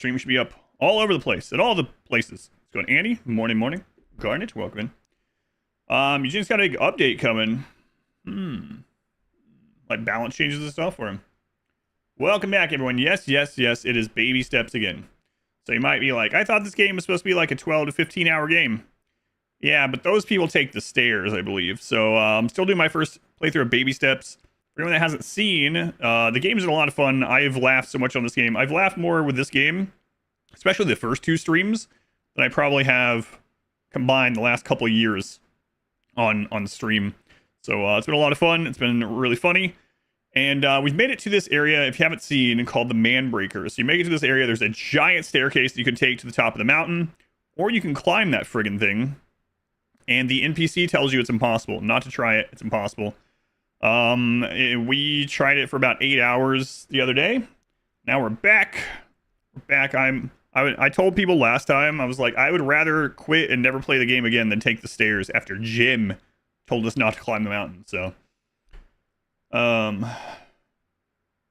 Stream should be up all over the place, at all the places. Let's go on Andy. Morning. Garnet, welcome in. You just got an update coming. Like balance changes and stuff for him. Welcome back, everyone. Yes, it is baby steps again. So you might be like, I thought this game was supposed to be like a 12 to 15 hour game. Yeah, but those people take the stairs, I believe. So I'm still doing my first playthrough of baby steps. For anyone that hasn't seen, the game's been a lot of fun. I've laughed so much on this game. I've laughed more with this game, especially the first two streams, than I probably have combined the last couple of years on stream. So it's been a lot of fun. It's been really funny. And we've made it to this area, if you haven't seen, called the Man Breaker. So you make it to this area, there's a giant staircase that you can take to the top of the mountain, or you can climb that friggin' thing. And the NPC tells you it's impossible. Not to try it, it's impossible. We tried it for about 8 hours the other day. Now we're back. I told people last time, I was like, I would rather quit and never play the game again than take the stairs after Jim told us not to climb the mountain. So, well,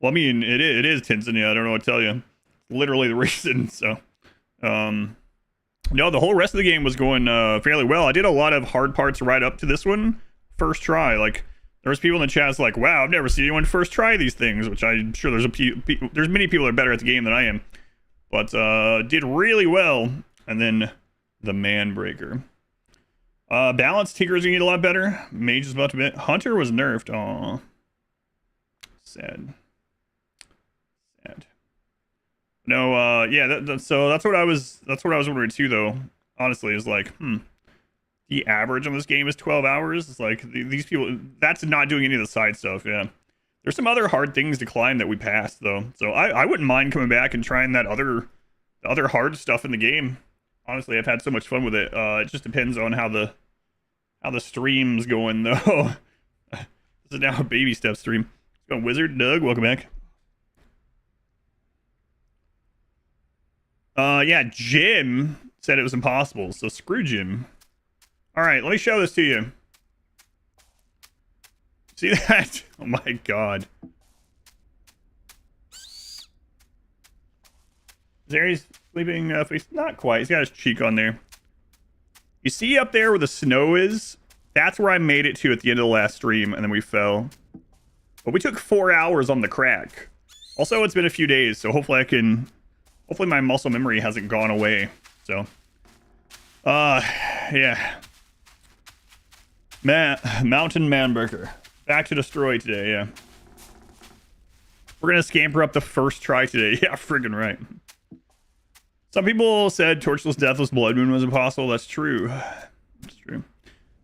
I mean, it is Tinson. Yeah, I don't know what to tell you. Literally the reason. So, no, the whole rest of the game was going fairly well. I did a lot of hard parts right up to this one. First try. Like, there was people in the chat like, wow, I've never seen anyone first try these things, which I'm sure there's many people that are better at the game than I am. But did really well. And then the Man Breaker. Balance, Tinker's gonna get a lot better. Mage is about to be. Hunter was nerfed. Aw. Sad. No, yeah, so that's what I was wondering too, though. Honestly, is like, the average on this game is 12 hours. It's like these people, that's not doing any of the side stuff. Yeah, there's some other hard things to climb that we passed though, so I wouldn't mind coming back and trying that other hard stuff in the game. Honestly, I've had so much fun with it. It just depends on how the stream's going though. This is now a baby step stream. Let's go, Wizard Doug. Welcome back. Yeah, Jim said it was impossible, so screw Jim. All right, let me show this to you. See that? Oh my god. Zari's sleeping face. Not quite. He's got his cheek on there. You see up there where the snow is? That's where I made it to at the end of the last stream, and then we fell. But we took 4 hours on the crack. Also, it's been a few days, so hopefully my muscle memory hasn't gone away. So, yeah. Mountain Manburger. Back to destroy today, yeah. We're gonna scamper up the first try today. Yeah, friggin' right. Some people said Torchless Deathless Blood Moon was impossible. That's true. That's true.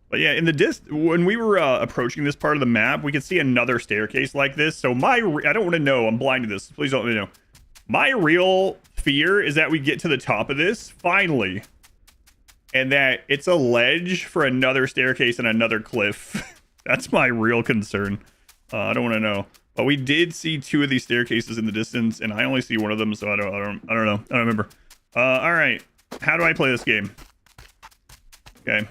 But yeah, in the when we were approaching this part of the map, we could see another staircase like this. So I don't want to know. I'm blind to this. Please don't let me know. My real fear is that we get to the top of this finally, and that it's a ledge for another staircase and another cliff. That's my real concern. I don't want to know. But we did see two of these staircases in the distance, and I only see one of them, so I don't know. I don't remember. All right. How do I play this game? Okay.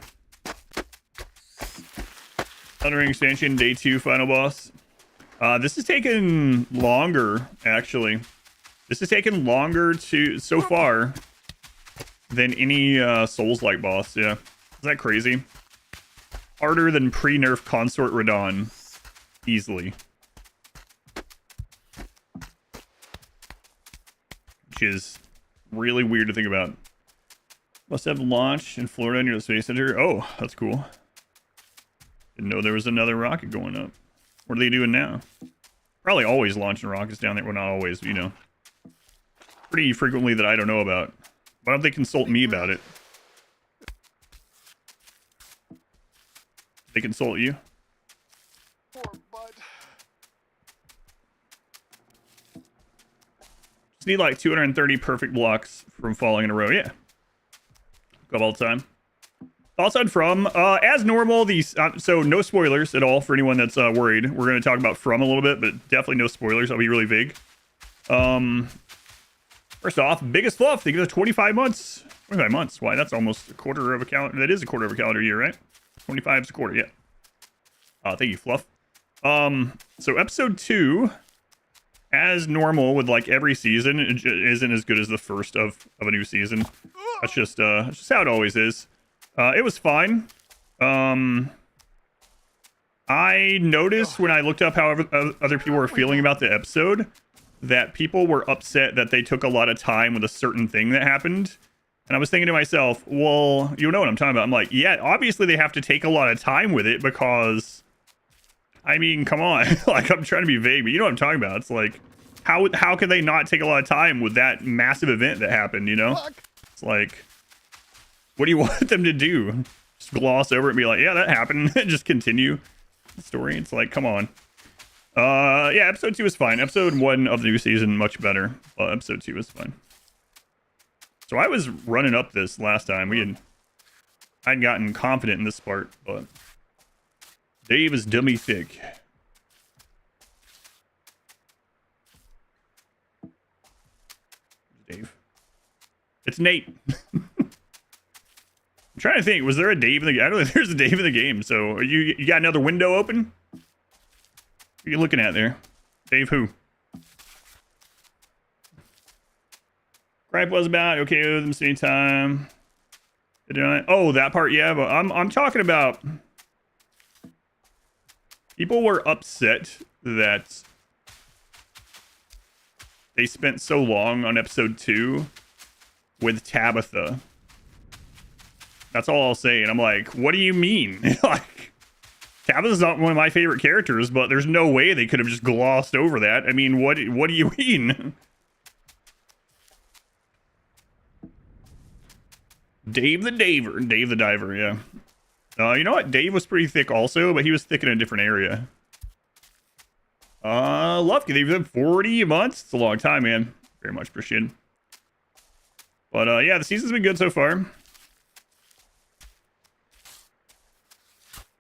Thundering Expansion, Day 2, final boss. This has taken longer, actually. This has taken longer so far than any Souls-like boss, yeah. Is that crazy? Harder than pre-nerf Consort Radon. Easily. Which is really weird to think about. Must have launched in Florida near the Space Center. Oh, that's cool. Didn't know there was another rocket going up. What are they doing now? Probably always launching rockets down there. Well, not always, you know. Pretty frequently that I don't know about. Why don't they consult me about it? They consult you? Poor bud. Just need like 230 perfect blocks from falling in a row. Yeah. Go all the time. Thoughts on From? As normal, these so no spoilers at all for anyone that's worried. We're going to talk about From a little bit, but definitely no spoilers. I'll be really vague. First off, biggest fluff. They give us 25 months. 25 months. Why? That's almost a quarter of a calendar. That is a quarter of a calendar year, right? 25 is a quarter. Yeah. Thank you, Fluff. So episode 2 as normal with like every season, it isn't as good as the first of a new season. That's just how it always is. It was fine. I noticed when I looked up how other people were feeling about the episode that people were upset that they took a lot of time with a certain thing that happened. And I was thinking to myself, well, you know what I'm talking about. I'm like, yeah, obviously they have to take a lot of time with it because, I mean, come on. Like, I'm trying to be vague, but you know what I'm talking about. It's like, how could they not take a lot of time with that massive event that happened, you know? It's like, what do you want them to do? Just gloss over it and be like, yeah, that happened. Just continue the story. It's like, come on. Yeah, episode 2 was fine. Episode 1 of the new season, much better. Episode 2 was fine. So I was running up this last time. I'd gotten confident in this part, but Dave is dummy thick. Dave. It's Nate. I'm trying to think. Was there a Dave in the game? I don't know if there's a Dave in the game. So you got another window open? What are you looking at there? Dave who? Gripe was about okay with them same time. Oh, that part, yeah, but I'm talking about people were upset that they spent so long on episode 2 with Tabitha. That's all I'll say. And I'm like, what do you mean? Like, Tabitha's not one of my favorite characters, but there's no way they could have just glossed over that. I mean, what do you mean? Dave the Diver, yeah. You know what? Dave was pretty thick also, but he was thick in a different area. Love you. They've been 40 months. It's a long time, man. Very much appreciated. But, yeah, the season's been good so far.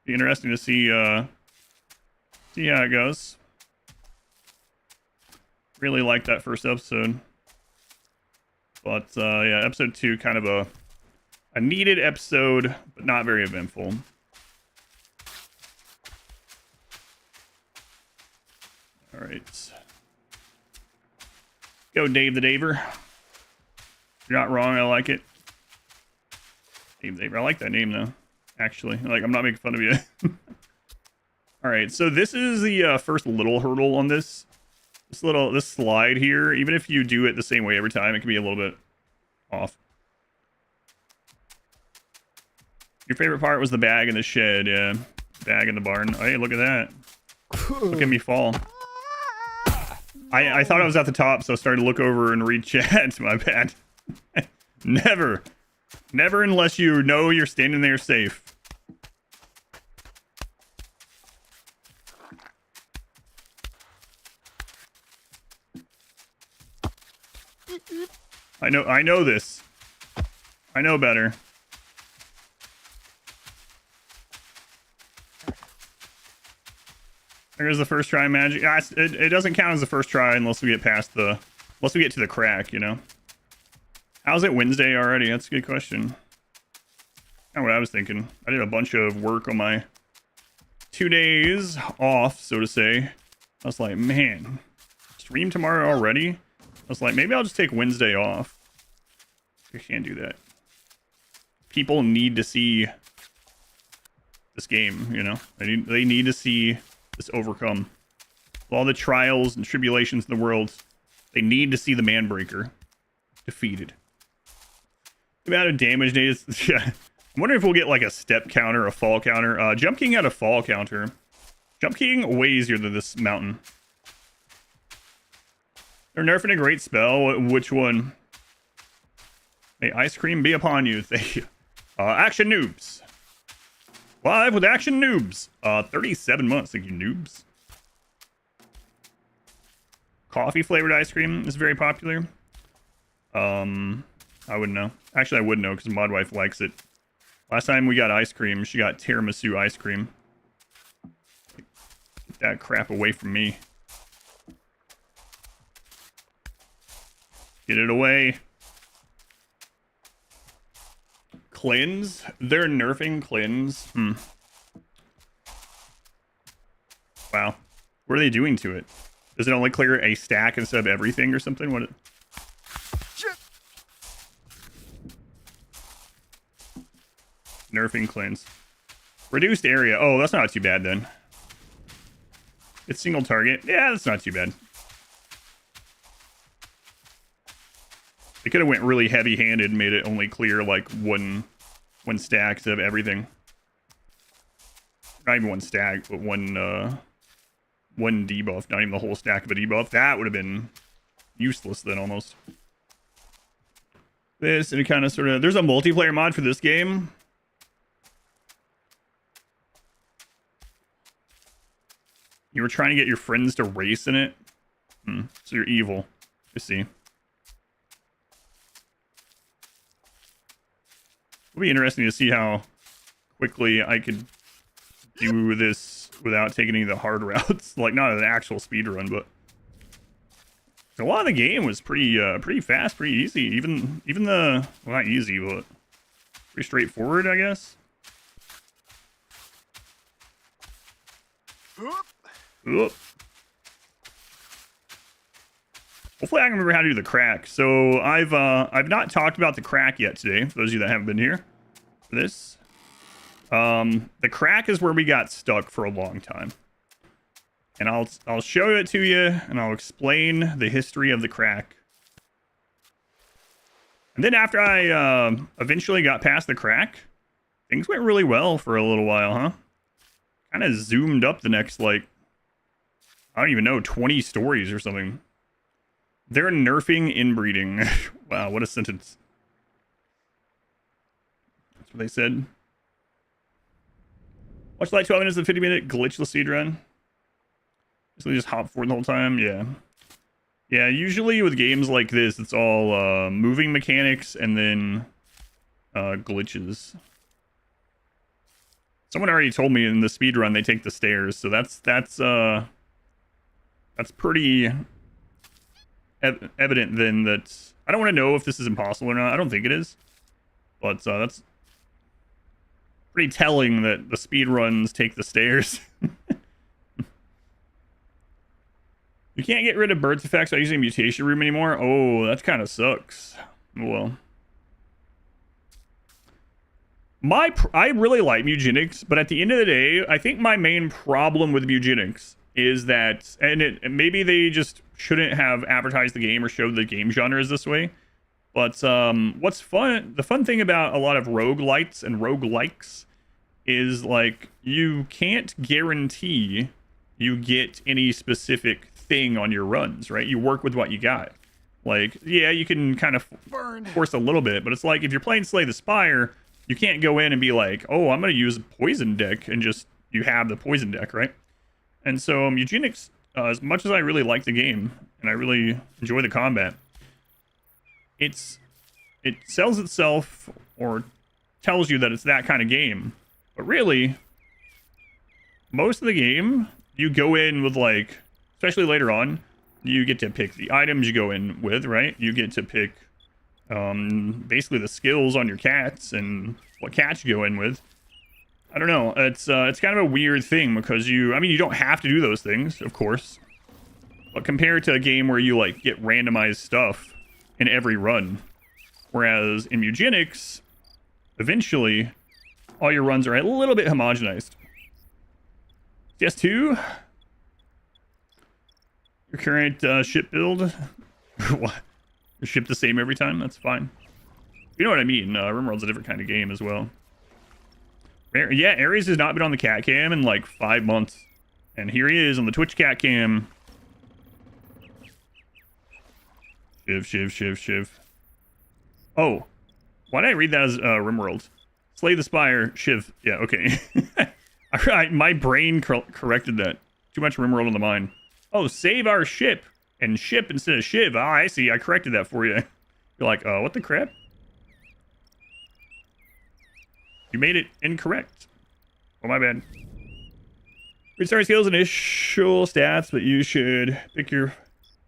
Be interesting to see how it goes. Really liked that first episode. But, yeah, episode 2, kind of a needed episode, but not very eventful. All right. Go, Dave the Daver. You're not wrong. I like it. Dave the Daver. I like that name, though. Actually, like, I'm not making fun of you. All right. So this is the first little hurdle on this slide here. Even if you do it the same way every time, it can be a little bit off. Your favorite part was the bag in the shed, yeah. Bag in the barn. Oh, hey, look at that. Look at me fall. I thought I was at the top, so I started to look over and read chat. My bad. Never unless you know you're standing there safe. I know this. I know better. There's the first try magic. It doesn't count as the first try unless we get to the crack, you know. How's it Wednesday already? That's a good question. Not what I was thinking. I did a bunch of work on my 2 days off, so to say. I was like, man, stream tomorrow already? I was like, maybe I'll just take Wednesday off. I can't do that. People need to see this game, you know. They need to see this overcome. With all the trials and tribulations in the world, they need to see the Manbreaker defeated. The amount of damage needed. Yeah. I'm wondering if we'll get like a step counter, a fall counter. Jump King had a fall counter. Jump King way easier than this mountain. They're nerfing a great spell. Which one? May ice cream be upon you. Thank you. Action Noobs. Live with Action Noobs. 37 months. Thank you, noobs. Coffee flavored ice cream is very popular. I wouldn't know. Actually, I would know because Mod Wife likes it. Last time we got ice cream, she got tiramisu ice cream. Get that crap away from me. Get it away. Cleanse? They're nerfing cleanse? Wow. What are they doing to it? Does it only clear a stack instead of everything or something? What? Shit. Nerfing cleanse. Reduced area. Oh, that's not too bad then. It's single target. Yeah, that's not too bad. They could have went really heavy-handed and made it only clear like one stack instead of everything. Not even one stack, but one debuff. Not even the whole stack of a debuff. That would have been useless then almost. This and it kind of sort of. There's a multiplayer mod for this game. You were trying to get your friends to race in it. So you're evil. You see. It'll be interesting to see how quickly I could do this without taking any of the hard routes. Like, not an actual speed run, but a lot of the game was pretty fast, pretty easy. Even the, well, not easy, but pretty straightforward, I guess. Oop. Hopefully I can remember how to do the crack. So I've not talked about the crack yet today, for those of you that haven't been here for this. The crack is where we got stuck for a long time. And I'll show it to you, and I'll explain the history of the crack. And then after I eventually got past the crack, things went really well for a little while, huh? Kind of zoomed up the next, like, I don't even know, 20 stories or something. They're nerfing inbreeding. Wow, what a sentence. That's what they said. Watch like 12 minutes of 50-minute glitchless speedrun. So they just hop forward the whole time. Yeah. Yeah, usually with games like this, it's all moving mechanics and then glitches. Someone already told me in the speedrun they take the stairs, so that's pretty evident then that I don't want to know if this is impossible or not. I don't think it is, but that's pretty telling that the speedruns take the stairs. You can't get rid of birth effects by using mutation room anymore. Oh, that kind of sucks. Well, I really like Mugenics, but at the end of the day, I think my main problem with Mugenics is that, and maybe they just shouldn't have advertised the game or showed the game genres this way. But what's fun, the fun thing about a lot of roguelites and roguelikes is like you can't guarantee you get any specific thing on your runs, right? You work with what you got. Like, yeah, you can kind of force a little bit, but it's like if you're playing Slay the Spire, you can't go in and be like, oh, I'm going to use a poison deck and just, you have the poison deck, right? And so Eugenics, as much as I really like the game and I really enjoy the combat, it sells itself or tells you that it's that kind of game. But really, most of the game, you go in with like, especially later on, you get to pick the items you go in with, right? You get to pick basically the skills on your cats and what cats you go in with. I don't know. It's kind of a weird thing because you don't have to do those things, of course. But compared to a game where you like get randomized stuff in every run, whereas in Eugenics, eventually all your runs are a little bit homogenized. CS2. Your current ship build. What? Your ship the same every time? That's fine. You know what I mean. RimWorld's a different kind of game as well. Yeah, Ares has not been on the cat cam in like 5 months. And here he is on the Twitch cat cam. Shiv. Oh. Why did I read that as RimWorld? Slay the Spire, Shiv. Yeah, okay. My brain corrected that. Too much RimWorld on the mind. Oh, save our ship. And ship instead of Shiv. Ah, I see. I corrected that for you. You're like, what the crap? You made it incorrect. Oh, my bad. Restart skills, initial stats, but you should pick your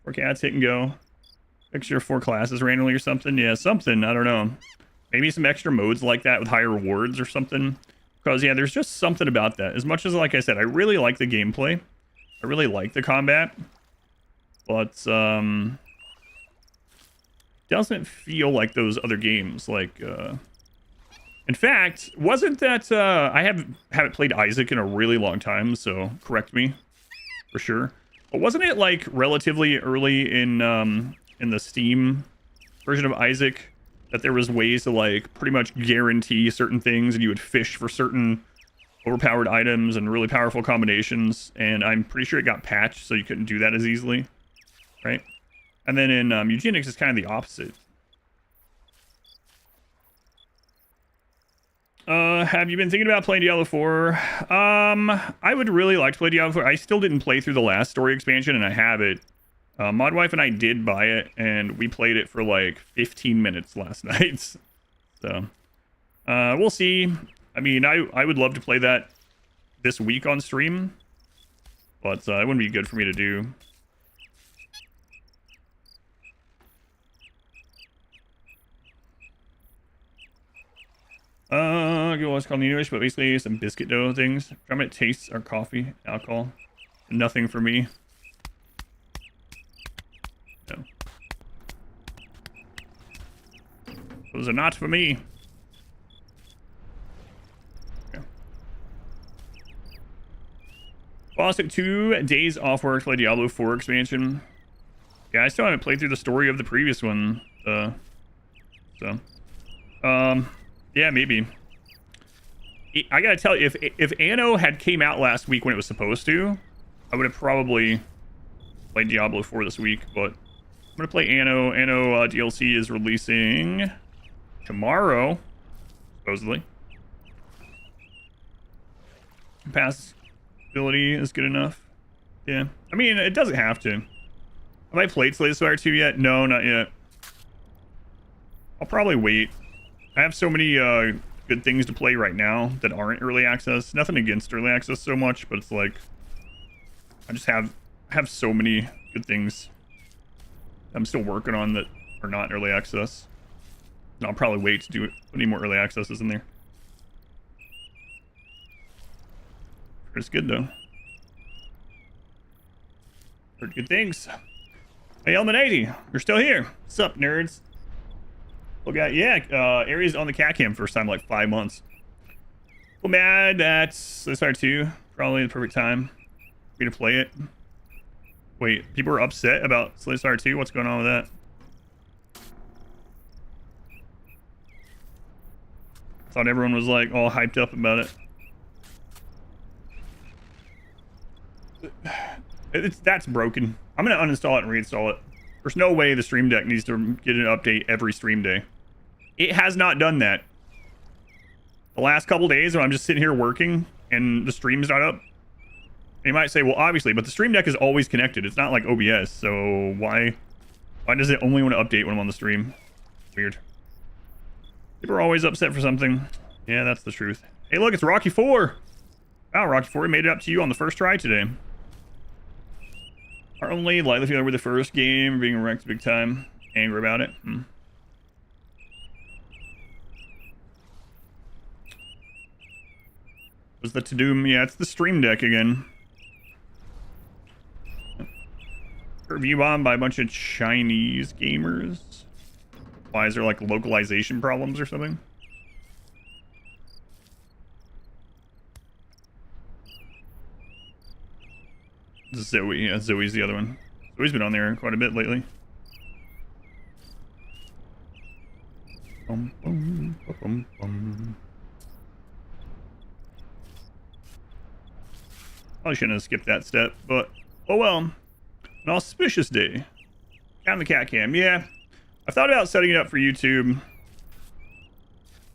4 cats, hit and go. Pick your 4 classes randomly or something. Yeah, something. I don't know. Maybe some extra modes like that with higher rewards or something. Because, yeah, there's just something about that. As much as, like I said, I really like the gameplay. I really like the combat. but doesn't feel like those other games. Like, in fact, wasn't that I haven't played Isaac in a really long time, so correct me for sure. But wasn't it like relatively early in the Steam version of Isaac that there was ways to like pretty much guarantee certain things, and you would fish for certain overpowered items and really powerful combinations, and I'm pretty sure it got patched so you couldn't do that as easily, right? And then in Eugenics, it's kind of the opposite. Have you been thinking about playing Diablo 4? I would really like to play Diablo 4. I still didn't play through the last story expansion, and I have it. Modwife and I did buy it, and we played it for like 15 minutes last night. So, we'll see. I mean, I would love to play that this week on stream, but it wouldn't be good for me to do. What's called in English, but basically some biscuit dough things. From it tastes our coffee, alcohol. Nothing for me. No. Those are not for me. Okay. Well, I took 2 days off work to play Diablo 4 expansion. Yeah, I still haven't played through the story of the previous one. Yeah, maybe. I gotta tell you, if Anno had came out last week when it was supposed to, I would have probably played Diablo 4 this week, but I'm gonna play Anno. Anno DLC is releasing tomorrow, supposedly. Passability is good enough. Yeah. I mean, it doesn't have to. Have I played Slay the Spire 2 yet? No, not yet. I'll probably wait. I have so many good things to play right now that aren't early access. Nothing against early access so much, but it's like I just have so many good things I'm still working on that are not early access. And I'll probably wait to do it. Put any more early accesses in there. It's good though. Heard good things. Hey, Elman80, you're still here. What's up, nerds? Look at, yeah, Aries on the cat cam first time in like 5 months. Well, mad that's Slay the Spire 2. Probably the perfect time for me to play it. Wait, people are upset about Slay the Spire 2? What's going on with that? I thought everyone was like all hyped up about it. That's broken. I'm gonna uninstall it and reinstall it. There's no way the Stream Deck needs to get an update every stream day. It has not done that. The last couple days when I'm just sitting here working and the stream's not up. And you might say, well, obviously, but the Stream Deck is always connected. It's not like OBS, so why does it only want to update when I'm on the stream? Weird. People are always upset for something. Yeah, that's the truth. Hey, look, it's Rocky 4. Wow, Rocky 4 made it up to you on the first try today. Are only lightly familiar with the first game, being wrecked big time. Angry about it. Was the to-doom? Yeah, it's the Stream Deck again. Review bombed by a bunch of Chinese gamers. Why is there like localization problems or something? Zoe, yeah, Zoe's the other one. Zoe's been on there quite a bit lately. Bum, bum, bum, bum. Probably shouldn't have skipped that step, but oh well. An auspicious day. Cat on the cat cam, yeah. I thought about setting it up for YouTube.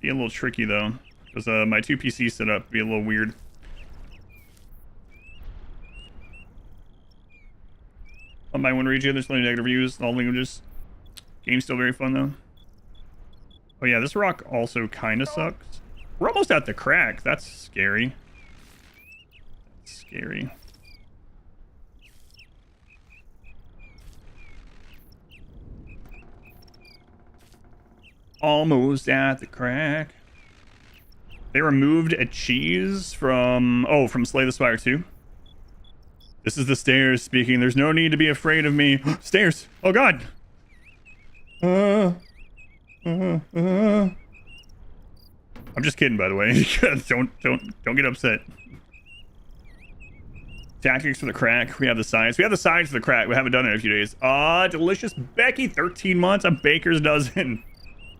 Be a little tricky though, because my 2 PC setup be a little weird. On my one region, there's plenty of negative reviews in all languages. Game's still very fun though. Oh yeah, this rock also kind of sucks. We're almost at the crack. That's scary. That's scary. Almost at the crack. They removed a cheese from Slay the Spire 2. This is the stairs speaking. There's no need to be afraid of me. Stairs. Oh, God. I'm just kidding, by the way. don't get upset. Tactics for the crack. We have the science. We have the science for the crack. We haven't done it in a few days. Delicious Becky, 13 months. A baker's dozen.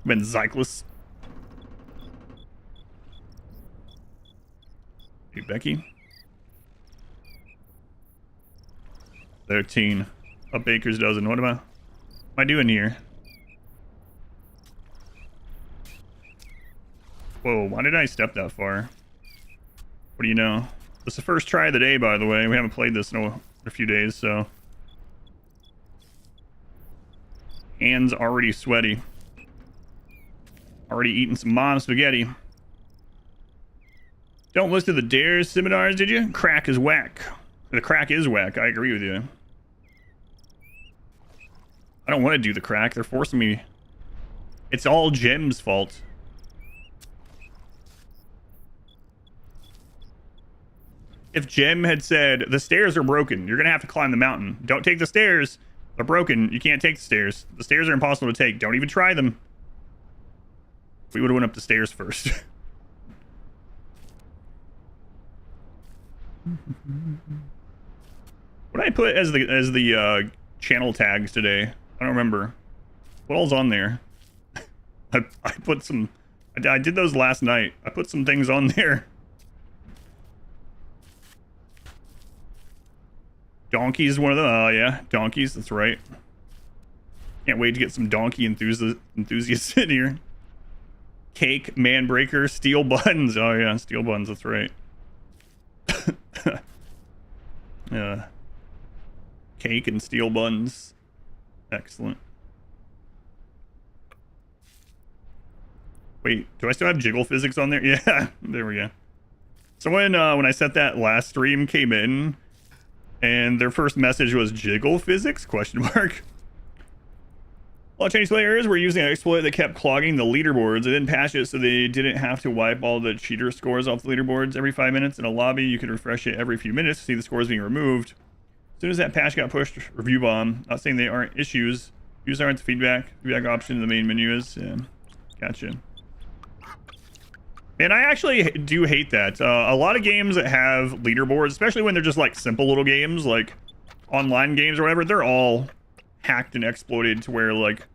Been Zyklus. Hey, Becky. 13. A baker's dozen. What am I doing here? Whoa, why did I step that far? What do you know? This is the first try of the day, by the way. We haven't played this in a few days, so... Hands already sweaty. Already eating some mom spaghetti. Don't listen to the dares seminars, did you? Crack is whack. The crack is whack, I agree with you. I don't want to do the crack. They're forcing me. It's all Jim's fault. If Jim had said, the stairs are broken, you're going to have to climb the mountain. Don't take the stairs. They're broken. You can't take the stairs. The stairs are impossible to take. Don't even try them. We would have went up the stairs first. What did I put as the channel tags today? I don't remember. What all's on there? I put some... I did those last night. I put some things on there. Donkeys, one of them. Oh, yeah. Donkeys, that's right. Can't wait to get some donkey enthusiasts in here. Cake, man breaker, steel buns. Oh, yeah, steel buns, that's right. Cake and steel buns. Excellent. Wait, do I still have jiggle physics on there? Yeah, there we go. Someone, when I set that last stream, came in, and their first message was jiggle physics? Question mark. A lot of Chinese players were using an exploit that kept clogging the leaderboards. They didn't patch it so they didn't have to wipe all the cheater scores off the leaderboards every 5 minutes. In a lobby, you could refresh it every few minutes to see the scores being removed. As soon as that patch got pushed, review bomb. Not saying they aren't issues. Views aren't the feedback. Feedback option in the main menu is. Yeah. Gotcha. Man, I actually do hate that. A lot of games that have leaderboards, especially when they're just like simple little games, like online games or whatever, they're all hacked and exploited to where like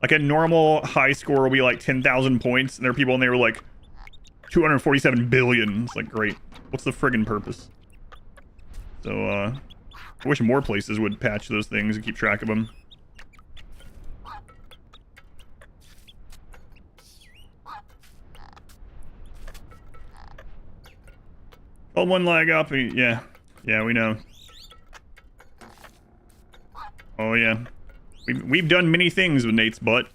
a normal high score will be like 10,000 points, and there are people in there with like 247 billion. It's like, great. What's the friggin' purpose? So, I wish more places would patch those things and keep track of them. Oh, one lag up. Yeah. Yeah, we know. Oh, yeah. We've done many things with Nate's butt.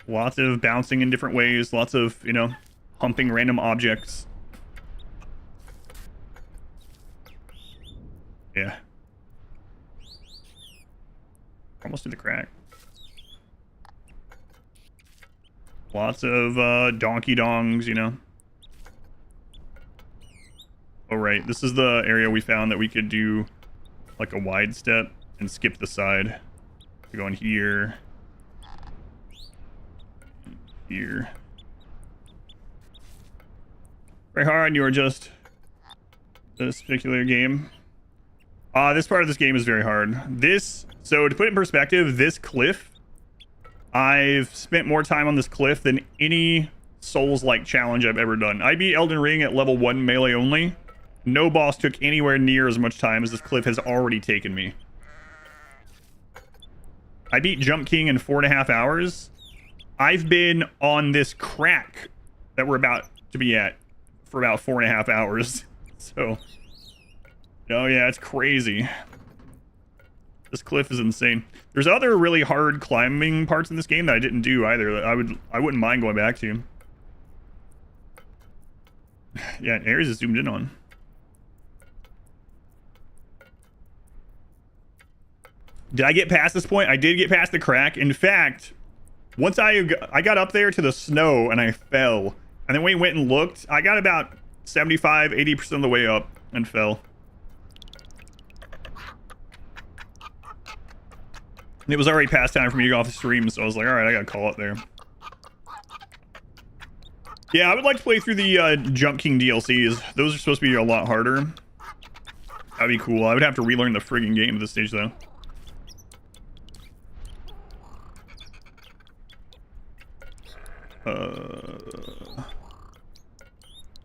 Lots of bouncing in different ways. Lots of, you know, humping random objects. Yeah. Almost to the crack. Lots of donkey dongs, you know. Oh, right. This is the area we found that we could do like a wide step and skip the side. We're going here. Here. Very hard. You are just this particular game. This part of this game is very hard. So to put it in perspective, this cliff, I've spent more time on this cliff than any Souls-like challenge I've ever done. I beat Elden Ring at level 1 melee only. No boss took anywhere near as much time as this cliff has already taken me. I beat Jump King in 4.5 hours. I've been on this crack that we're about to be at for about 4.5 hours. So, oh yeah, it's crazy. This cliff is insane. There's other really hard climbing parts in this game that I didn't do either. That I wouldn't mind going back to. Yeah, Ares is zoomed in on. Did I get past this point? I did get past the crack. In fact, once I got up there to the snow and I fell. And then we went and looked. I got about 75, 80% of the way up and fell. It was already past time for me to go off the stream, so I was like, alright, I gotta call it there. Yeah, I would like to play through the Jump King DLCs. Those are supposed to be a lot harder. That'd be cool. I would have to relearn the friggin' game at this stage, though.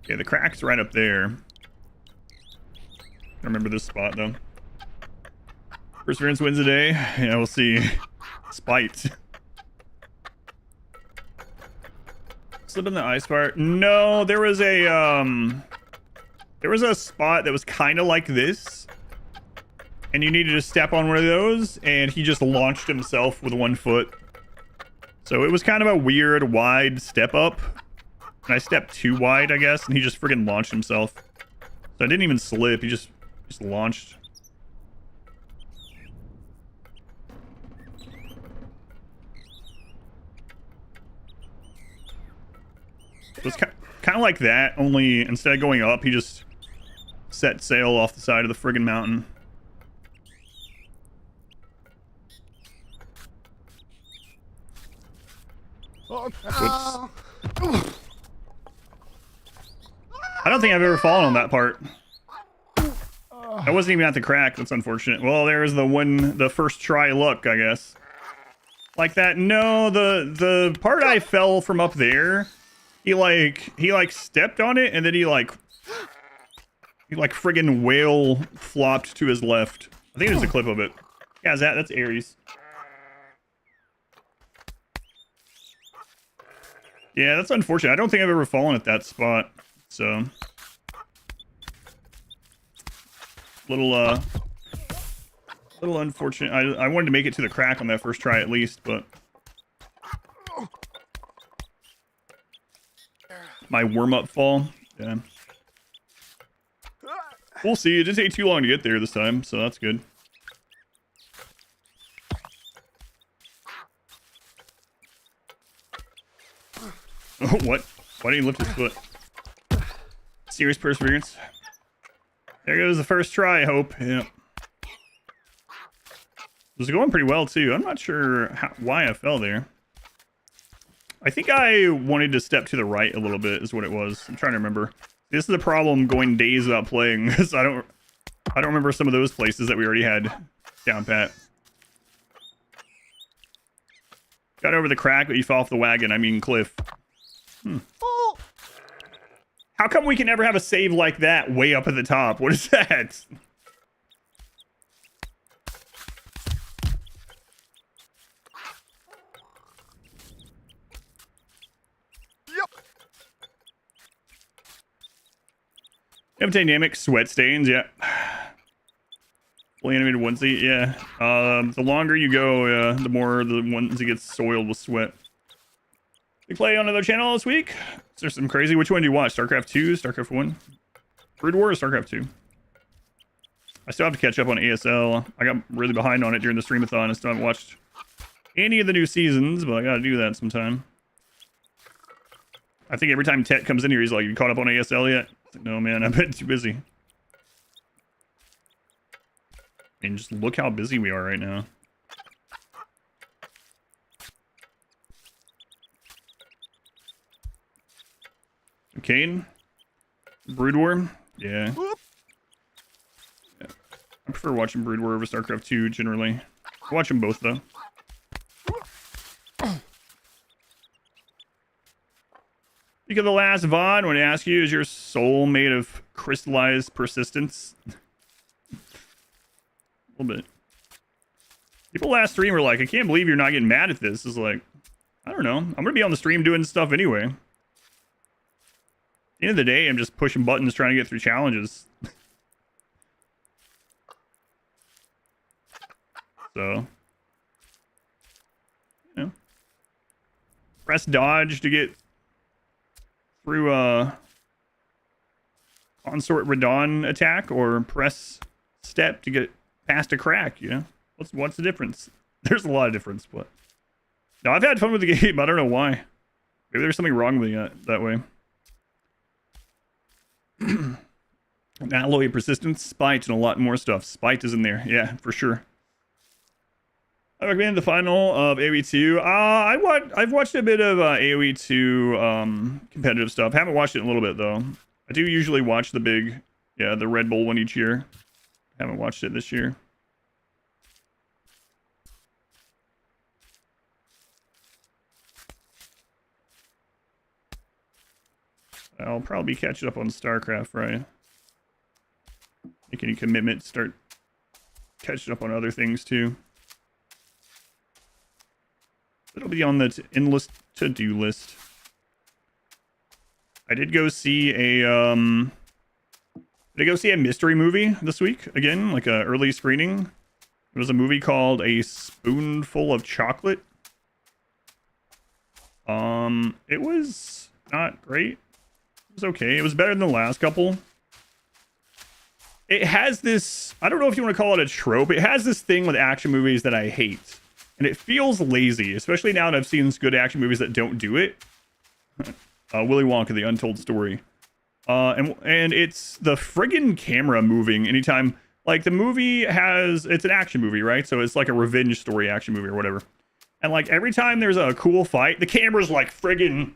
Okay, the crack's right up there. I remember this spot, though. Perseverance wins the day. Yeah, we'll see. Spite. Slip in the ice part. No, there was a spot that was kind of like this, and you needed to step on one of those, and he just launched himself with 1 foot. So it was kind of a weird wide step up, and I stepped too wide, I guess, and he just friggin' launched himself. So I didn't even slip. He just launched. It was kind of like that, only instead of going up, he just set sail off the side of the friggin' mountain. Whoops. I don't think I've ever fallen on that part. I wasn't even at the crack. That's unfortunate. Well, there's the first try luck, I guess. Like that. No, the part I fell from up there, he stepped on it, and then he friggin' whale flopped to his left. I think there's a clip of it. Yeah, that's Ares. Yeah, that's unfortunate. I don't think I've ever fallen at that spot. So little unfortunate. I wanted to make it to the crack on that first try at least, but my warm-up fall. Yeah. We'll see. It didn't take too long to get there this time, so that's good. Oh, what? Why didn't he lift his foot? Serious perseverance. There goes the first try, I hope. Yeah. It was going pretty well, too. I'm not sure why I fell there. I think I wanted to step to the right a little bit is what it was. I'm trying to remember. This is the problem going days without playing, because I don't remember some of those places that we already had down pat. Got over the crack, but you fell off the wagon. I mean, cliff. How come we can never have a save like that way up at the top? What is that? Dynamic sweat stains, yeah. Fully animated onesie, yeah. The longer you go, the more the onesie gets soiled with sweat. We play on another channel this week. Is there some crazy? Which one do you watch? StarCraft 2, StarCraft 1? Brood War or StarCraft 2? I still have to catch up on ASL. I got really behind on it during the streamathon. I still haven't watched any of the new seasons, but I gotta do that sometime. I think every time Tet comes in here, he's like, you caught up on ASL yet? Like, no, man, I've been too busy. I mean, just look how busy we are right now. Kane? Brood War? Yeah. I prefer watching Brood War over StarCraft 2, generally. I watch them both, though. Speak of the last VOD, when I ask you, is your soul made of crystallized persistence? A little bit. People last stream were like, I can't believe you're not getting mad at this. It's like, I don't know. I'm going to be on the stream doing stuff anyway. At the end of the day, I'm just pushing buttons trying to get through challenges. So, you know. Press dodge to get through a consort Radon attack, or press step to get past a crack, you know? What's the difference? There's a lot of difference, but... No, I've had fun with the game. I don't know why. Maybe there's something wrong with it that way. Alloy persistence, spite, and a lot more stuff. Spite is in there, yeah, for sure. I recommend the final of AoE 2. I've watched a bit of AoE 2 competitive stuff. Haven't watched it in a little bit though. I do usually watch the the Red Bull one each year. Haven't watched it this year. I'll probably catch up on StarCraft, right? Make any commitment to start catching up on other things too. It'll be on the endless to-do list. I did go see a mystery movie this week again, like a early screening. It was a movie called A Spoonful of Chocolate. It was not great. It was okay. It was better than the last couple. It has this, I don't know if you want to call it a trope. It has this thing with action movies that I hate. And it feels lazy, especially now that I've seen good action movies that don't do it. Willy Wonka, The Untold Story. And it's the friggin' camera moving anytime. Like, the movie it's an action movie, right? So it's like a revenge story action movie or whatever. And, like, every time there's a cool fight, the camera's, like, friggin',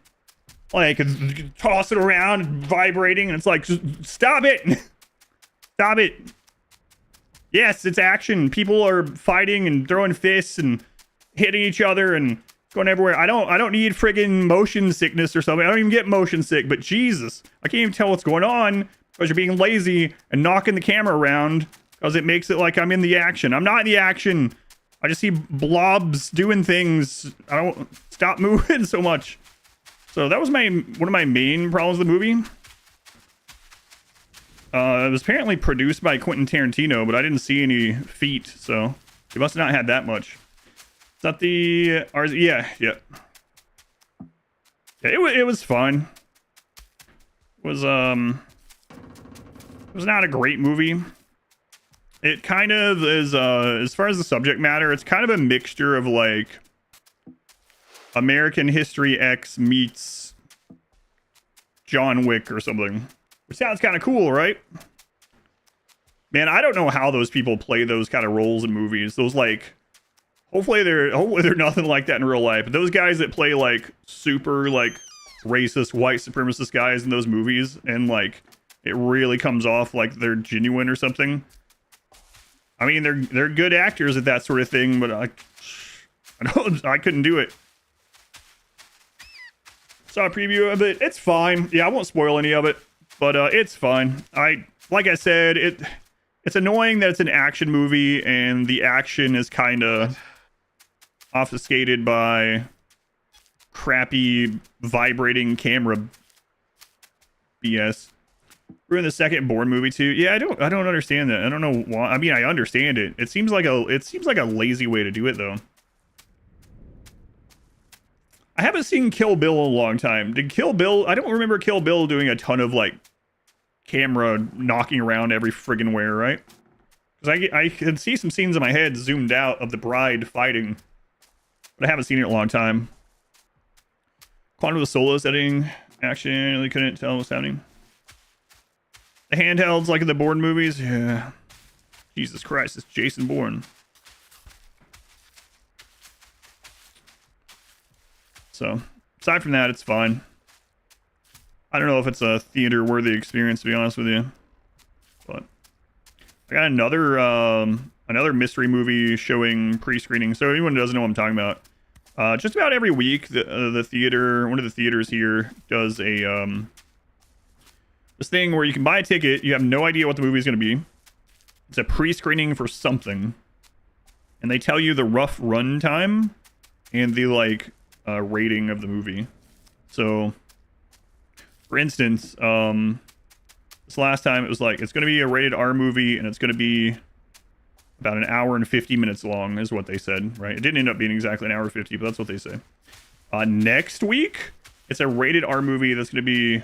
like, toss it around and vibrating. And it's like, stop it! Stop it! Yes, it's action. People are fighting and throwing fists and hitting each other and going everywhere. I don't need friggin' motion sickness or something. I don't even get motion sick, but Jesus, I can't even tell what's going on because you're being lazy and knocking the camera around because it makes it like I'm in the action. I'm not in the action. I just see blobs doing things. I don't stop moving so much. So that was one of my main problems with the movie. It was apparently produced by Quentin Tarantino, but I didn't see any feet, so he must not have had that much. Is that the ours? Yeah. It was fun. It was not a great movie. It kind of is as far as the subject matter, it's kind of a mixture of like American History X meets John Wick or something. Which sounds kind of cool, right? Man, I don't know how those people play those kind of roles in movies. Those like, hopefully they're nothing like that in real life. But those guys that play like super like racist white supremacist guys in those movies, and like it really comes off like they're genuine or something. I mean, they're good actors at that sort of thing, but I couldn't do it. Saw a preview of it. It's fine. Yeah, I won't spoil any of it. But it's fine. Like I said, it's annoying that it's an action movie and the action is kind of obfuscated by crappy vibrating camera BS. We're in the second Bourne movie too. Yeah, I don't understand that. I don't know why. I mean, I understand it. It seems like a lazy way to do it though. I haven't seen Kill Bill in a long time. I don't remember Kill Bill doing a ton of like camera knocking around every friggin' where, right? Because I can see some scenes in my head zoomed out of the bride fighting, but I haven't seen it in a long time. Quantum of the Solace editing action, really couldn't tell what's happening. The handhelds like in the Bourne movies, yeah. Jesus Christ, it's Jason Bourne. So, aside from that, it's fine. I don't know if it's a theater-worthy experience, to be honest with you. But I got another mystery movie showing pre-screening. So anyone who doesn't know what I'm talking about, just about every week, the theater, one of the theaters here, does a this thing where you can buy a ticket. You have no idea what the movie is going to be. It's a pre-screening for something, and they tell you the rough run time and the like rating of the movie. So, for instance, this last time it was like it's going to be a rated R movie and it's going to be about an hour and 50 minutes long, is what they said. Right? It didn't end up being exactly an hour and 50, but that's what they say. Next week, it's a rated R movie that's going to be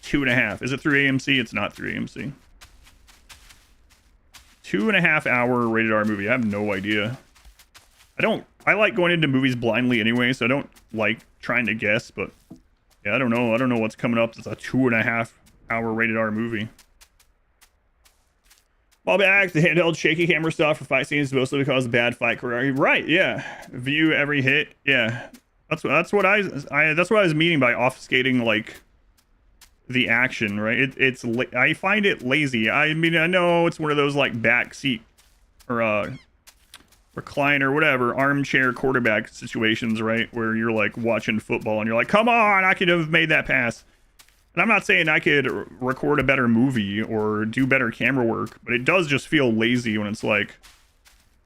2.5. Is it through AMC? It's not through AMC. 2.5 hour rated R movie. I have no idea. I like going into movies blindly anyway, so I don't like trying to guess, but yeah, I don't know what's coming up. It's a 2.5 hour rated R movie. Fall back, the handheld shaky camera stuff for fight scenes mostly because of bad fight choreography. Right, yeah. View every hit. Yeah. That's what I that's what I was meaning by obfuscating like the action, right? I find it lazy. I mean, I know it's one of those like back seat or recliner, whatever, armchair quarterback situations, right? Where you're like watching football and you're like, come on, I could have made that pass. And I'm not saying I could record a better movie or do better camera work, but it does just feel lazy when it's like,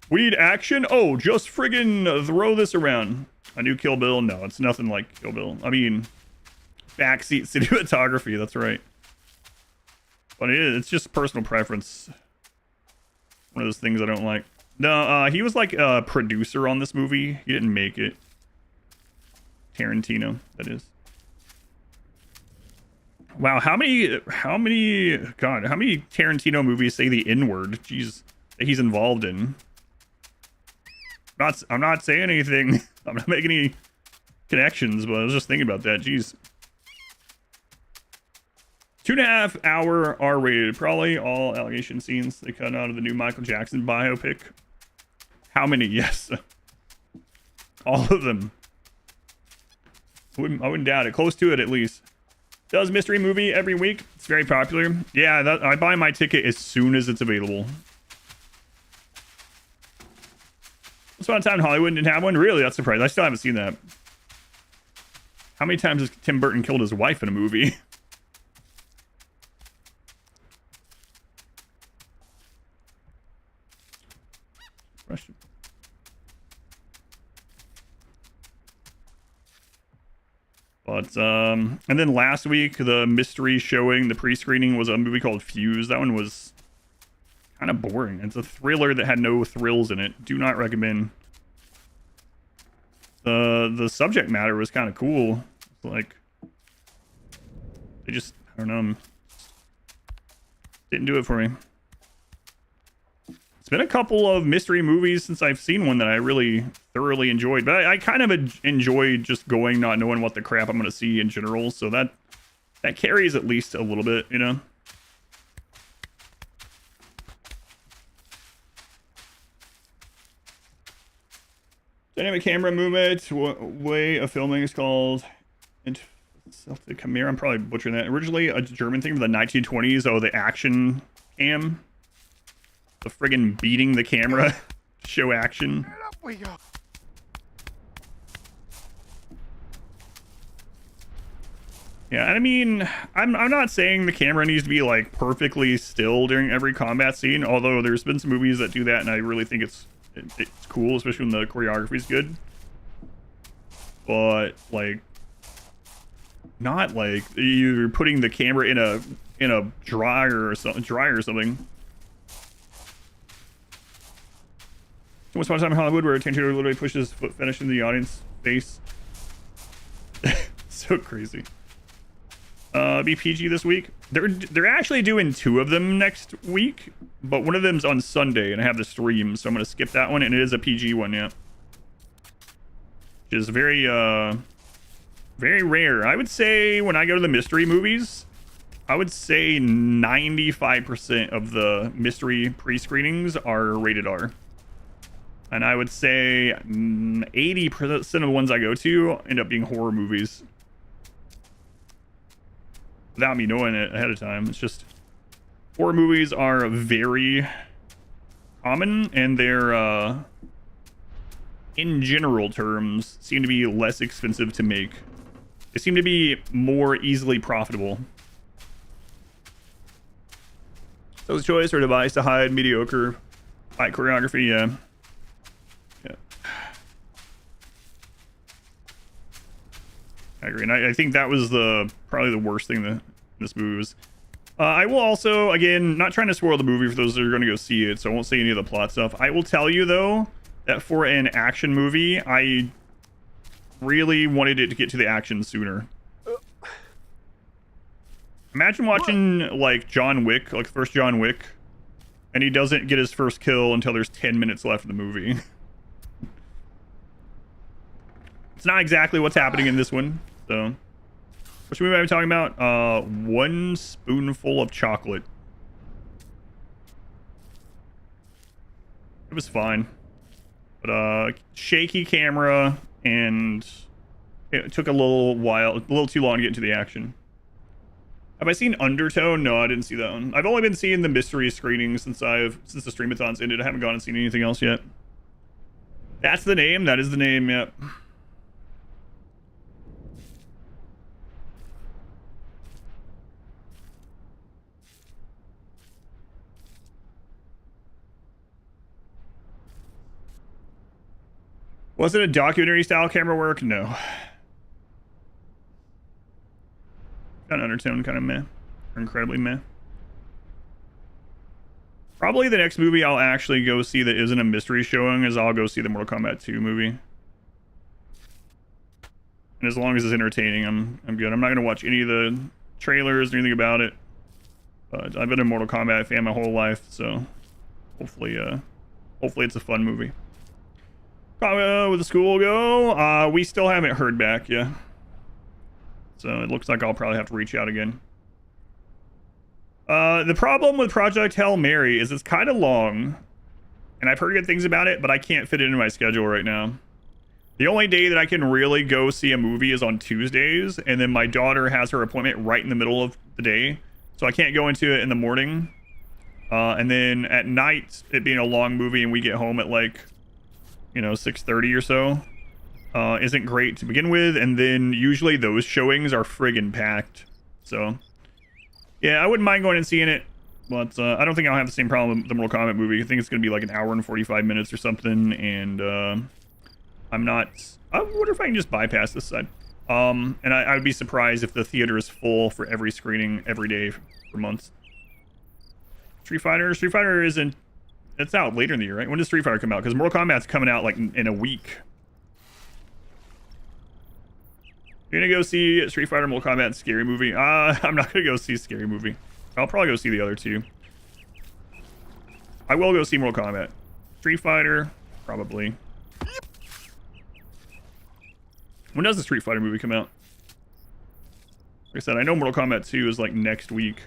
we need action? Oh, just friggin' throw this around. A new Kill Bill? No, it's nothing like Kill Bill. I mean, backseat cinematography, that's right. But it's just personal preference. One of those things I don't like. No, he was like a producer on this movie. He didn't make it. Tarantino, that is. Wow, how many Tarantino movies say the N-word? Jeez, that he's involved in. I'm not saying anything. I'm not making any connections, but I was just thinking about that. Jeez. 2.5 hour R-rated. Probably all allegation scenes they cut out of the new Michael Jackson biopic. How many? Yes. All of them. I wouldn't doubt it. Close to it, at least. Does mystery movie every week. It's very popular. Yeah, I buy my ticket as soon as it's available. Once upon a time, Hollywood didn't have one. Really? That's surprising. I still haven't seen that. How many times has Tim Burton killed his wife in a movie? Question. But and then last week the mystery showing, the pre-screening, was a movie called Fuse. That one was kind of boring. It's a thriller that had no thrills in it. Do not recommend. The subject matter was kind of cool. Like they just, I don't know, didn't do it for me. It's been a couple of mystery movies since I've seen one that I really thoroughly enjoyed. But I kind of enjoy just going not knowing what the crap I'm going to see in general. So that carries at least a little bit, you know? Dynamic camera movement, way of filming is called the Chimera. I'm probably butchering that. Originally a German thing from the 1920s. Oh, the action cam. The friggin' beating the camera to show action. Yeah, I mean, I'm not saying the camera needs to be like perfectly still during every combat scene, although there's been some movies that do that, and I really think it's cool, especially when the choreography is good. But like, not like you're putting the camera in a dryer or something. Once upon a time in Hollywood, where Tarantino literally pushes his foot fetish in the audience face. So crazy. Be PG this week. They're actually doing 2 of them next week, but one of them's on Sunday, and I have the stream, so I'm gonna skip that one, and it is a PG one, yeah. Which is very very rare. I would say when I go to the mystery movies, I would say 95% of the mystery pre-screenings are rated R. And I would say 80% of the ones I go to end up being horror movies. Without me knowing it ahead of time. It's just, horror movies are very common, and they're, in general terms, seem to be less expensive to make. They seem to be more easily profitable. So it's choice or device to hide mediocre fight choreography, yeah. I agree, and I think that was probably the worst thing that this movie was. I will also, again, not trying to spoil the movie for those that are going to go see it, so I won't say any of the plot stuff. I will tell you, though, that for an action movie, I really wanted it to get to the action sooner. Imagine watching, like, John Wick, like the first John Wick, and he doesn't get his first kill until there's 10 minutes left in the movie. It's not exactly what's happening in this one. So, which movie am I talking about? One spoonful of chocolate. It was fine. But shaky camera, and it took a little too long to get into the action. Have I seen Undertow? No, I didn't see that one. I've only been seeing the mystery screenings since the streamathons ended. I haven't gone and seen anything else yet. That's the name. That is the name. Yep. Was it a documentary style camera work? No. Kind of undertone, kind of meh. Or incredibly meh. Probably the next movie I'll actually go see that isn't a mystery showing is I'll go see the Mortal Kombat 2 movie. And as long as it's entertaining, I'm good. I'm not going to watch any of the trailers or anything about it. But I've been a Mortal Kombat fan my whole life, so hopefully it's a fun movie. With the school go, we still haven't heard back yet. So it looks like I'll probably have to reach out again. The problem with Project Hail Mary is it's kind of long. And I've heard good things about it, but I can't fit it into my schedule right now. The only day that I can really go see a movie is on Tuesdays. And then my daughter has her appointment right in the middle of the day. So I can't go into it in the morning. And then at night, it being a long movie and we get home at like, 6:30 or so. Isn't great to begin with, and then usually those showings are friggin' packed. So yeah, I wouldn't mind going and seeing it, but I don't think I'll have the same problem with the Mortal Kombat movie. I think it's gonna be like an hour and 45 minutes or something, and I wonder if I can just bypass this side. And I would be surprised if the theater is full for every screening every day for months. Street Fighter isn't. It's out later in the year, right? When does Street Fighter come out? Because Mortal Kombat's coming out like in a week. You're gonna go see Street Fighter, Mortal Kombat, Scary Movie? I'm not gonna go see Scary Movie. I'll probably go see the other two. I will go see Mortal Kombat. Street Fighter, probably. When does the Street Fighter movie come out? Like I said, I know Mortal Kombat 2 is like next week.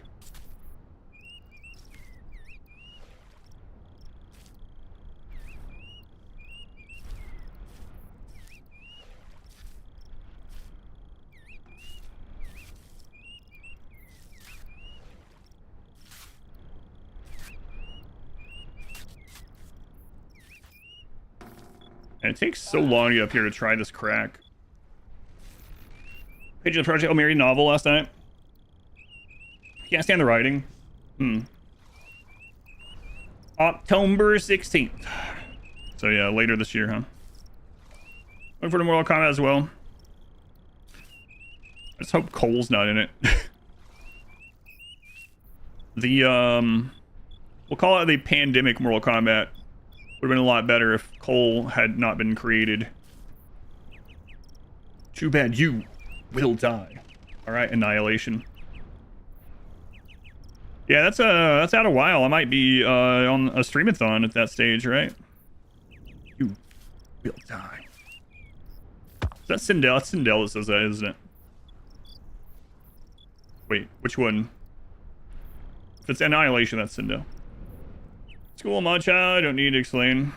And it takes so long to get up here to try this crack. Page of the Project Hail Mary novel last night. Can't stand the writing. October 16th. So yeah, later this year, huh? Looking for the Mortal Kombat as well. I just hope Cole's not in it. We'll call it the pandemic Mortal Kombat. Would have been a lot better if Cole had not been created. Too bad you will die. Alright, Annihilation. Yeah, that's out a while. I might be on a streamathon at that stage, right? You will die. That's Sindel. That's Sindel that says that, isn't it? Wait, which one? If it's Annihilation, that's Sindel. School matcha, I don't need to explain.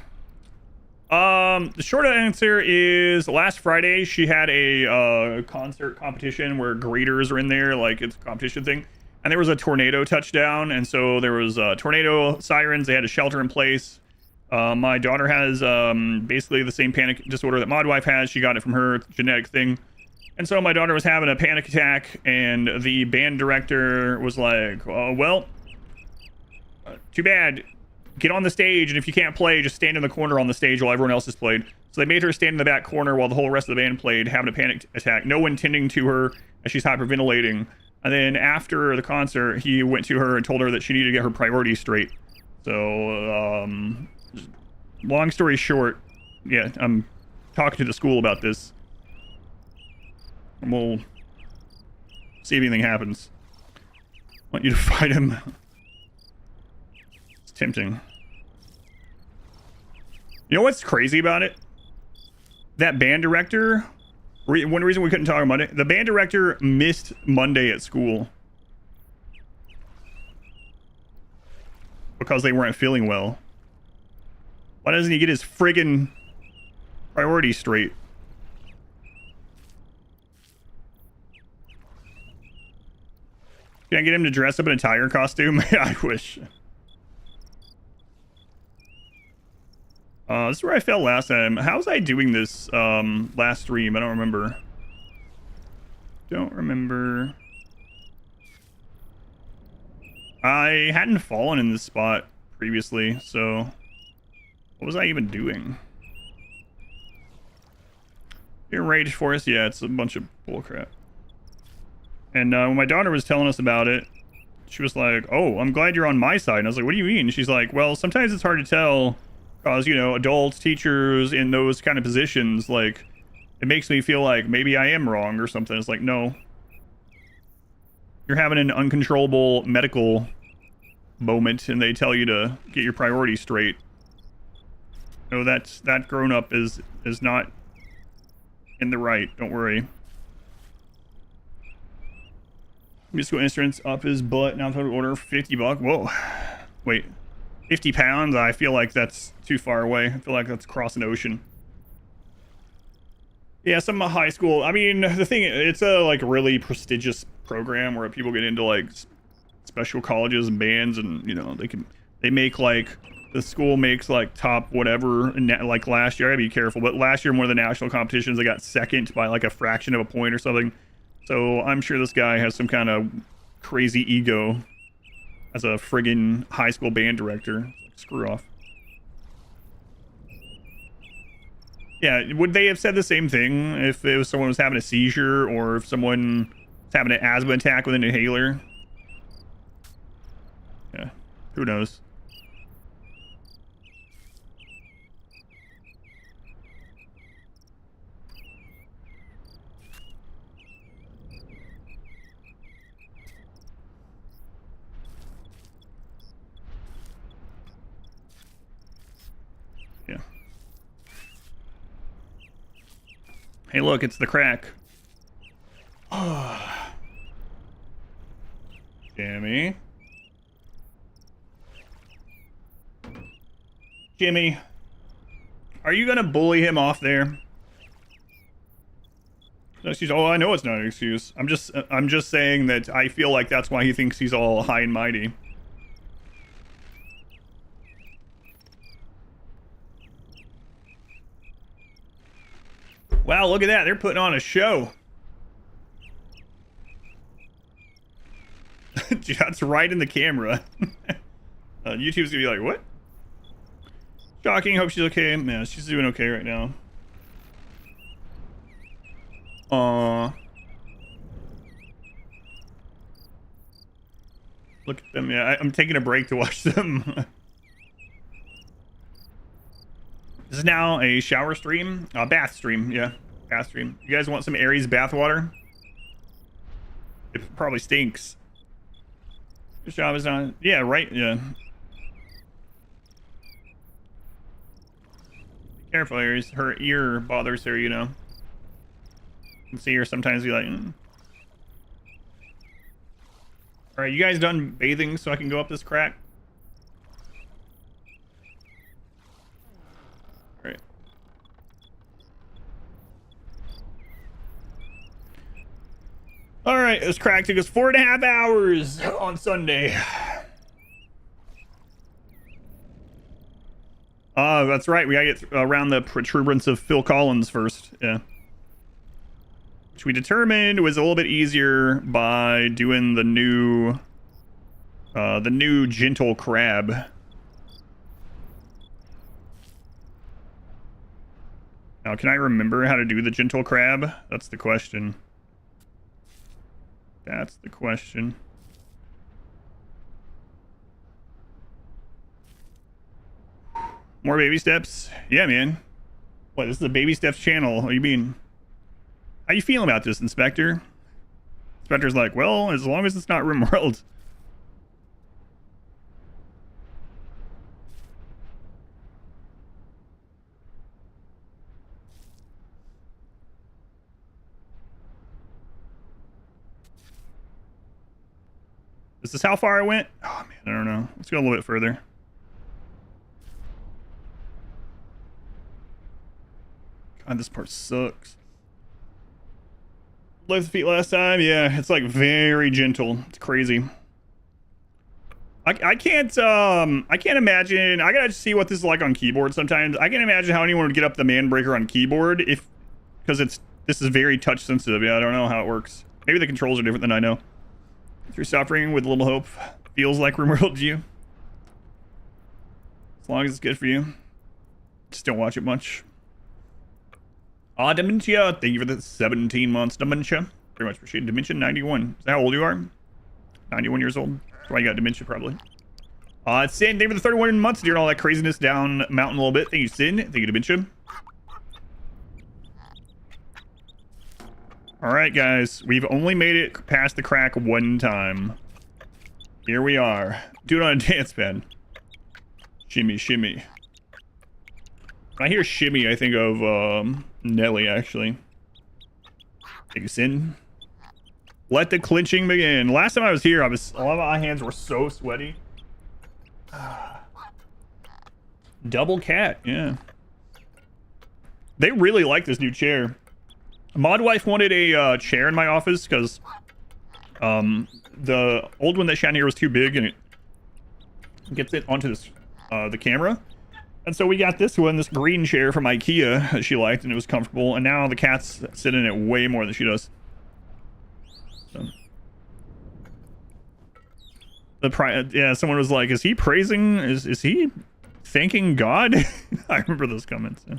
The short answer is last Friday she had a concert competition where graders are in there, like it's a competition thing. And there was a tornado touchdown, and so there was tornado sirens. They had a shelter in place. My daughter has basically the same panic disorder that my wife has. She got it from her genetic thing. And so my daughter was having a panic attack, and the band director was like, well, too bad. Get on the stage, and if you can't play, just stand in the corner on the stage while everyone else has played. So they made her stand in the back corner while the whole rest of the band played, having a panic attack. No one tending to her as she's hyperventilating. And then after the concert, he went to her and told her that she needed to get her priorities straight. So, long story short, yeah, I'm talking to the school about this. And we'll see if anything happens. I want you to fight him. It's tempting. You know what's crazy about it? That band director, one reason we couldn't talk about it, the band director missed Monday at school because they weren't feeling well. Why doesn't he get his friggin' priorities straight? Can I get him to dress up in a tiger costume? I wish. This is where I fell last time. How was I doing this last stream? I don't remember. I hadn't fallen in this spot previously, so what was I even doing? Your Rage Forest? Yeah, it's a bunch of bullcrap. And when my daughter was telling us about it, she was like, oh, I'm glad you're on my side. And I was like, what do you mean? And she's like, well, sometimes it's hard to tell because, you know, adults, teachers in those kind of positions, like, it makes me feel like maybe I am wrong or something. It's like, no. You're having an uncontrollable medical moment and they tell you to get your priorities straight. No, that grown-up is not in the right. Don't worry. Musical instruments up his butt. Now total order $50. Whoa. Wait. 50 pounds? I feel like that's too far away. I feel like that's across an ocean. Yeah, some high school. I mean, the thing, it's a like really prestigious program where people get into like special colleges and bands, and you know they make like the school makes like top whatever. And like last year, I gotta be careful, but last year in one of the national competitions, they got second by like a fraction of a point or something. So I'm sure this guy has some kind of crazy ego as a friggin' high school band director. Screw off. Yeah, would they have said the same thing if it was someone was having a seizure or if someone was having an asthma attack with an inhaler? Yeah, who knows? Yeah. Hey, look, it's the crack. Jimmy. Jimmy. Are you gonna bully him off there? No excuse. Oh, I know it's not an excuse. I'm just saying that I feel like that's why he thinks he's all high and mighty. Wow, look at that. They're putting on a show. That's right in the camera. YouTube's gonna be like, what? Shocking. Hope she's okay. Yeah, she's doing okay right now. Look at them. Yeah, I'm taking a break to watch them. This is now a shower stream. Bath stream. Yeah, bath stream. You guys want some Aries bath water? It probably stinks. This job is not. Yeah, right. Yeah. Be careful, Aries. Her ear bothers her, you know. You can see her sometimes be like, Alright, you guys done bathing so I can go up this crack? Alright. Alright, this crack took us 4.5 hours on Sunday. That's right. We gotta get around the protuberance of Phil Collins first. Yeah. Which we determined was a little bit easier by doing the new gentle crab. Now, can I remember how to do the gentle crab? That's the question. That's the question. More baby steps? Yeah, man. What, this is a baby steps channel. What do you mean? How you feeling about this, Inspector? Inspector's like, well, as long as it's not RimWorld. Is this how far I went? Oh, man, I don't know. Let's go a little bit further. God, this part sucks. Lift the feet last time. Yeah, it's like very gentle. It's crazy. I can't imagine. I gotta see what this is like on keyboard sometimes. I can't imagine how anyone would get up the man breaker on keyboard because this is very touch sensitive. Yeah, I don't know how it works. Maybe the controls are different than I know. Through suffering with a little hope. Feels like RimWorld to you. As long as it's good for you. Just don't watch it much. Dementia. Thank you for the 17 months, Dementia. Very much appreciated. Dementia 91. Is that how old you are? 91 years old. That's why you got dementia, probably. Sin, thank you for the 31 months during all that craziness down mountain a little bit. Thank you, Sin. Thank you, Dementia. Alright, guys. We've only made it past the crack one time. Here we are. Do it on a dance pad. Shimmy, shimmy. When I hear shimmy, I think of Nelly, actually. Thank you, Sin. Let the clinching begin. Last time I was here, a lot of my hands were so sweaty. Double cat, yeah. They really like this new chair. Mod wife wanted a chair in my office because the old one that she had here was too big and it gets it onto this the camera. And so we got this one, this green chair from IKEA that she liked, and it was comfortable. And now the cats sit in it way more than she does. So. Yeah, someone was like, "Is he praising? Is he thanking God?" I remember those comments. Yeah.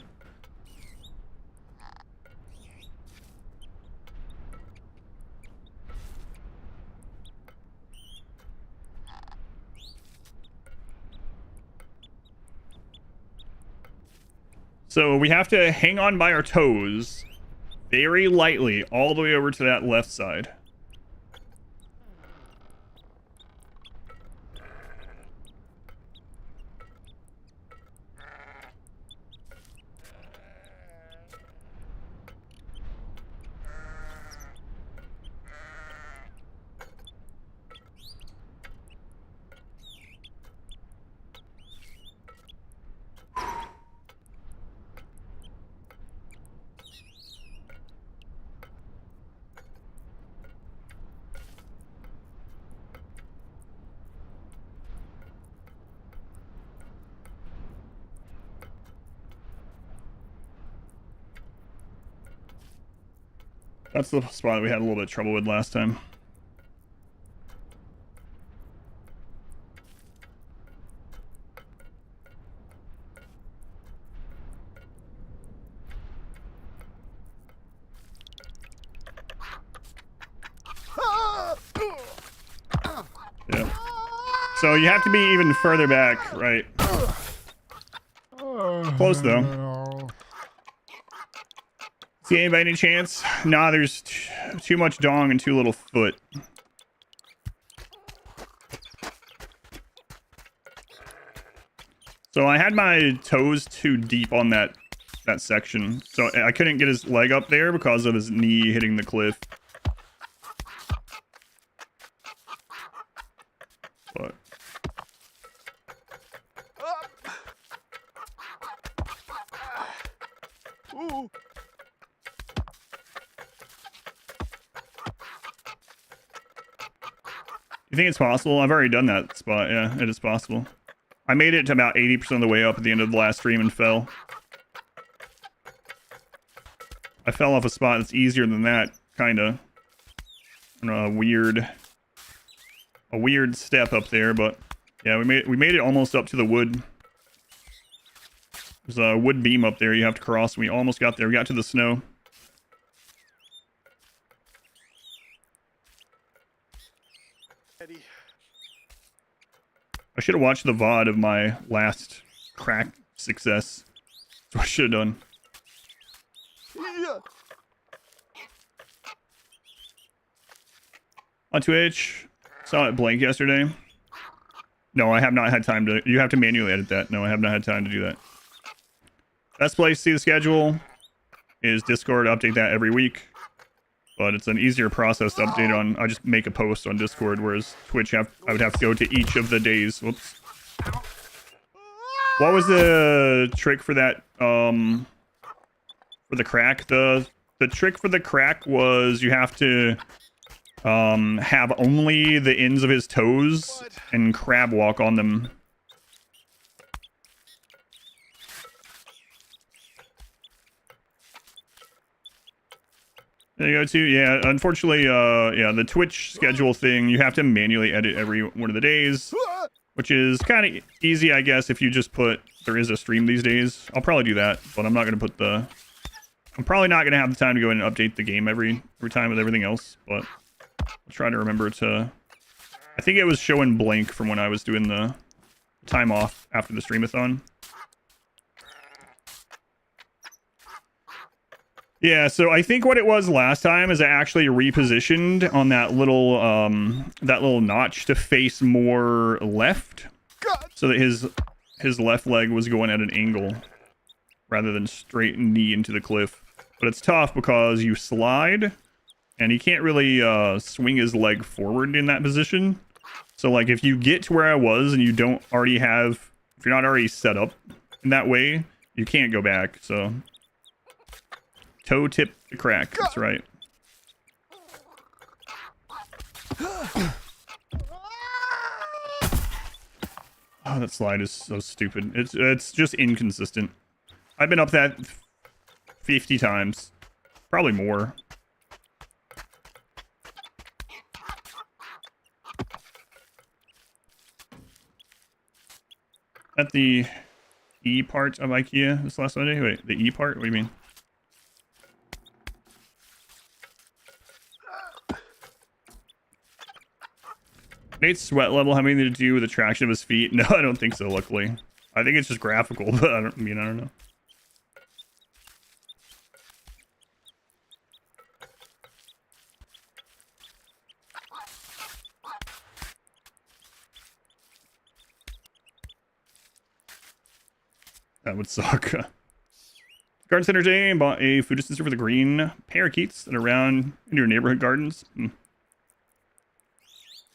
So we have to hang on by our toes very lightly all the way over to that left side. That's the spot we had a little bit of trouble with last time. Yeah. So you have to be even further back, right? Close though. See anybody any chance? Nah, there's too much dong and too little foot. So I had my toes too deep on that section. So I couldn't get his leg up there because of his knee hitting the cliff. But Ooh. you think it's possible? I've already done that spot. Yeah, it is possible. I made it to about 80% of the way up at the end of the last stream and fell. I fell off a spot that's easier than that, kinda. A weird step up there, but yeah, we made it almost up to the wood. There's a wood beam up there you have to cross. We almost got there. We got to the snow. I should have watched the VOD of my last crack success. That's what I should have done. Yeah. On Twitch, saw it blank yesterday. No, I have not had time to. You have to manually edit that. No, I have not had time to do that. Best place to see the schedule is Discord. Update that every week. But it's an easier process to update on. I just make a post on Discord, whereas Twitch, I would have to go to each of the days. Whoops. What was the trick for that? For for the crack. The trick for the crack was you have to have only the ends of his toes and crab walk on them. There you go too. Yeah, unfortunately, yeah, the Twitch schedule thing, you have to manually edit every one of the days, which is kind of easy, I guess, if you just put there is a stream these days. I'll probably do that, but I'm not going to put the... I'm probably not going to have the time to go in and update the game every time with everything else, but I'll try to remember to... I think it was showing blank from when I was doing the time off after the streamathon. Yeah, so I think what it was last time is I actually repositioned on that little notch to face more left, so that his left leg was going at an angle rather than straight knee into the cliff. But it's tough because you slide, and he can't really swing his leg forward in that position. So like if you get to where I was and you don't already have, if you're not already set up in that way, you can't go back. So. Toe tip the crack. That's right. Oh, that slide is so stupid. It's just inconsistent. I've been up that 50 times. Probably more. At the E part of IKEA this last Sunday? Wait, the E part? What do you mean? Nate's sweat level having anything to do with the traction of his feet? No, I don't think so, luckily. I think it's just graphical, but I don't know. That would suck. Garden Center Day bought a food dispenser for the green parakeets that are around in your neighborhood gardens.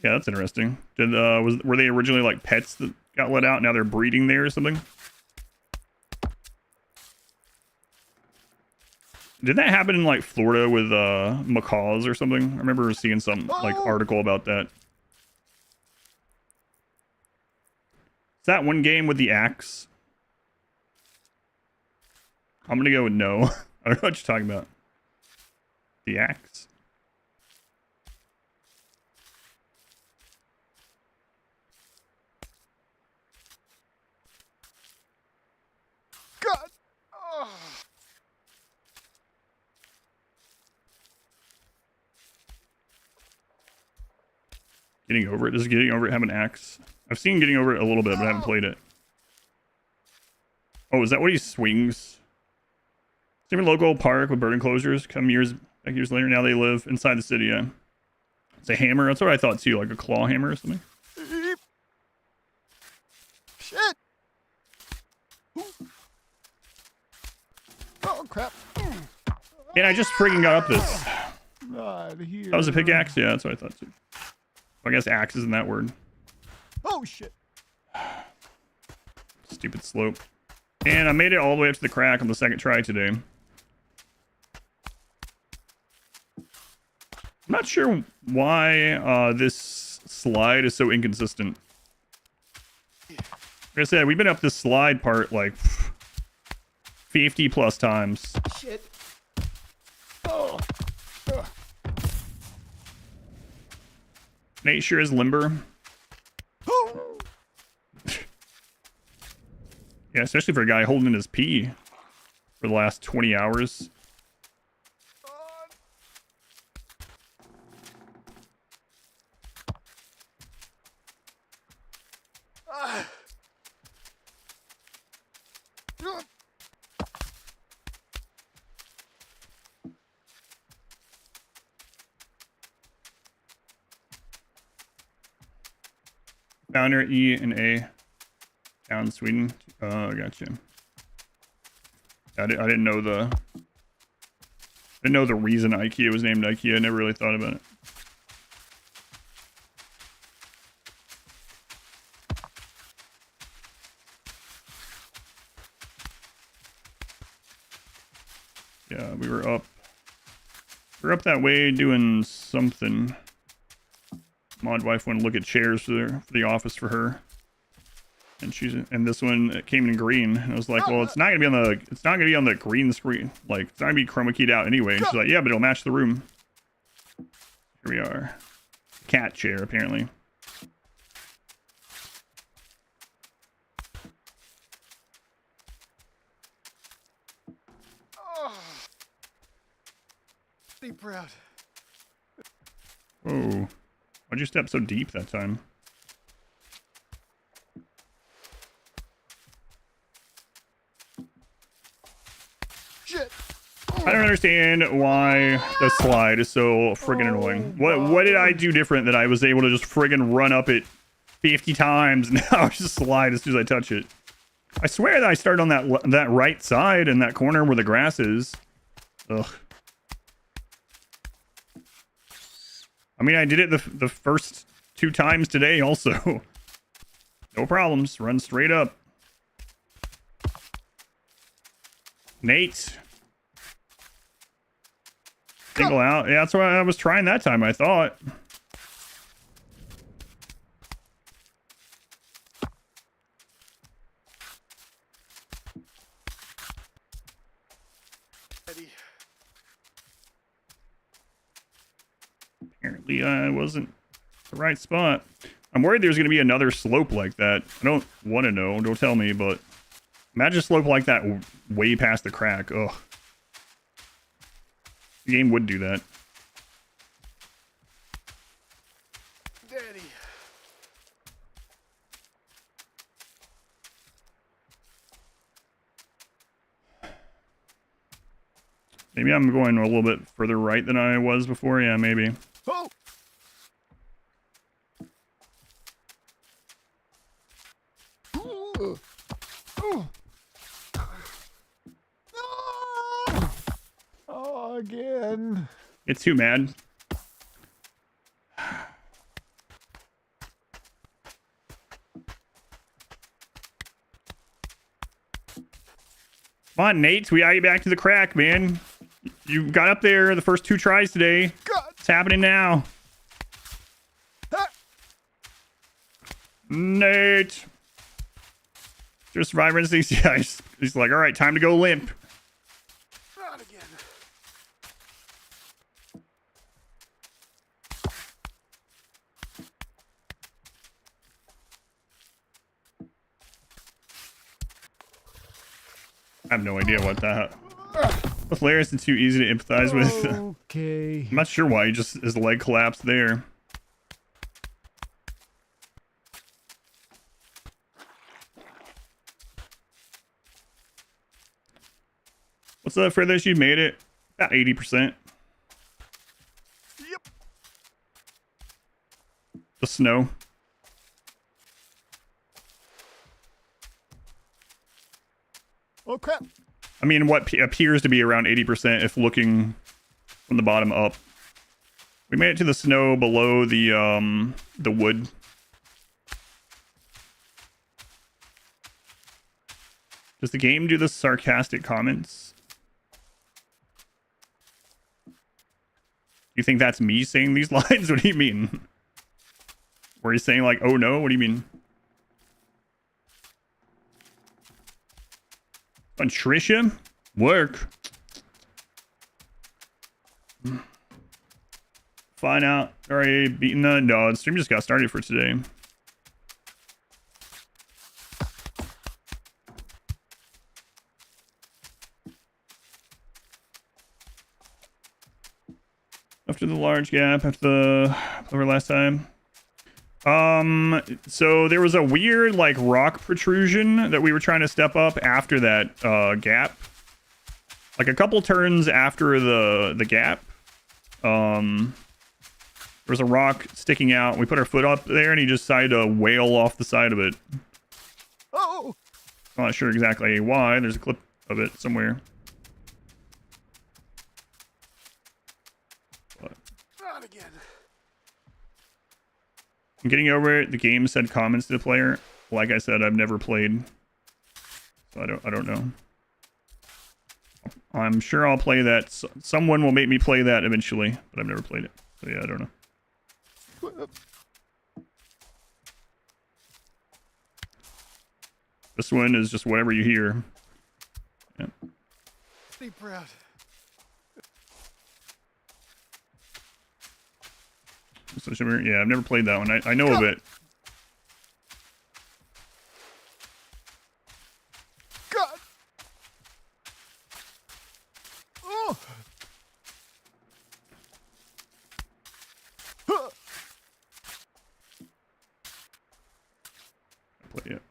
Yeah, that's interesting. Were they originally like pets that got let out? Now they're breeding there or something? Did that happen in like Florida with macaws or something? I remember seeing some like article about that. Is that one game with the axe? I'm gonna go with no. I don't know what you're talking about. The axe. God. Oh. Getting over it. Does getting over it have an axe? I've seen getting over it a little bit, but I haven't played it. Oh, is that what he swings? Same local park with bird enclosures. Come years later, now they live inside the city. Yeah, it's a hammer. That's what I thought too, like a claw hammer or something. Shit. Oh crap. And I just freaking got up this. Not here. That was a pickaxe? Yeah, that's what I thought too. I guess axe isn't that word. Oh shit. Stupid slope. And I made it all the way up to the crack on the second try today. I'm not sure why this slide is so inconsistent. Like I said, we've been up this slide part like 50 plus times. Shit. Oh. Nate sure is limber. Oh. Yeah, especially for a guy holding his pee for the last 20 hours. Founder E and A. Down in Sweden. Oh, gotcha. I didn't know the reason IKEA was named IKEA. I never really thought about it. Yeah, we were up. We were up that way doing something. Mod wife wanted to look at chairs for the office for her. And this one came in green. And I was like, well, it's not gonna be on the green screen. Like, it's not gonna be chroma keyed out anyway. And she's like, yeah, but it'll match the room. Here we are. Cat chair, apparently. Deep proud. Oh, why'd you step so deep that time? Shit. I don't understand why the slide is so friggin' annoying. What did I do different that I was able to just friggin' run up it 50 times and now it's just slide as soon as I touch it? I swear that I started on that right side in that corner where the grass is. Ugh. I mean, I did it the first 2 times today also. No problems. Run straight up. Nate. Single out. Yeah, that's what I was trying that time, I thought. Apparently, I wasn't the right spot. I'm worried there's going to be another slope like that. I don't want to know. Don't tell me, but imagine a slope like that way past the crack. Ugh. The game would do that. Daddy. Maybe I'm going a little bit further right than I was before. Yeah, maybe. Oh. Oh, again. It's too mad. Come on, Nate. We got you back to the crack, man. You got up there the first 2 tries today. God. It's happening now. Ah. Nate. Just survivor instincts. Yeah, he's like, all right, time to go limp. Not again. I have no idea what that. The flare isn't too easy to empathize with. Okay. I'm not sure why his leg collapsed there. What's the furthest you made it? About 80%. Yep. The snow. Oh crap. I mean, what appears to be around 80% if looking from the bottom up. We made it to the snow below the wood. Does the game do the sarcastic comments? You think that's me saying these lines? What do you mean? Were you saying like, oh no? What do you mean? Patricia? Work. Find out. Already beaten the... No, the stream just got started for today. After the large gap after the over last time. So there was a weird like rock protrusion that we were trying to step up after that gap. Like a couple turns after the gap. There was a rock sticking out. We put our foot up there and he just decided to wail off the side of it. Oh. I'm not sure exactly why. There's a clip of it somewhere. Not again. I'm getting over it. The game said comments to the player. Like I said, I've never played, so I don't know. I'm sure I'll play that. Someone will make me play that eventually, but I've never played it. So yeah, I don't know. This one is just whatever you hear. Yeah. Be proud. So, yeah, I've never played that one. I know of it. God. Oh. Huh. Play it.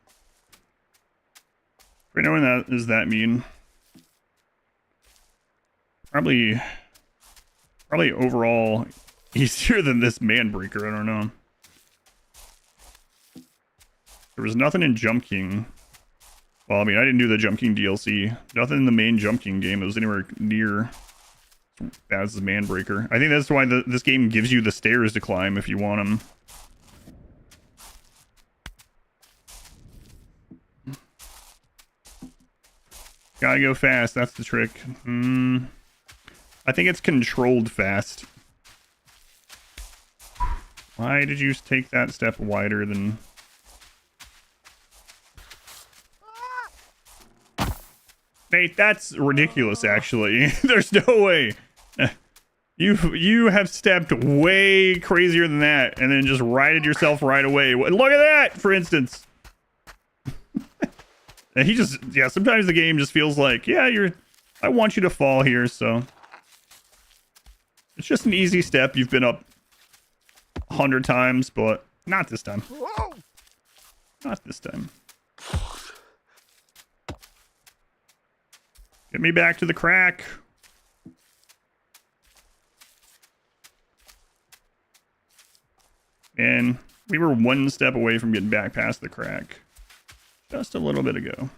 Right now, when that does that mean? Probably overall easier than this man breaker. I don't know. There was nothing in Jump King. Well, I mean, I didn't do the Jump King DLC. Nothing in the main Jump King game that was anywhere near as bad as the man breaker. I think that's why this game gives you the stairs to climb if you want them. Gotta go fast, that's the trick. I think it's controlled fast. Why did you take that step wider than... Nate, that's ridiculous, actually. There's no way. You have stepped way crazier than that and then just righted yourself right away. Look at that, for instance. And he just, yeah, sometimes the game just feels like, yeah, I want you to fall here, so. It's just an easy step. You've been up 100 times, but not this time. Whoa. Not this time. Get me back to the crack. And we were one step away from getting back past the crack. Just a little bit ago.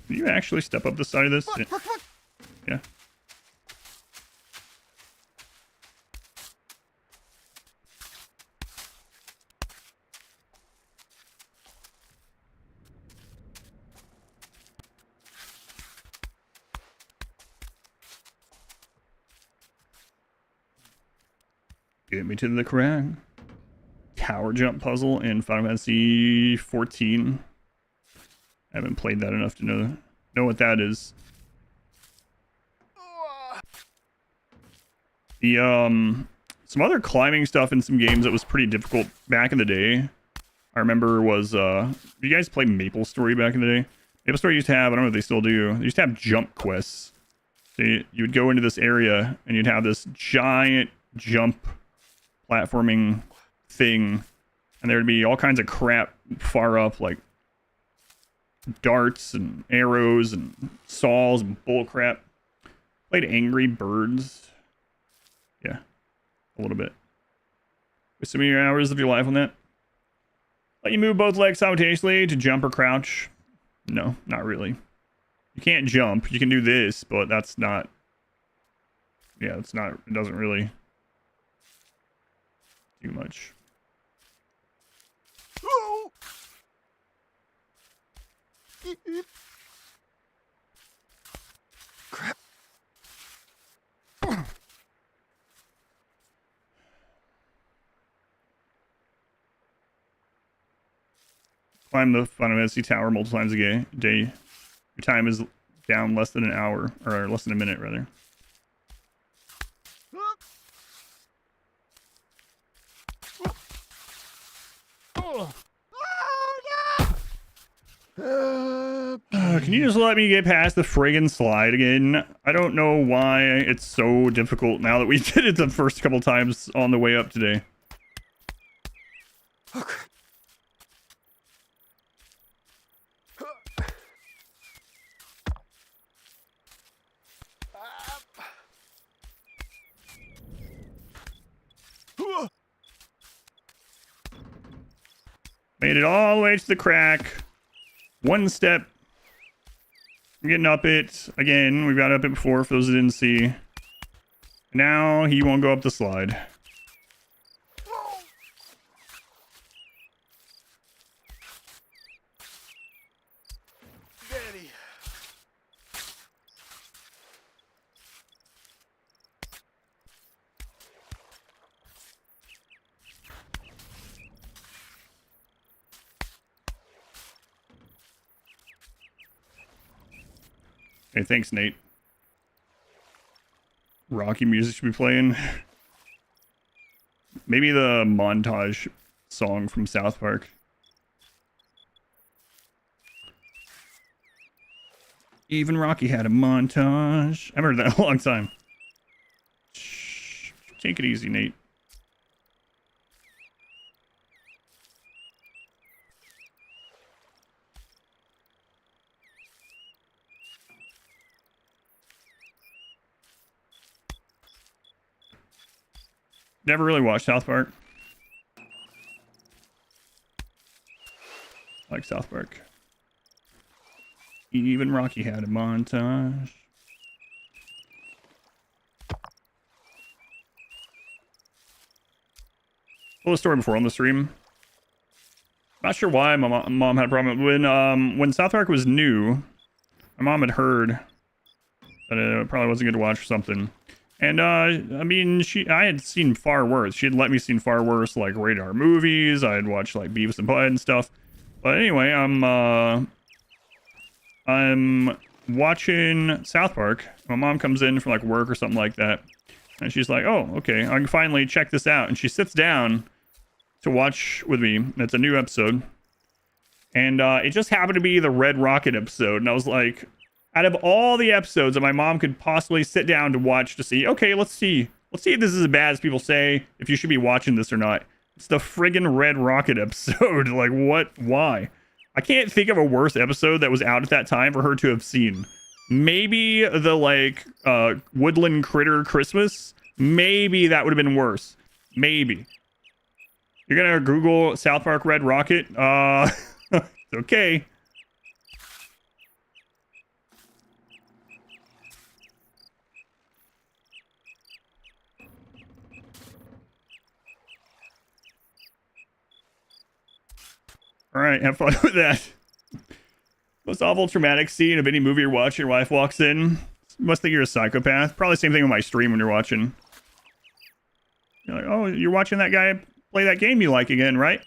Did you actually step up the side of this? Yeah. Get me to the crack. Tower jump puzzle in Final Fantasy 14. I haven't played that enough to know what that is. The some other climbing stuff in some games that was pretty difficult back in the day. I remember was you guys play Maple Story back in the day? Maple Story used to have, I don't know if they still do, they used to have jump quests. So you would go into this area and you'd have this giant jump platforming thing, and there would be all kinds of crap far up, like darts and arrows and saws and bull crap. Played Angry Birds. Yeah, a little bit. With some of your hours of your life on that. Let you move both legs simultaneously to jump or crouch. No, not really. You can't jump. You can do this, but that's not. Yeah, it's not. It doesn't really do much. Oh. Crap. Climb the Final Fantasy Tower multiple times a day. Your time is down less than an hour, or less than a minute, rather. Can you just let me get past the friggin' slide again? I don't know why it's so difficult now that we did it the first couple times on the way up today. Okay. Made it all the way to the crack. One step. I'm getting up it. Again, we've got up it before for those that didn't see. Now he won't go up the slide. Hey, thanks, Nate. Rocky music should be playing. Maybe the montage song from South Park. Even Rocky had a montage. I've heard that in a long time. Shh. Take it easy, Nate. Never really watched South Park. I like South Park. Even Rocky had a montage. Told a story before on the stream. Not sure why my mom had a problem when South Park was new. My mom had heard that it probably wasn't good to watch or something. And I mean, I had seen far worse. She had let me see far worse, like rated R movies. I had watched like Beavis and Butthead and stuff. But anyway, I'm watching South Park. My mom comes in from like work or something like that, and she's like, "Oh, okay, I can finally check this out." And she sits down to watch with me. It's a new episode, and it just happened to be the Red Rocket episode. And I was like, out of all the episodes that my mom could possibly sit down to watch, to see, okay, let's see if this is as bad as people say, if you should be watching this or not. It's the friggin' Red Rocket episode. Like, what? Why? I can't think of a worse episode that was out at that time for her to have seen. Maybe the, like, Woodland Critter Christmas. Maybe that would have been worse. Maybe. You're gonna Google South Park Red Rocket? It's okay. All right, have fun with that. Most awful traumatic scene of any movie you're watching, your wife walks in. You must think you're a psychopath. Probably same thing with my stream when you're watching. You're like, oh, you're watching that guy play that game you like again, right?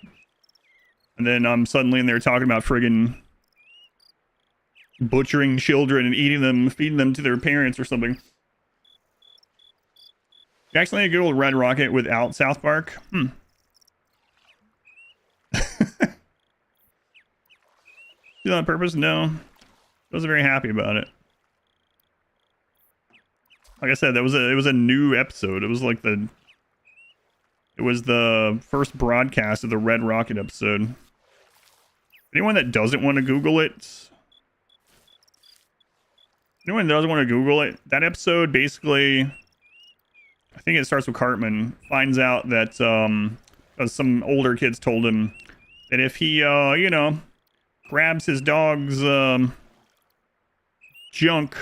And then I'm suddenly in there talking about friggin' butchering children and eating them, feeding them to their parents or something. You accidentally Googled Red Rocket without South Park? Do that on purpose? No. I wasn't very happy about it. Like I said, it was a new episode. It was like the first broadcast of the Red Rocket episode. Anyone that doesn't want to Google it, that episode basically, I think it starts with Cartman finds out that some older kids told him that if he grabs his dog's junk,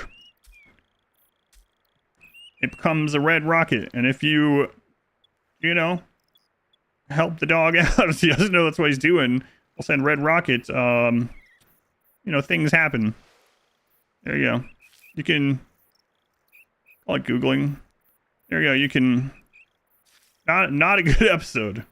it becomes a red rocket. And if you help the dog out, he doesn't know that's what he's doing, I'll send red rocket, things happen. There you go. You can call it Googling. There you go. You can, not a good episode.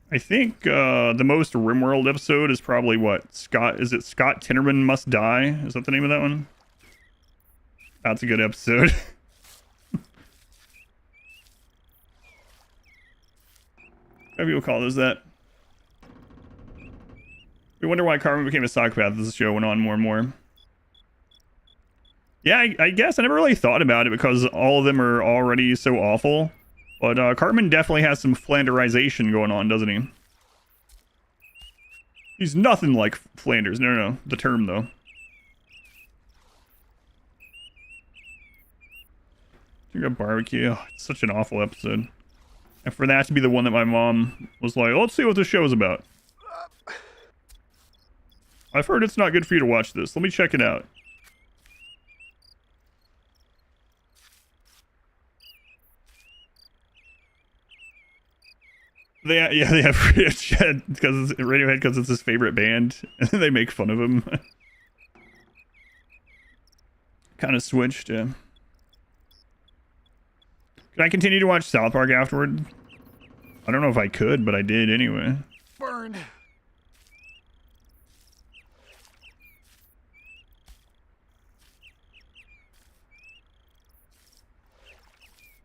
I think the most RimWorld episode is probably what? Scott Tinnerman Must Die? Is that the name of that one? That's a good episode. Maybe we'll call those that. We wonder why Carmen became a psychopath as the show went on more and more. Yeah, I guess I never really thought about it because all of them are already so awful. But Cartman definitely has some Flanderization going on, doesn't he? He's nothing like Flanders. No, the term, though. Barbecue. Oh, it's such an awful episode. And for that to be the one that my mom was like, let's see what this show is about. I've heard it's not good for you to watch this. Let me check it out. They have Radiohead because it's his favorite band, and they make fun of him. Kind of switched, yeah. Can I continue to watch South Park afterward? I don't know if I could, but I did anyway. Burned.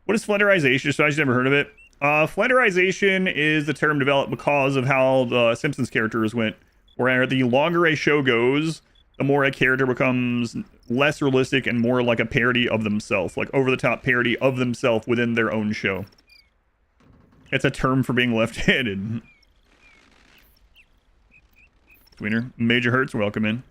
What is flenderization? So I've never heard of it. Flenderization is the term developed because of how the Simpsons characters went, where the longer a show goes, the more a character becomes less realistic and more like a parody of themselves, like over-the-top parody of themselves within their own show. It's a term for being left-handed. Tweener, Major Hurts, welcome in.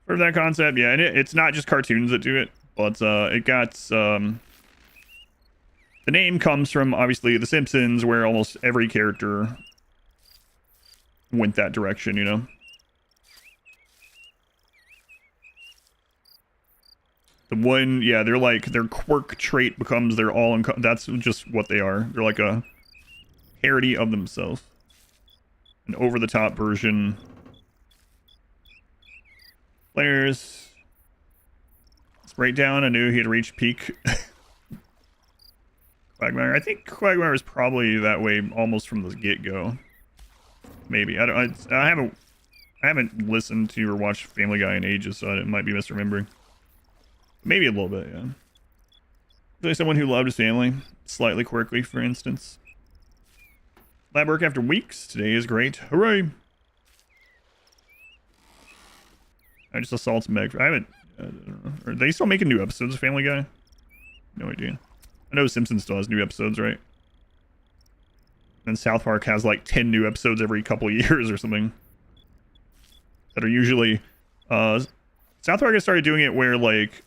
For that concept, yeah, and it's not just cartoons that do it, but it got the name comes from obviously The Simpsons, where almost every character went that direction, you know. The one, yeah, they're like their quirk trait becomes their that's just what they are. They're like a parody of themselves, an over-the-top version. Players. Let's break down. I knew he had reached peak. Quagmire. I think Quagmire is probably that way almost from the get-go. Maybe. I haven't listened to or watched Family Guy in ages, so I might be misremembering. Maybe a little bit, yeah. Really someone who loved his family. Slightly quirky, for instance. Lab work after weeks. Today is great. Hooray! I just assaulted Meg. I haven't. I don't know. Are they still making new episodes of Family Guy? No idea. I know Simpsons still has new episodes, right? And South Park has like 10 new episodes every couple of years or something. That are usually. South Park has started doing it where like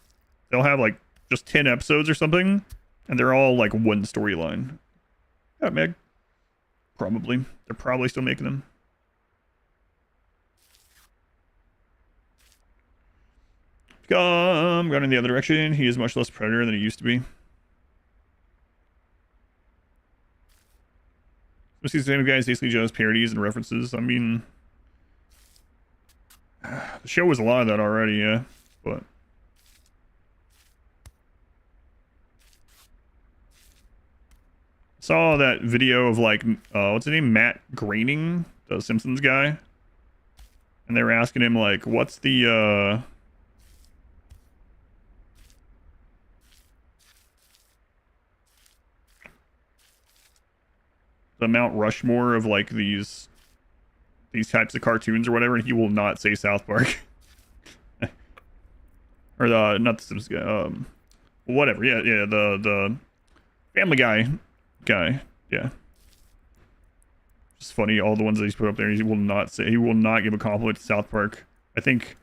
they'll have like just 10 episodes or something, and they're all like one storyline. Yeah, Meg. Probably. They're probably still making them. Going in the other direction. He is much less predator than he used to be. Most of these same guys basically just parodies and references. I mean, the show was a lot of that already, yeah. But saw that video of like, what's his name? Matt Groening, the Simpsons guy. And they were asking him like, what's the Mount Rushmore of like these types of cartoons or whatever, and he will not say South Park. Or not the Simpsons guy, whatever. Yeah, the Family Guy guy. Yeah. It's funny, all the ones that he's put up there, he will not give a compliment to South Park. I think,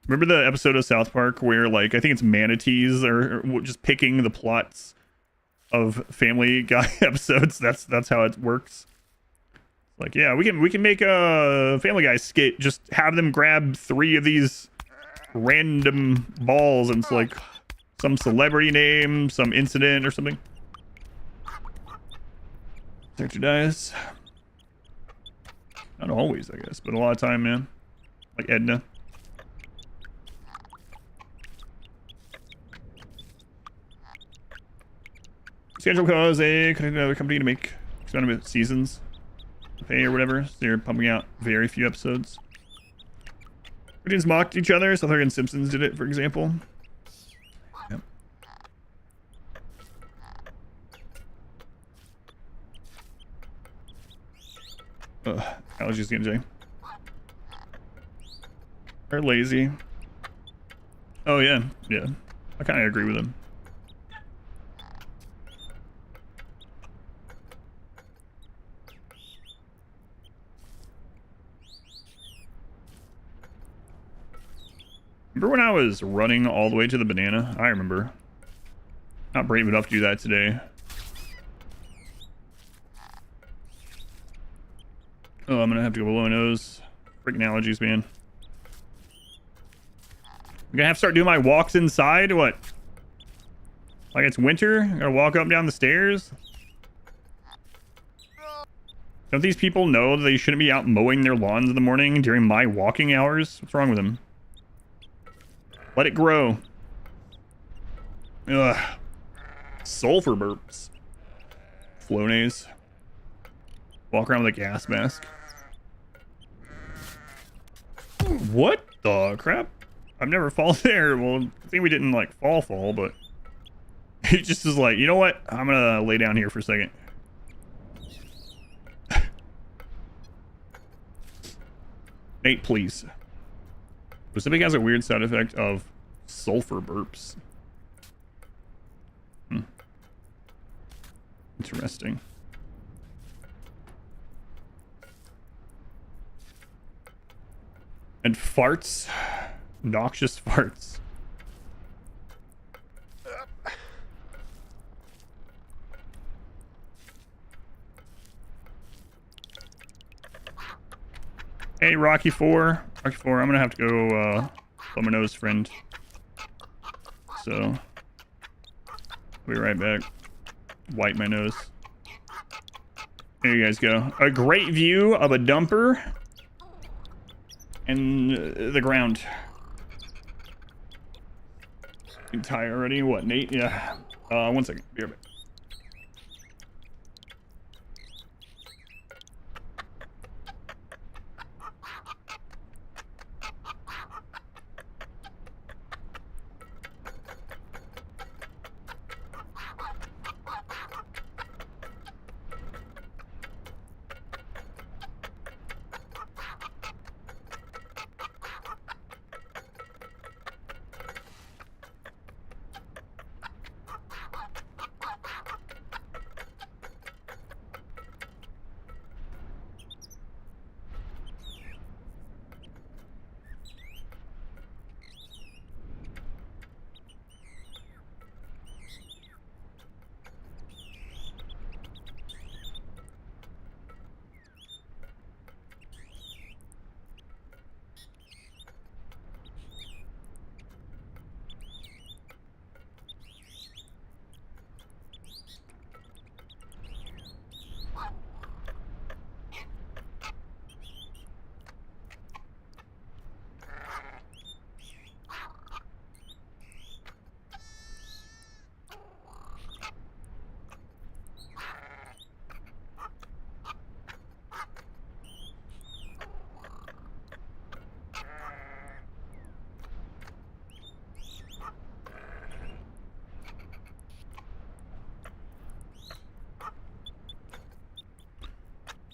remember the episode of South Park where like I think it's manatees or just picking the plots of Family Guy episodes. That's how it works. Like, yeah, we can make a Family Guy skit. Just have them grab 3 of these random balls, and it's like some celebrity name, some incident or something. Character dies. Not always, I guess, but a lot of time, man. Like Edna. Schedule cause they could another company to make expanded seasons to pay or whatever. So they're pumping out very few episodes. Cartoons mocked each other. South Park and Simpsons did it, for example. Yep. Allergies getting Jay. They're lazy. Oh yeah, yeah. I kind of agree with him. Remember when I was running all the way to the banana? I remember. Not brave enough to do that today. Oh, I'm gonna have to go below my nose. Freaking allergies, man. I'm gonna have to start doing my walks inside? What? Like it's winter? I gotta walk up and down the stairs? Don't these people know that they shouldn't be out mowing their lawns in the morning during my walking hours? What's wrong with them? Let it grow. Ugh. Sulfur burps. Flonase. Walk around with a gas mask. What the crap? I've never fallen there. Well, I think we didn't like fall, but he just is like, you know what? I'm gonna lay down here for a second. Nate, please. Pacific has a weird side effect of sulfur burps. Interesting. And farts. Noxious farts. Hey, Rocky 4. Rocky 4, I'm gonna have to go plumb my nose, friend. So, I'll be right back. Wipe my nose. There you guys go. A great view of a dumper and the ground. You tired already? What, Nate? Yeah. 1 second. Be right back.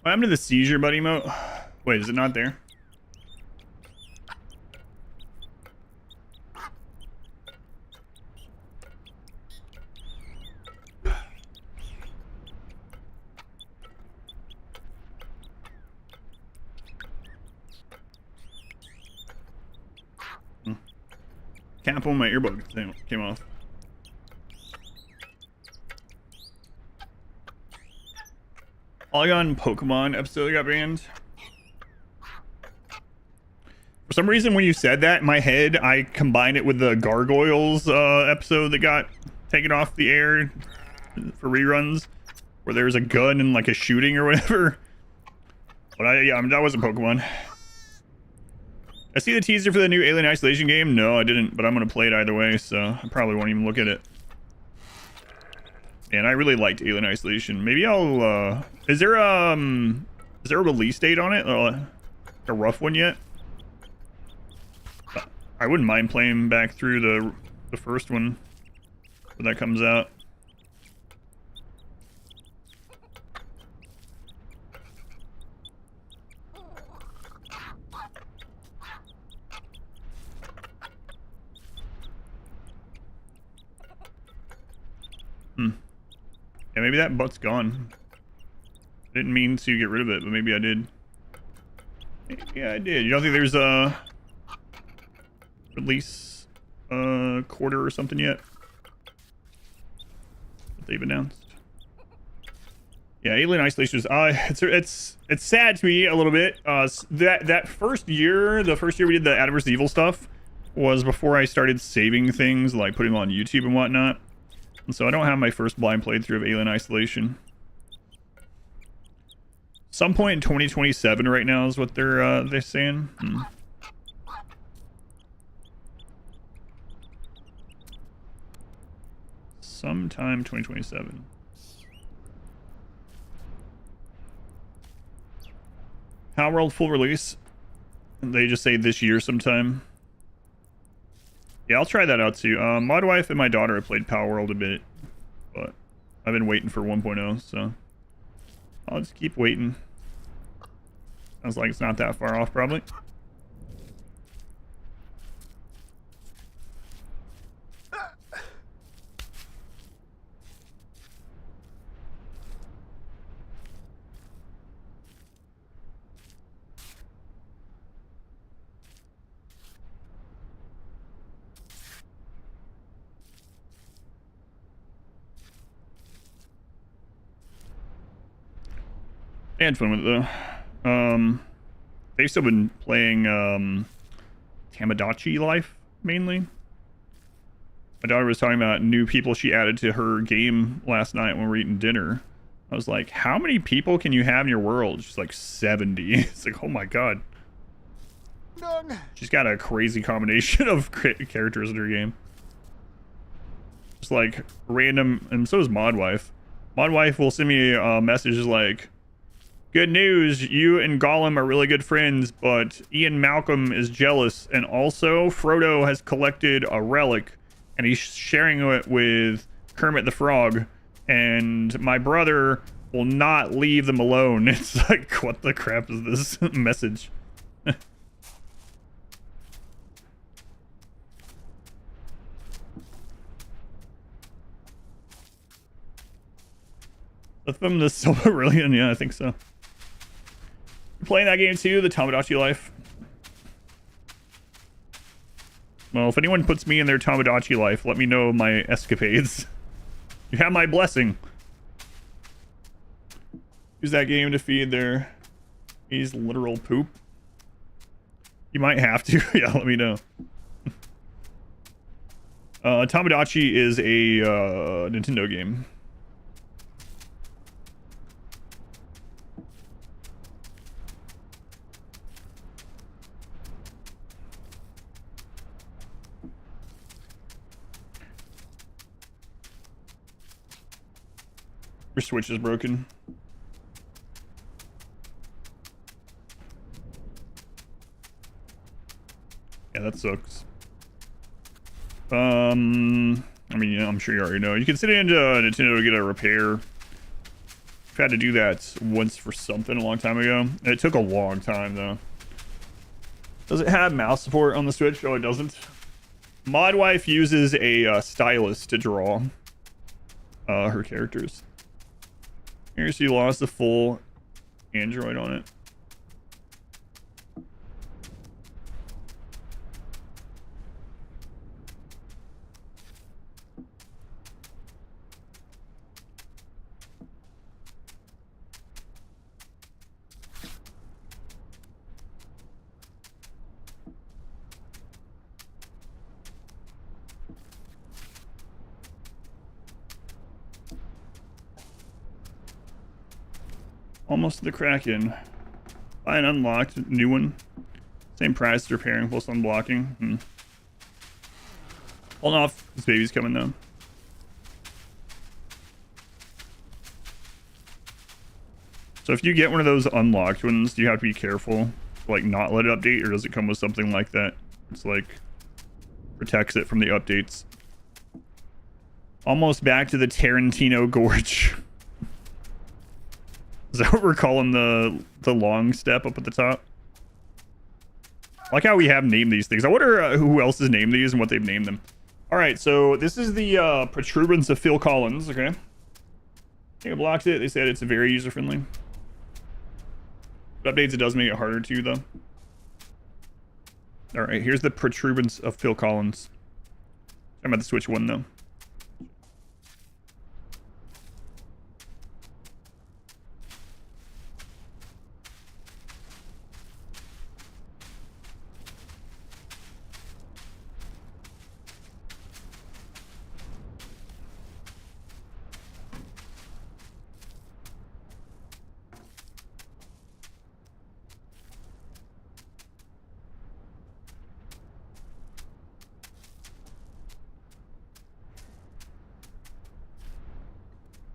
What happened to the seizure buddy emote? Wait, is it not there? Cap on my earbud came off. Polygon Pokemon episode got banned. For some reason, when you said that, in my head, I combined it with the Gargoyles episode that got taken off the air for reruns, where there was a gun and like a shooting or whatever. But yeah, that wasn't Pokemon. I see the teaser for the new Alien Isolation game. No, I didn't, but I'm gonna play it either way, so I probably won't even look at it. And I really liked Alien Isolation. Maybe I'll is there a release date on it? A rough one yet? I wouldn't mind playing back through the first one when that comes out. Yeah, maybe that butt's gone. I didn't mean to get rid of it, but maybe I did. Yeah, I did. You don't think there's a release quarter or something yet that they've announced? Yeah, Alien Isolation is it's sad to me a little bit. That first year, the first year we did the Adverse Evil stuff was before I started saving things, like putting them on YouTube and whatnot. And so I don't have my first blind playthrough of Alien Isolation. Some point in 2027 right now is what they're saying. Hmm. Yeah, maybe that butt's gone. I didn't mean to get rid of it, but maybe I did. You don't think there's a release quarter or something yet that they've announced? Yeah, Alien Isolation is it's sad to me a little bit. That first year, the first year we did the Adverse Evil stuff was before I started saving things, like putting them on YouTube and whatnot. And so I don't have my first blind playthrough of Alien Isolation. Some point in 2027 right now is what they're saying. sometime 2027. How World full release? They just say this year sometime. Yeah, I'll try that out too. My wife and my daughter have played Power World a bit, but I've been waiting for 1.0, so I'll just keep waiting. Sounds like it's not that far off, probably. They had fun with it though. They've still been playing Tamagotchi Life mainly. My daughter was talking about new people she added to her game last night when we were eating dinner. I was like, how many people can you have in your world? She's like 70. It's like, oh my god. She's got a crazy combination of characters in her game. Just like random, and so is Modwife. Modwife will send me messages like, good news, you and Gollum are really good friends, but Ian Malcolm is jealous, and also Frodo has collected a relic, and he's sharing it with Kermit the Frog, and my brother will not leave them alone. It's like, what the crap is this message? With them, the Silmarillion, yeah, I think so. Playing that game too, the Tamagotchi Life. Well, if anyone puts me in their Tamagotchi Life, let me know my escapades. You have my blessing. Use that game to feed their literal poop. You might have to. Yeah, let me know. Tamagotchi is a Nintendo game. Your Switch is broken. Yeah, that sucks. I mean, yeah, I'm sure you already know. You can send it into Nintendo to get a repair. I've had to do that once for something a long time ago. It took a long time, though. Does it have mouse support on the Switch? Oh, it doesn't. Modwife uses a stylus to draw her characters. Here, she lost the full Android on it. Almost to the Kraken. Buy an unlocked new one. Same price as repairing plus unblocking. Hold off. This baby's coming though. So if you get one of those unlocked ones, do you have to be careful? Like not let it update, or does it come with something like that? It's like protects it from the updates. Almost back to the Tarantino Gorge. Is that what we're calling the long step up at the top? I like how we have named these things. I wonder who else has named these and what they've named them. All right, so this is the protuberance of Phil Collins. Okay, they blocked it. They said it's very user friendly. Updates, it does make it harder to though. All right, here's the protuberance of Phil Collins. I'm about to switch one though.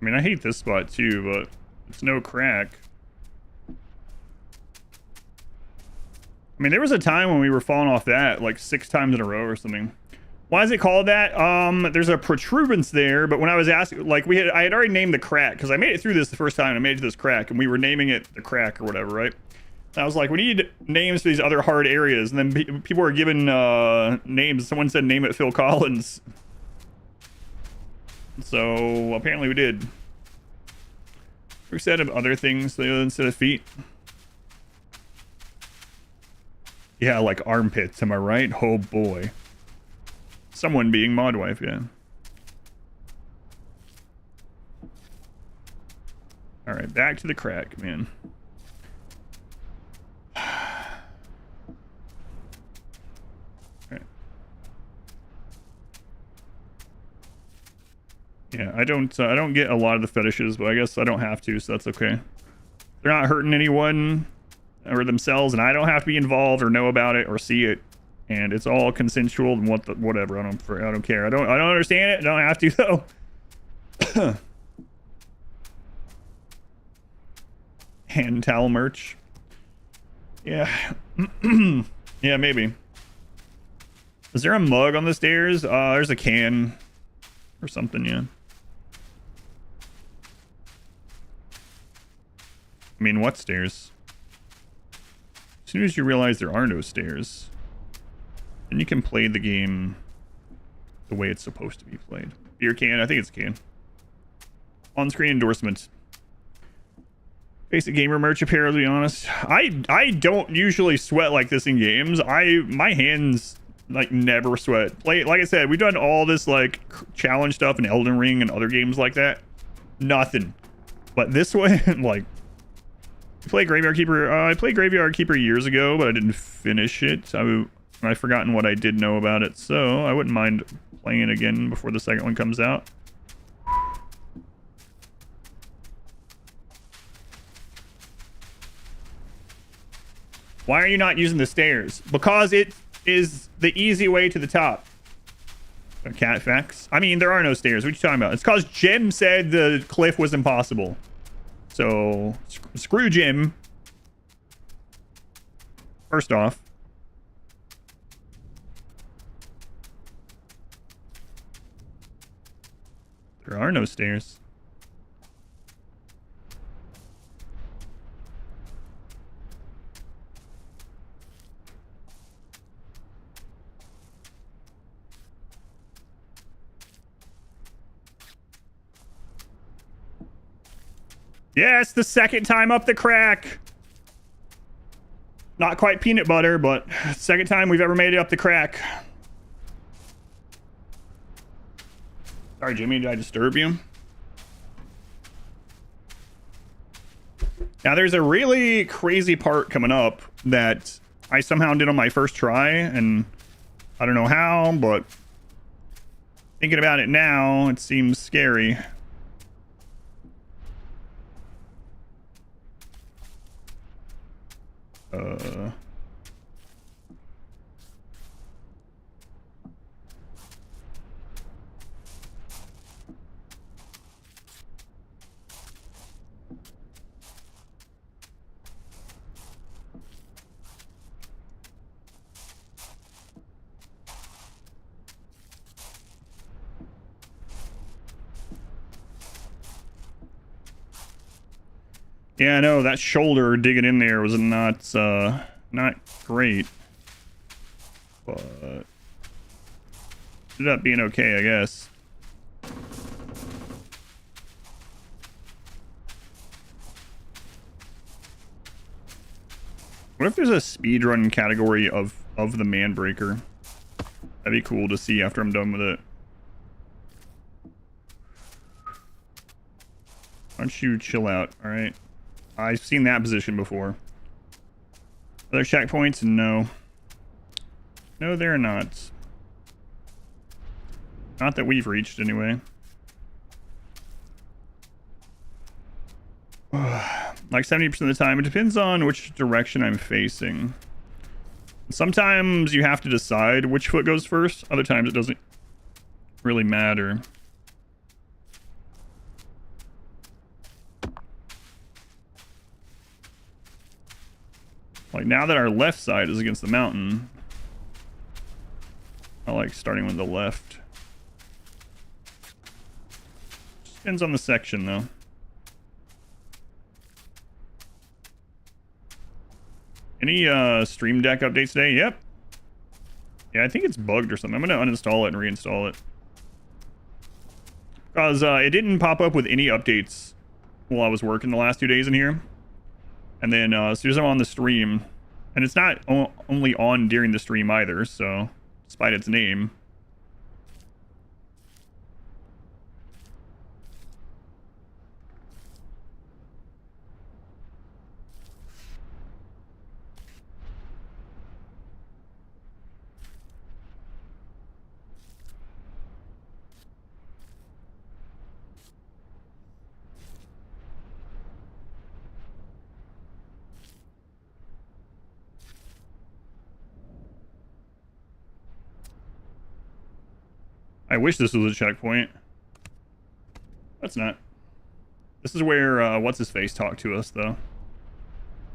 I mean, I hate this spot too, but it's no crack. I mean, there was a time when we were falling off that like 6 times in a row or something. Why is it called that? There's a protuberance there, but when I was asking, like, I had already named the crack because I made it through this the first time. I made it to this crack, and we were naming it the crack or whatever, right? And I was like, we need names for these other hard areas, and then people were given names. Someone said name it Phil Collins. So apparently we did. We said of other things instead of feet. Yeah, like armpits, am I right? Oh boy. Someone being mod wife, yeah. Alright, back to the crack, man. Okay. Yeah, I don't get a lot of the fetishes, but I guess I don't have to, so that's okay. They're not hurting anyone or themselves, and I don't have to be involved or know about it or see it, and it's all consensual and whatever. I don't care. I don't understand it. I don't have to though. Hand towel merch. Yeah. Yeah, maybe. Is there a mug on the stairs? There's a can or something. Yeah. I mean, what stairs? As soon as you realize there are no stairs, then you can play the game the way it's supposed to be played. Beer can? I think it's a can. On-screen endorsement. Basic gamer merch apparel, to be honest. I don't usually sweat like this in games. My hands like never sweat. Like I said, we've done all this like challenge stuff in Elden Ring and other games like that. Nothing. But this one, like, play Graveyard Keeper. I played Graveyard Keeper years ago, but I didn't finish it. I've forgotten what I did know about it, so I wouldn't mind playing it again before the second one comes out. Why are you not using the stairs? Because it is the easy way to the top. Cat facts. I mean, there are no stairs. What are you talking about? It's because Jim said the cliff was impossible. So, screw Jim. First off. There are no stairs. Yes, the second time up the crack. Not quite peanut butter, but second time we've ever made it up the crack. Sorry, Jimmy, did I disturb you? Now, there's a really crazy part coming up that I somehow did on my first try, and I don't know how, but thinking about it now, it seems scary. Yeah, I know that shoulder digging in there was not great, but ended up being okay, I guess. What if there's a speedrun category of the man breaker? That'd be cool to see after I'm done with it. Why don't you chill out, alright? I've seen that position before. Other checkpoints? No. No, they're not. Not that we've reached, anyway. Like 70% of the time, it depends on which direction I'm facing. Sometimes you have to decide which foot goes first. Other times it doesn't really matter. Like, now that our left side is against the mountain, I like starting with the left. Depends on the section, though. Any Stream Deck updates today? Yep. Yeah, I think it's bugged or something. I'm going to uninstall it and reinstall it. Because it didn't pop up with any updates while I was working the last 2 days in here. And then as soon as I'm on the stream, and it's not only on during the stream either, so despite its name. I wish this was a checkpoint. That's not. This is where, what's-his-face talked to us, though.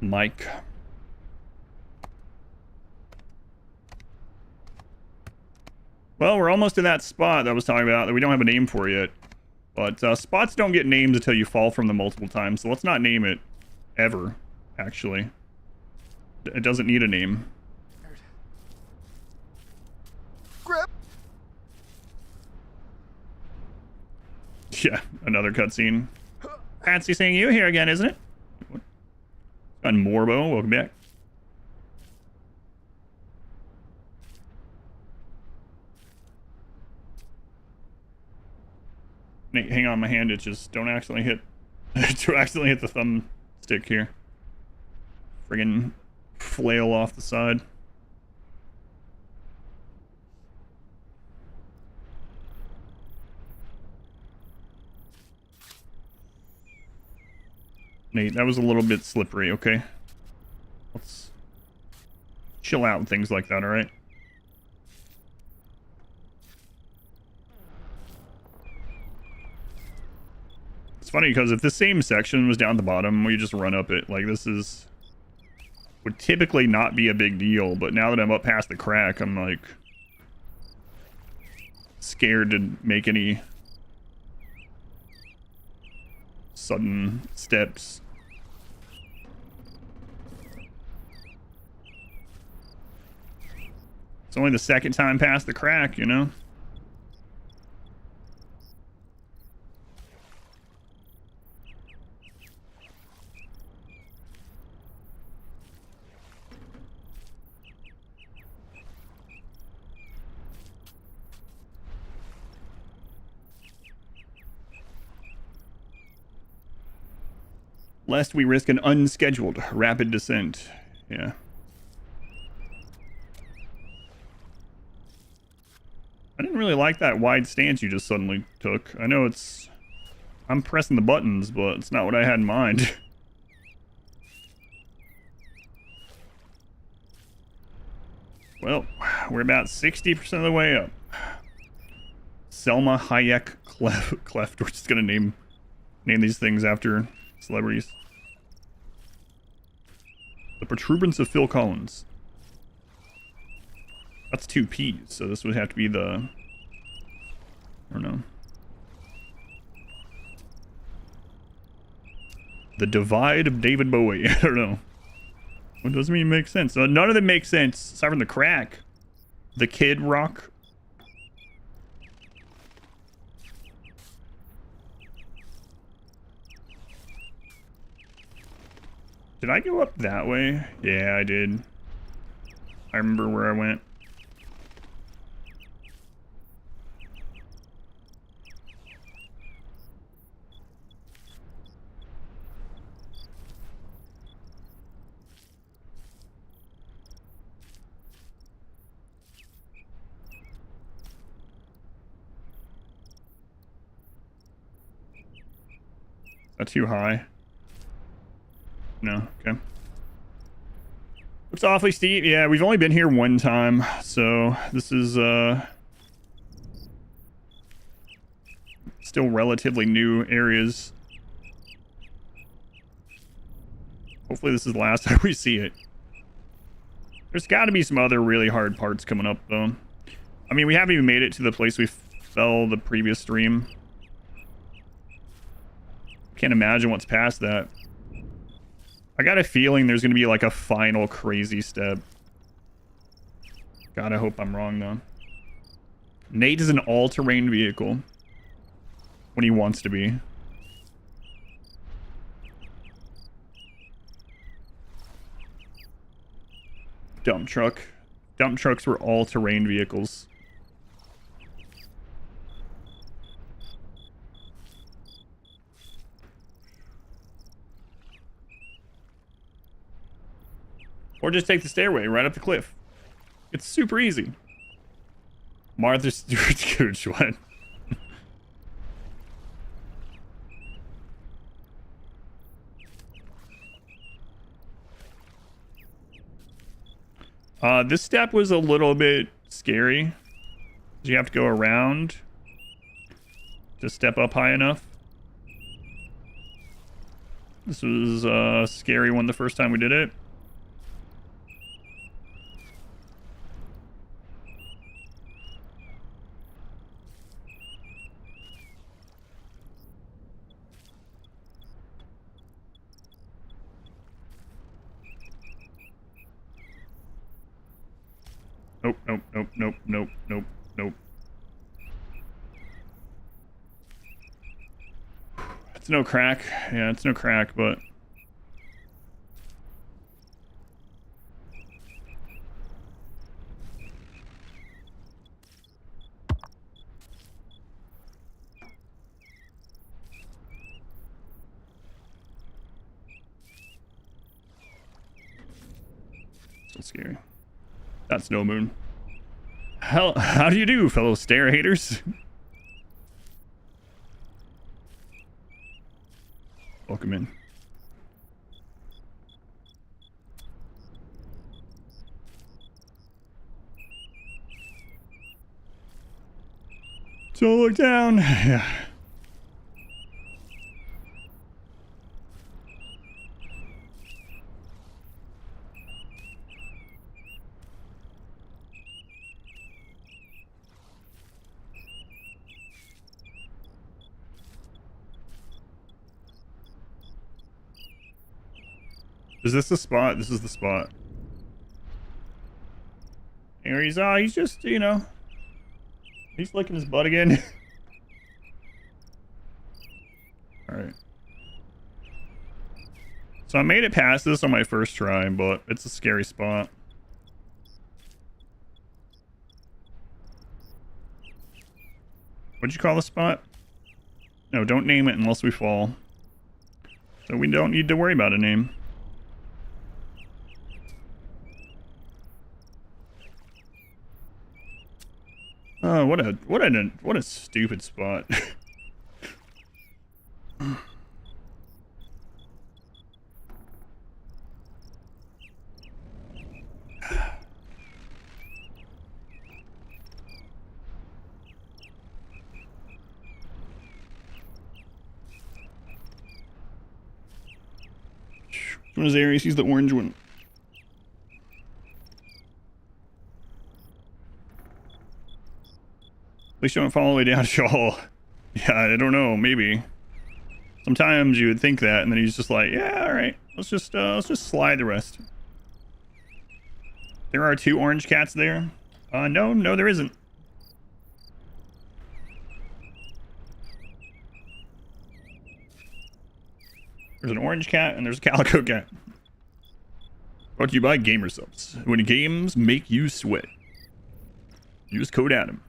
Mike. Well, we're almost to that spot that I was talking about that we don't have a name for yet. But spots don't get names until you fall from them multiple times, so let's not name it ever, actually. It doesn't need a name. Grab. Yeah, another cutscene. Fancy seeing you here again, isn't it? And Morbo, welcome back. Nate, hang on, my hand itches. Don't accidentally hit. Don't accidentally hit the thumbstick here. Friggin' flail off the side. Nate, that was a little bit slippery, okay? Let's chill out with things like that, alright? It's funny because if the same section was down at the bottom, we just run up it. Like, this is... would typically not be a big deal, but now that I'm up past the crack, I'm like... scared to make any... sudden steps. It's only the second time past the crack, you know? Lest we risk an unscheduled rapid descent. Yeah. I didn't really like that wide stance you just suddenly took. I know it's... I'm pressing the buttons, but it's not what I had in mind. Well, we're about 60% of the way up. Selma Hayek Cleft. We're just gonna name these things after celebrities. The Protuberance of Phil Collins. That's 2 P's, so this would have to be the... I don't know. The Divide of David Bowie. I don't know. What doesn't even make sense. None of them make sense, aside from the crack. The Kid Rock. Did I go up that way? Yeah, I did. I remember where I went. Is that too high? No, okay. Looks awfully steep. Yeah, we've only been here one time, so this is still relatively new areas. Hopefully this is the last time we see it. There's got to be some other really hard parts coming up, though. I mean, we haven't even made it to the place we fell the previous stream. Can't imagine what's past that. I got a feeling there's going to be like a final crazy step. God, I hope I'm wrong, though. Nate is an all-terrain vehicle. When he wants to be. Dump truck. Dump trucks were all-terrain vehicles. Or just take the stairway right up the cliff. It's super easy. Martha Stewart Gooch, what? This step was a little bit scary. You have to go around to step up high enough. This was a scary one the first time we did it. Nope, nope, nope, nope, nope, nope, nope. It's no crack. Yeah, it's no crack, but... So scary. That's no moon. How do you do, fellow stare haters? Welcome in. Don't look down. Yeah. Is this the spot? This is the spot. Here he's just, you know, he's licking his butt again. Alright. So I made it past this on my first try, but it's a scary spot. What'd you call the spot? No, don't name it unless we fall. So we don't need to worry about a name. Oh, what a stupid spot. Which one is Aries? He's the orange one. At least you don't fall all the way down to Shaw. Yeah, I don't know, maybe. Sometimes you would think that, and then he's just like, yeah, alright. Let's just slide the rest. There are 2 orange cats there. No, there isn't. There's an orange cat and there's a calico cat. Brought to you by Gamer Subs. When games make you sweat, use code Adam.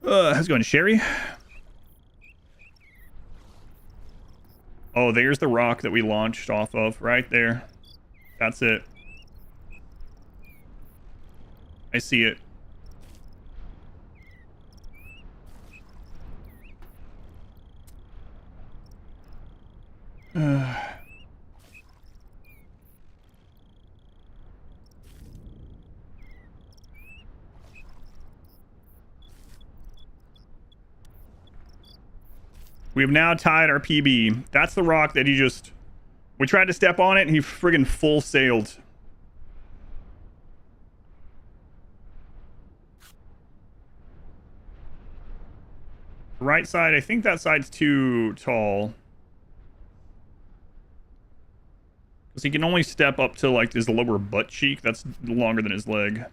How's it going, Sherry? Oh, there's the rock that we launched off of, right there. That's it. I see it. We have now tied our PB. That's the rock that he just... We tried to step on it, and he friggin' full sailed. Right side, I think that side's too tall. Because he can only step up to, like, his lower butt cheek. That's longer than his leg.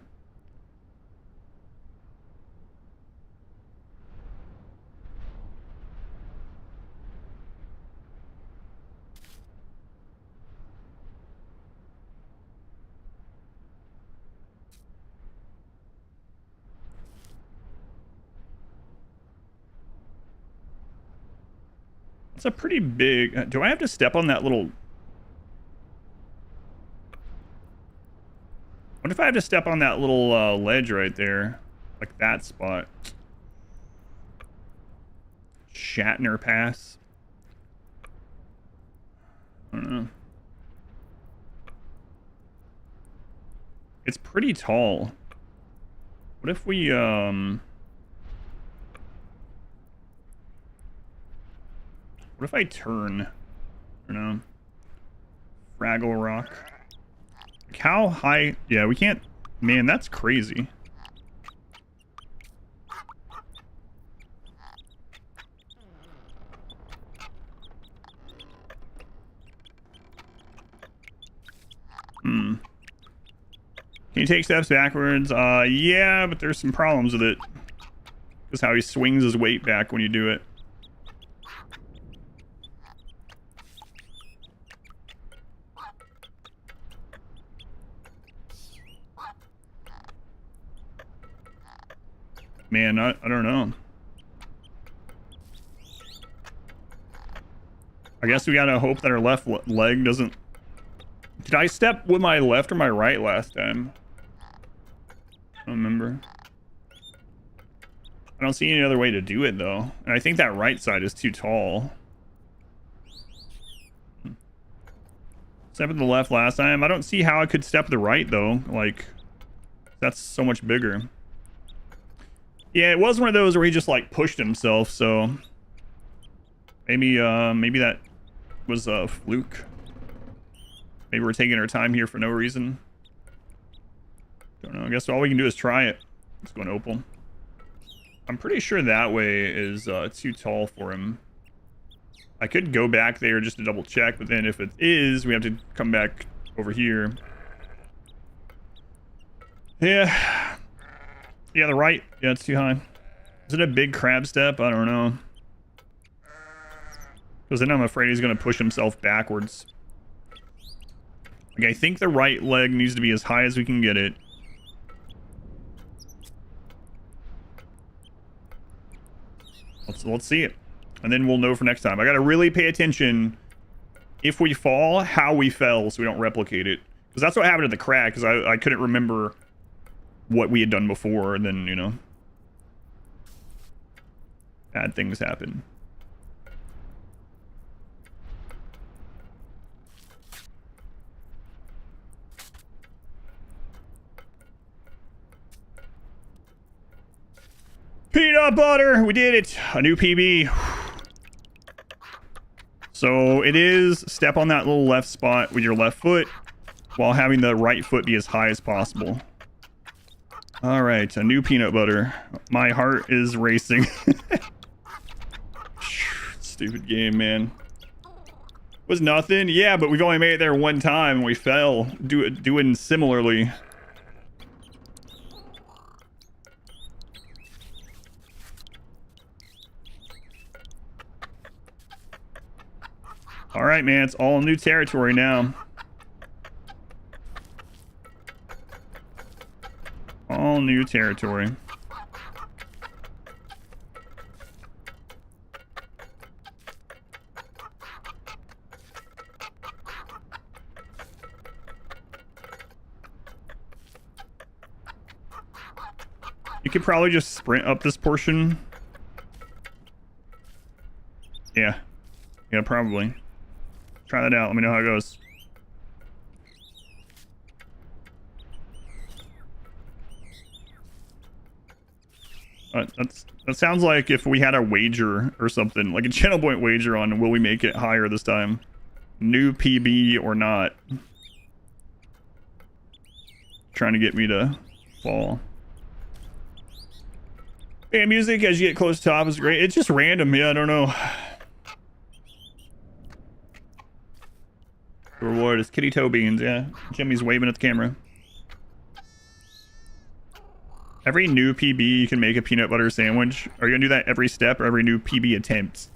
It's a pretty big... Do I have to step on that little... What if I have to step on that little ledge right there? Like that spot. Shatner Pass. I don't know. It's pretty tall. What if we, What if I turn? I don't know. Fraggle Rock. Like how high? Yeah, we can't... Man, that's crazy. Can you take steps backwards? Yeah, but there's some problems with it. Because how he swings his weight back when you do it. Man, I don't know. I guess we gotta hope that our left leg doesn't... Did I step with my left or my right last time? I don't remember. I don't see any other way to do it, though. And I think that right side is too tall. Step with the left last time. I don't see how I could step the right, though. Like, that's so much bigger. Yeah, it was one of those where he just, like, pushed himself, so... Maybe that was a fluke. Maybe we're taking our time here for no reason. Don't know. I guess all we can do is try it. Let's go an opal. I'm pretty sure that way is too tall for him. I could go back there just to double check, but then if it is, we have to come back over here. Yeah. Yeah, the right. Yeah, it's too high. Is it a big crab step? I don't know. Because then I'm afraid he's going to push himself backwards. Like, I think the right leg needs to be as high as we can get it. Let's see it. And then we'll know for next time. I got to really pay attention if we fall, how we fell, so we don't replicate it. Because that's what happened at the crack, because I couldn't remember what we had done before, and then, you know, bad things happen. Peanut butter! We did it! A new PB. So it is step on that little left spot with your left foot while having the right foot be as high as possible. Alright, a new peanut butter. My heart is racing. Stupid game, man. Was nothing? Yeah, but we've only made it there one time and we fell. Doing similarly. Alright, man, it's all new territory now. All new territory. You could probably just sprint up this portion. Yeah. Yeah, probably. Try that out. Let me know how it goes. That sounds like if we had a wager or something, like a channel point wager on will we make it higher this time, new PB or not. Trying to get me to fall. Band music as you get close to top is great. It's just random. Yeah, I don't know. The reward is kitty toe beans. Yeah, Jimmy's waving at the camera. Every new PB you can make a peanut butter sandwich. Are you gonna do that every step or every new PB attempt?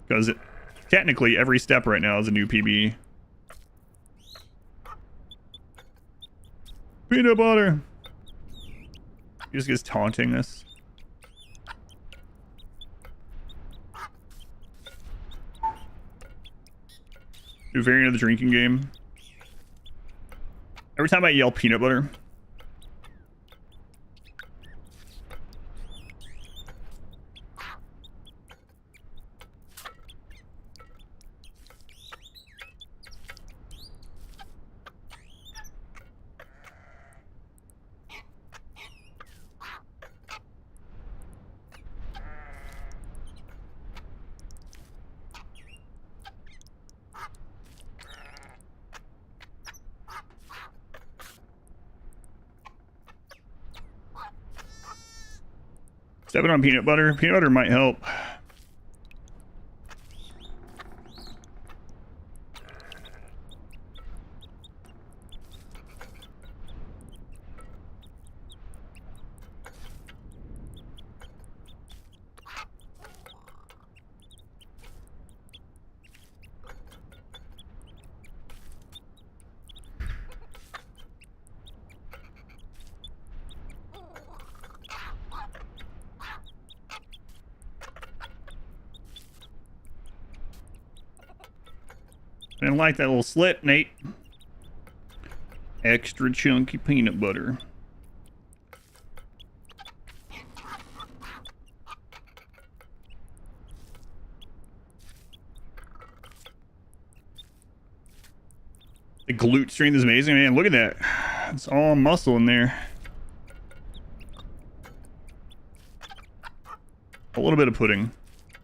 Because technically every step right now is a new PB. Peanut butter. He just gets taunting us. Do variant of the drinking game. Every time I yell peanut butter. Stepping on peanut butter. Peanut butter might help. I didn't like that little slit, Nate. Extra chunky peanut butter. The glute strength is amazing, man. Look at that. It's all muscle in there. A little bit of pudding,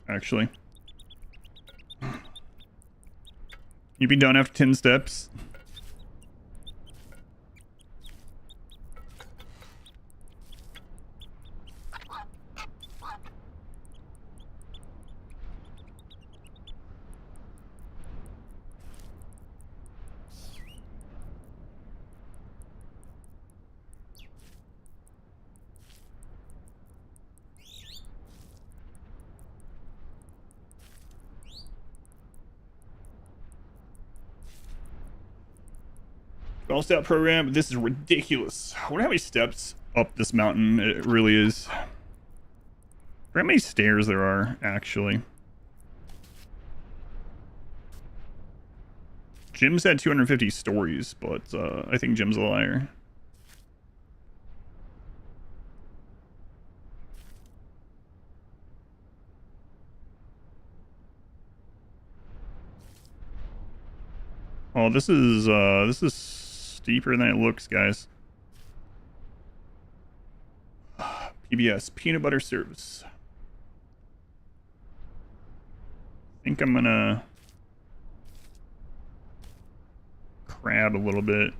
actually. You'd be done after 10 steps. Step program, but this is ridiculous. I wonder how many steps up this mountain it really is. I wonder how many stairs there are, actually. Jim said 250 stories, but I think Jim's a liar. Oh, this is steeper than it looks, guys. PBS, peanut butter service. I think I'm gonna crab a little bit.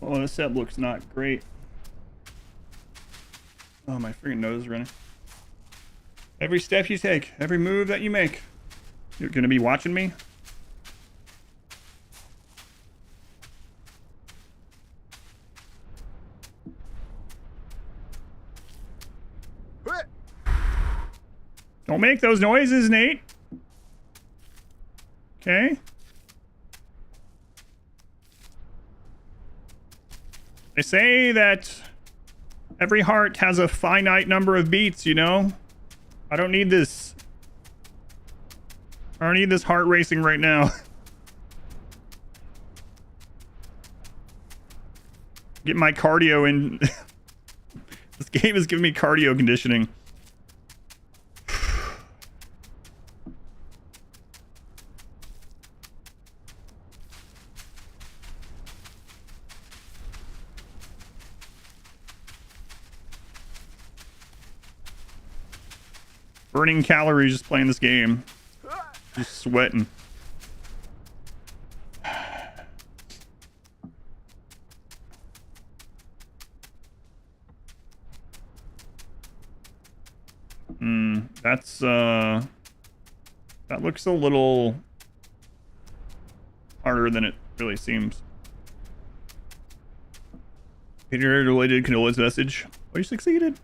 Oh, this set looks not great. Oh, my freaking nose is running. Every step you take, every move that you make, you're gonna be watching me? Don't make those noises, Nate. Okay. They say that every heart has a finite number of beats, you know? I don't need this. I don't need this heart racing right now. Get my cardio in. This game is giving me cardio conditioning. Burning calories just playing this game. Just sweating. That's that looks a little harder than it really seems. Peter related Canola's message. Oh, you succeeded.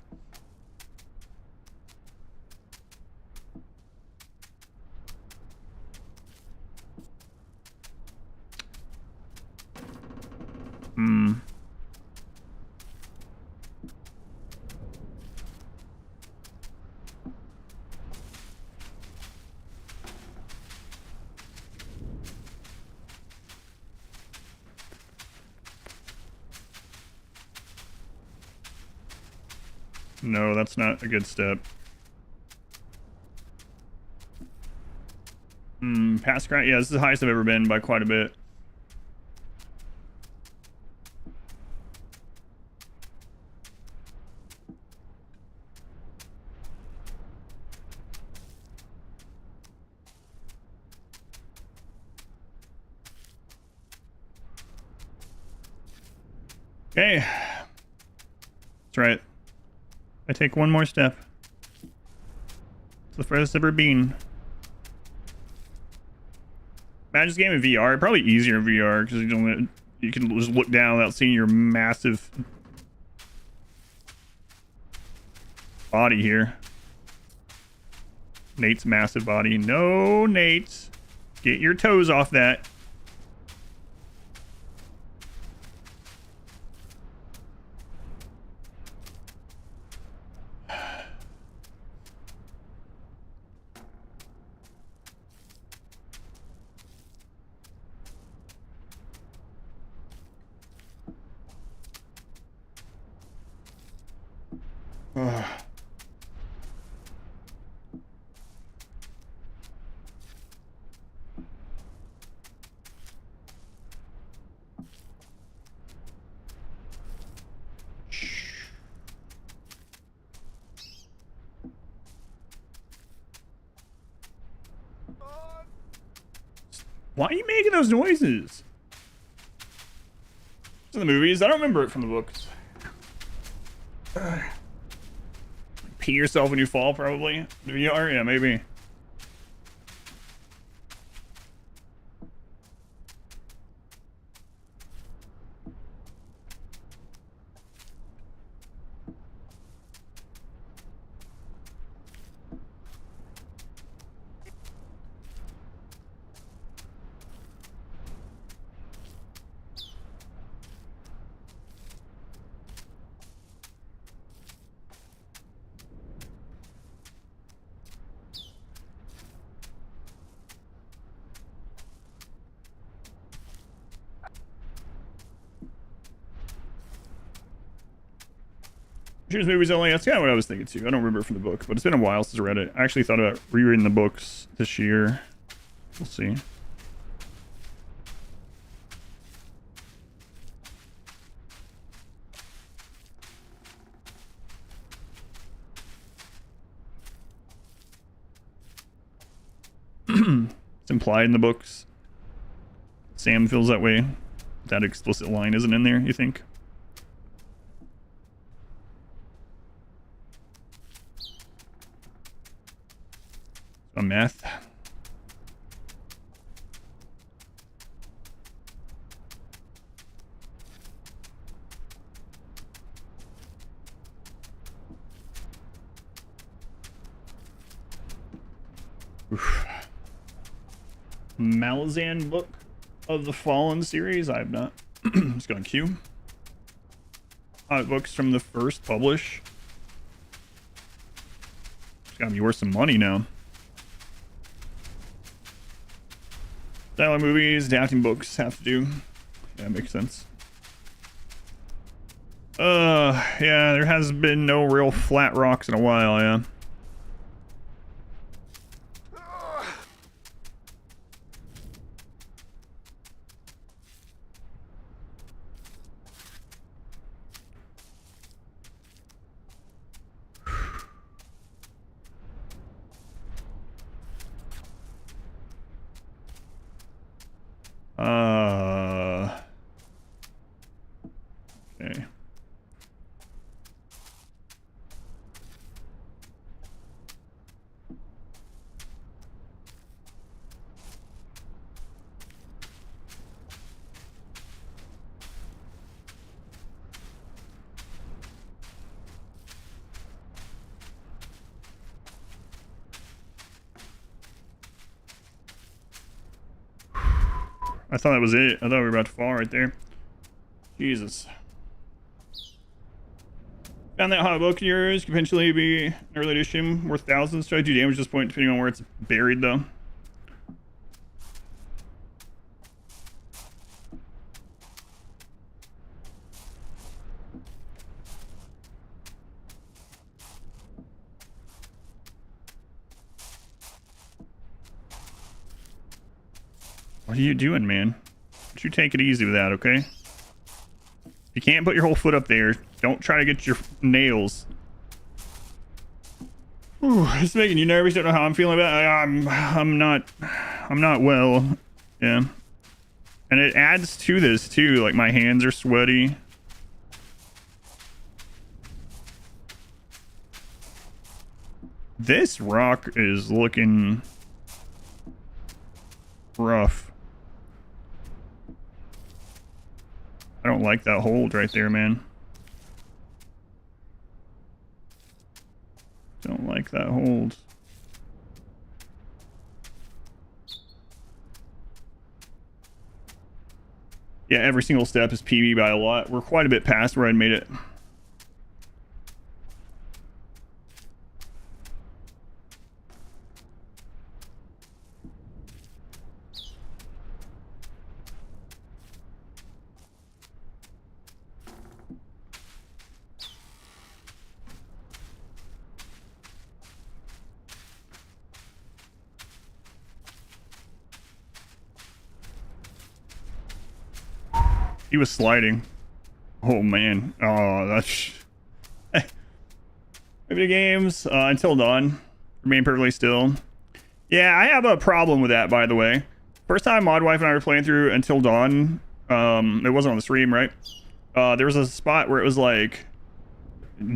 No, that's not a good step. Past grind. Yeah, this is the highest I've ever been by quite a bit. Okay. That's right. I take one more step. It's the furthest I've ever been. Imagine this game in VR. Probably easier in VR because you can just look down without seeing your massive body here. Nate's massive body. No, Nate. Get your toes off that. Why are you making those noises? It's in the movies. I don't remember it from the books. Pee yourself when you fall, probably. VR? Yeah, maybe. Cheers movies only. That's kind of what I was thinking too. I don't remember it from the book, but it's been a while since I read it. I actually thought about rereading the books this year. We'll see. It's implied in the books. Sam feels that way. That explicit line isn't in there, you think? A meth. Oof. Malazan book of the Fallen series. I have not. Just going Q. Books from the first publish. It's gotta be worth some money now. Style movies, adapting books have to do. Yeah, makes sense. Yeah, there has been no real flat rocks in a while, yeah. Okay. I thought that was it. I thought we were about to fall right there. Jesus. Found that hot book of yours could potentially be an early edition worth thousands. Try to do damage at this point, depending on where it's buried, though. What are you doing, man? Don't you take it easy with that, okay? You can't put your whole foot up there. Don't try to get your nails. Ooh, it's making you nervous. Don't know how I'm feeling about it. I'm not well. Yeah. And it adds to this too. Like my hands are sweaty. This rock is looking rough. I don't like that hold right there, man. Don't like that hold. Yeah, every single step is PB by a lot. We're quite a bit past where I'd made it. He was sliding. Oh man. Oh, that's maybe games until dawn. Remain perfectly still. Yeah, I have a problem with that, by the way. First time Mod Wife and I were playing through Until Dawn. It wasn't on the stream, right? There was a spot where it was like,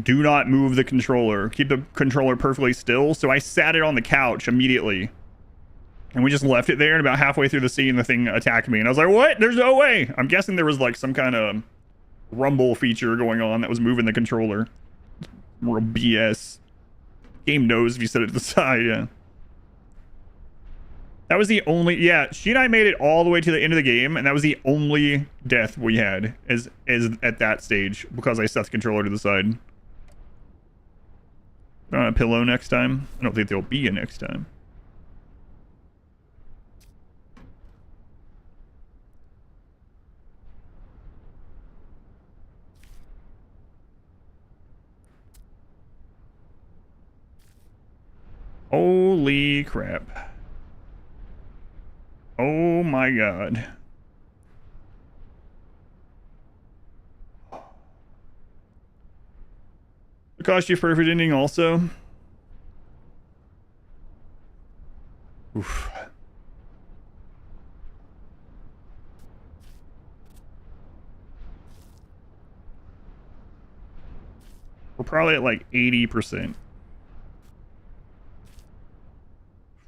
do not move the controller. Keep the controller perfectly still. So I sat it on the couch immediately. And we just left it there, and about halfway through the scene, the thing attacked me. And I was like, what? There's no way. I'm guessing there was like some kind of rumble feature going on that was moving the controller. Real BS. Game knows if you set it to the side, yeah. That was the only... Yeah, she and I made it all the way to the end of the game, and that was the only death we had is at that stage, because I set the controller to the side. A pillow next time? I don't think there'll be a next time. Holy crap. Oh my god. It cost you perfect ending also. Oof. We're probably at like 80%.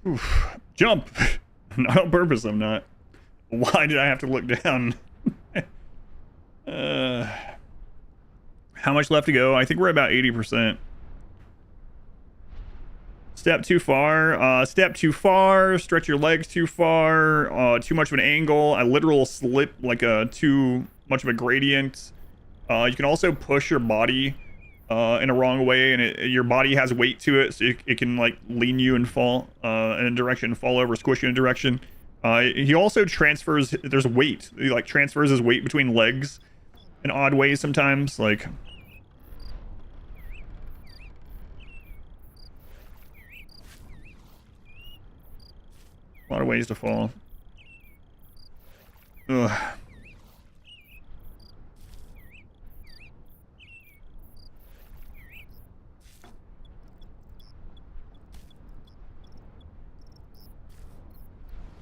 Oof. Jump! Not on purpose, I'm not. Why did I have to look down? How much left to go? I think we're about 80%. Step too far. Step too far. Stretch your legs too far. Too much of an angle. A literal slip, like a too much of a gradient. You can also push your body in a wrong way, and your body has weight to it, so it can like lean you and fall in a direction, fall over, squish you in a direction. He also transfers. There's weight. He like transfers his weight between legs in odd ways sometimes. Like. A lot of ways to fall. Ugh.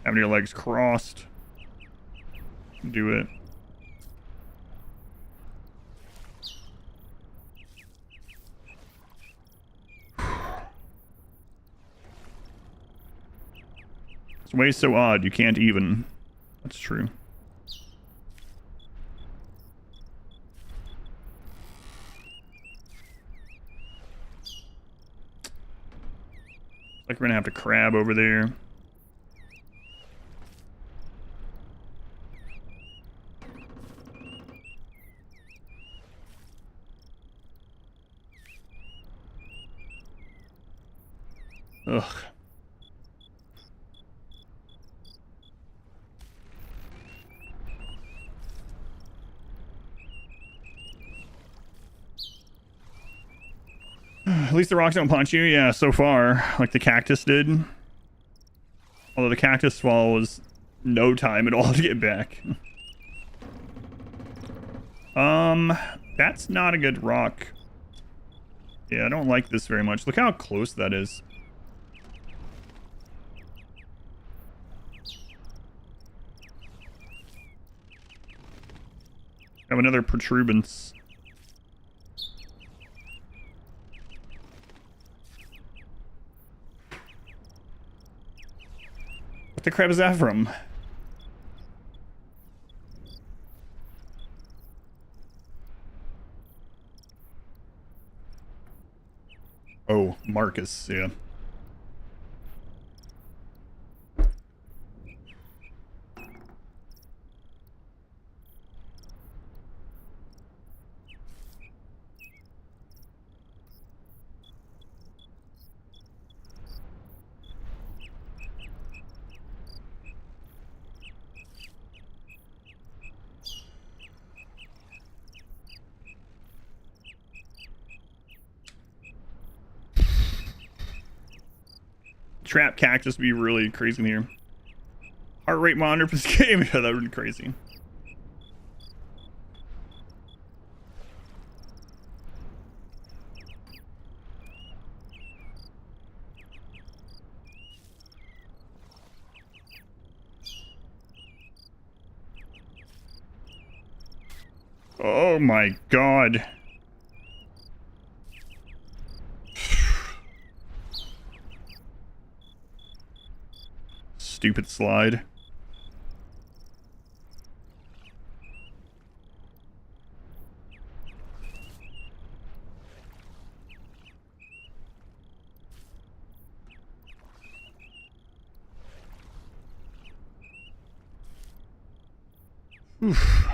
Having your legs crossed. Do it. This way's so odd, you can't even. That's true. Like we're gonna have to crab over there. Ugh. At least the rocks don't punch you. Yeah, so far. Like the cactus did. Although the cactus fall was no time at all to get back. That's not a good rock. Yeah, I don't like this very much. Look how close that is. Have another protuberance. What the crap is that from? Oh, Marcus, yeah. Trap cactus would be really crazy in here. Heart rate monitor for this game? Yeah, that would be crazy. Oh my god. Stupid slide. Oof.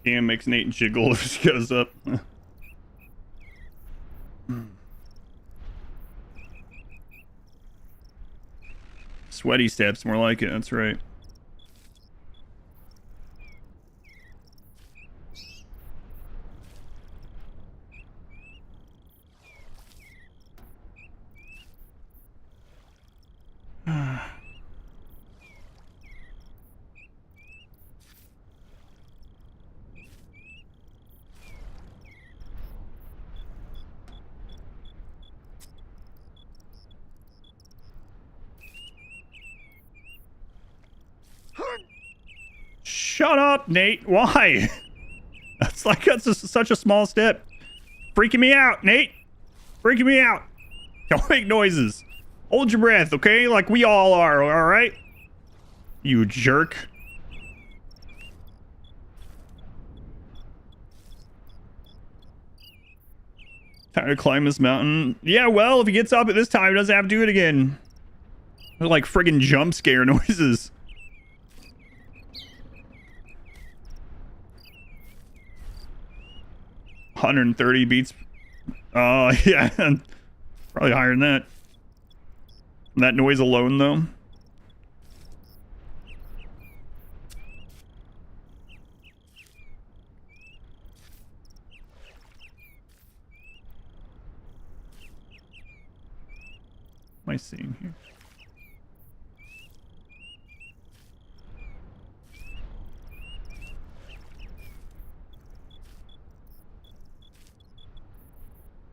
Damn, makes Nate jiggle if he goes up. Sweaty steps, more like it, that's right. Shut up, Nate. Why? That's such a small step. Freaking me out, Nate. Freaking me out. Don't make noises. Hold your breath, okay? Like we all are, all right? You jerk. Time to climb this mountain. Yeah, well, if he gets up at this time, he doesn't have to do it again. They're like friggin' jump scare noises. $130 beats. Oh, yeah. Probably higher than that. That noise alone, though. What am I seeing here?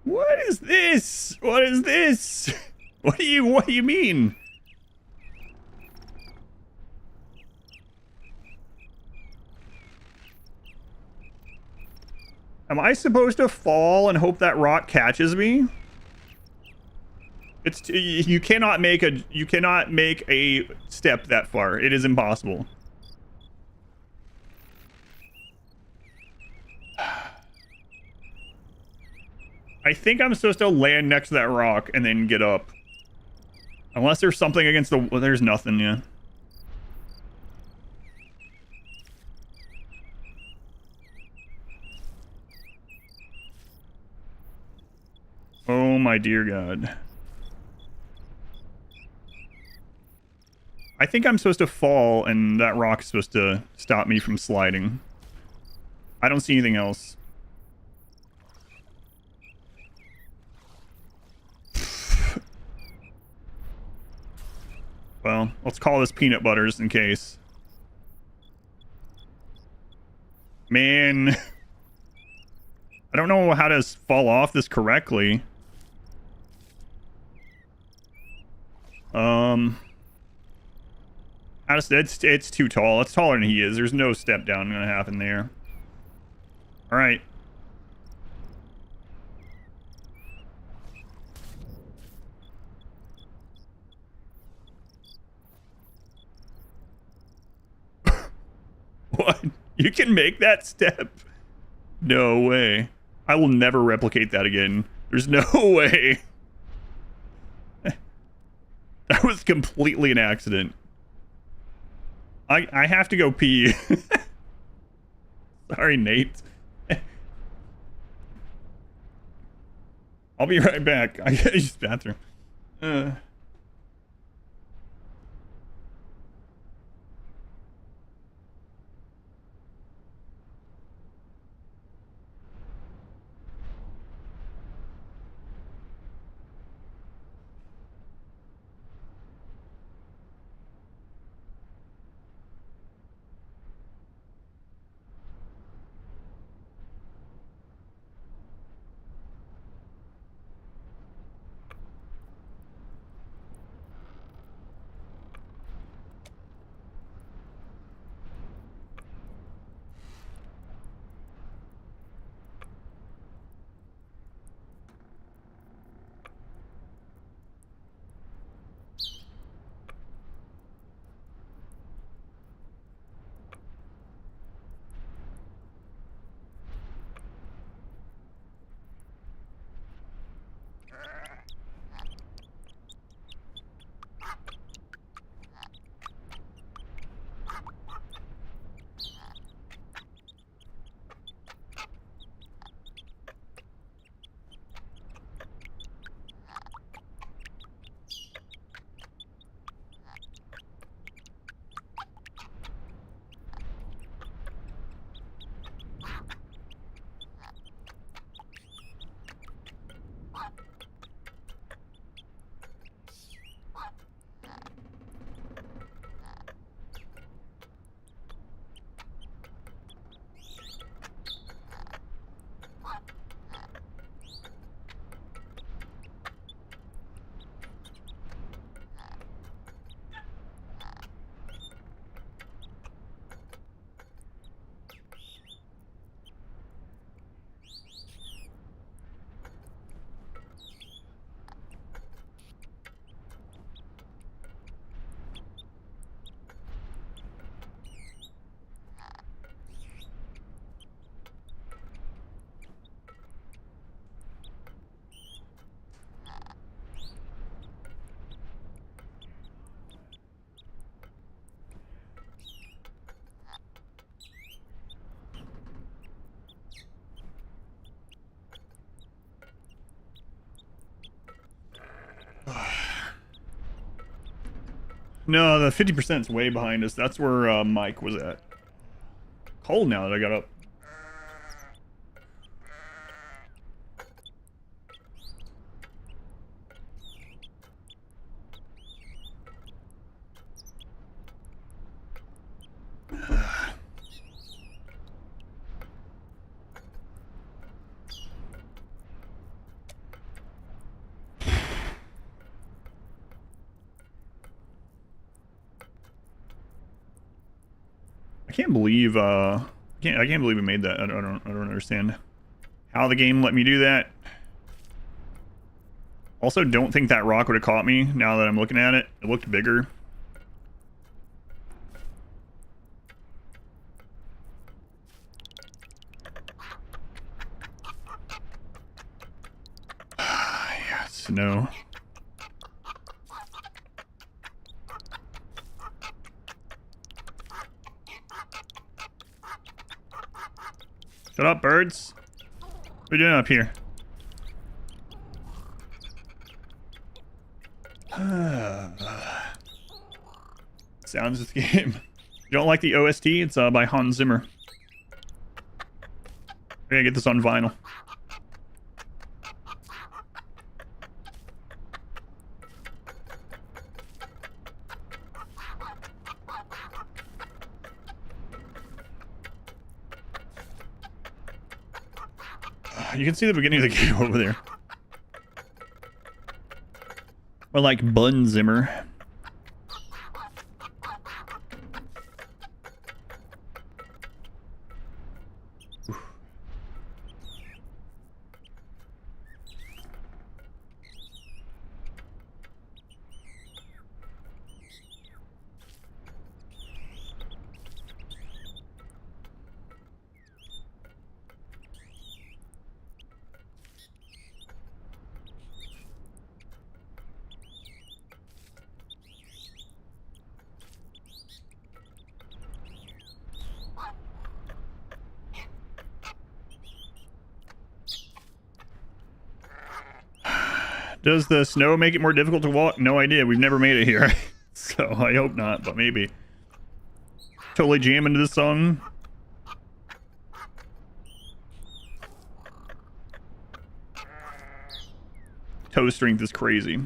What is this? What is this? What do you mean? Am I supposed to fall and hope that rock catches me? You cannot make a step that far. It is impossible. I think I'm supposed to land next to that rock and then get up. Unless there's something against the... Well, there's nothing, yeah. Oh my dear God. I think I'm supposed to fall and that rock's supposed to stop me from sliding. I don't see anything else. Well, let's call this peanut butters in case. Man. I don't know how to fall off this correctly. It's too tall. It's taller than he is. There's no step down gonna happen there. All right. What? You can make that step? No way. I will never replicate that again. There's no way. That was completely an accident. I have to go pee. Sorry, Nate. I'll be right back. I gotta use the bathroom. No, the 50% is way behind us. That's where Mike was at. Cold now that I got up. I can't believe I can't believe we made that. I don't understand how the game let me do that. Also, don't think that rock would have caught me now that I'm looking at it. It looked bigger. Yes, no. Shut up, birds. What are you doing up here? Sounds of the game. You don't like the OST? It's by Hans Zimmer. I gotta get this on vinyl. You can see the beginning of the game over there. Or like Bun Zimmer. Does the snow make it more difficult to walk? No idea. We've never made it here. So I hope not, but maybe. Totally jam into this song. Toe strength is crazy.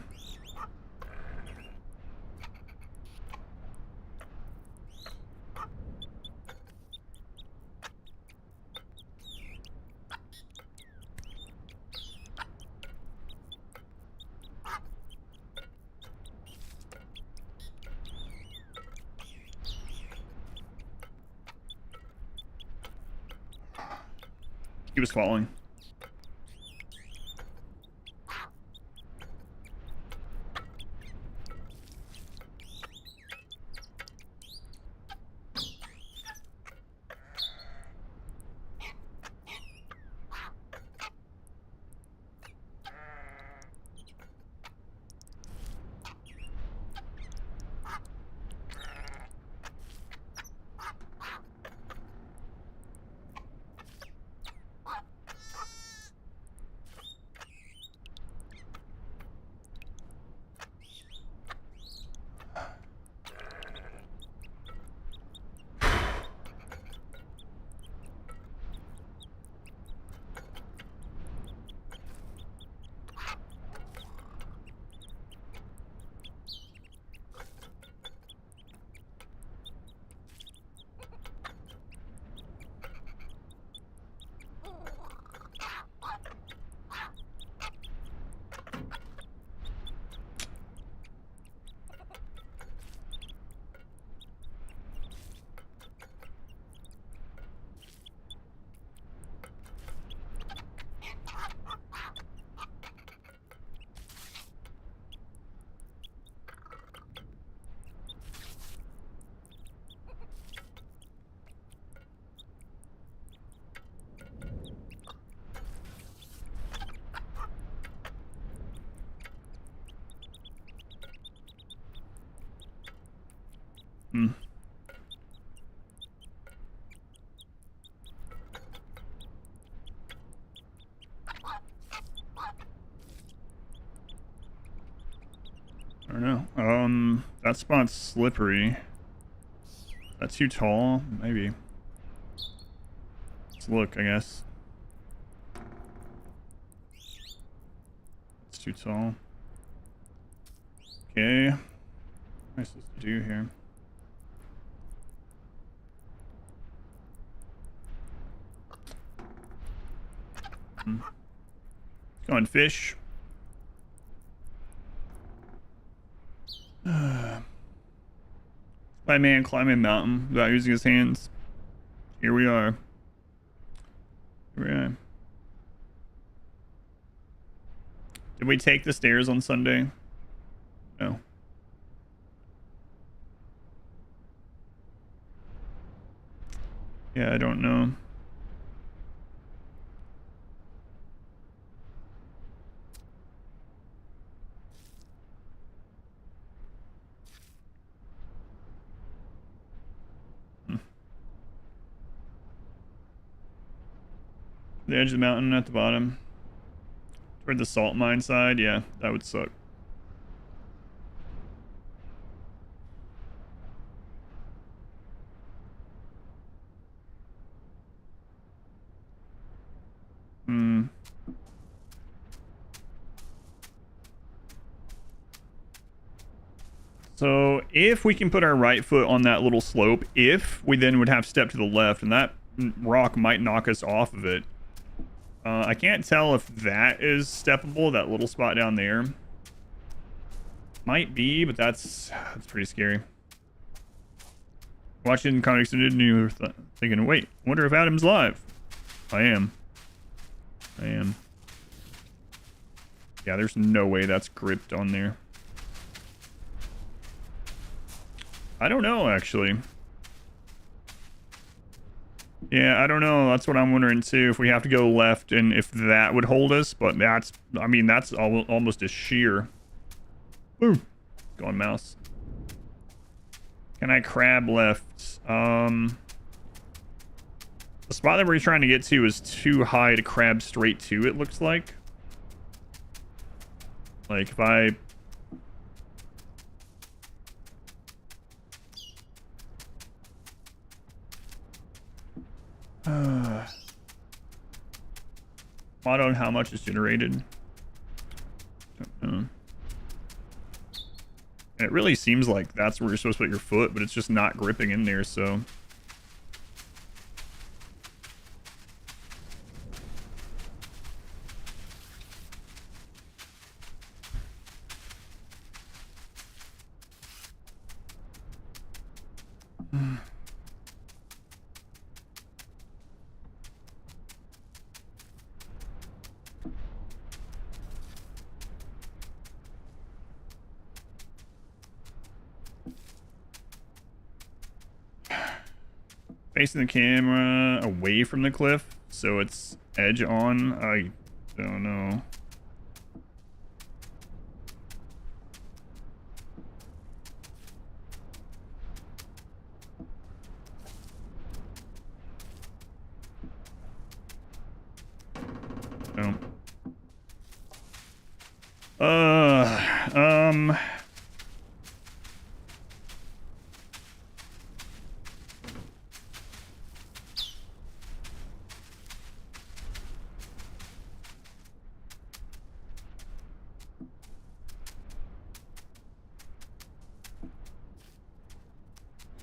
He was falling. Hmm. I don't know. That spot's slippery. That's too tall? Maybe. Let's look, I guess. It's too tall. Okay. What am I supposed to do here? Go on, fish. My man climbing a mountain without using his hands. Here we are. Here we are. Did we take the stairs on Sunday? No. Yeah, I don't know. The edge of the mountain at the bottom. Toward the salt mine side, yeah, that would suck. So if we can put our right foot on that little slope, if we then would have step to the left, and that rock might knock us off of it. I can't tell if that is steppable, that little spot down there. Might be, but that's pretty scary. Watching comics and you were thinking, wait, wonder if Adam's live. I am. Yeah, there's no way that's gripped on there. I don't know, actually. Yeah, I don't know. That's what I'm wondering, too. If we have to go left and if that would hold us. But that's, I mean, that's almost a sheer. Woo. Go on, mouse. Can I crab left? The spot that we're trying to get to is too high to crab straight to, it looks like. Like, if I... mod on how much is generated. Don't know. And it really seems like that's where you're supposed to put your foot, but it's just not gripping in there, so... Facing the camera away from the cliff, so it's edge on. I don't know. No.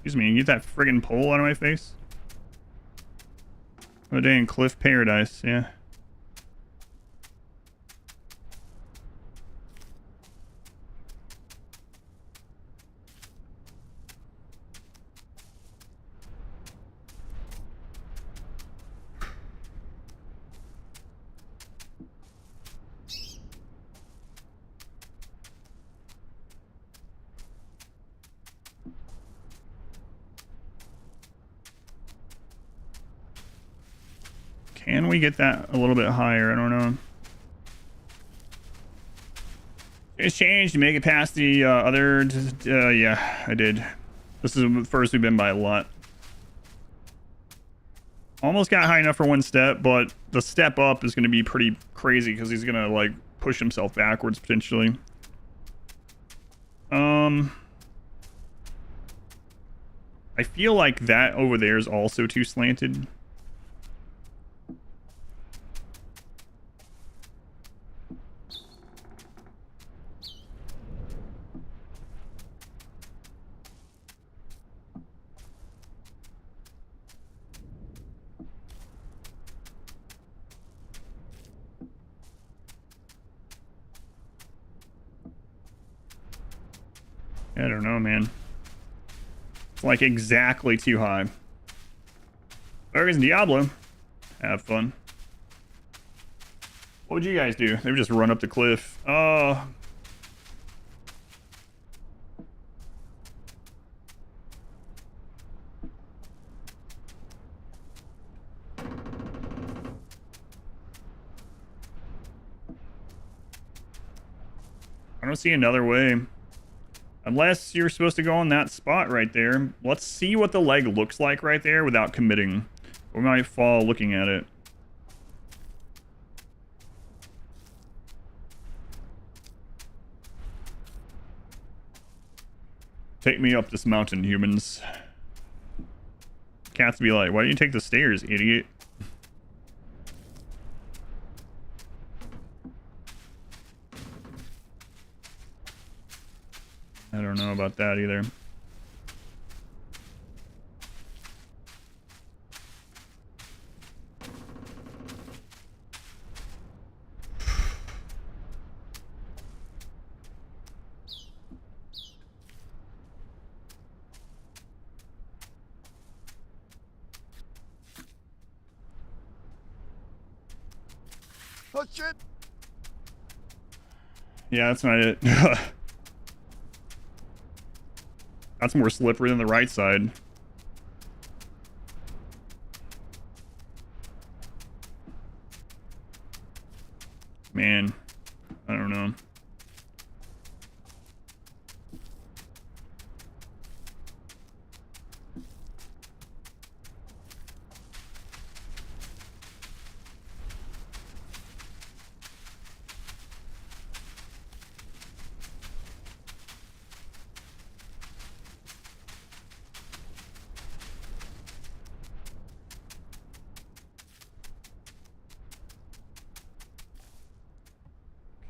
Excuse me, get that friggin' pole out of my face. Oh dang, cliff paradise, yeah. Can we get that a little bit higher? I don't know. It's changed to make it past the other... yeah, I did. This is the first we've been by a lot. Almost got high enough for one step, but the step up is going to be pretty crazy because he's going to, like, push himself backwards, potentially. I feel like that over there is also too slanted. I don't know, man. It's like exactly too high. Burgers and Diablo. Have fun. What would you guys do? They would just run up the cliff. Oh. I don't see another way. Unless you're supposed to go on that spot right there. Let's see what the leg looks like right there without committing. We might fall looking at it. Take me up this mountain, humans. Cats be like, why don't you take the stairs, idiot? I don't know about that either. Oh shit! Yeah, that's not it. That's more slippery than the right side. Man, I don't know.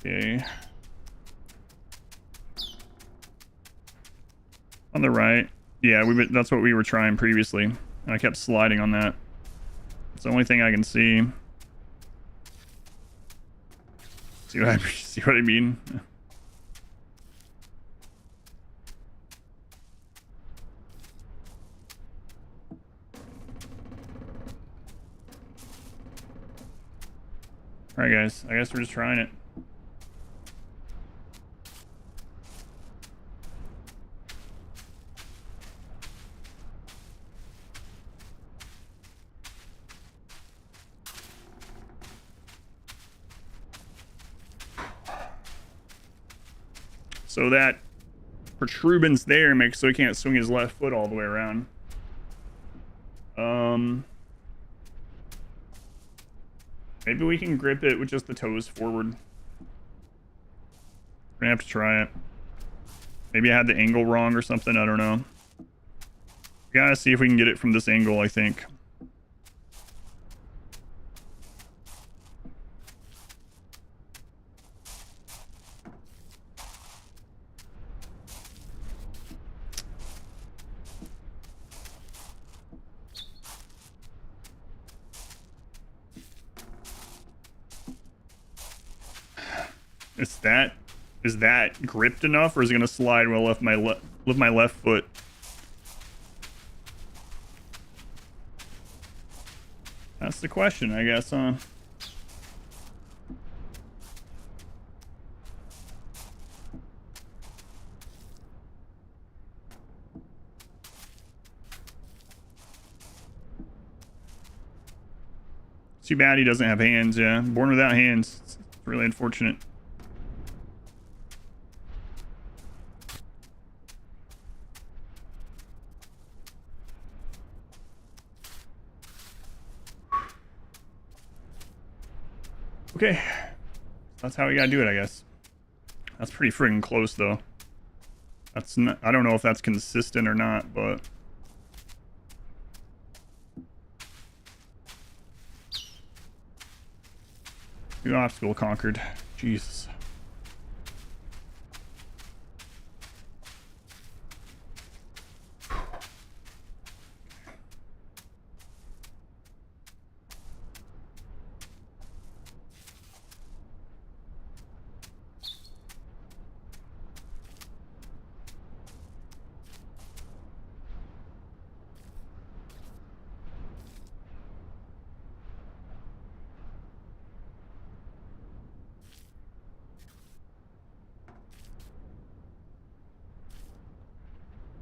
Okay. On the right. Yeah, that's what we were trying previously. And I kept sliding on that. It's the only thing I can see. See what I mean? Alright guys, I guess we're just trying it. So that protuberance there makes so he can't swing his left foot all the way around. Maybe we can grip it with just the toes forward. We're gonna have to try it. Maybe I had the angle wrong or something, I don't know. We gotta see if we can get it from this angle, I think. Is that gripped enough, or is it gonna slide when I lift my left foot? That's the question, I guess, huh? Too bad he doesn't have hands, yeah. Born without hands. It's really unfortunate. Okay, that's how we gotta do it, I guess. That's pretty friggin' close, though. That's not, I don't know if that's consistent or not, but New obstacle conquered. Jesus.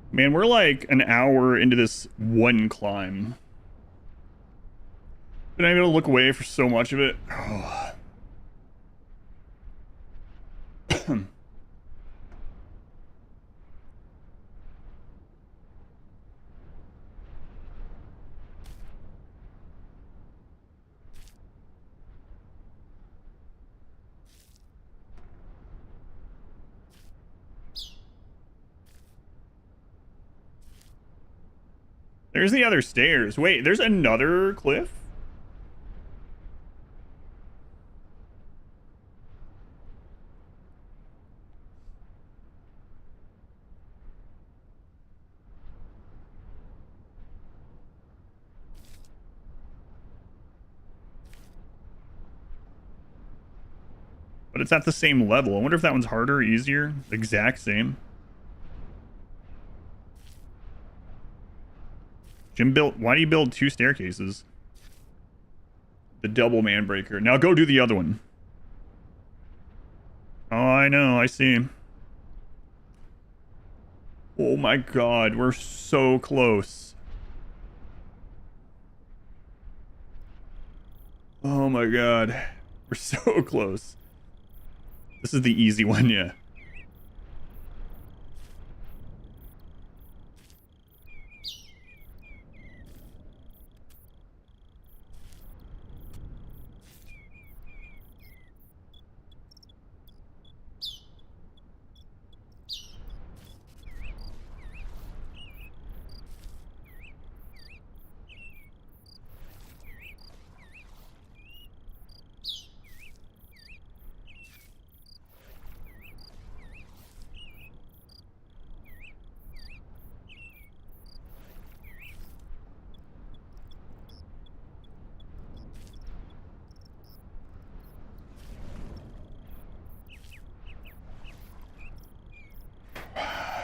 Man, we're like an hour into this one climb. Been able to look away for so much of it. Oh. There's the other stairs. Wait, there's another cliff? But it's at the same level. I wonder if that one's harder or easier. Exact same. Jim built... Why do you build 2 staircases? The double man breaker. Now go do the other one. Oh, I know. I see. Oh my god. We're so close. Oh my god. We're so close. This is the easy one, yeah.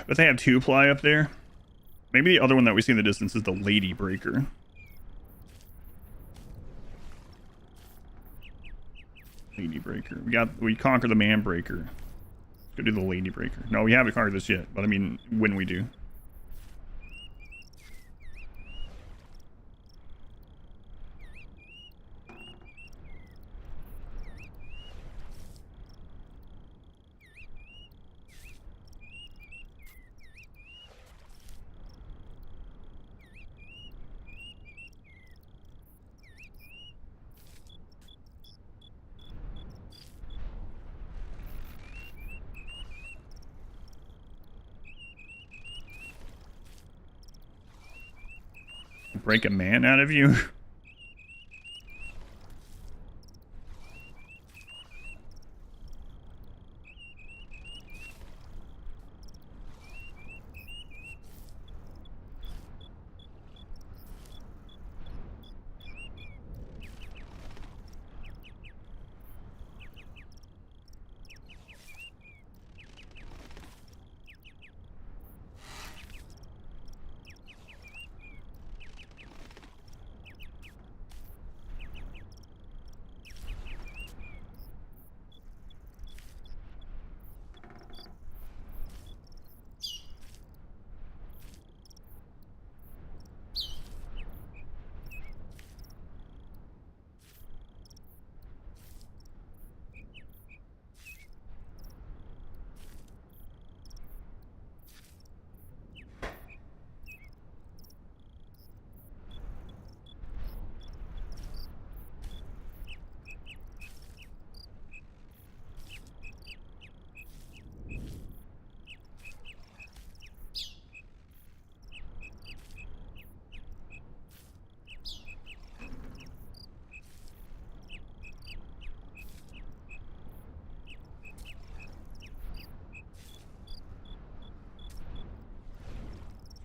But they have 2-ply up there. Maybe the other one that we see in the distance is the lady breaker. Lady breaker. We conquer the man breaker. Let's go do the lady breaker. No, we haven't conquered this yet, but I mean when we do. Break a man out of you?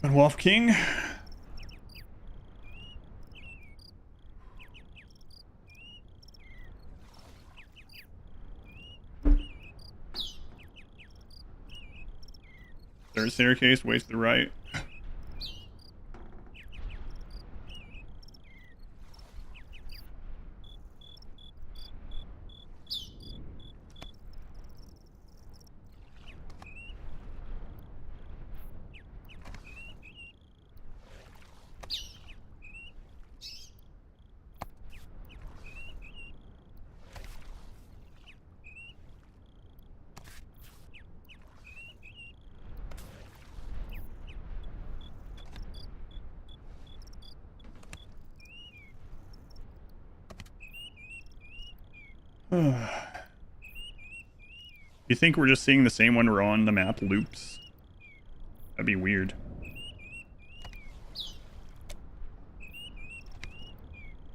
And Wolf King. Third staircase, way to the right. You think we're just seeing the same when we're on the map loops? That'd be weird.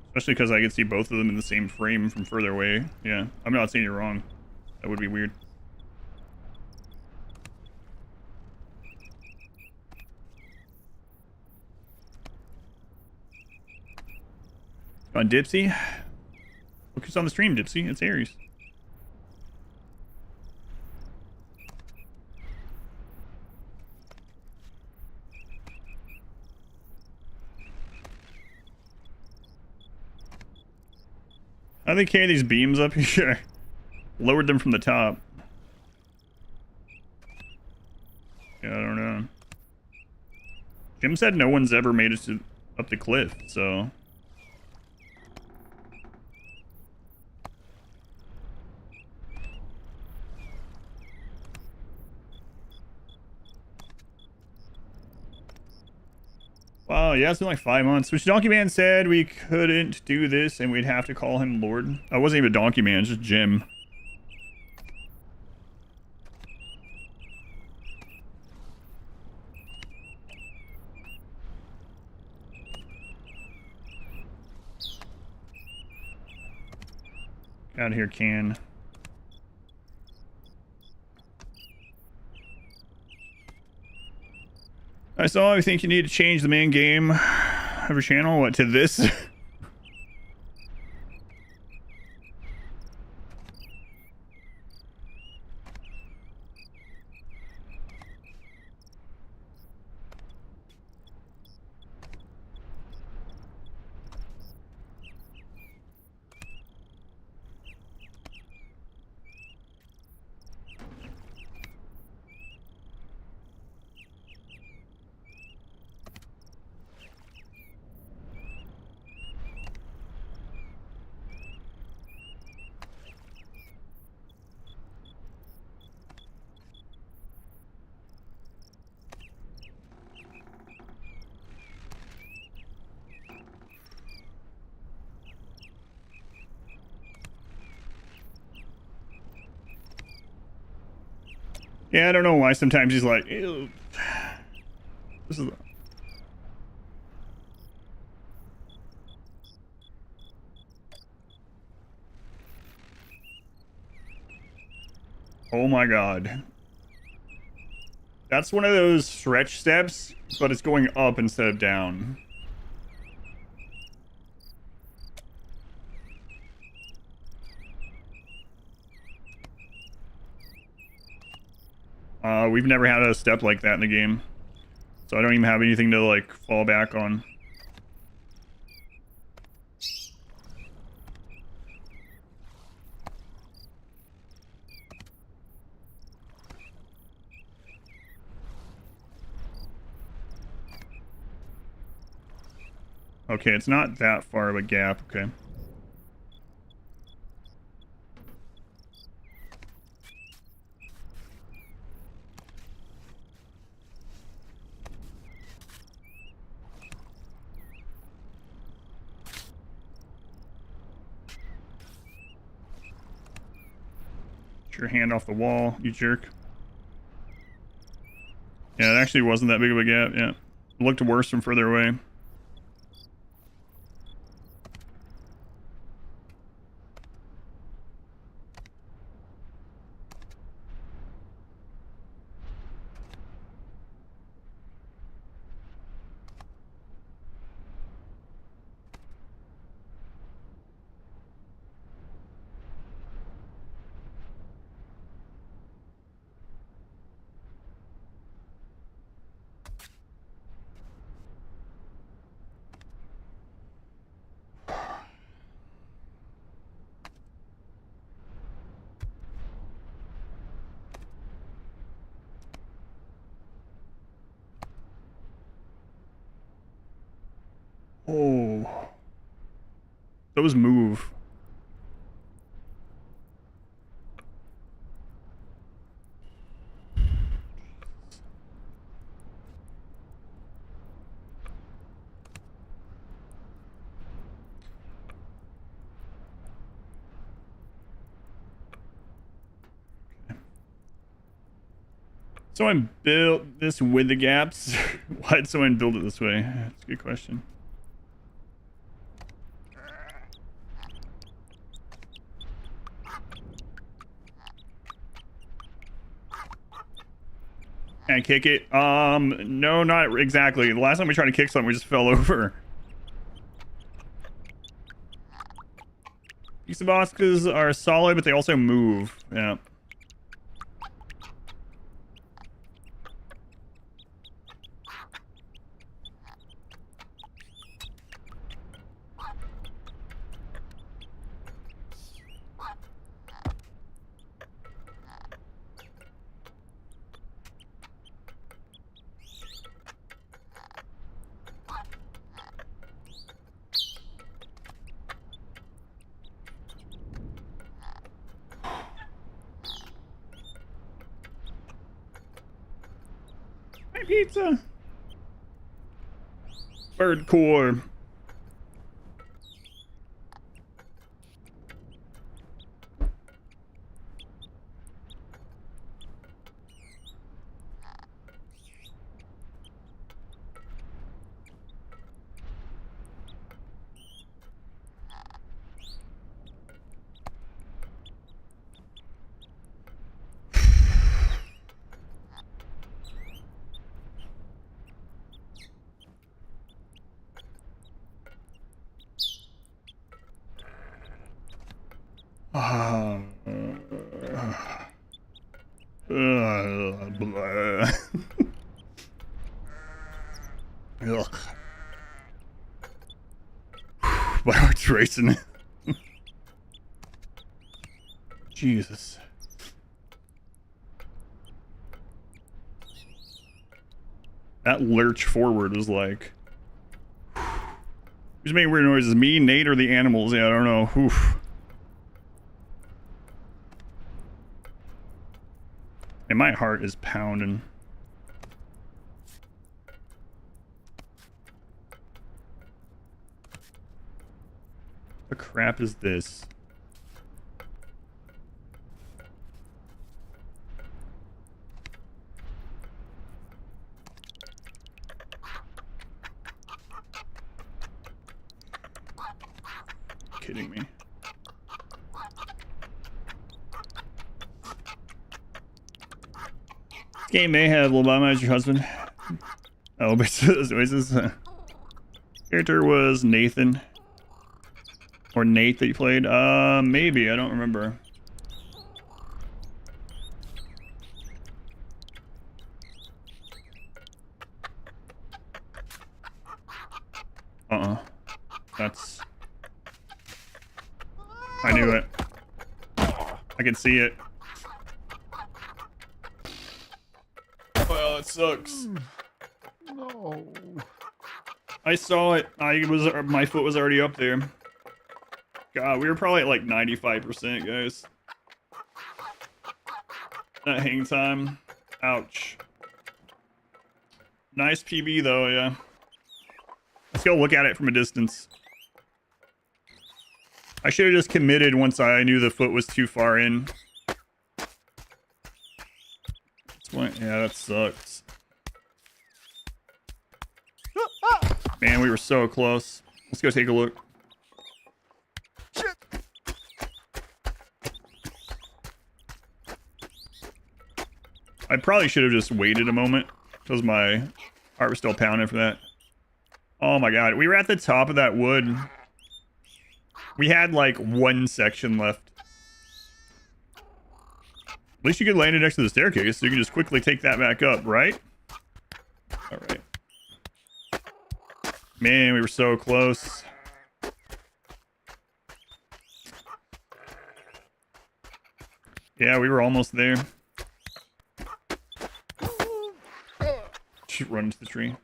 Especially because I can see both of them in the same frame from further away. Yeah, I'm not saying you're wrong. That would be weird. On Dipsy? Look who's on the stream, Dipsy. It's Aries. How do they carry these beams up here? Lowered them from the top. Yeah, I don't know. Jim said no one's ever made it up the cliff, so... Wow, yeah, it's been like 5 months. Which Donkey Man said we couldn't do this and we'd have to call him Lord. I wasn't even Donkey Man, it's just Jim. Out of here, Can. I saw. I think you need to change the main game of your channel. What, to this? Yeah, I don't know why sometimes he's like, ew. This is... Oh my god. That's one of those stretch steps, but it's going up instead of down. We've never had a step like that in the game. So I don't even have anything to, like, fall back on. Okay, it's not that far of a gap, okay. Get your hand off the wall, you jerk. Yeah, it actually wasn't that big of a gap, yeah. It looked worse from further away. Those move. Someone built this with the gaps. Why'd someone build it this way? That's a good question. Can I kick it? No, not exactly. The last time we tried to kick something, we just fell over. These boxes are solid, but they also move. Yeah. Pizza. Bird core. Ugh. My heart's racing. Jesus. That lurch forward was like... Who's making weird noises? Me, Nate, or the animals? Yeah, I don't know. Oof. And my heart is pounding. What the crap is this? Kidding me. This game may have Obama as your husband. Oh, but those noises. Character was Nathan. Or Nate that you played? Maybe. I don't remember. That's... I knew it. I can see it. Well, it sucks. No. I saw it. My foot was already up there. God, we were probably at like 95%, guys. That hang time. Ouch. Nice PB though, yeah. Let's go look at it from a distance. I should have just committed once I knew the foot was too far in. Yeah, that sucks. Man, we were so close. Let's go take a look. Shit. I probably should have just waited a moment because my heart was still pounding for that. Oh my god, we were at the top of that wood. We had like one section left. At least you could land it next to the staircase, so you can just quickly take that back up, right? Alright. Man, we were so close. Yeah, we were almost there. Should run into the tree.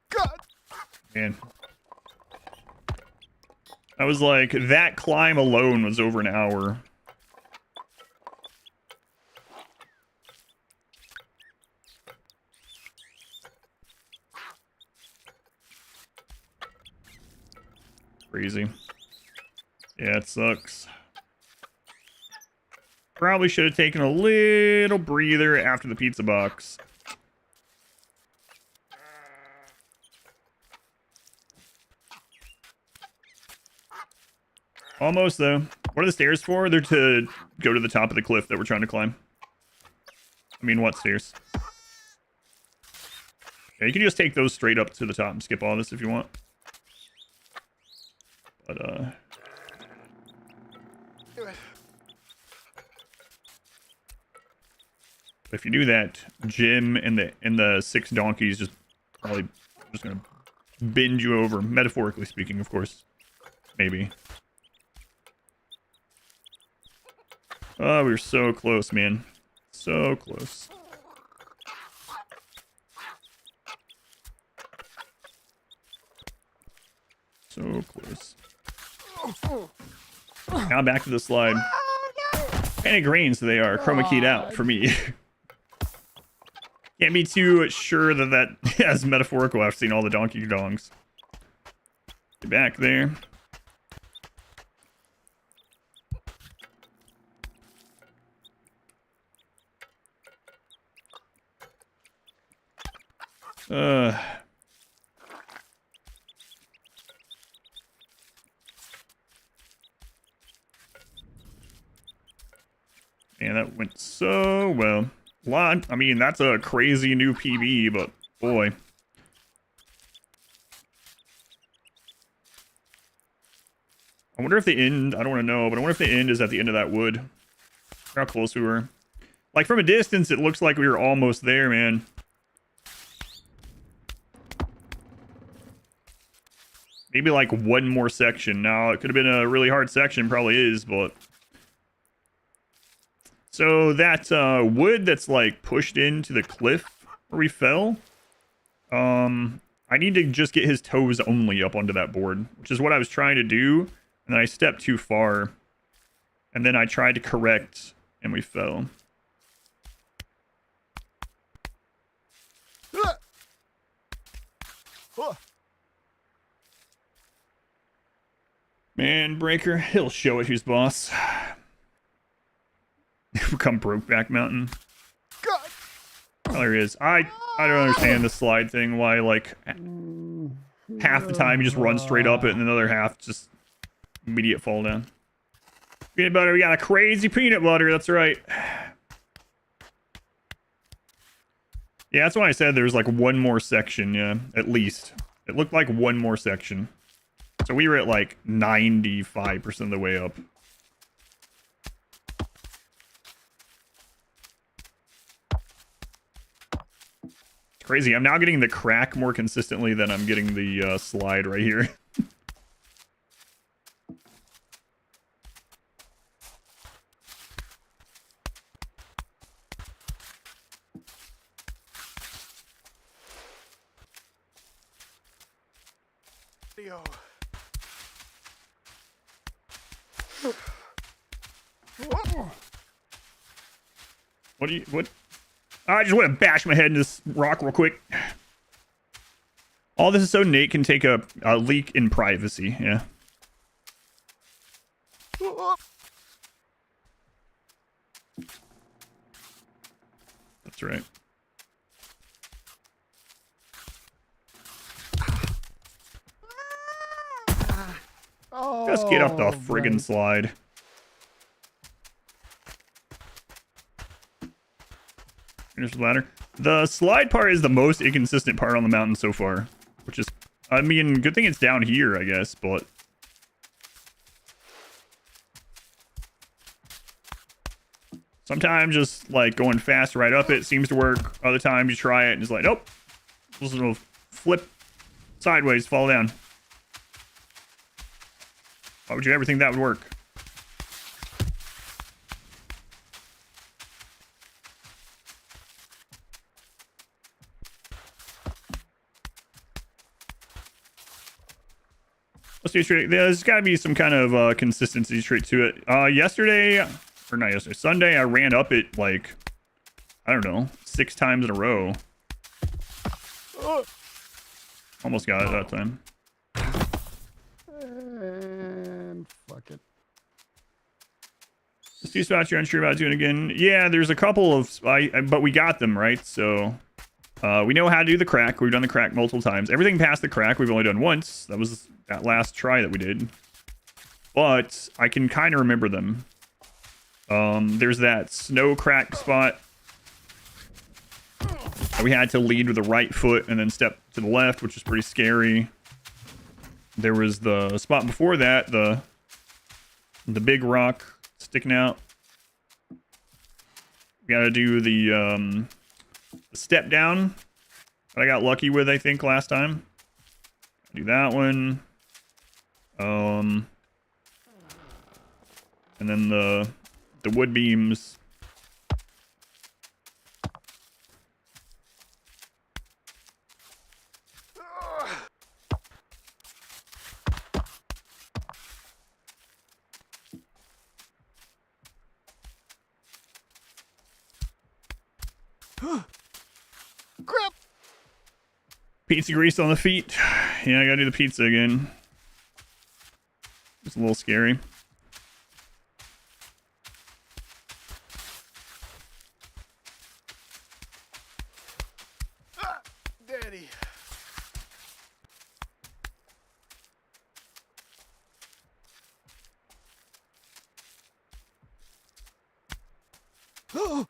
God Man. I was like, that climb alone was over an hour. Crazy. Yeah, it sucks. Probably should have taken a little breather after the pizza box. Almost, though. What are the stairs for? They're to go to the top of the cliff that we're trying to climb. I mean, what stairs? Yeah, you can just take those straight up to the top and skip all this if you want. But, if you do that, Jim and the 6 donkeys just probably just gonna bend you over, metaphorically speaking, of course. Maybe. Oh, we were so close, man. So close. So close. Now back to the slide. Panic grains they are chroma keyed out for me. Can't be too sure that is metaphorical after seeing all the donkey dongs. Get back there. Man, that went so well. I mean, that's a crazy new PB, but boy. I wonder if the end, I don't want to know, but I wonder if the end is at the end of that wood. How close we were. Like, from a distance, it looks like we were almost there, man. Maybe like one more section. Now, it could have been a really hard section, probably is, but... So that wood that's like pushed into the cliff where we fell, I need to just get his toes only up onto that board, which is what I was trying to do, and then I stepped too far, and then I tried to correct, and we fell. Man, Breaker, he'll show it who's boss. Become Brokeback Mountain. Oh, there he is. I don't understand the slide thing. Why, like, half the time you just run straight up it, and another half just immediate fall down. Peanut butter. We got a crazy peanut butter. That's right. Yeah, that's why I said there was like one more section. Yeah, at least it looked like one more section. So we were at like 95% of the way up. Crazy. I'm now getting the crack more consistently than I'm getting the slide right here. What? I just want to bash my head into this rock real quick. All this is so Nate can take a leak in privacy. Yeah. That's right. Just get up the friggin' slide. Finish the ladder. The slide part is the most inconsistent part on the mountain so far. Which is, I mean, good thing it's down here, I guess, but... Sometimes just, like, going fast right up it seems to work. Other times you try it and it's like, nope. This will flip sideways, fall down. Why would you ever think that would work? Let's do straight. There's got to be some kind of consistency straight to it. Yesterday, or not yesterday, Sunday, I ran up it like, I don't know, 6 times in a row. Almost got it that time. And fuck it. Let's do spots you're unsure about doing again. Yeah, there's a couple of, but we got them, right? So we know how to do the crack. We've done the crack multiple times. Everything past the crack we've only done once. That was that last try that we did. But I can kind of remember them. There's that snow crack spot. We had to lead with the right foot and then step to the left, which was pretty scary. There was the spot before that, the big rock sticking out. We got to do the step down that I got lucky with, I think, last time. Do that one. And then the wood beams. Crap! Pizza grease on the feet. Yeah, I gotta do the pizza again. It's a little scary. Ah, Daddy. Oh.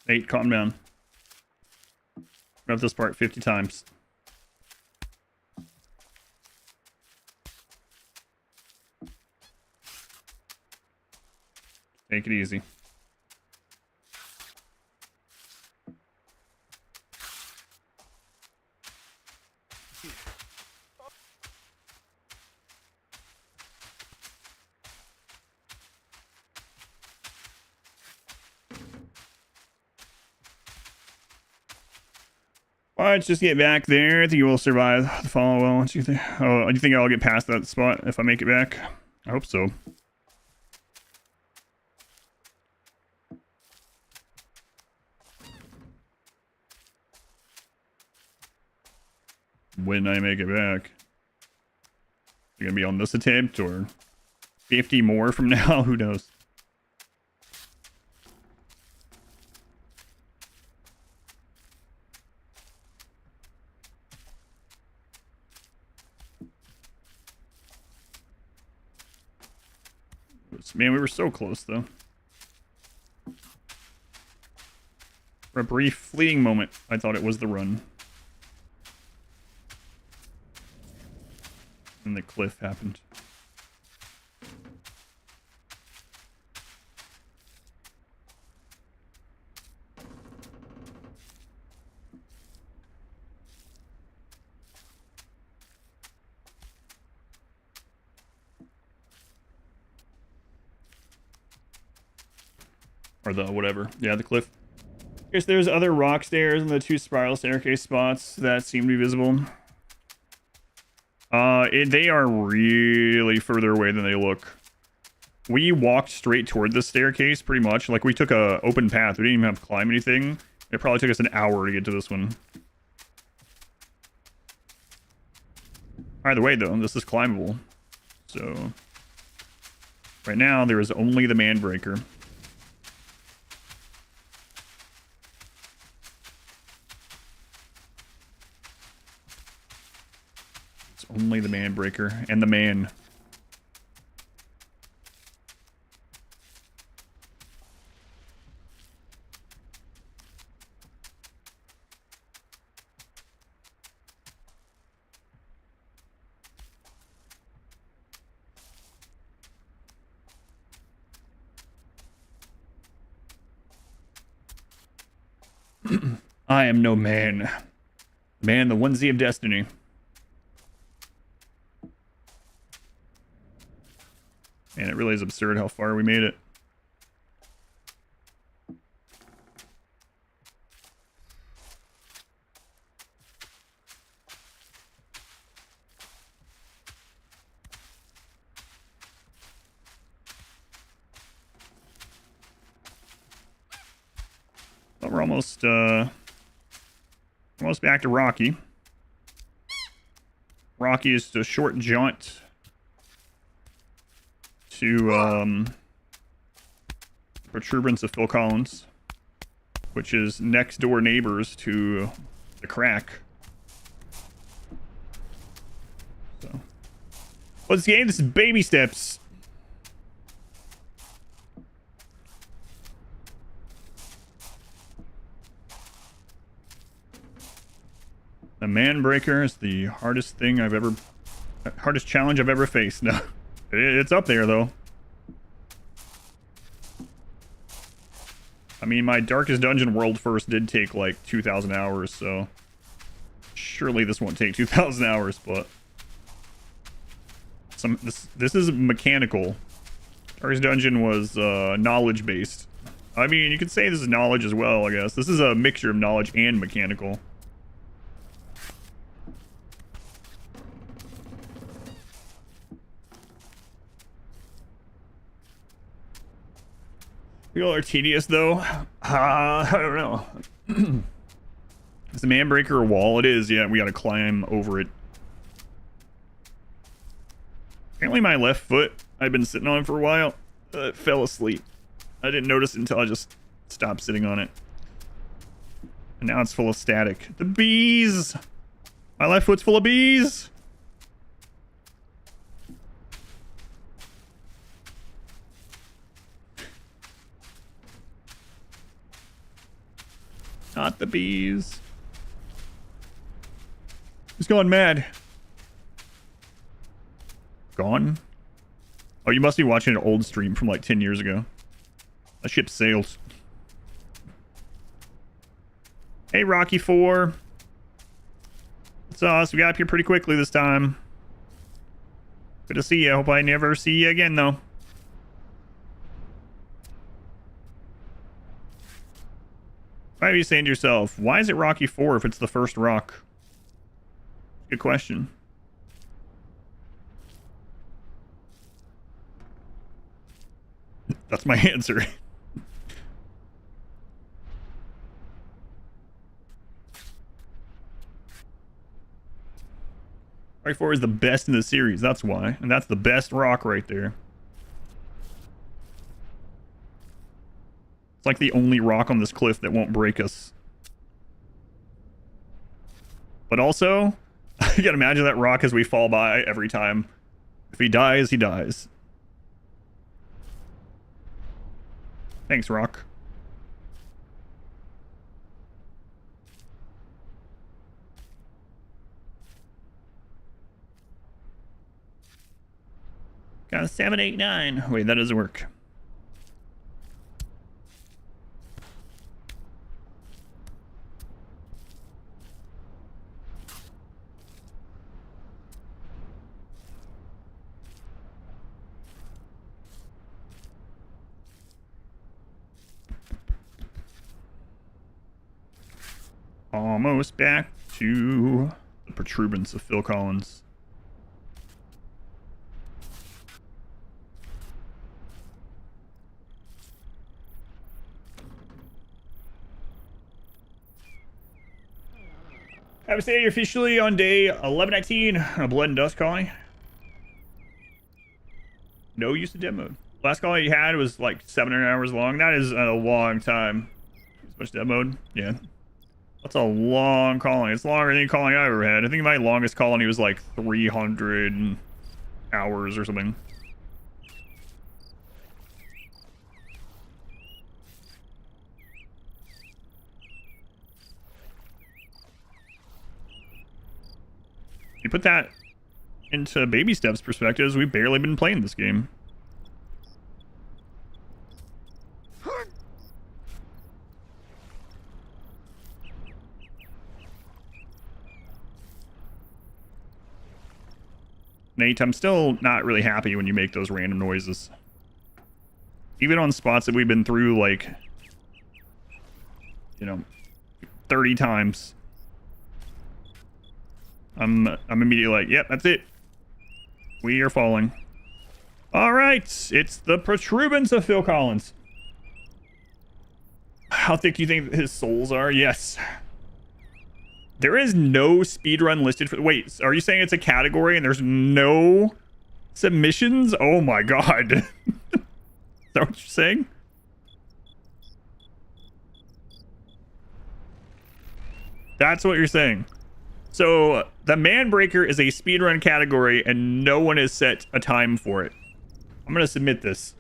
Nate, calm down. Rev this part 50 times. Take it easy. Alright, just get back there. I think you will survive the fall well. What do you think? Oh, do you think I'll get past that spot if I make it back? I hope so. When I make it back. You're gonna be on this attempt or 50 more from now? Who knows? Man, we were so close, though. For a brief, fleeting moment, I thought it was the run. And the cliff happened. Or the whatever. Yeah, the cliff. I guess there's other rock stairs and the 2 spiral staircase spots that seem to be visible. They are really further away than they look. We walked straight toward the staircase, pretty much. Like, we took a open path. We didn't even have to climb anything. It probably took us an hour to get to this one. Either way, though, this is climbable. So, right now, there is only the man breaker. Only the man breaker and the man. I am no man. Man, the onesie of destiny. And it really is absurd how far we made it. But we're almost back to Rocky. Rocky is a short jaunt to Protuberance of Phil Collins, which is next door neighbors to the Crack. So, what's the game? This is Baby Steps. The Man Breaker is the hardest challenge I've ever faced. No, it's up there though. I mean, my Darkest Dungeon World First did take like 2,000 hours, so surely this won't take 2,000 hours. But this is mechanical. Darkest Dungeon was knowledge based. I mean, you could say this is knowledge as well. I guess this is a mixture of knowledge and mechanical. People are tedious though. I don't know. Is the Man Breaker a wall? It is, yeah, we gotta climb over it. Apparently my left foot, I've been sitting on for a while, fell asleep. I didn't notice it until I just stopped sitting on it. And now it's full of static. The bees! My left foot's full of bees! Not the bees. Who's gone mad? Gone? Oh, you must be watching an old stream from like 10 years ago. That ship sailed. Hey, Rocky 4. It's us. We got up here pretty quickly this time. Good to see you. Hope I never see you again, though. Why are you saying to yourself, why is it Rocky 4 if it's the first rock? Good question. That's my answer. Rocky 4 is the best in the series, that's why. And that's the best rock right there. It's like the only rock on this cliff that won't break us. But also, you gotta imagine that rock as we fall by every time. If he dies, he dies. Thanks, rock. Got a 789. Wait, that doesn't work. Almost back to the Protuberance of Phil Collins. I would say you're officially on day 1119 on a Blood and Dust colony. No use of dev mode. Last colony you had was like 700 hours long. That is a long time. As much dev mode? Yeah. That's a long colony. It's longer than any colony I ever had. I think my longest colony was like 300 hours or something. You put that into Baby Steps perspectives, we've barely been playing this game. Nate, I'm still not really happy when you make those random noises. Even on spots that we've been through, like, you know, 30 times. I'm immediately like, yep, that's it. We are falling. All right, it's the protuberance of Phil Collins. How thick you think his soles are? Yes. There is no speedrun listed for... Wait, are you saying it's a category and there's no submissions? Oh my god. Is that what you're saying? That's what you're saying. So, the Manbreaker is a speedrun category and no one has set a time for it. I'm going to submit this.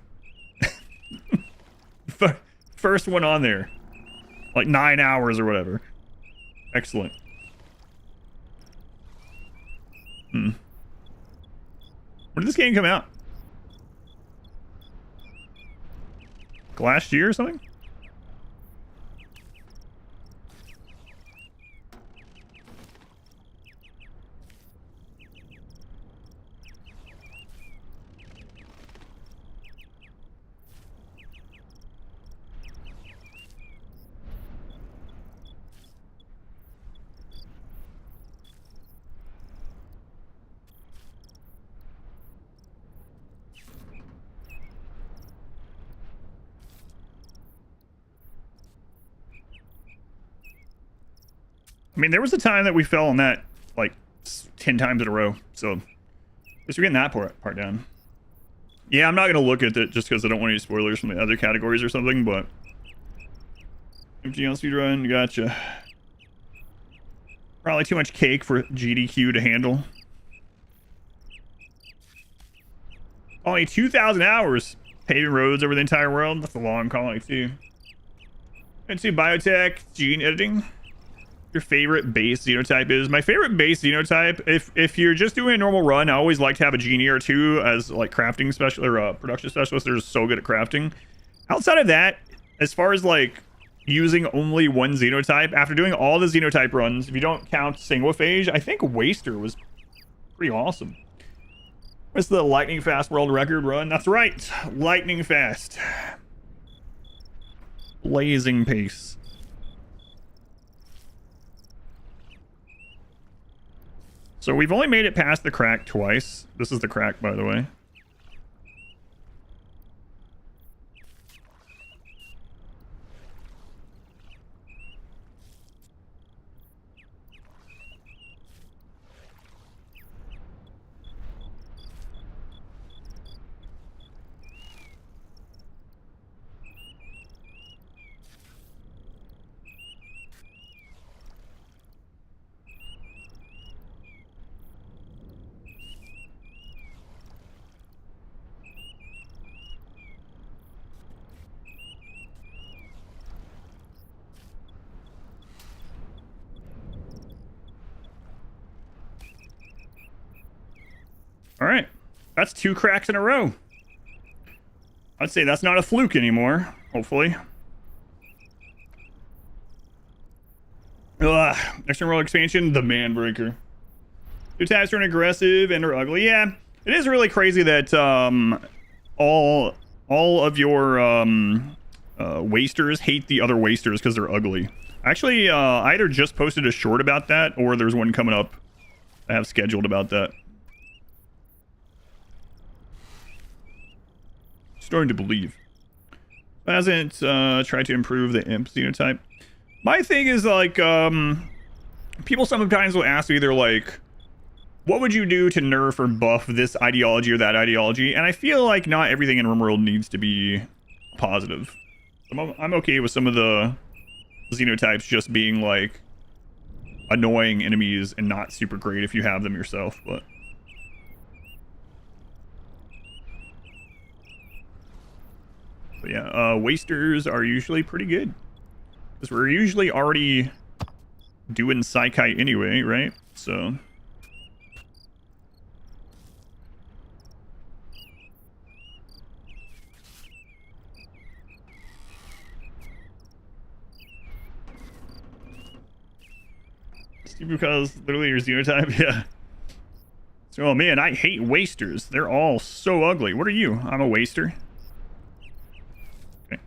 First one on there. Like 9 hours or whatever. Excellent. When did this game come out? Last year or something? I mean, there was a time that we fell on that like 10 times in a row. So, at least we're getting that part down. Yeah, I'm not going to look at it just because I don't want any spoilers from the other categories or something, but... MG on speedrun, gotcha. Probably too much cake for GDQ to handle. Only 2,000 hours paving roads over the entire world. That's a long calling, too. Into biotech, gene editing. Your favorite base xenotype is? My favorite base xenotype, if you're just doing a normal run, I always like to have a genie or two as like crafting special or production specialist. They're just so good at crafting. Outside of that, as far as like using only one xenotype, after doing all the xenotype runs, if you don't count Sanguiphage, I think Waster was pretty awesome. What's the lightning fast world record run? That's right, lightning fast. Blazing pace. So we've only made it past the crack twice. This is the crack, by the way. All right, that's 2 cracks in a row. I'd say that's not a fluke anymore, hopefully. Next world expansion, the Manbreaker. 2 types turn aggressive and are ugly. Yeah, it is really crazy that all of your wasters hate the other wasters because they're ugly. Actually, I either just posted a short about that or there's one coming up I have scheduled about that. Starting to believe. Hasn't tried to improve the imp xenotype. My thing is like people sometimes will ask me, they're like, what would you do to nerf or buff this ideology or that ideology? And I feel like not everything in RimWorld needs to be positive. I'm okay with some of the xenotypes just being like annoying enemies and not super great if you have them yourself, but yeah, wasters are usually pretty good because we're usually already doing Psykite anyway, right? So because literally your xenotype, yeah. Oh man, I hate wasters. They're all so ugly. What are you? I'm a waster. Okay.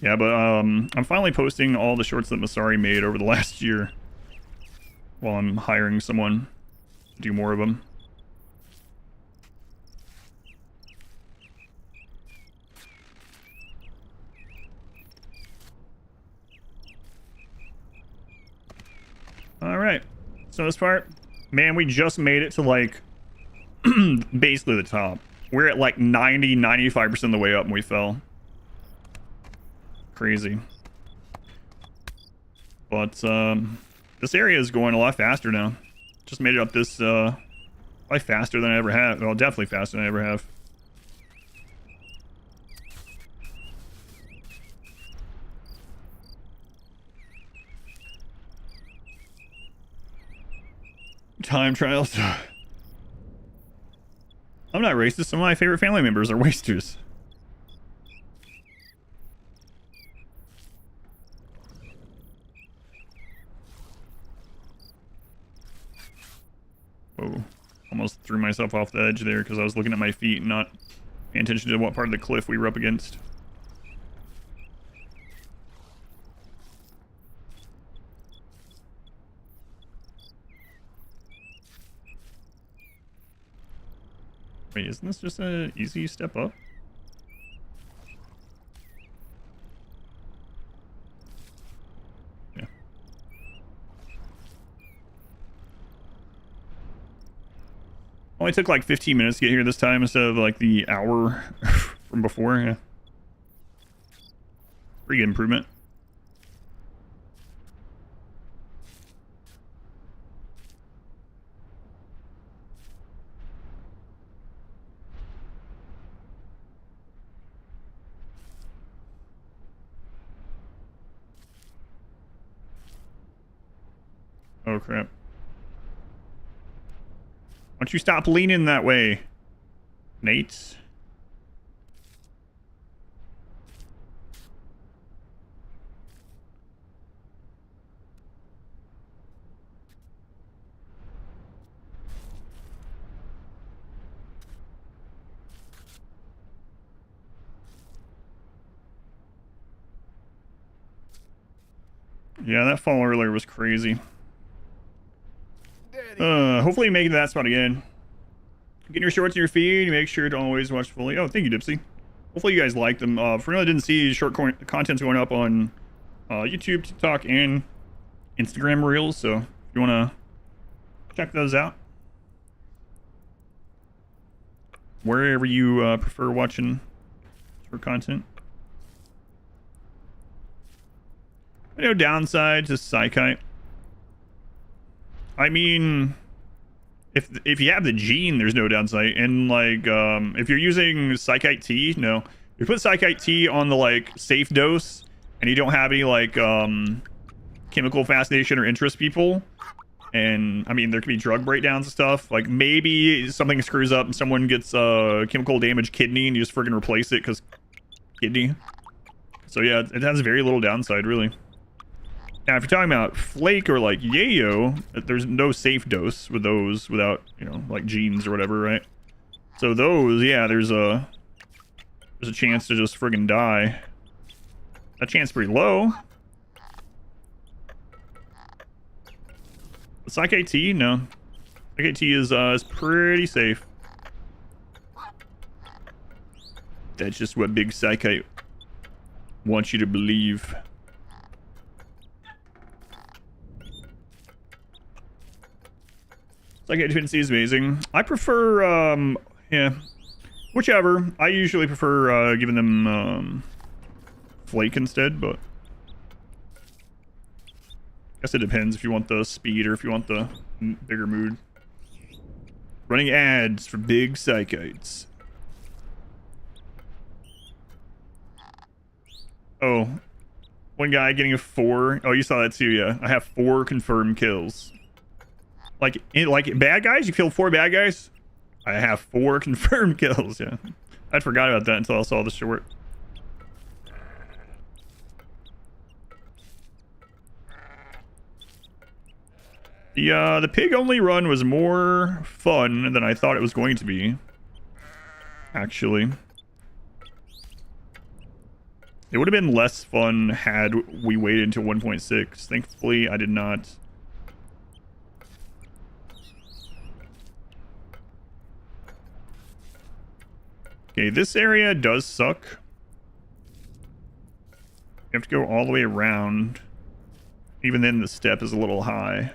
Yeah, but I'm finally posting all the shorts that Masari made over the last year while I'm hiring someone to do more of them. All right, so this part, man, we just made it to like basically the top. We're at like 95% of the way up and we fell. Crazy. But this area is going a lot faster now. Just made it up this probably faster than I ever have. Well, definitely faster than I ever have. Time trials. I'm not racist. Some of my favorite family members are wasters. Oh, almost threw myself off the edge there because I was looking at my feet and not paying attention to what part of the cliff we were up against. Wait, isn't this just an easy step up? Yeah. Only took like 15 minutes to get here this time instead of like the hour from before. Yeah. Pretty good improvement. Oh crap. Why don't you stop leaning that way, Nate? Yeah, that fall earlier was crazy. Hopefully you make it to that spot again. Get your shorts in your feed. Make sure to always watch fully. Oh, thank you, Dipsy. Hopefully you guys like them. For anyone that didn't see, short content's going up on YouTube, TikTok, and Instagram Reels. So if you want to check those out, wherever you prefer watching short content. No downside to Psykite. I mean, if you have the gene, there's no downside. And like, if you're using Psykite T, no. If you put Psykite T on the like safe dose, and you don't have any like chemical fascination or interest people, and I mean there could be drug breakdowns and stuff. Like maybe something screws up and someone gets chemical damage kidney, and you just friggin' replace it because kidney. So yeah, it has very little downside really. Now, if you're talking about Flake or like Yayo, there's no safe dose with those without, you know, like genes or whatever, right? So those, yeah, there's a chance to just friggin' die. That chance is pretty low. Psych AT, no. Psych AT is pretty safe. That's just what Big Psychite wants you to believe. Psychite Deficiency is amazing. I prefer, yeah, whichever. I usually prefer giving them Flake instead, but I guess it depends if you want the speed or if you want the bigger mood. Running ads for Big Psychites. Oh, one guy getting a 4. Oh, you saw that too, yeah. I have 4 confirmed kills. Like bad guys? You killed 4 bad guys? I have 4 confirmed kills, yeah. I'd forgot about that until I saw the short. The pig-only run was more fun than I thought it was going to be. Actually. It would have been less fun had we waited until 1.6. Thankfully, I did not. Okay, this area does suck. You have to go all the way around. Even then, the step is a little high.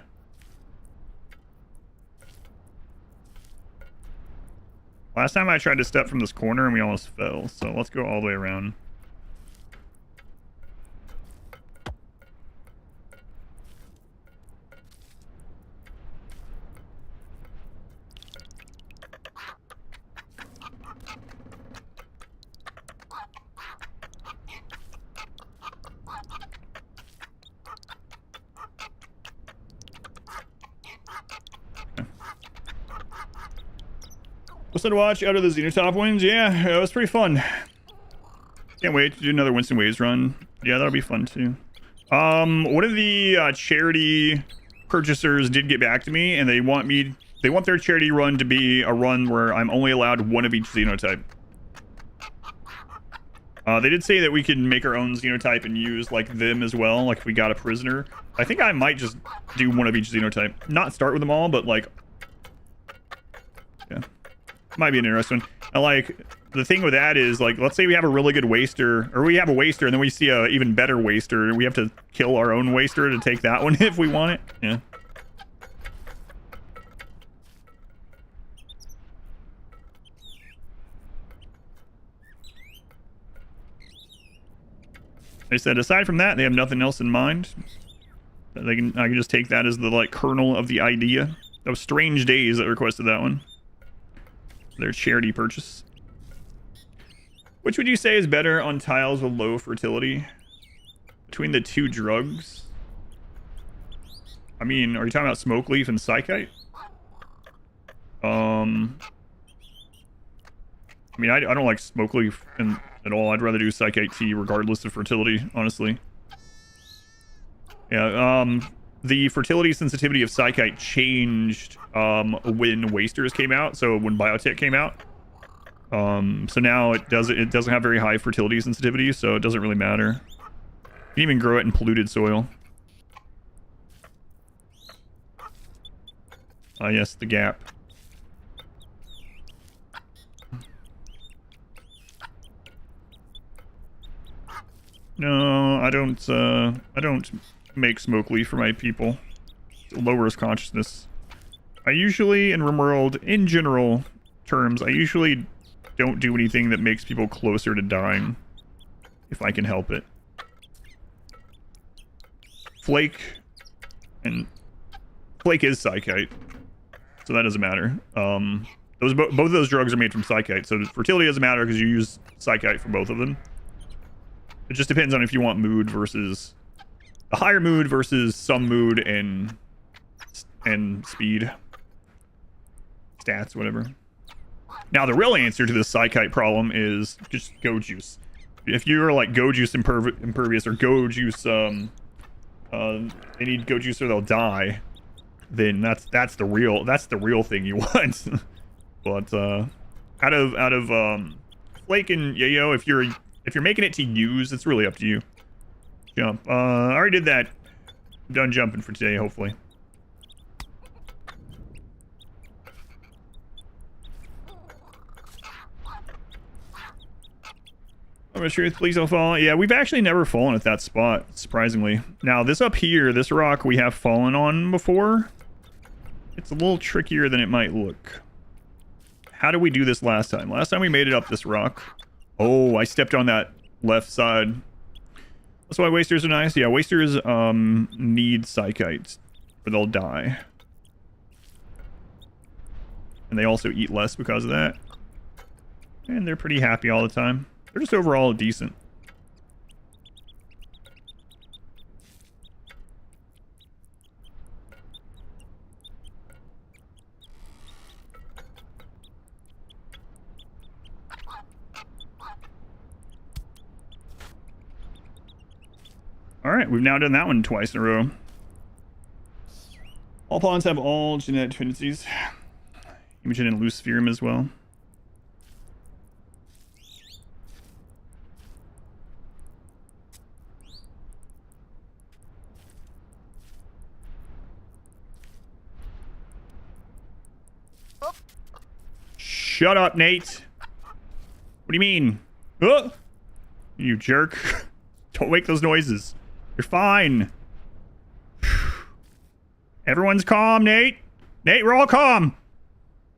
Last time I tried to step from this corner and we almost fell, so let's go all the way around. What's to watch out of the Xenotop wins? Yeah, it was pretty fun. Can't wait to do another Winston Waves run. Yeah, that'll be fun too. One of the charity purchasers did get back to me, and they want their charity run to be a run where I'm only allowed one of each xenotype. They did say that we could make our own xenotype and use like them as well, like if we got a prisoner. I think I might just do one of each xenotype. Not start with them all, but like, yeah. Might be an interesting one. I like the thing with that is like, let's say we have a really good waster, or we have a waster and then we see a even better waster and we have to kill our own waster to take that one if we want it. Yeah. They said aside from that, they have nothing else in mind. I can just take that as the like kernel of the idea. That was Strange Days that requested that one. Their charity purchase. Which would you say is better on tiles with low fertility? Between the two drugs? I mean, are you talking about Smoke Leaf and Psychite? I mean, I don't like Smoke Leaf at all. I'd rather do Psychite Tea regardless of fertility, honestly. Yeah, the fertility sensitivity of Psychite changed when Wasters came out, so when Biotech came out. So now it doesn't have very high fertility sensitivity, so it doesn't really matter. You can even grow it in polluted soil. Yes, the gap. No, I don't make Smoke Leaf for my people. It lowers consciousness. I usually, in RimWorld, in general terms, I usually don't do anything that makes people closer to dying, if I can help it. Flake is Psychite, so that doesn't matter. Both of those drugs are made from Psychite, so fertility doesn't matter because you use Psychite for both of them. It just depends on if you want mood versus a higher mood versus some mood and speed, stats, whatever. Now the real answer to this Psychite problem is just Go Juice. If you're like Go Juice impervious or Go Juice, they need Go Juice or they'll die. Then that's the real thing you want. But out of Flake and Yayo, if you're making it to use, it's really up to you. Jump. I already did that. I'm done jumping for today, hopefully. I'm truth, please don't fall. Yeah, we've actually never fallen at that spot, surprisingly. Now, this up here, this rock we have fallen on before. It's a little trickier than it might look. How did we do this last time? Last time we made it up this rock. Oh, I stepped on that left side. That's why Wasters are nice. Yeah, Wasters need Psychites, or they'll die. And they also eat less because of that. And they're pretty happy all the time. They're just overall decent. All right, we've now done that one twice in a row. All pawns have all genetic tendencies. Imogen and Luciferum as well. Shut up, Nate. What do you mean? Oh, you jerk. Don't make those noises. You're fine. Everyone's calm, Nate. Nate, we're all calm.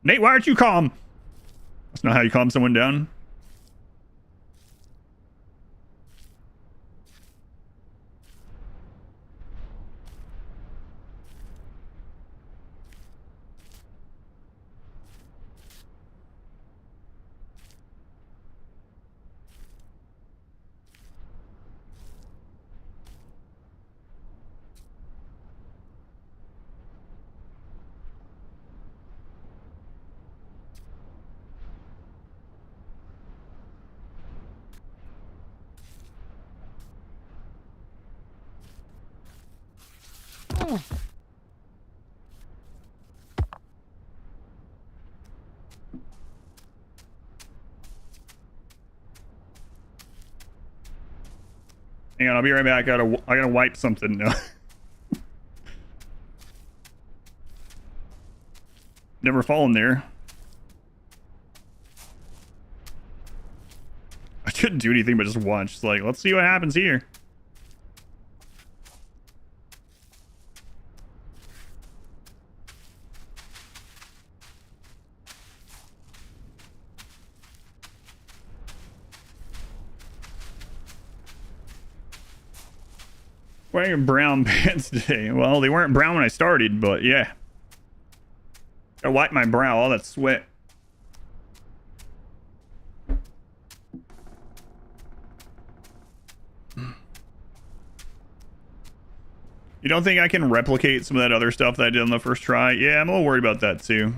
Nate, why aren't you calm? That's not how you calm someone down. Hang on, I'll be right back. I gotta wipe something now. Never fallen there. I couldn't do anything but just watch. It's like, let's see what happens here. Wearing brown pants today. Well, they weren't brown when I started, but yeah. I wipe my brow, all that sweat. You don't think I can replicate some of that other stuff that I did on the first try? Yeah, I'm a little worried about that too.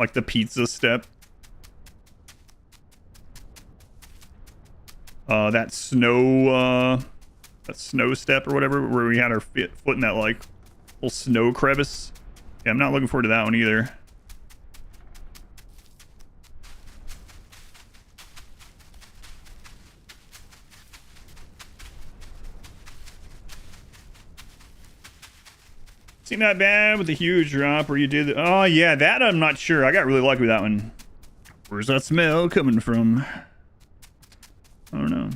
Like the pizza step. That snow step or whatever, where we had our foot in that like little snow crevice. Yeah, I'm not looking forward to that one either. Seemed not bad with the huge drop where you did the, oh yeah, that I'm not sure. I got really lucky with that one. Where's that smell coming from? I don't know.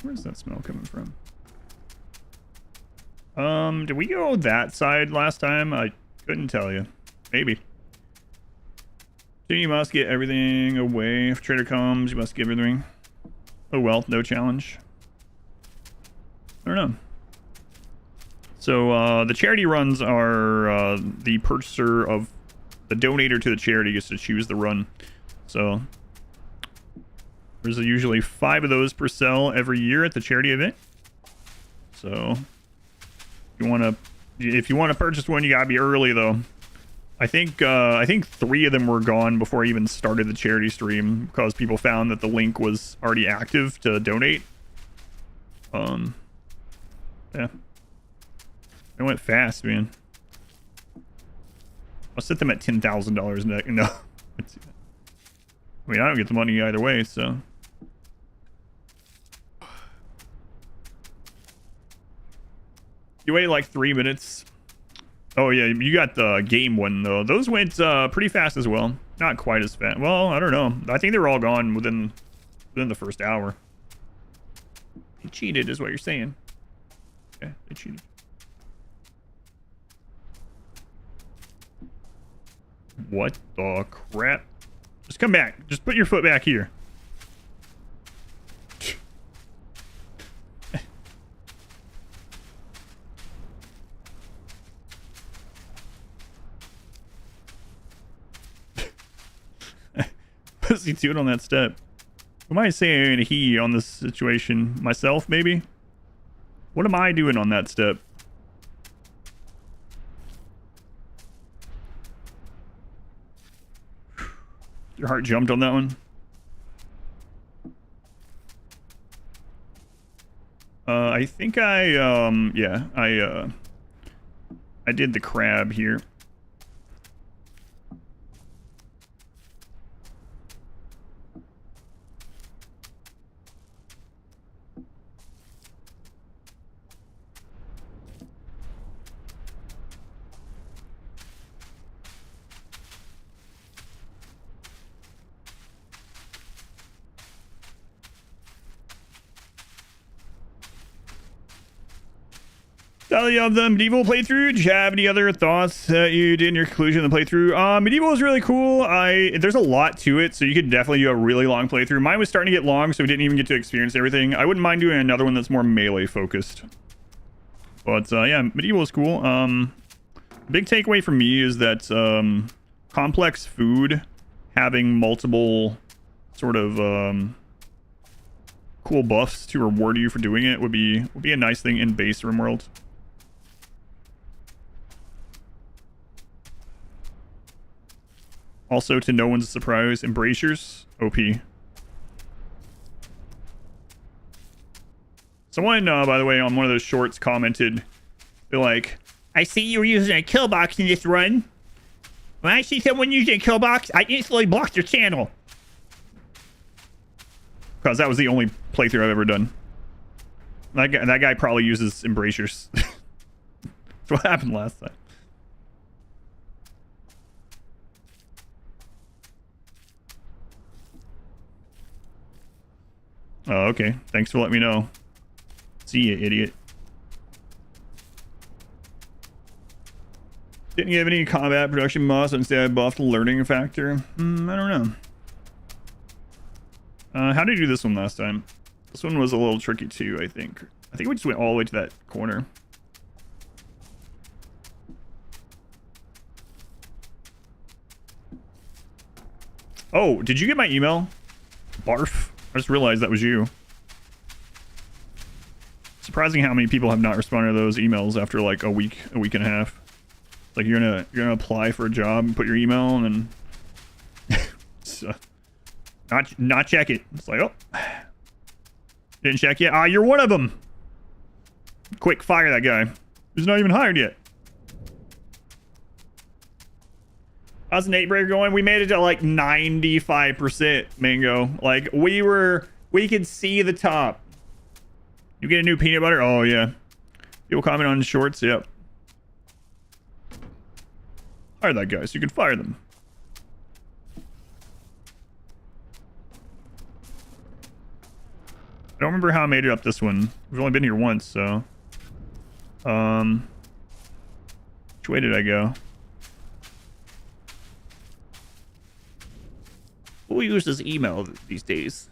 Where's that smell coming from? Did we go that side last time? I couldn't tell you. Maybe. So you must get everything away. If trader comes, you must give everything. Oh well, no challenge. I don't know. So the charity runs are the purchaser of the donator to the charity gets to choose the run. So there's usually 5 of those per cell every year at the charity event. So if you want to purchase one, you gotta be early though. I think 3 of them were gone before I even started the charity stream because people found that the link was already active to donate. Yeah. It went fast, man. I'll set them at $10,000 next. No. I mean, I don't get the money either way, so. You wait like 3 minutes. Oh, yeah, you got the game one, though. Those went pretty fast as well. Not quite as fast. Well, I don't know. I think they were all gone within the first hour. They cheated, is what you're saying. Yeah, they cheated. What the crap? Just come back. Just put your foot back here. What's he doing on that step? What am I saying he on this situation? Myself, maybe? What am I doing on that step? Your heart jumped on that one. I think yeah, I did the crab here. Tally of the medieval playthrough. Did you have any other thoughts that you did in your conclusion of the playthrough? Medieval is really cool. There's a lot to it, so you could definitely do a really long playthrough. Mine was starting to get long, so we didn't even get to experience everything. I wouldn't mind doing another one that's more melee focused. But yeah, medieval is cool. Big takeaway from me is that complex food having multiple sort of cool buffs to reward you for doing it would be a nice thing in base RimWorld. Also, to no one's surprise, Embracers, OP. Someone, by the way, on one of those shorts commented, they're like, I see you were using a kill box in this run. When I see someone using a kill box, I instantly block their channel. Because that was the only playthrough I've ever done. That guy probably uses Embracers. That's what happened last time. Oh, okay. Thanks for letting me know. See you, idiot. Didn't give any combat production mods, instead buffed the learning factor. I don't know. How did I do this one last time? This one was a little tricky too, I think. I think we just went all the way to that corner. Oh, did you get my email? Barf. I just realized that was you. Surprising how many people have not responded to those emails after like a week and a half. It's like you're gonna apply for a job and put your email and then so, not check it. It's like, oh, didn't check yet. Ah, you're one of them. Quick, fire that guy. He's not even hired yet. How's the Nate Breaker going? We made it to like 95%, Mango. Like we could see the top. You get a new peanut butter? Oh yeah. People comment on shorts, yep. Hire that guy so you can fire them. I don't remember how I made it up this one. We've only been here once, so. Which way did I go? Who uses email these days?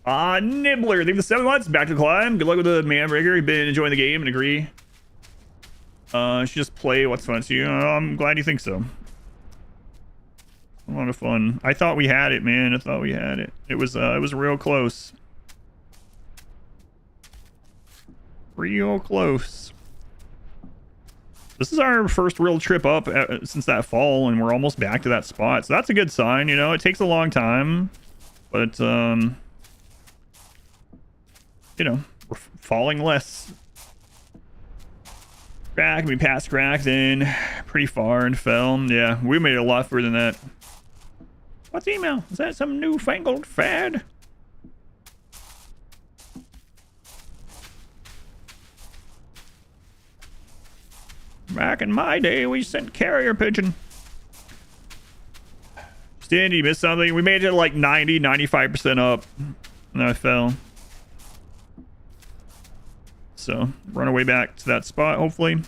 Nibbler, thank you for the 7 months. Back to the climb. Good luck with the man breaker. You've been enjoying the game and agree. Should just play what's fun to you. I'm glad you think so. A lot of fun. I thought we had it, man. I thought we had it. It was real close. Real close. This is our first real trip up since that fall, and we're almost back to that spot. So that's a good sign, you know. It takes a long time, but you know, we're falling less. Crack, we passed crack, then pretty far and fell. Yeah, we made it a lot further than that. What's email? Is that some newfangled fad? Back in my day, we sent carrier pigeon. Stan, you missed something? We made it like 95% up. And I fell. So, run our way back to that spot, hopefully.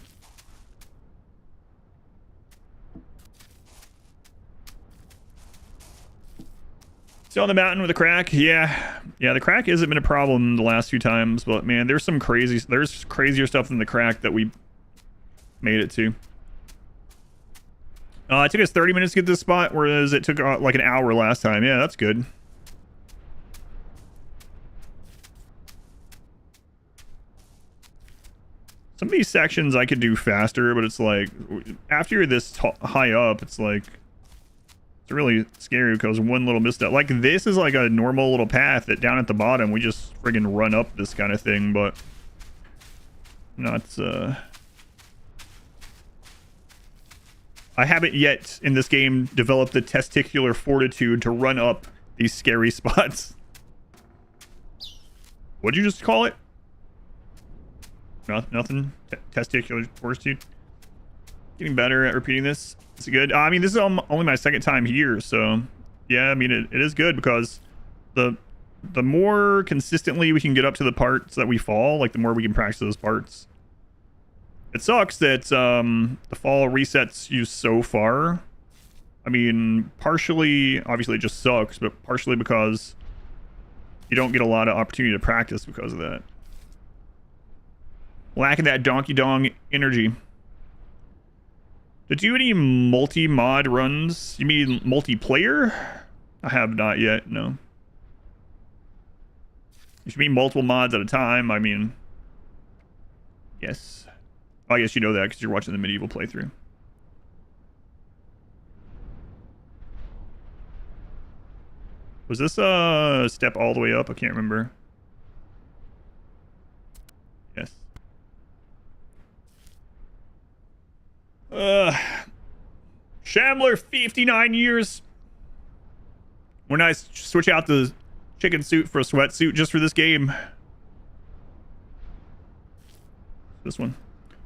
Still on the mountain with a crack? Yeah. Yeah, the crack hasn't been a problem the last few times, but man, there's crazier stuff than the crack that we made it to. It took us 30 minutes to get to this spot, whereas it took like an hour last time. Yeah, that's good. Some of these sections I could do faster, but it's like after you're this high up, it's like It's really scary because one little misstep. Like, this is like a normal little path that down at the bottom, we just friggin' run up this kind of thing, but not, I haven't yet in this game developed the testicular fortitude to run up these scary spots. What'd you just call it? Nothing. Testicular fortitude. Getting better at repeating this. It's good. I mean, this is only my second time here, so yeah. I mean, it is good because the more consistently we can get up to the parts that we fall, like the more we can practice those parts. It sucks that the fall resets you so far. I mean, partially, obviously, it just sucks, but partially because you don't get a lot of opportunity to practice because of that. Lacking that donkey dong energy. Did you do any multi-mod runs? You mean multiplayer? I have not yet, no. You should mean multiple mods at a time. I mean, yes. Oh, I guess you know that because you're watching the medieval playthrough. Was this a step all the way up? I can't remember. Yes. Shambler, 59 years. When I switch out the chicken suit for a sweatsuit just for this game. This one.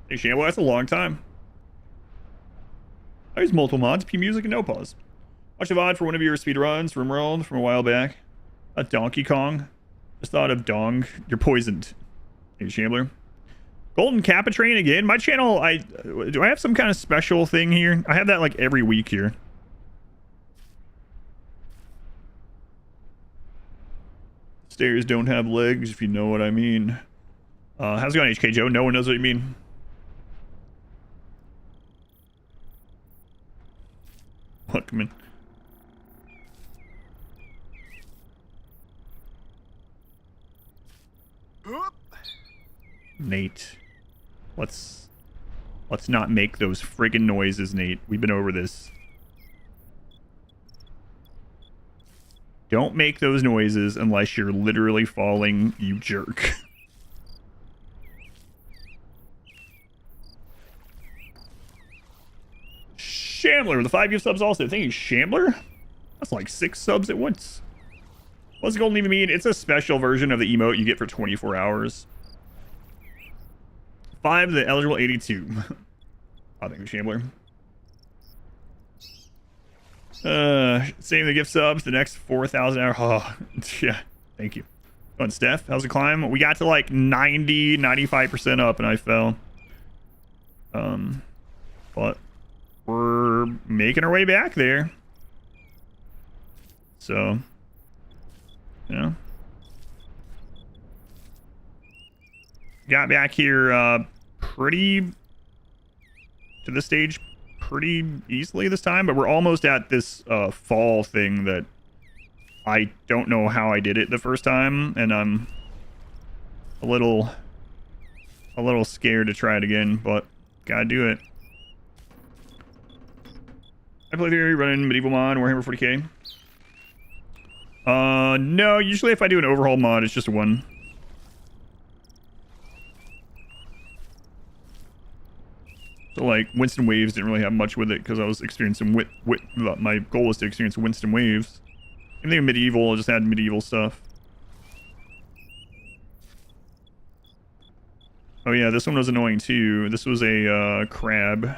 Hey, Shambler, that's a long time. I use multiple mods, P music, and no pause. Watch a VOD for one of your speedruns from World from a while back. A Donkey Kong. Just thought of Dong. You're poisoned. Hey, Shambler. Golden Kappa Train again. My channel, do I have some kind of special thing here? I have that like every week here. Stairs don't have legs, if you know what I mean. How's it going, HK Joe? No one knows what you mean. What, come in. Nate. Let's not make those friggin' noises, Nate. We've been over this. Don't make those noises unless you're literally falling, you jerk. Shambler with the 5 gift subs also. Thank you, Shambler. That's like 6 subs at once. What's golden even mean? It's a special version of the emote you get for 24 hours. 5 the eligible 82. I think Shambler. Same the gift subs. The next 4,000 hours. Oh, yeah. Thank you. Go on, Steph. How's the climb? We got to like 90, 95% up, and I fell. But we're making our way back there. So, yeah. Got back here pretty to this stage pretty easily this time, but we're almost at this fall thing that I don't know how I did it the first time, and I'm a little scared to try it again, but gotta do it. I play theory running medieval mod Warhammer 40k. No, usually if I do an overhaul mod, it's just one. So like Winston Waves didn't really have much with it because I was experiencing my goal was to experience Winston Waves. Same thing with medieval, I just had medieval stuff. Oh yeah, this one was annoying too. This was a crab.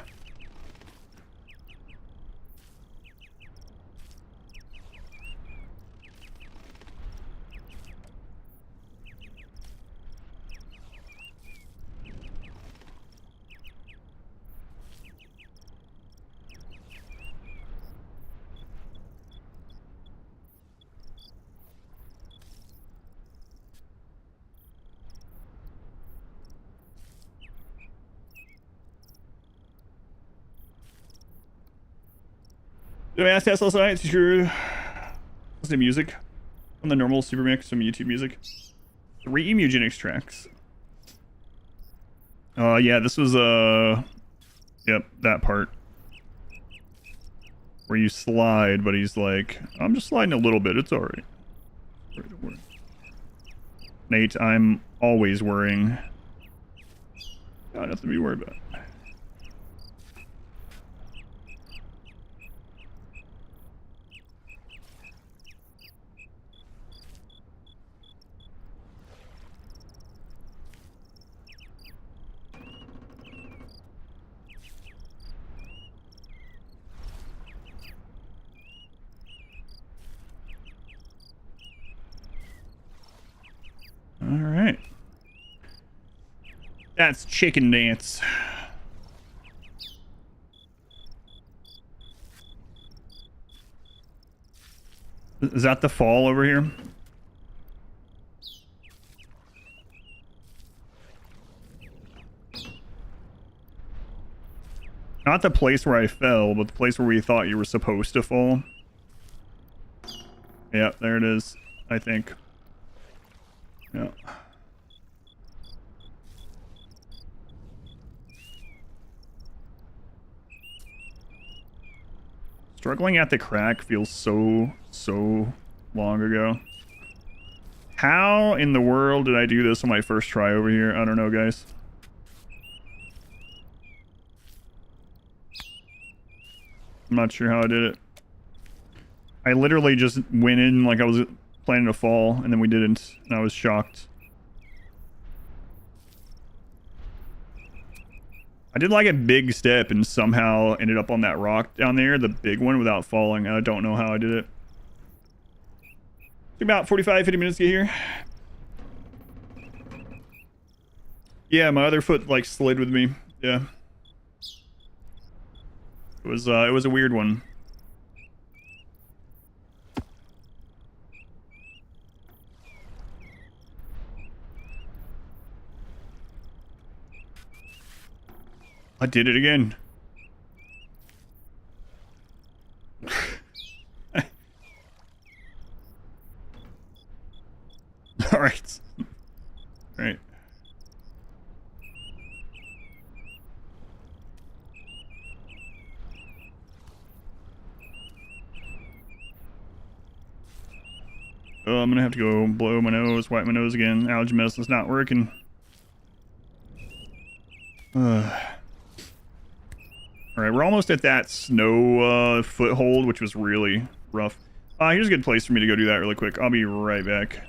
Did I ask Tesla last night? Did you listen to music on the normal super mix from YouTube music? 3 Mugenics tracks. Yeah, this was yep, that part. where you slide, but he's like, I'm just sliding a little bit. It's all right. Don't worry. Nate, I'm always worrying. Got nothing to be worried about. All right. That's chicken dance. Is that the fall over here? Not the place where I fell, but the place where we thought you were supposed to fall. Yeah, there it is, I think. Yeah. Struggling at the crack feels so long ago. How in the world did I do this on my first try over here? I don't know, guys. I'm not sure how I did it. I literally just went in like I was planning to fall, and then we didn't, and I was shocked. I did like a big step and somehow ended up on that rock down there, the big one, without falling. I don't know how I did it. Took about 45-50 minutes to get here. Yeah, my other foot like slid with me. Yeah. It was a weird one. I did it again. All right. All right. Oh, I'm gonna have to go blow my nose, wipe my nose again. Allergy medicine's not working. Alright, we're almost at that snow foothold, which was really rough. Here's a good place for me to go do that really quick. I'll be right back.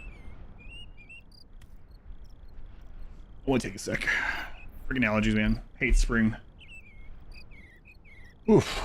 Only take a sec. Freaking allergies, man. Hate spring. Oof.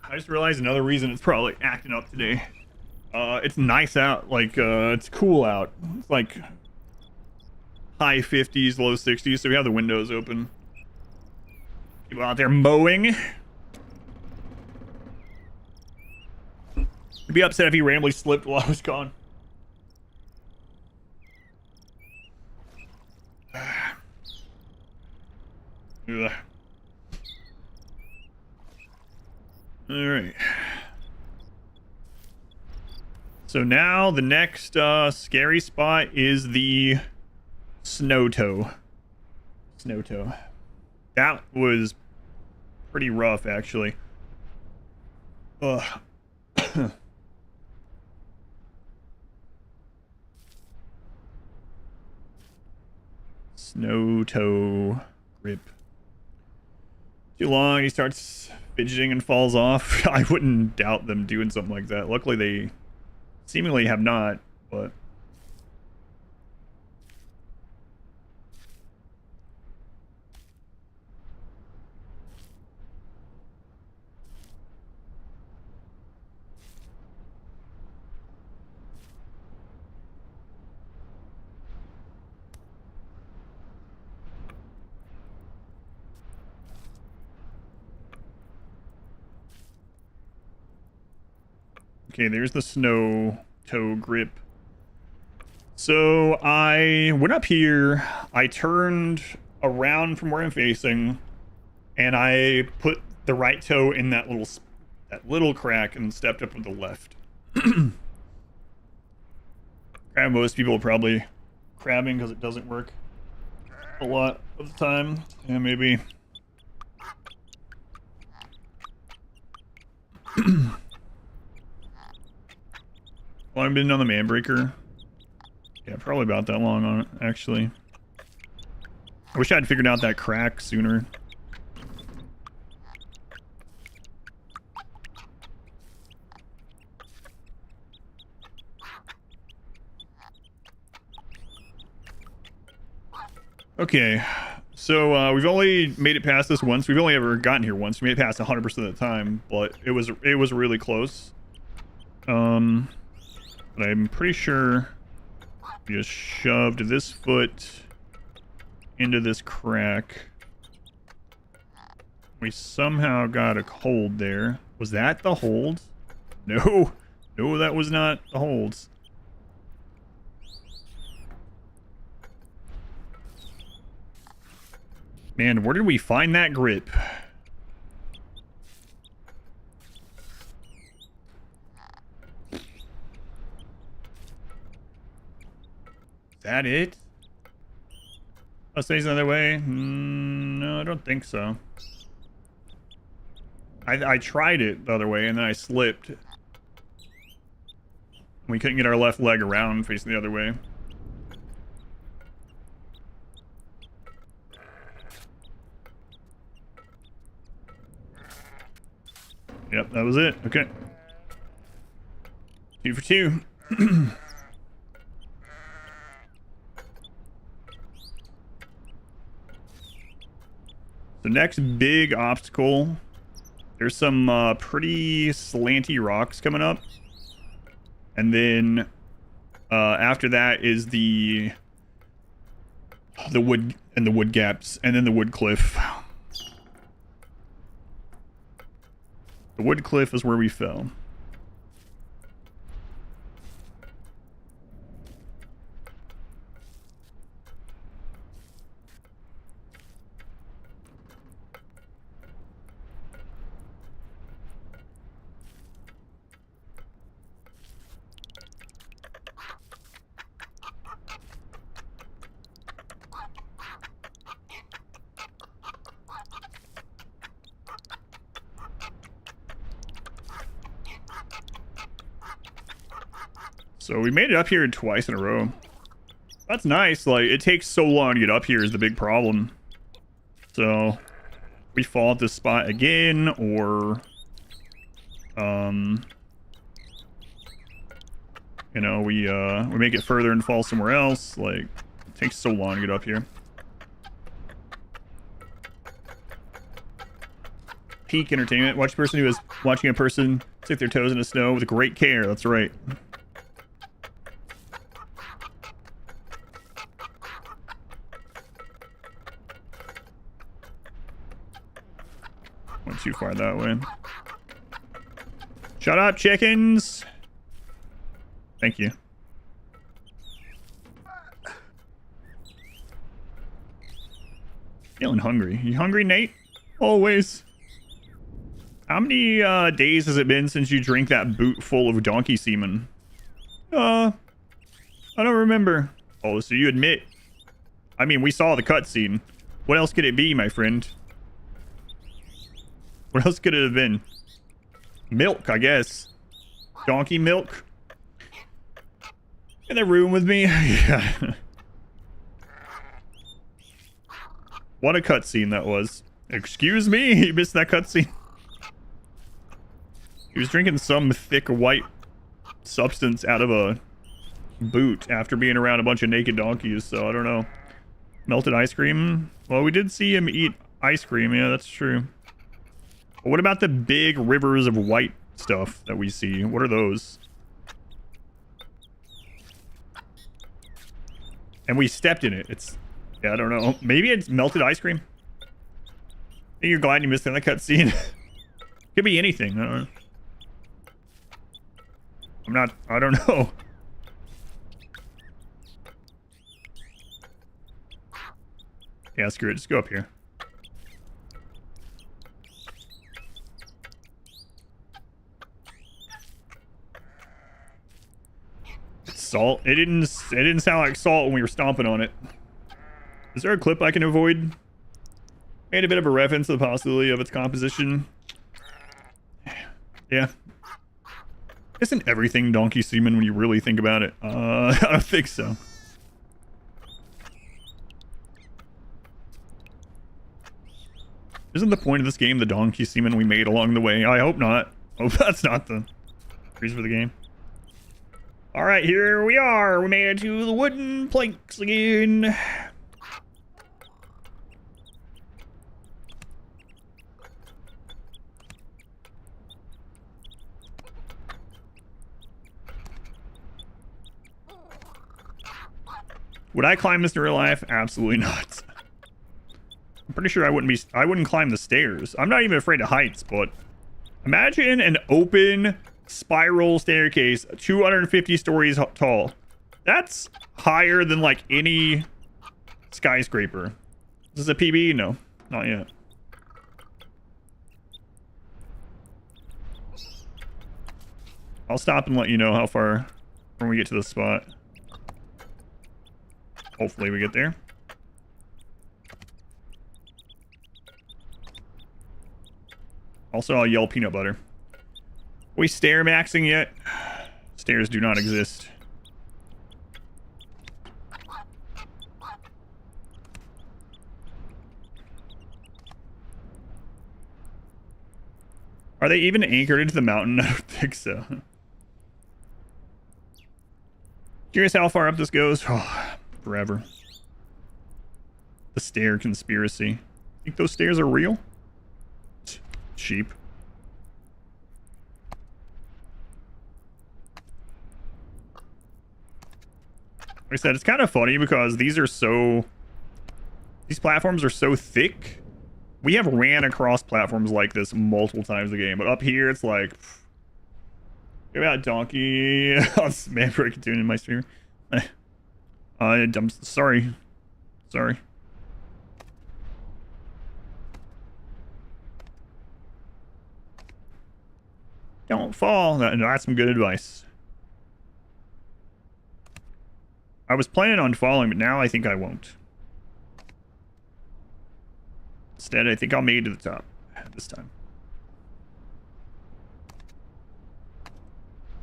I just realized another reason it's probably acting up today. It's nice out, like, it's cool out. It's like high 50s, low 60s, so we have the windows open. People out there mowing. I'd be upset if he randomly slipped while I was gone. So now the next scary spot is the snow toe. Snow toe. That was pretty rough, actually. Ugh. Snow toe grip. Too long, he starts fidgeting and falls off. I wouldn't doubt them doing something like that. Luckily, they seemingly have not, but... Okay, there's the snow toe grip. So I went up here, I turned around from where I'm facing, and I put the right toe in that little crack and stepped up with the left. Most people are probably crabbing because it doesn't work a lot of the time. Yeah, maybe. Well, I've been on the man breaker. Yeah, probably about that long on it, actually. I wish I had figured out that crack sooner. Okay, so we've only made it past this once. We've only ever gotten here once. We made it past 100% of the time, but it was really close. But I'm pretty sure we just shoved this foot into this crack. We somehow got a hold there. Was that the hold? No. No, that was not the holds. Man, where did we find that grip? Is that it? Oh, stays another way? No, I don't think so. I tried it the other way and then I slipped. We couldn't get our left leg around facing the other way. Yep, that was it. Okay. 2 for 2. The next big obstacle, there's some pretty slanty rocks coming up. And then after that is the wood and the wood gaps, and then the wood cliff. The wood cliff is where we fell. So we made it up here twice in a row. That's nice. Like, it takes so long to get up here is the big problem. So we fall at this spot again, or you know, we make it further and fall somewhere else. Like, it takes so long to get up here. Peak entertainment. Watch a person who is watching a person stick their toes in the snow with great care. That's right. Went too far that way. Shut up, chickens! Thank you. Feeling hungry. You hungry, Nate? Always. How many days has it been since you drank that boot full of donkey semen? I don't remember. Oh, so you admit. I mean, we saw the cutscene. What else could it be, my friend? What else could it have been? Milk, I guess. Donkey milk. In the room with me. Yeah. What a cutscene that was. Excuse me, you missed that cutscene. He was drinking some thick white substance out of a boot after being around a bunch of naked donkeys, so I don't know. Melted ice cream? Well, we did see him eat ice cream, yeah, that's true. But what about the big rivers of white stuff that we see? What are those? And we stepped in it. It's... yeah, I don't know. Maybe it's melted ice cream? I think you're glad you missed that cutscene. Could be anything, I don't know. I don't know. Yeah, screw it. Just go up here. Salt? It didn't sound like salt when we were stomping on it. Is there a clip I can avoid? Made a bit of a reference to the possibility of its composition. Yeah. Isn't everything donkey semen when you really think about it? I don't think so. Isn't the point of this game the donkey semen we made along the way? I hope not. Hope that's not the reason for the game. Alright, here we are. We made it to the wooden planks again. Would I climb this in real life? Absolutely not. I'm pretty sure I wouldn't climb the stairs. I'm not even afraid of heights, but imagine an open spiral staircase 250 stories tall. That's higher than like any skyscraper. Is this a PB? No, not yet. I'll stop and let you know how far when we get to the spot. Hopefully we get there. Also, I'll yell peanut butter. We stair maxing yet? Stairs do not exist. Are they even anchored into the mountain? I don't think so. Curious how far up this goes. Oh, forever. The stair conspiracy. Think those stairs are real? Sheep. Like I said, it's kind of funny because these platforms are so thick. We have ran across platforms like this multiple times a game, but up here it's like, get about donkey. Man, breaking tune in my stream. I'm sorry. Sorry. Don't fall. That's some good advice. I was planning on falling, but now I think I won't. Instead, I think I'll make it to the top this time.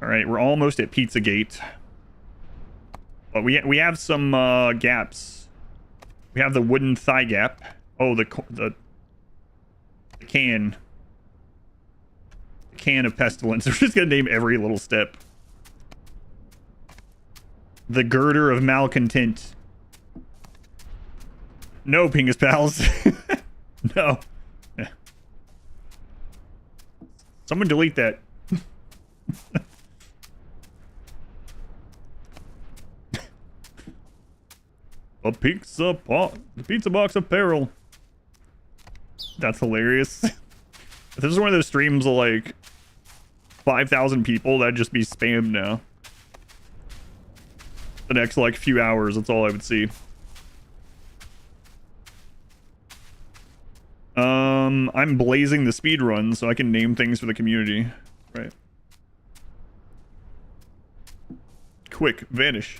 All right, we're almost at Pizzagate. But we have some gaps. We have the wooden thigh gap. Oh, the can. The can of pestilence. We're just gonna name every little step. The girder of malcontent. No, Pingus pals. No. Yeah. Someone delete that. The pizza box apparel. That's hilarious. If this is one of those streams of like 5,000 people, that'd just be spammed now. The next like few hours, that's all I would see. I'm blazing the speed run so I can name things for the community. Right. Quick, vanish.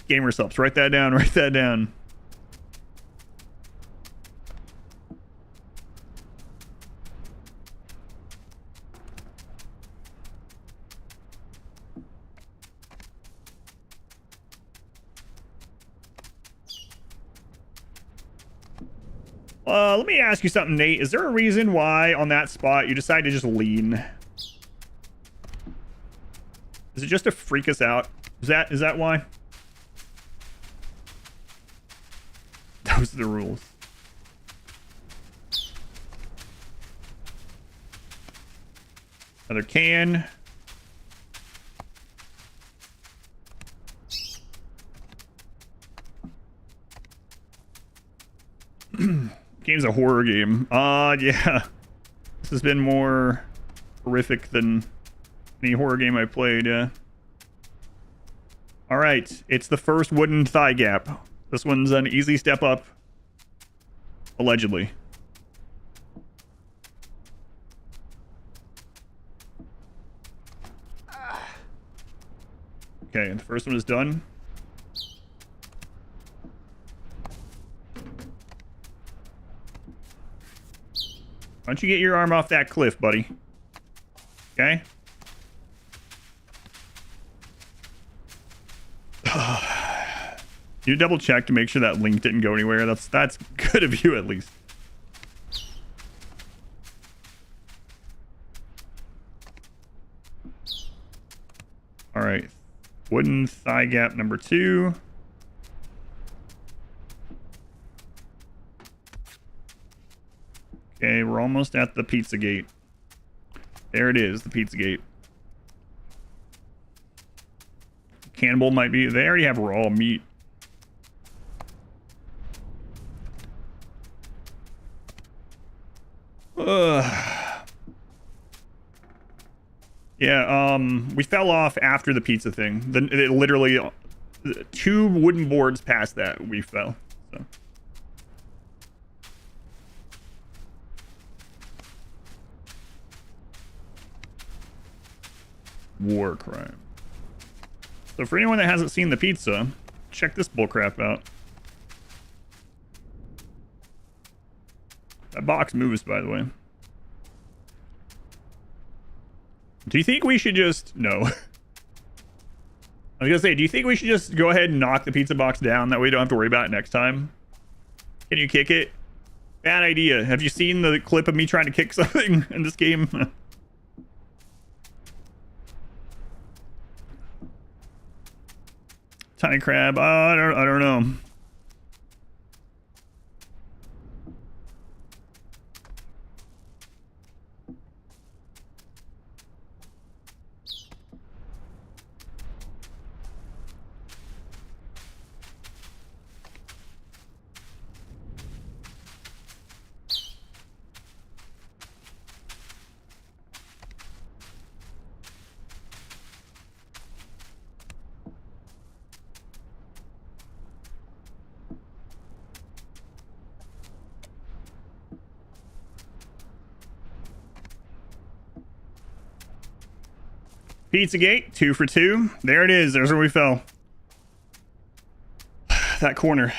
Gamer subs, write that down, write that down. Let me ask you something, Nate. Is there a reason why on that spot you decide to just lean? Is it just to freak us out? Is that why? Those are the rules. Another can. Game's a horror game. Yeah. This has been more horrific than any horror game I played, yeah. Alright, it's the first wooden thigh gap. This one's an easy step up. Allegedly. Okay, the first one is done. Why don't you get your arm off that cliff, buddy? Okay. You double check to make sure that link didn't go anywhere. That's good of you, at least. All right. Wooden thigh gap number 2. Okay, we're almost at the pizza gate. There it is, the pizza gate. Cannibal might be... They already have raw meat. Yeah, we fell off after the pizza thing. It literally... 2 wooden boards past that, we fell. So... War crime. So for anyone that hasn't seen the pizza, check this bullcrap out. That box moves, by the way. Do you think we should just... No. I was gonna say, do you think we should just go ahead and knock the pizza box down? That way we don't have to worry about it next time. Can you kick it? Bad idea. Have you seen the clip of me trying to kick something in this game? Tiny crab. I don't know. Pizzagate, 2 for 2. There it is. There's where we fell. That corner.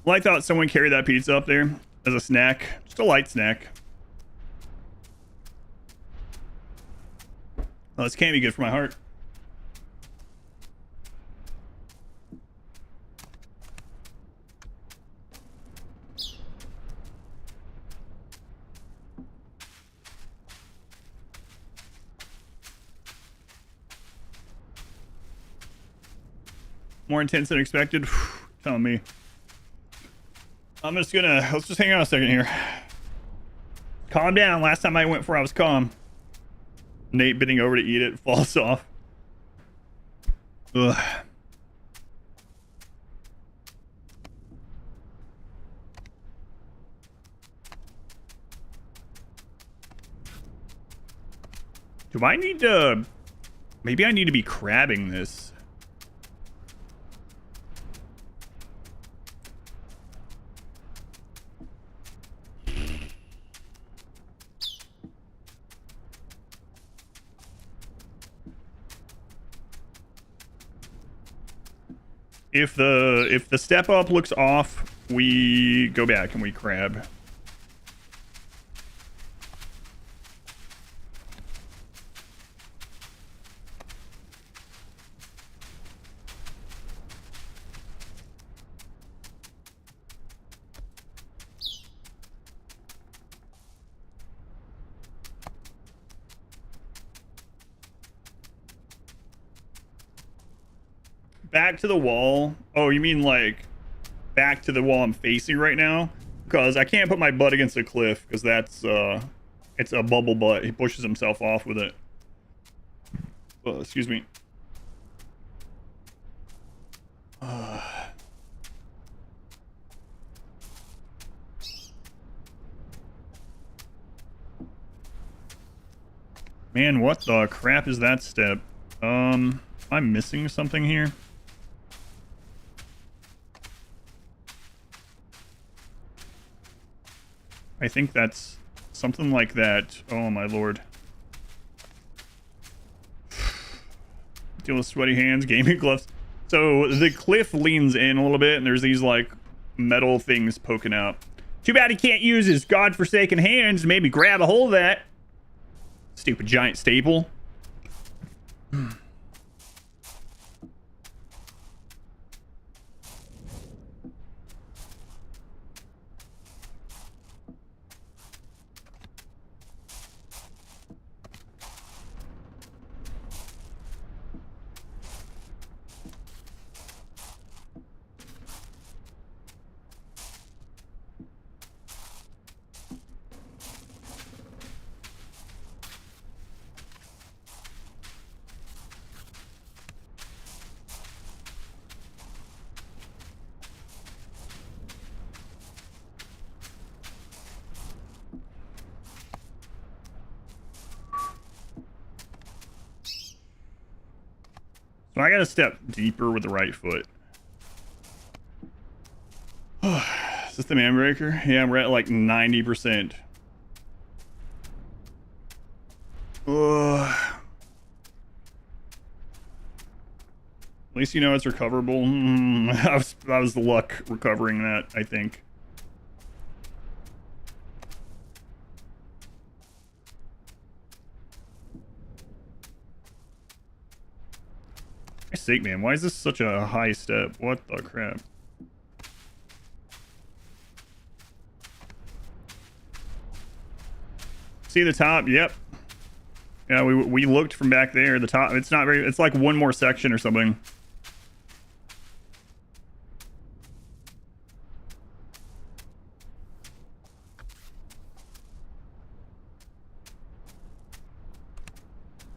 Well, I thought someone carried that pizza up there as a snack. Just a light snack. Well, this can't be good for my heart. More intense than expected. Tell me. I'm just gonna... Let's just hang on a second here. Calm down. Last time I went for I was calm. Nate bending over to eat it falls off. Ugh. Do I need to... Maybe I need to be crabbing this. If the step up looks off, we go back and we crab. Back to the wall. Oh, you mean like back to the wall I'm facing right now? Because I can't put my butt against a cliff because that's it's a bubble butt. He pushes himself off with it. Oh, excuse me. Man, what the crap is that step? I'm missing something here. I think that's something like that. Oh my lord. Deal with sweaty hands, gaming gloves. So the cliff leans in a little bit and there's these like metal things poking out. Too bad he can't use his godforsaken hands to maybe grab a hold of that. Stupid giant staple. So I gotta step deeper with the right foot. Is this the man breaker? Yeah, we're at like 90%. At least you know it's recoverable. That was the luck recovering that, I think. For sake, man, why is this such a high step? What the crap? See the top? Yep. Yeah, we looked from back there. The top, it's not very, it's like one more section or something.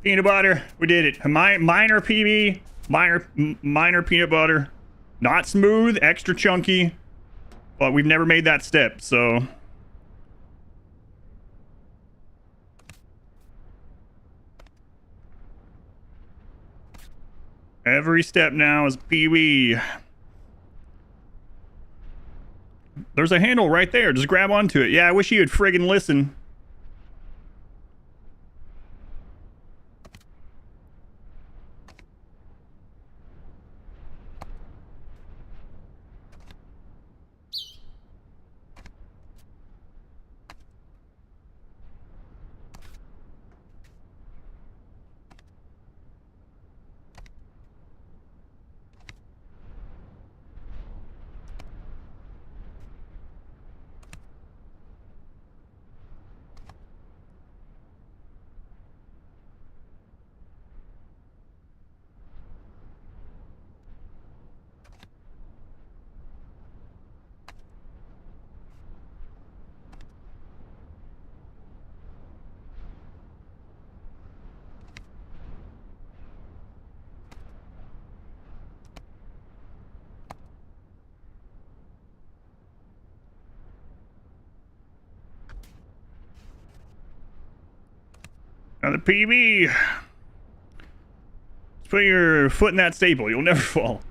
Peanut butter, we did it. Minor PB, minor peanut butter. Not smooth, extra chunky, but we've never made that step, so. Every step now is PB. There's a handle right there. Just grab onto it. Yeah, I wish you would friggin' listen. Now the PB. Let's put your foot in that staple. You'll never fall.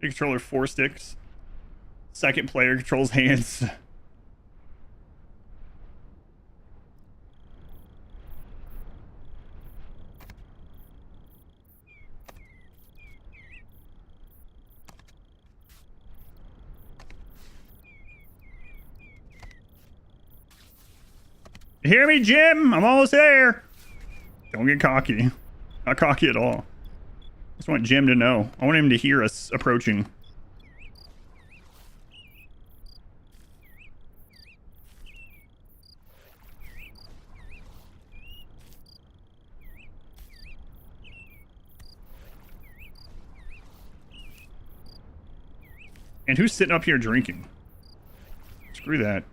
The controller 4 sticks. Second player controls hands. You hear me, Jim? I'm almost there. Don't get cocky. Not cocky at all. I just want Jim to know. I want him to hear us approaching. And who's sitting up here drinking? Screw that.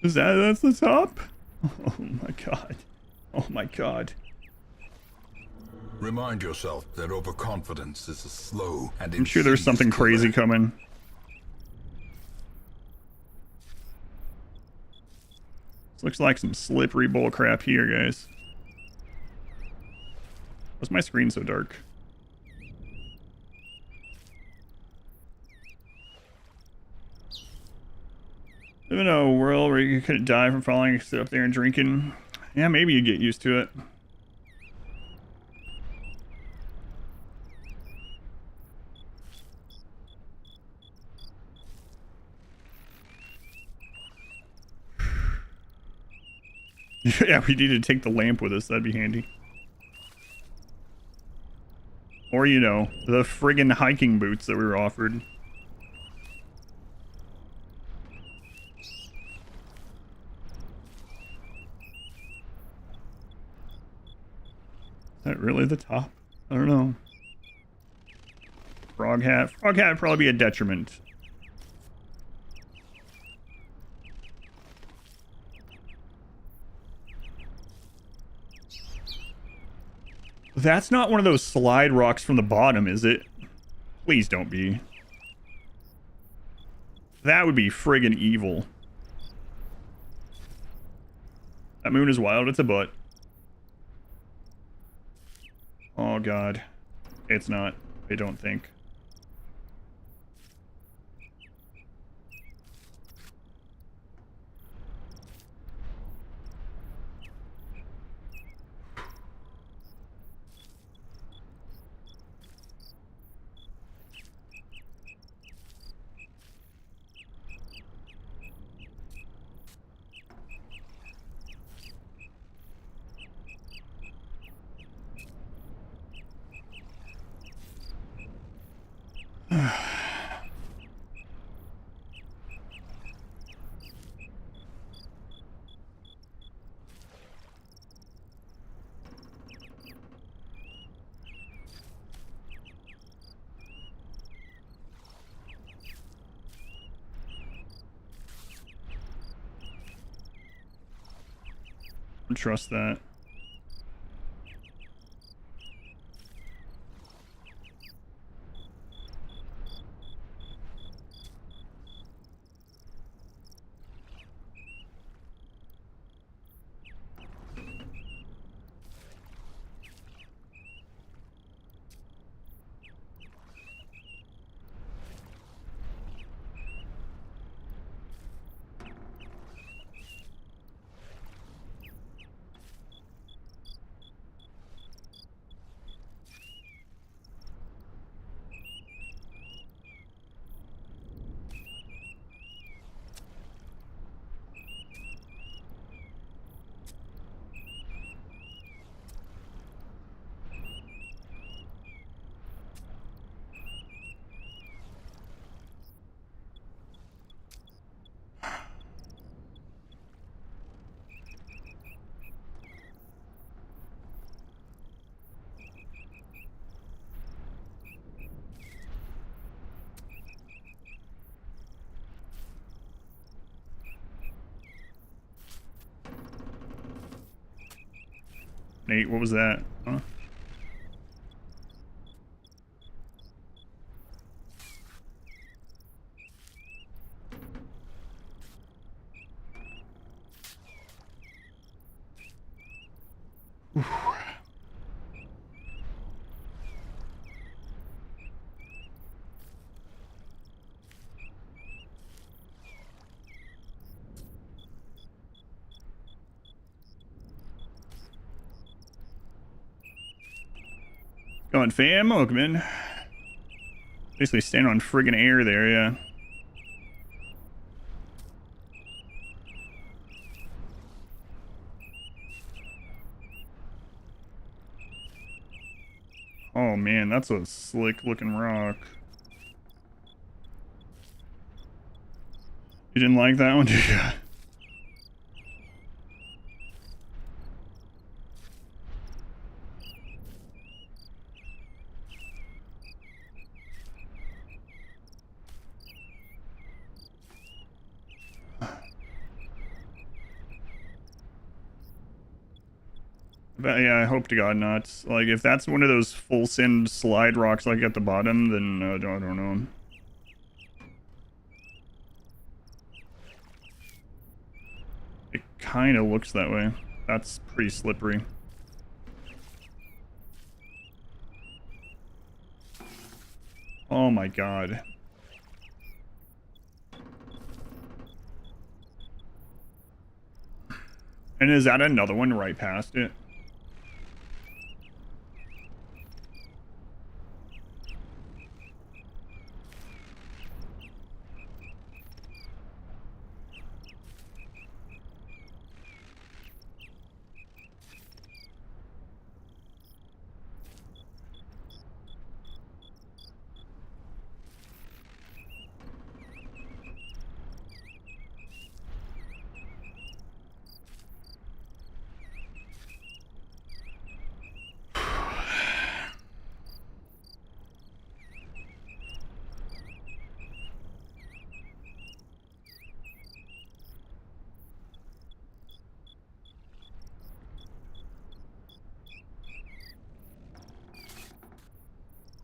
That's the top? Oh my god. Oh my god. Remind yourself that overconfidence is a slow and I'm sure there's something crazy coming. This looks like some slippery bull crap here, guys. Why's my screen so dark? Live in a world where you couldn't die from falling and sit up there and drinking. Yeah, maybe you get used to it. Yeah, we need to take the lamp with us. That'd be handy. Or, you know, the friggin' hiking boots that we were offered. Is that really the top? I don't know. Frog hat. Frog hat would probably be a detriment. That's not one of those slide rocks from the bottom, is it? Please don't be. That would be friggin' evil. That moon is wild. It's a butt. Oh, God. It's not. I don't think. Don't trust that. Nate, what was that? Huh? on, fam? Welcome in. Basically standing on friggin' air there, yeah. Oh man, that's a slick looking rock. You didn't like that one, did you? But yeah, I hope to God not. Like, if that's one of those full send slide rocks like at the bottom, then I don't know. It kind of looks that way. That's pretty slippery. Oh my God. And is that another one right past it?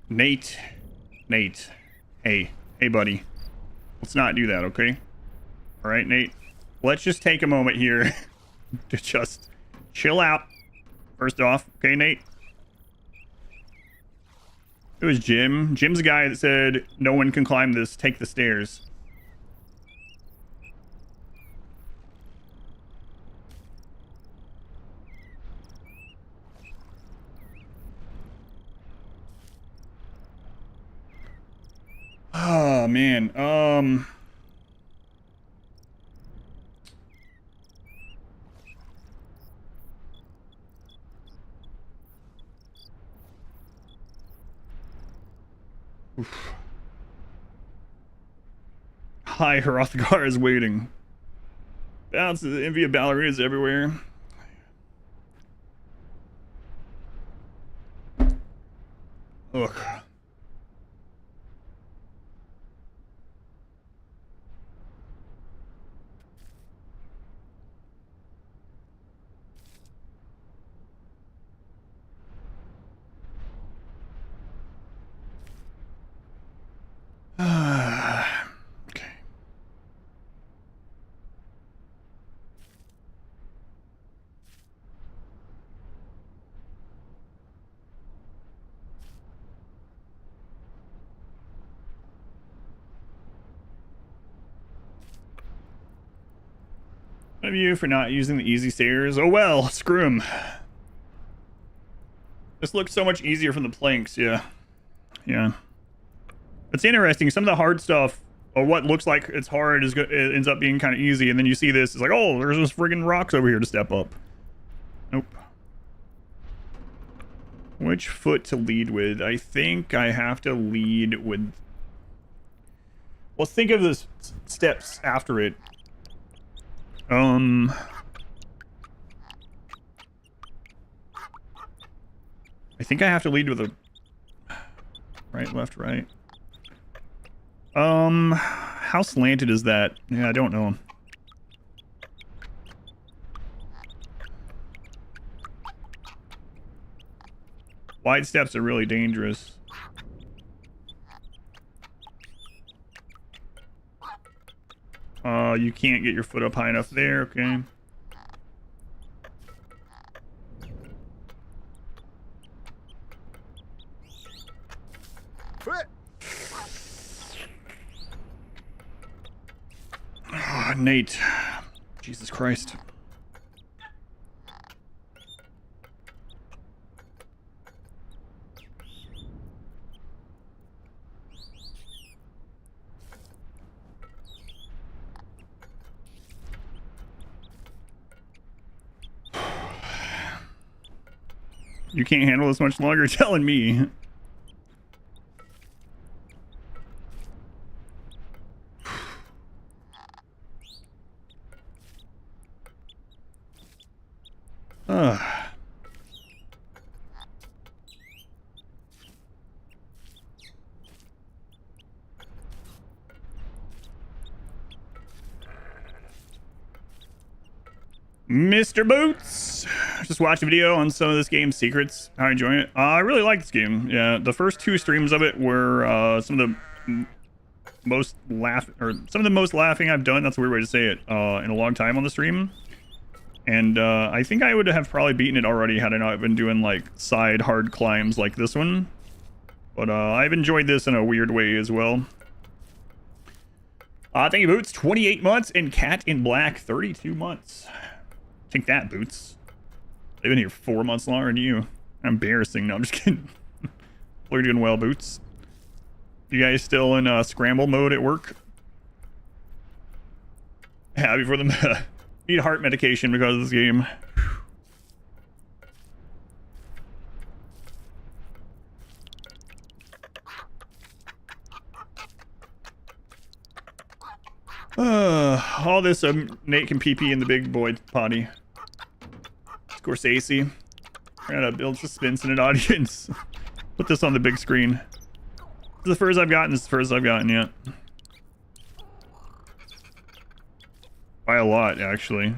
Nate. Hey, buddy. Let's not do that, okay? All right, Nate. Let's just take a moment here to just chill out. First off, okay, Nate? It was Jim. Jim's the guy that said, no one can climb this, take the stairs. Oh, man. Oof. Hi, Hrothgar is waiting. Bounce the envy of ballerinas everywhere. Ugh. Okay. One of you for not using the easy stairs. Oh well, screw 'em. This looks so much easier from the planks, yeah. Yeah. It's interesting. Some of the hard stuff, or what looks like it's hard, is good. It ends up being kind of easy, and then you see this. It's like, oh, there's this friggin' rocks over here to step up. Nope. Which foot to lead with? I think I have to lead with. Well, think of the steps after it. I think I have to lead with a right, left, right. How slanted is that? Yeah, I don't know. Wide steps are really dangerous. You can't get your foot up high enough there, okay. Oh, Nate. Jesus Christ. You can't handle this much longer, telling me. Mr. Boots! Just watched a video on some of this game's secrets. How I enjoying it. I really like this game. Yeah, the first 2 streams of it were some of the most laughing I've done. That's a weird way to say it. In a long time on the stream. And I think I would have probably beaten it already had I not been doing like side hard climbs like this one. But I've enjoyed this in a weird way as well. Thank you, Boots. 28 months and Cat in Black 32 months. Take that, Boots. They've been here 4 months longer than you. Embarrassing. No, I'm just kidding. You're doing well, Boots. You guys still in scramble mode at work? Happy for them. Need heart medication because of this game. All this Nate can pee in the big boy potty. Scorsese. Trying to build suspense in an audience. Put this on the big screen. This is the first I've gotten. This is the first I've gotten yet. By a lot, actually.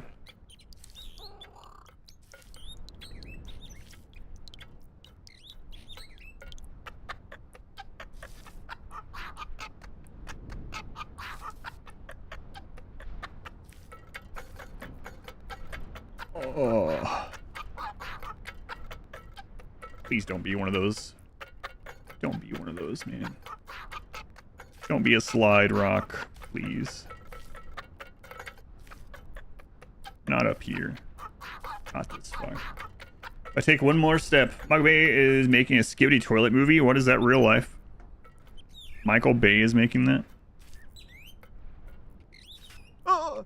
Oh. Please don't be one of those. Don't be one of those, man. Don't be a slide rock, please. Not up here. Not this far. If I take one more step. Michael Bay is making a Skibidi toilet movie. What is that, real life? Michael Bay is making that? Oh.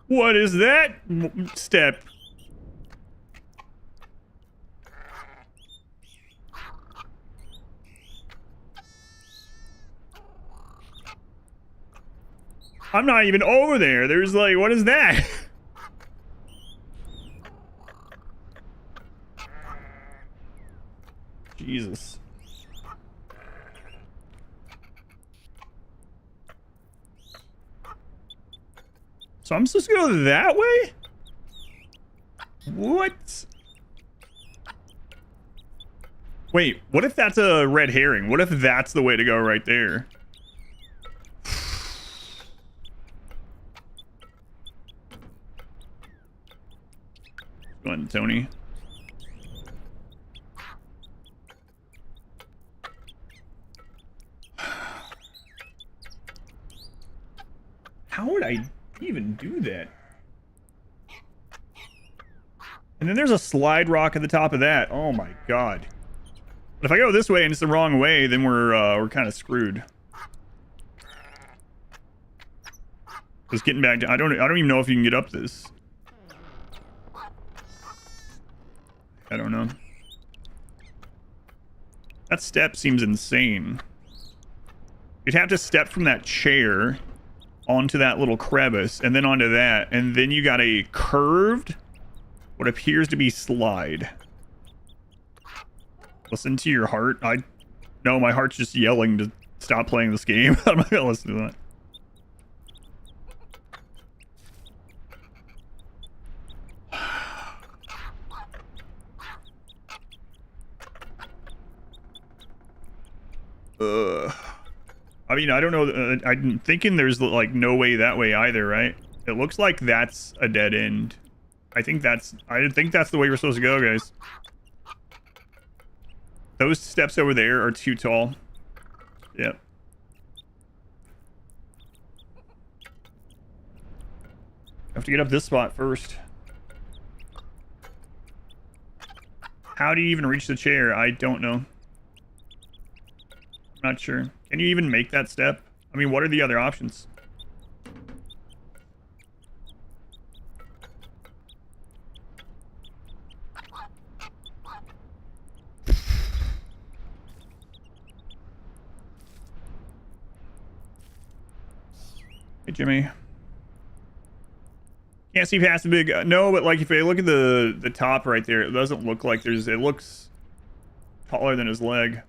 What is that step? I'm not even over there. There's like, what is that? Jesus. So I'm supposed to go that way? What? Wait, what if that's a red herring? What if that's the way to go right there? Go on, Tony. How would I even do that? And then there's a slide rock at the top of that. Oh my god. But if I go this way and it's the wrong way, then we're kind of screwed. Just getting back to, I don't even know if you can get up this. I don't know. That step seems insane. You'd have to step from that chair onto that little crevice and then onto that, and then you got a curved, what appears to be slide. Listen to your heart. No, my heart's just yelling to stop playing this game. I'm not gonna listen to that. I mean, I don't know. I'm thinking there's like no way that way either, right? It looks like that's a dead end. I think that's the way we're supposed to go, guys. Those steps over there are too tall. Yep. Have to get up this spot first. How do you even reach the chair? I don't know. I'm not sure. Can you even make that step? I mean, what are the other options? Hey, Jimmy. Can't see past the big... no, but like if you look at the top right there, it doesn't look like there's... It looks taller than his leg.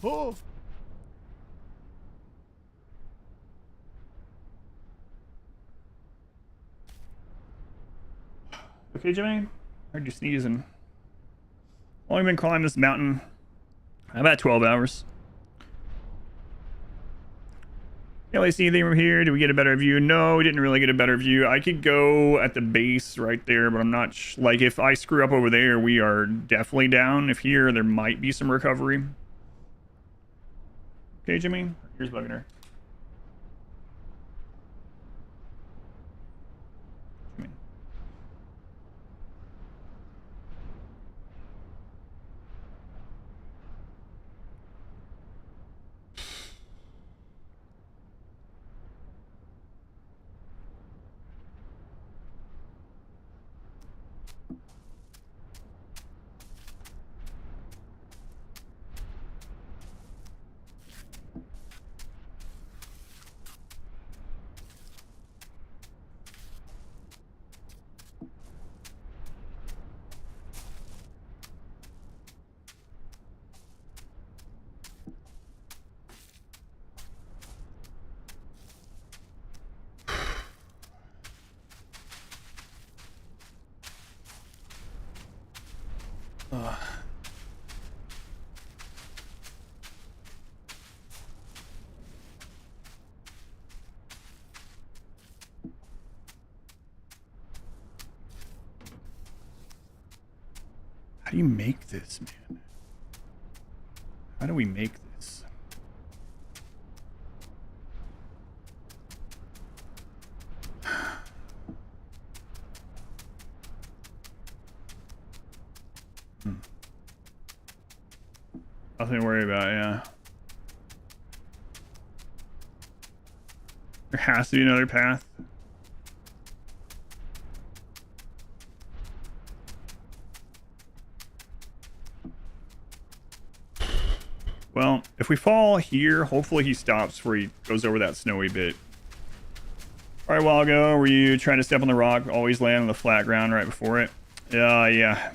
Oh. Okay, Jimmy? Heard you sneezing. Only been climbing this mountain about 12 hours. Can't really see anything from here. Did we get a better view? No, we didn't really get a better view. I could go at the base right there, but I'm not like if I screw up over there, we are definitely down. If here, there might be some recovery. Okay, Jimmy? Here's Bugner. Jimmy. How do you make this, man? How do we make this? Nothing to worry about, yeah. There has to be another path. Well, if we fall here, hopefully he stops before he goes over that snowy bit. All right, a while ago, were you trying to step on the rock, always land on the flat ground right before it? Yeah.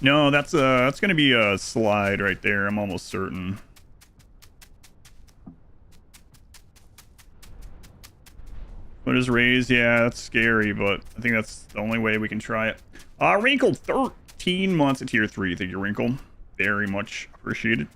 No, that's gonna be a slide right there. I'm almost certain. What is raised? Yeah, that's scary, but I think that's the only way we can try it. Wrinkled 13 months at tier 3. Thank you, Wrinkle. Very much appreciated.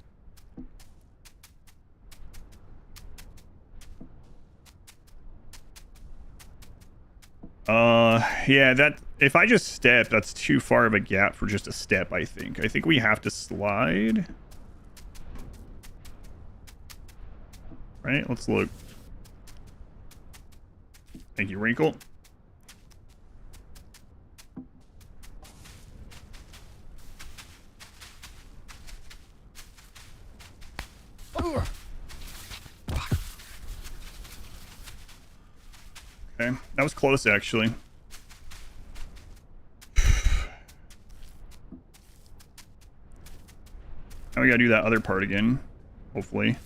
Yeah, that if I just step, that's too far of a gap for just a step, I think. I think we have to slide. Right, let's look. Thank you, Wrinkle. Okay, that was close, actually. Now we gotta do that other part again, hopefully.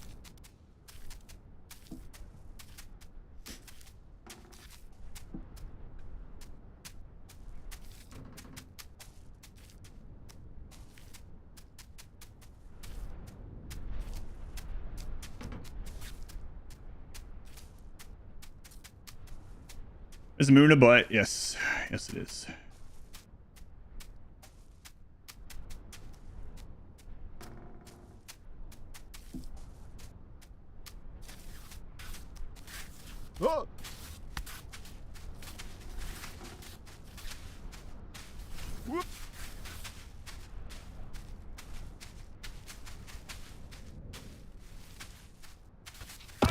Is the moon a butt? Yes. Yes, it is. Oh.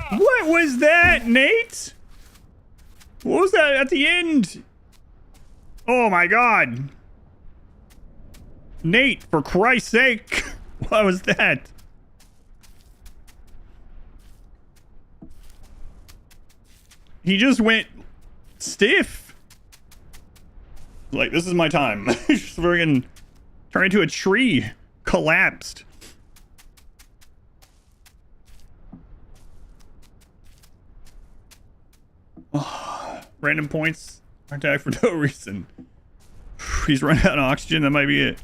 What was that, Nate? What was that at the end? Oh my god. Nate, for Christ's sake. What was that? He just went stiff. Like, this is my time. Just friggin' turned into a tree. Collapsed. Oh, random points attack for no reason. He's run out of oxygen. That might be it.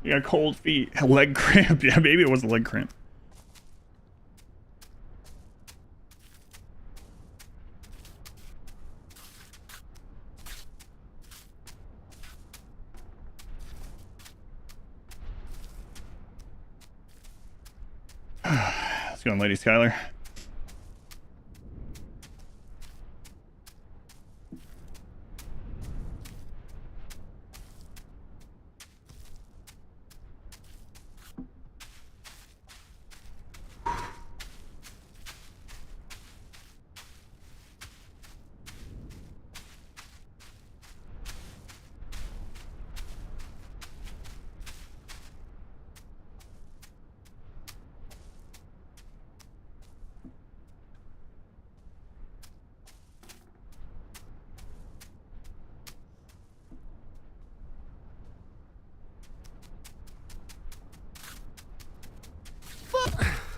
You got cold feet. A leg cramp. Yeah, maybe it was a leg cramp. Let's go on, Lady Skylar.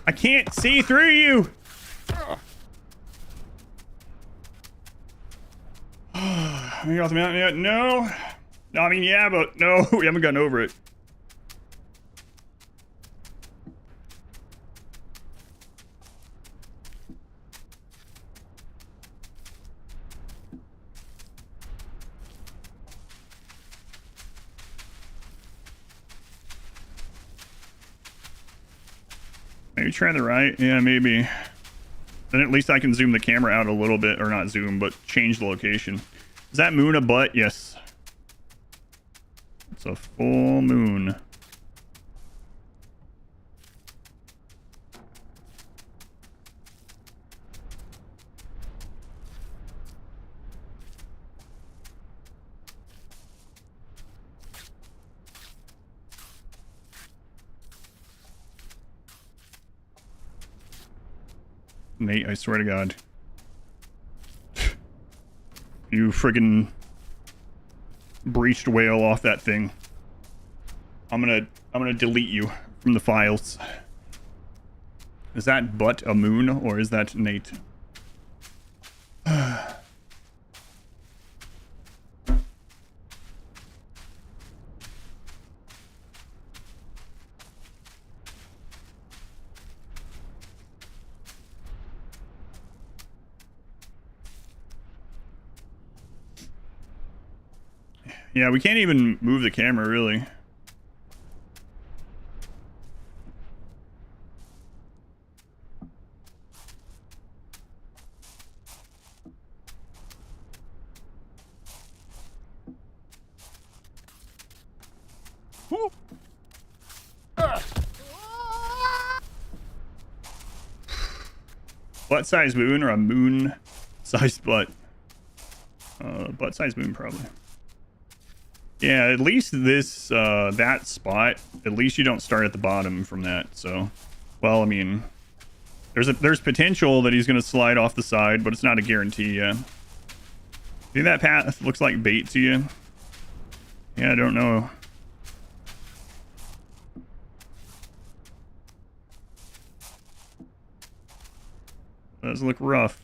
I can't see through you. Have you got the mountain yet? No. No, I mean, yeah, but no, we haven't gotten over it. Maybe try the right. Yeah, maybe. Then at least I can zoom the camera out a little bit, or not zoom, but change the location. Is that moon a butt? Yes. It's a full moon. Nate, I swear to God. You friggin' breached whale off that thing. I'm gonna delete you from the files. Is that butt a moon, or is that Nate? Yeah, we can't even move the camera, really. Butt-sized moon or a moon-sized butt? Butt-sized moon, probably. Yeah, at least this, that spot, at least you don't start at the bottom from that, so... Well, I mean... There's potential that he's gonna slide off the side, but it's not a guarantee, yeah. See, that path looks like bait to you? Yeah, I don't know. Does look rough.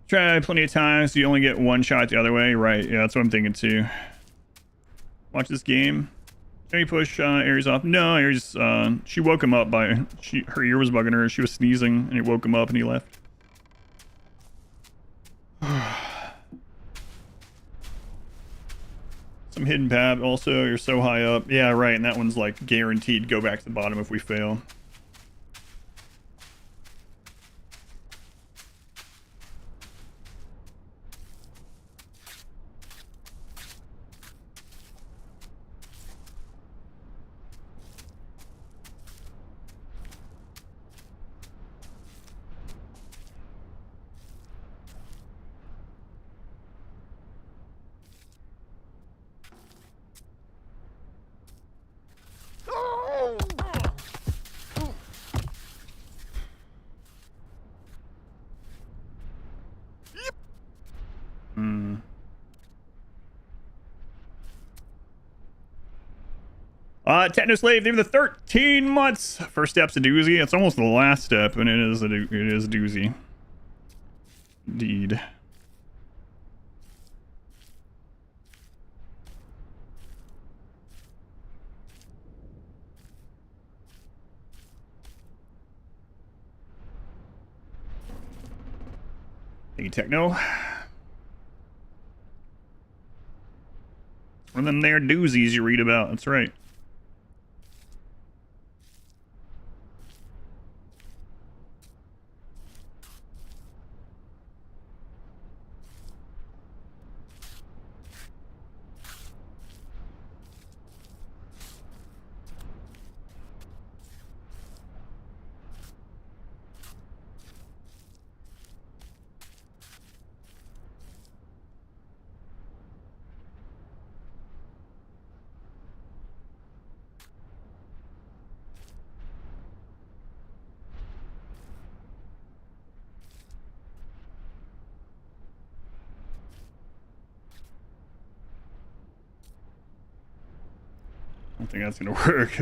Try plenty of times. So you only get one shot the other way. Right. Yeah, that's what I'm thinking too. Watch this game. Can we push Aries off? No, Aries, she woke him up by... her ear was bugging her. She was sneezing, and it woke him up, and he left. Some hidden pad also. You're so high up. Yeah, right, and that one's like guaranteed go back to the bottom if we fail. Techno Slave, they've the 13 months. First step's a doozy. It's almost the last step, and it is a doozy. Indeed. Thank you, Techno. One of them there doozies you read about. That's right. I don't think that's gonna work.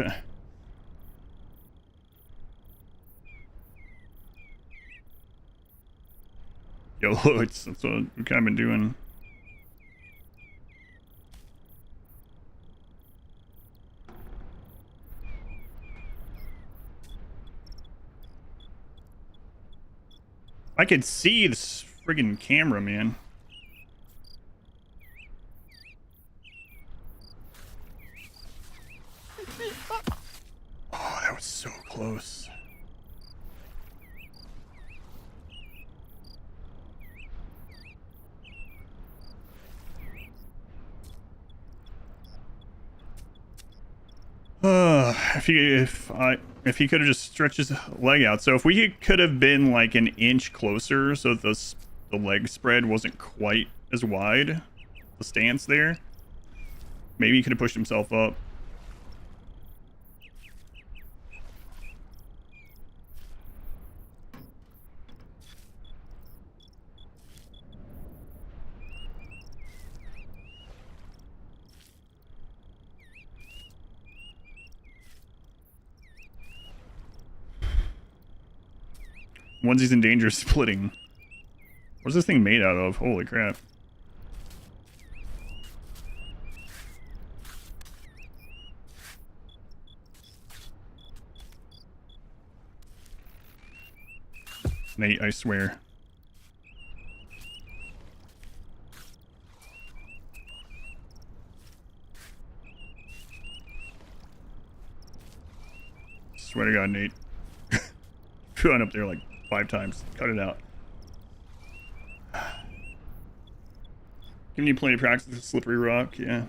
Yo, that's what we've kind of been doing. I could see this friggin' camera, man. Oh, that was so close. If he could have just stretched his leg out. So if we could have been like an inch closer, so the leg spread wasn't quite as wide, the stance there, maybe he could have pushed himself up. Onesies in danger of splitting. What's this thing made out of? Holy crap. Nate, I swear. Swear to God, Nate. Going up there like 5 times. Cut it out. Giving you plenty of practice with slippery rock, yeah.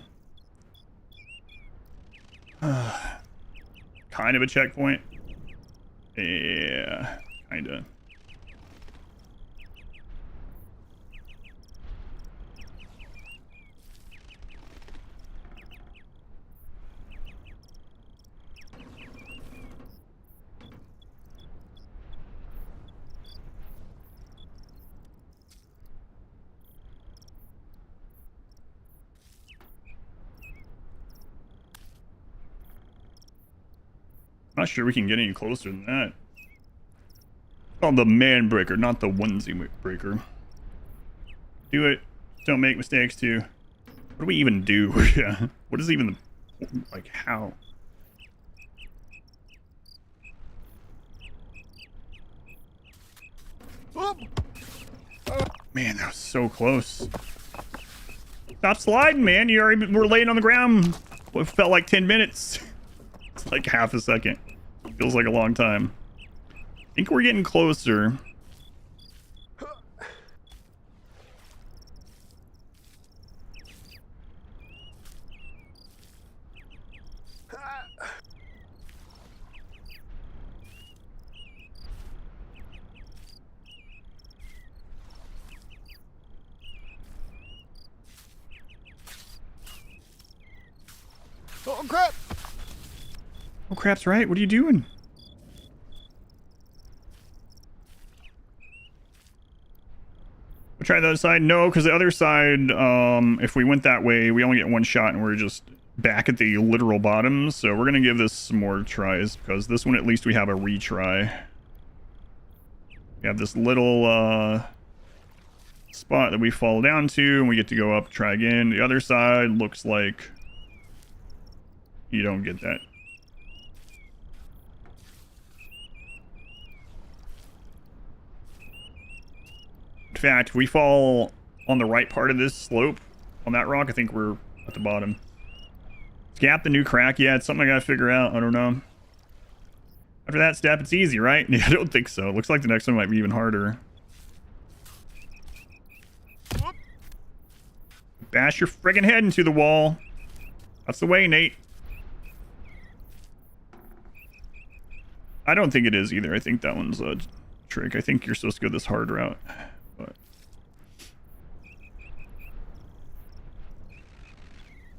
Kind of a checkpoint. Yeah, kinda. Not sure we can get any closer than that. Oh, the man breaker, not the onesie breaker. Do it. Don't make mistakes too. What do we even do? Yeah. What is even the... Like, how? Whoop. Man, that was so close. Stop sliding, man. You already were laying on the ground. It felt like 10 minutes. It's like half a second. Feels like a long time. I think we're getting closer. Oh crap! Oh, crap's right. What are you doing? We'll try the other side. No, because the other side, if we went that way, we only get one shot and we're just back at the literal bottom. So we're going to give this some more tries because this one, at least we have a retry. We have this little spot that we fall down to and we get to go up, try again. The other side looks like you don't get that. In fact, if we fall on the right part of this slope on that rock, I think we're at the bottom. Is gap the new crack? Yeah, it's something I gotta figure out. I don't know. After that step, it's easy, right? Yeah, I don't think so. It looks like the next one might be even harder. Bash your friggin' head into the wall. That's the way, Nate. I don't think it is either. I think that one's a trick. I think you're supposed to go this hard route. But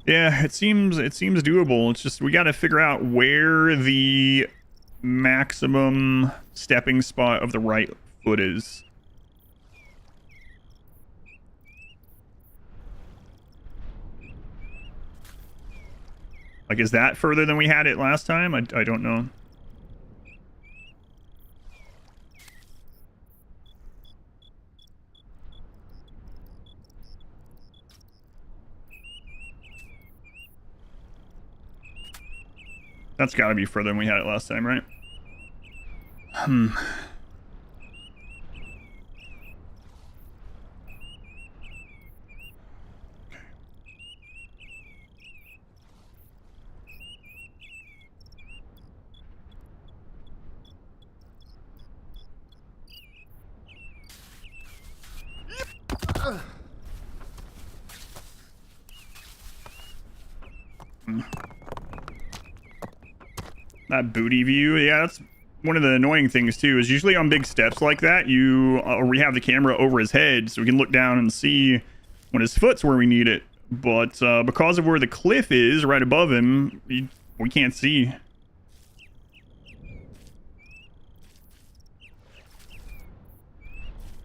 yeah, it seems doable. It's just we got to figure out where the maximum stepping spot of the right foot is. Like, is that further than we had it last time? I don't know. That's got to be further than we had it last time, right? That booty view, yeah, that's one of the annoying things too, is usually on big steps like that, we have the camera over his head so we can look down and see when his foot's where we need it. But because of where the cliff is right above him, we can't see.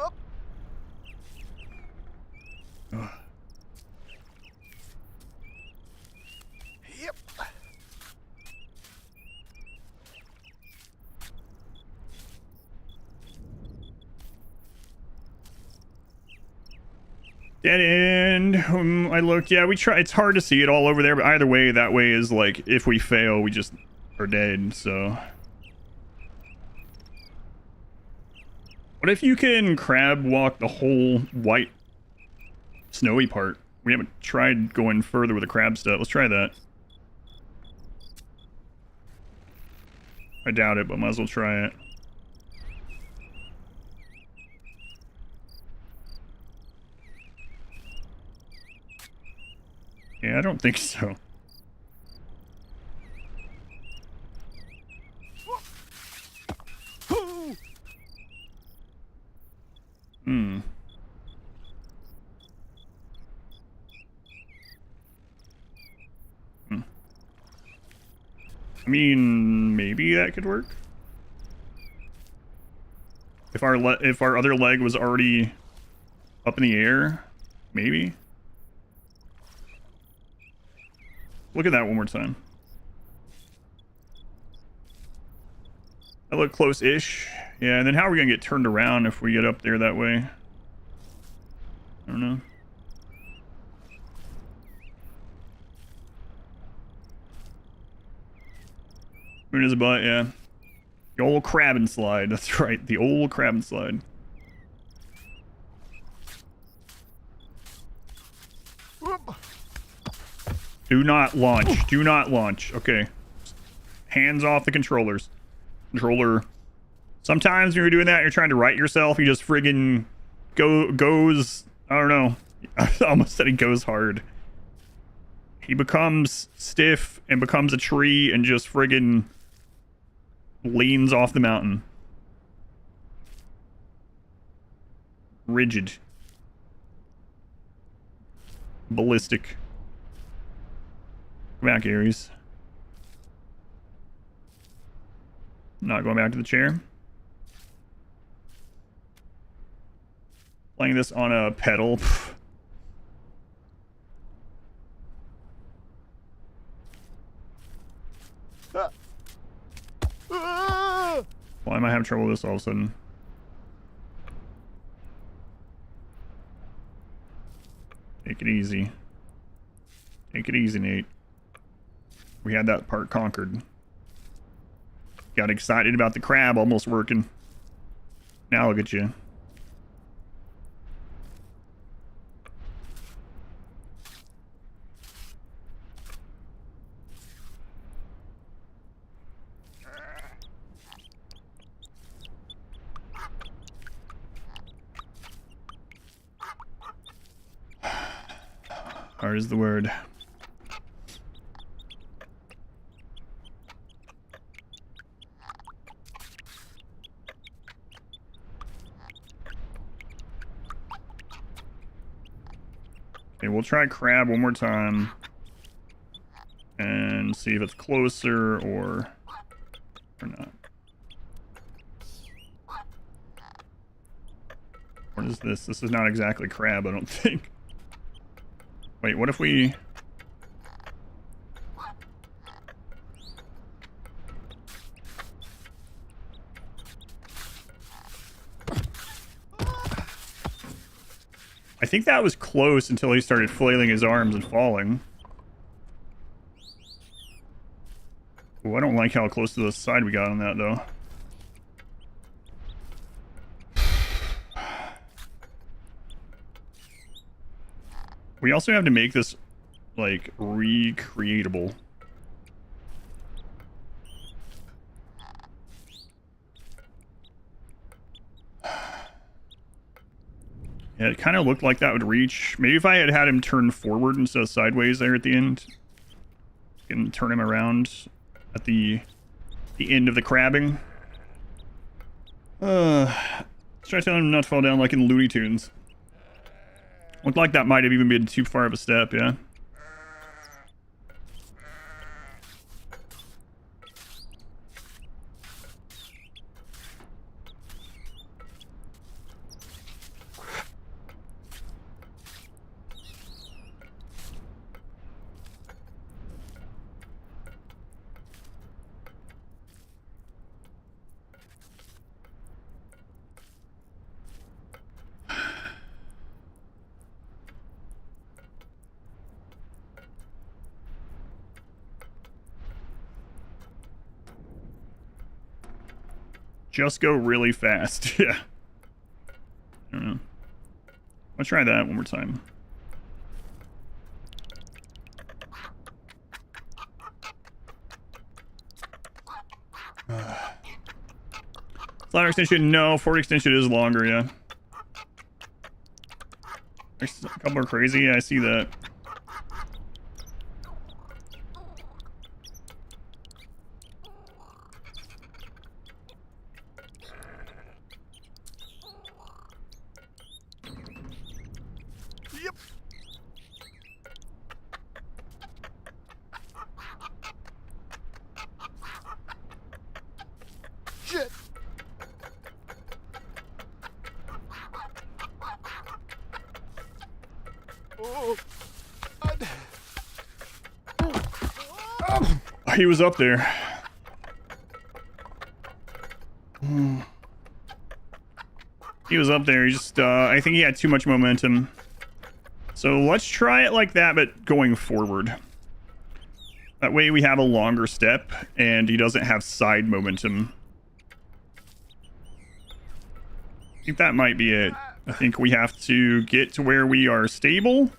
Ugh. Yep. Dead end. I looked. Yeah, we try. It's hard to see it all over there, but either way, that way is like if we fail, we just are dead. So, what if you can crab walk the whole white snowy part? We haven't tried going further with the crab stuff. Let's try that. I doubt it, but might as well try it. Yeah, I don't think so. Hmm. I mean, maybe that could work. If our other leg was already up in the air, maybe. Look at that one more time. That looked close-ish. Yeah, and then how are we gonna get turned around if we get up there that way? don't know. Moon is a butt, yeah. The old crab and slide. That's right, the old crab and slide. Whoop. Do not launch. Do not launch. Okay. Hands off the controllers. Controller. Sometimes when you're doing that, you're trying to right yourself. You just friggin' goes. I don't know. I almost said he goes hard. He becomes stiff and becomes a tree and just friggin' leans off the mountain. Rigid. Ballistic. Come back, Ares. Not going back to the chair. Playing this on a pedal. Why am I having trouble with this all of a sudden? Take it easy. Take it easy, Nate. We had that part conquered. Got excited about the crab almost working. Now look at you. Hard is the word. Okay, we'll try crab one more time and see if it's closer or not. What is this? This is not exactly crab, I don't think. Wait, what if we... I think that was close until he started flailing his arms and falling. Ooh, I don't like how close to the side we got on that, though. We also have to make this, like, recreatable. Yeah, it kind of looked like that would reach. Maybe if I had had him turn forward instead of sideways there at the end. And turn him around at the end of the crabbing. Try telling him not to fall down like in Looney Tunes. Looked like that might have even been too far of a step, yeah. Just go really fast. Yeah. I don't know. I'll try that one more time. Slider extension, no. Forward extension is longer, yeah. A couple are crazy, yeah, I see that. He was up there. He was up there. He just, I think he had too much momentum. So let's try it like that, but going forward. That way we have a longer step, and he doesn't have side momentum. I think that might be it. I think we have to get to where we are stable,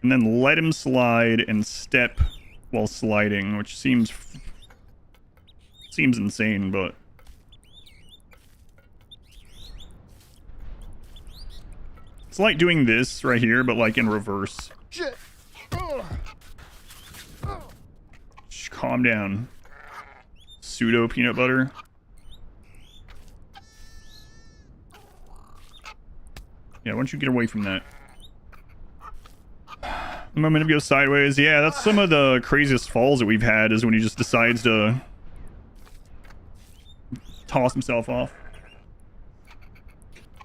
and then let him slide and step while sliding, which seems insane, but... It's like doing this right here, but like in reverse. Shit. Shh, calm down. Pseudo peanut butter. Yeah, why don't you get away from that? The momentum goes sideways. Yeah, that's some of the craziest falls that we've had, is when he just decides to toss himself off.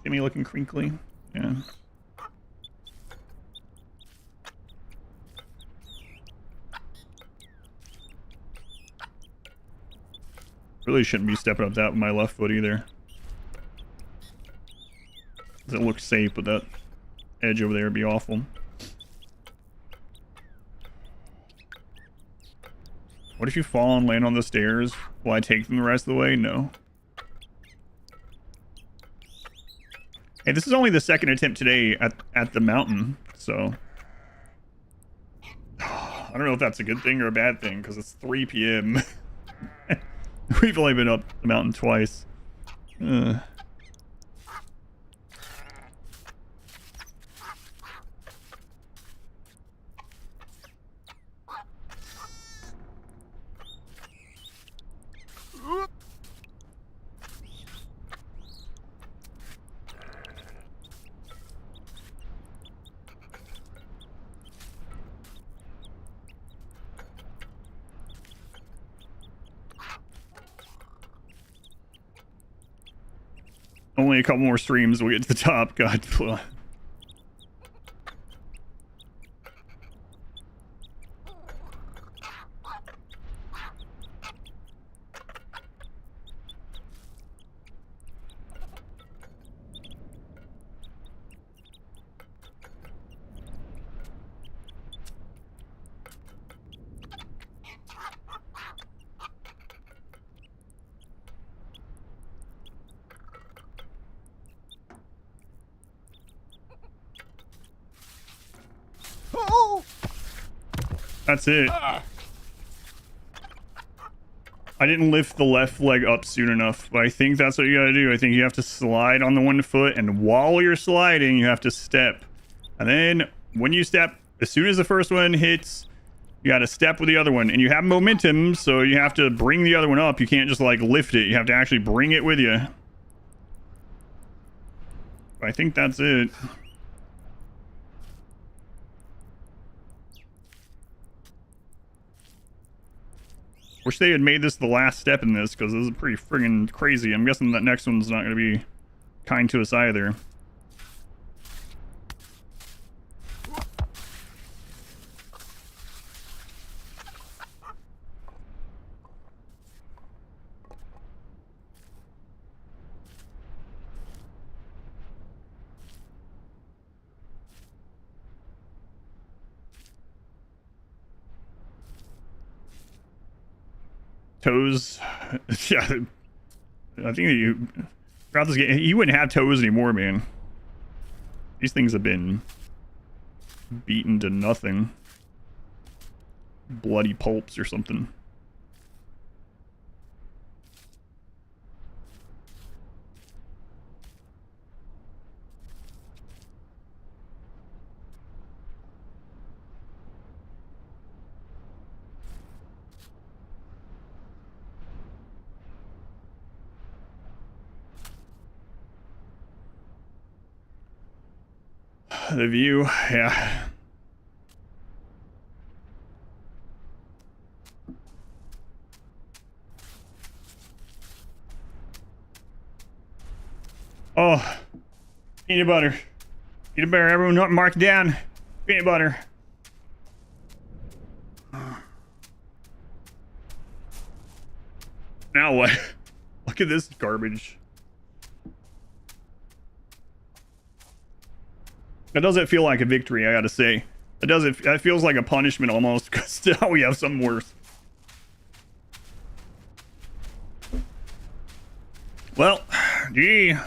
Get me looking crinkly. Yeah. Really shouldn't be stepping up that with my left foot either. It looks safe, but that edge over there would be awful. What if you fall and land on the stairs? Will I take them the rest of the way? No. Hey, this is only the second attempt today at the mountain, so... I don't know if that's a good thing or a bad thing, because it's 3 p.m. We've only been up the mountain twice. Only a couple more streams, we'll get to the top. God. That's it. I didn't lift the left leg up soon enough, but I think that's what you gotta do. I think you have to slide on the one foot, and while you're sliding, you have to step. And then when you step, as soon as the first one hits, you gotta step with the other one. And you have momentum, so you have to bring the other one up. You can't just like lift it. You have to actually bring it with you. I think that's it. Wish they had made this the last step in this, because this is pretty friggin' crazy. I'm guessing that next one's not going to be kind to us either. Toes. Yeah. I think you throughout this game, you wouldn't have toes anymore, man. These things have been beaten to nothing. Bloody pulps or something. The view, yeah. Oh, peanut butter. Peanut butter, everyone mark it down. Peanut butter. Now what? Look at this garbage. That doesn't feel like a victory, I gotta say. That feels like a punishment almost, because now we have something worse. Well, gee.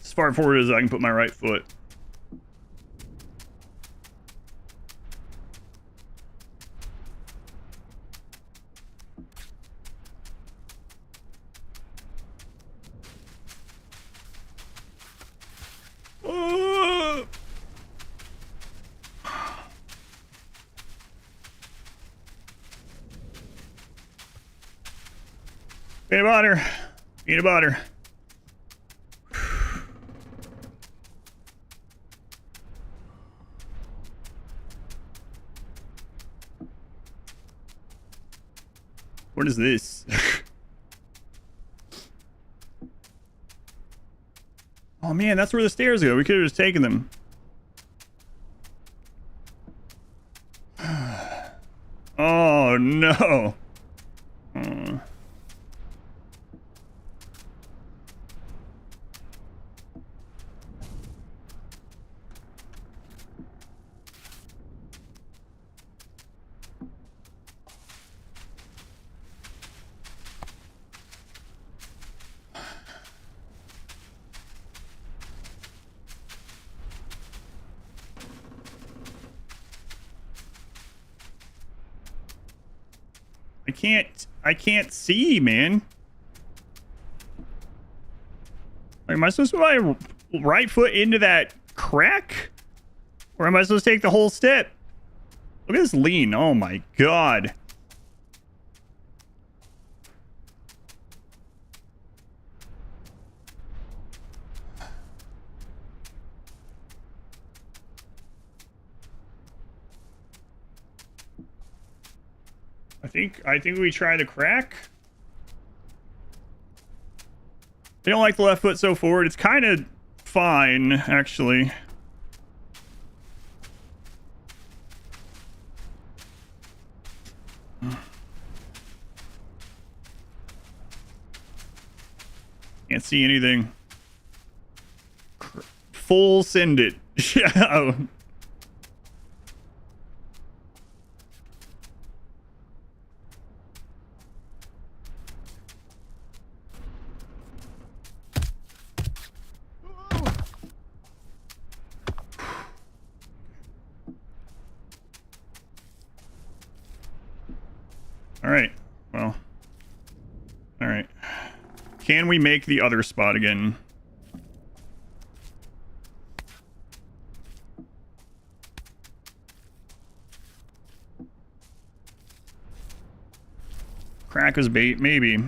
As far forward as I can put my right foot. Peanut butter. Peanut butter. What is this? Oh man, that's where the stairs go. We could have just taken them. Oh no. I can't see, man. Am I supposed to put my right foot into that crack? Or am I supposed to take the whole step? Look at this lean. Oh my god. I think we try the crack. I don't like the left foot so forward. It's kind of fine, actually. Can't see anything. Full send it. Yeah. Alright, well. Alright. Can we make the other spot again? Crack is bait, maybe.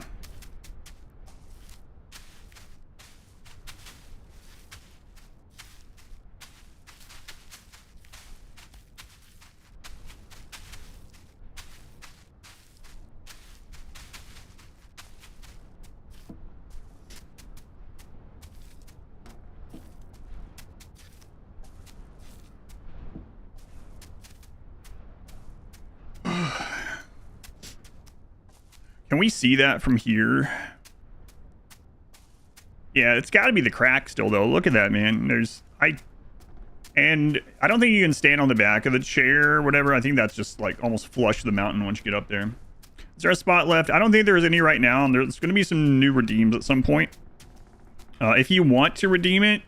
Can we see that from here? Yeah, it's got to be the crack still, though. Look at that, man. And I don't think you can stand on the back of the chair or whatever. I think that's just like almost flush the mountain once you get up there. Is there a spot left? I don't think there's any right now. And there's going to be some new redeems at some point. If you want to redeem it,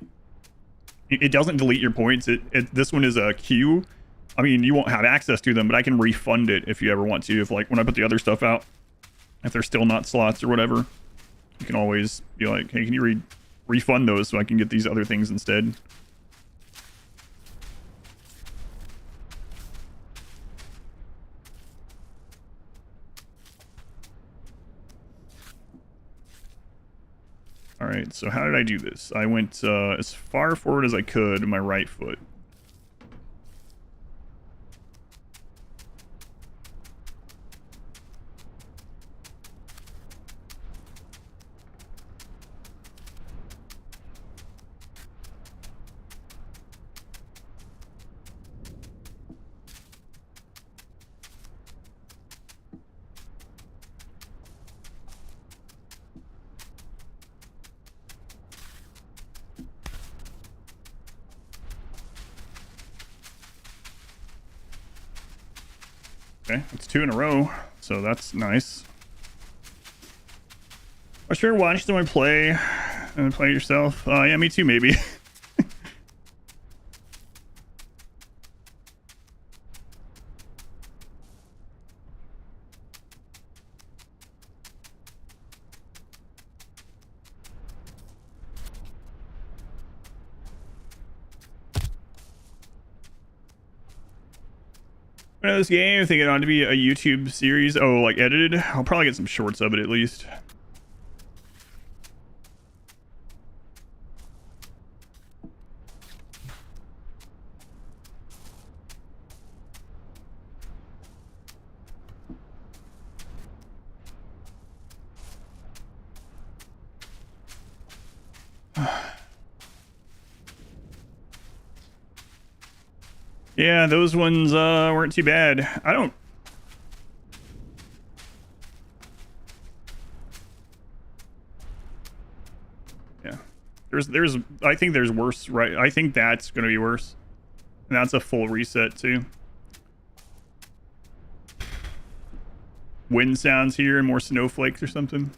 it doesn't delete your points. This one is a queue. I mean, you won't have access to them, but I can refund it if you ever want to. If like when I put the other stuff out, if they're still not slots or whatever, you can always be like, hey, can you refund those so I can get these other things instead? All right, so how did I do this? I went as far forward as I could with my right foot. Okay, it's 2 in a row, so that's nice. I sure watch someone play and play yourself. Yeah, me too, maybe. This game, I think it ought to be a YouTube series. Oh, like edited? I'll probably get some shorts of it at least. Yeah, those ones weren't too bad. I don't... Yeah. There's I think there's worse, right? I think that's going to be worse. And that's a full reset too. Wind sounds here and more snowflakes or something.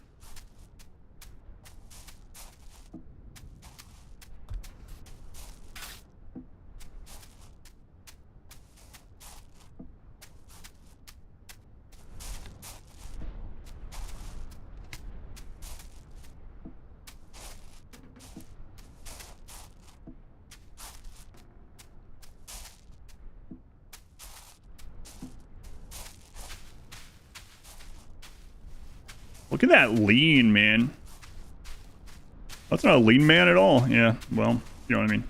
Look at that lean, man. That's not a lean man at all. Yeah, well, you know what I mean.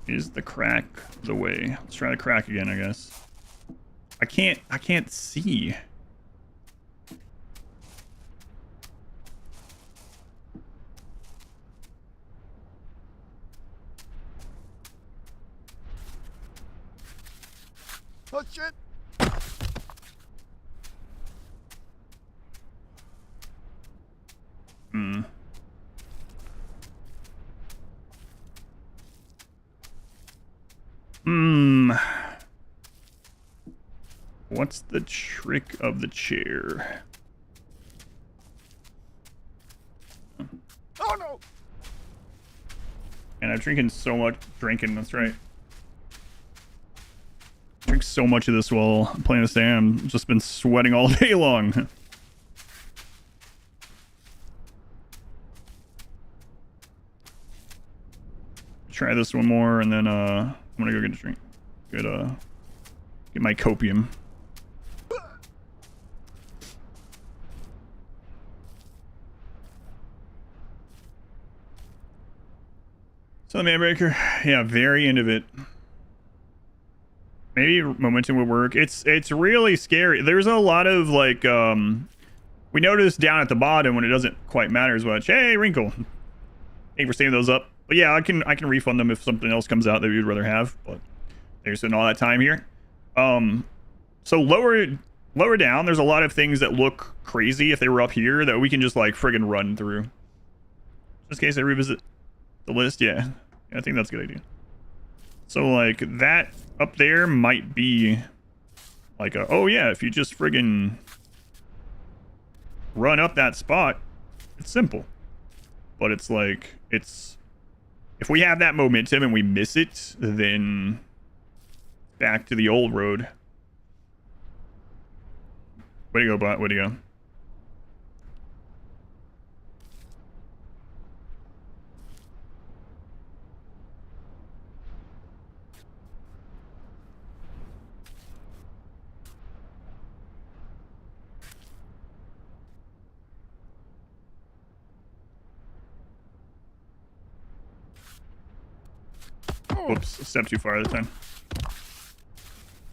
Is the crack the way? Let's try the crack again, I guess. I can't see. Oh shit! Hmm. What's the trick of the chair? Oh no! And I'm drinking so much. That's right. Drink so much of this while I'm playing this game. I've just been sweating all day long. Try this one more, and then I'm gonna go get a drink. Get my copium. So the man breaker, yeah, very end of it. Maybe momentum would work. It's really scary. There's a lot of like we noticed down at the bottom when it doesn't quite matter as much. Hey, wrinkle. Thank you for saving those up. But yeah, I can refund them if something else comes out that you'd rather have. But they're spending all that time here. So lower down, there's a lot of things that look crazy if they were up here that we can just like friggin' run through. Just in case I revisit the list, yeah, I think that's a good idea. So like that up there might be like a, oh yeah, if you just friggin' run up that spot, it's simple. But it's like, if we have that momentum and we miss it, then back to the old road. Way to go, bot. Way to go. Whoops, a step too far this time.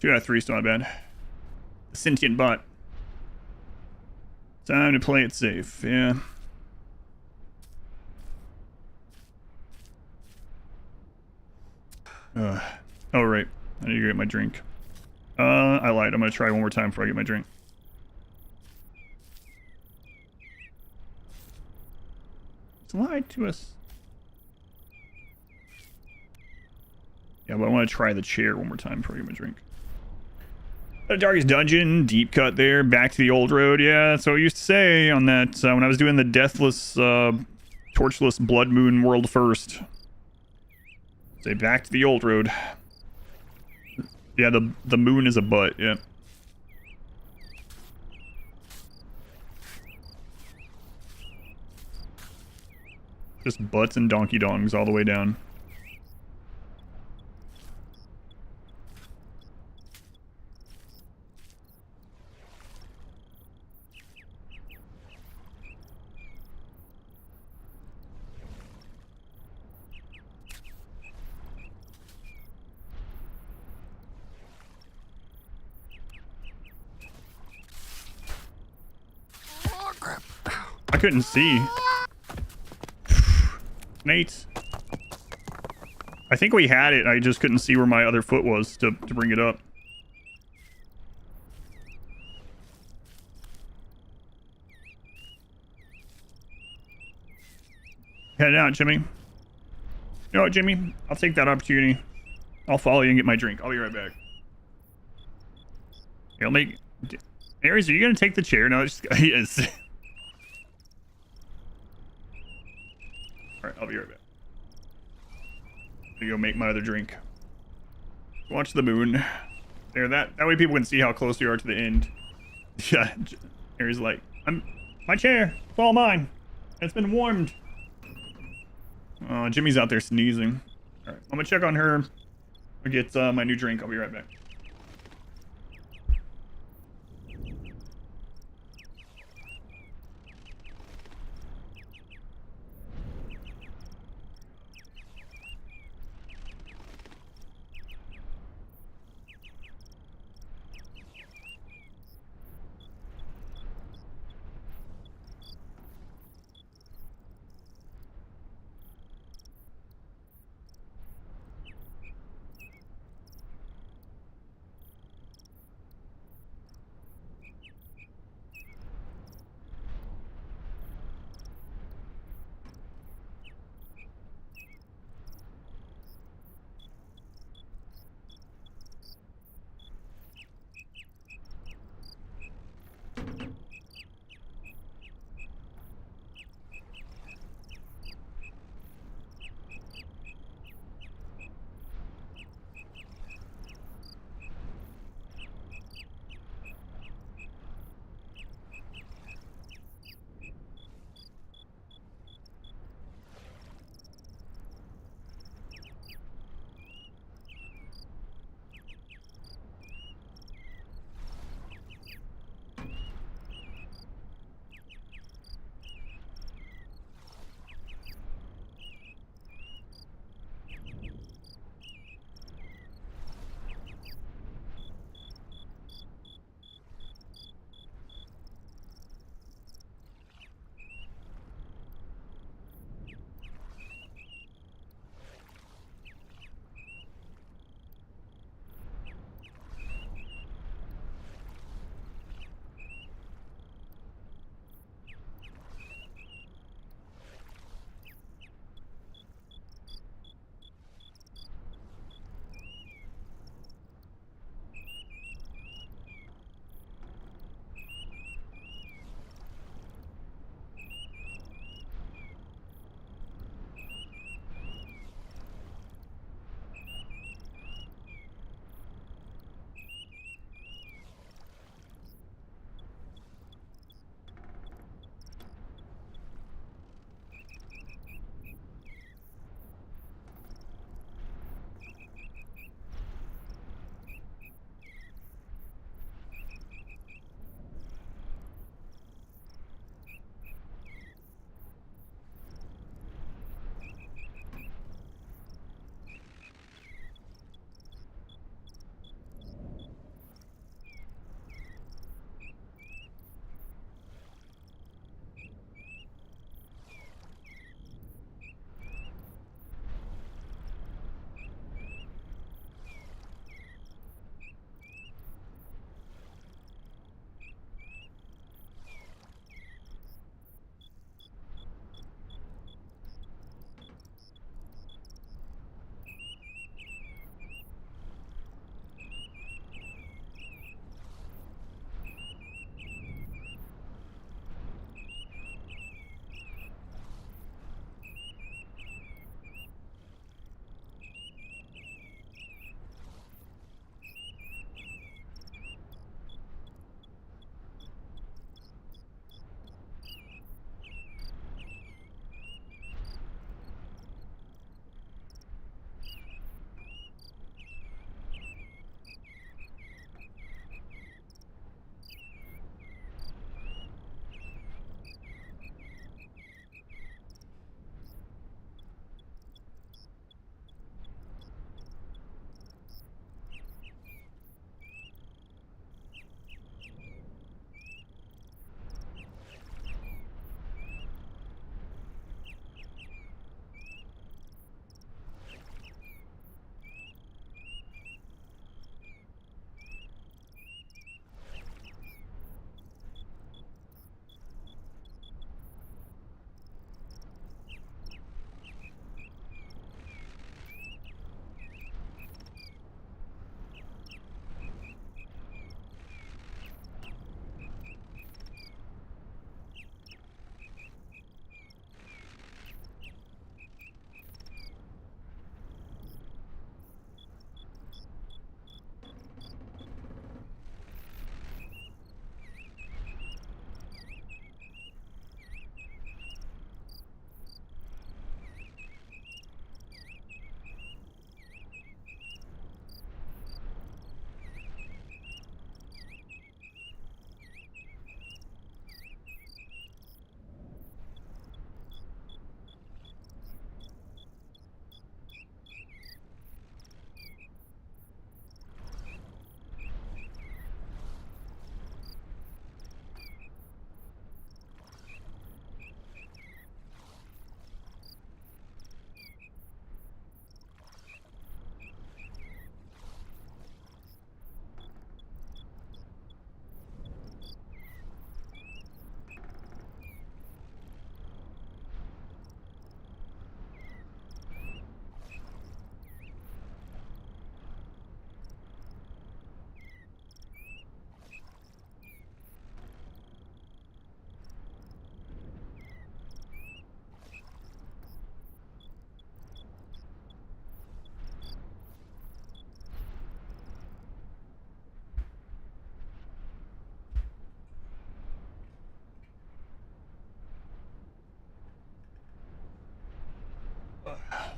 2 out of 3, still not bad. The sentient bot. Time to play it safe, yeah. Oh, right. I need to get my drink. I lied. I'm gonna try one more time before I get my drink. It's lied to us. Yeah, but I want to try the chair one more time before I get my drink. The Darkest Dungeon, deep cut there, back to the old road. Yeah, that's what I used to say on that when I was doing the Deathless, Torchless Blood Moon World first. Say back to the old road. Yeah, the moon is a butt, yeah. Just butts and donkey dongs all the way down. Oh, crap. I couldn't see. Nate. I think we had it. I just couldn't see where my other foot was to bring it up. Head out, Jimmy. You know what, Jimmy? I'll take that opportunity. I'll follow you and get my drink. I'll be right back. Here, I'll make... Aries, are you going to take the chair? No, it's just... He is. Alright, I'll be right back. I'm gonna go make my other drink. Watch the moon. There, that way people can see how close we are to the end. Yeah, Aries like, my chair, it's all mine. It's been warmed. Oh, Jimmy's out there sneezing. Alright, I'm gonna check on her. I'll get my new drink. I'll be right back.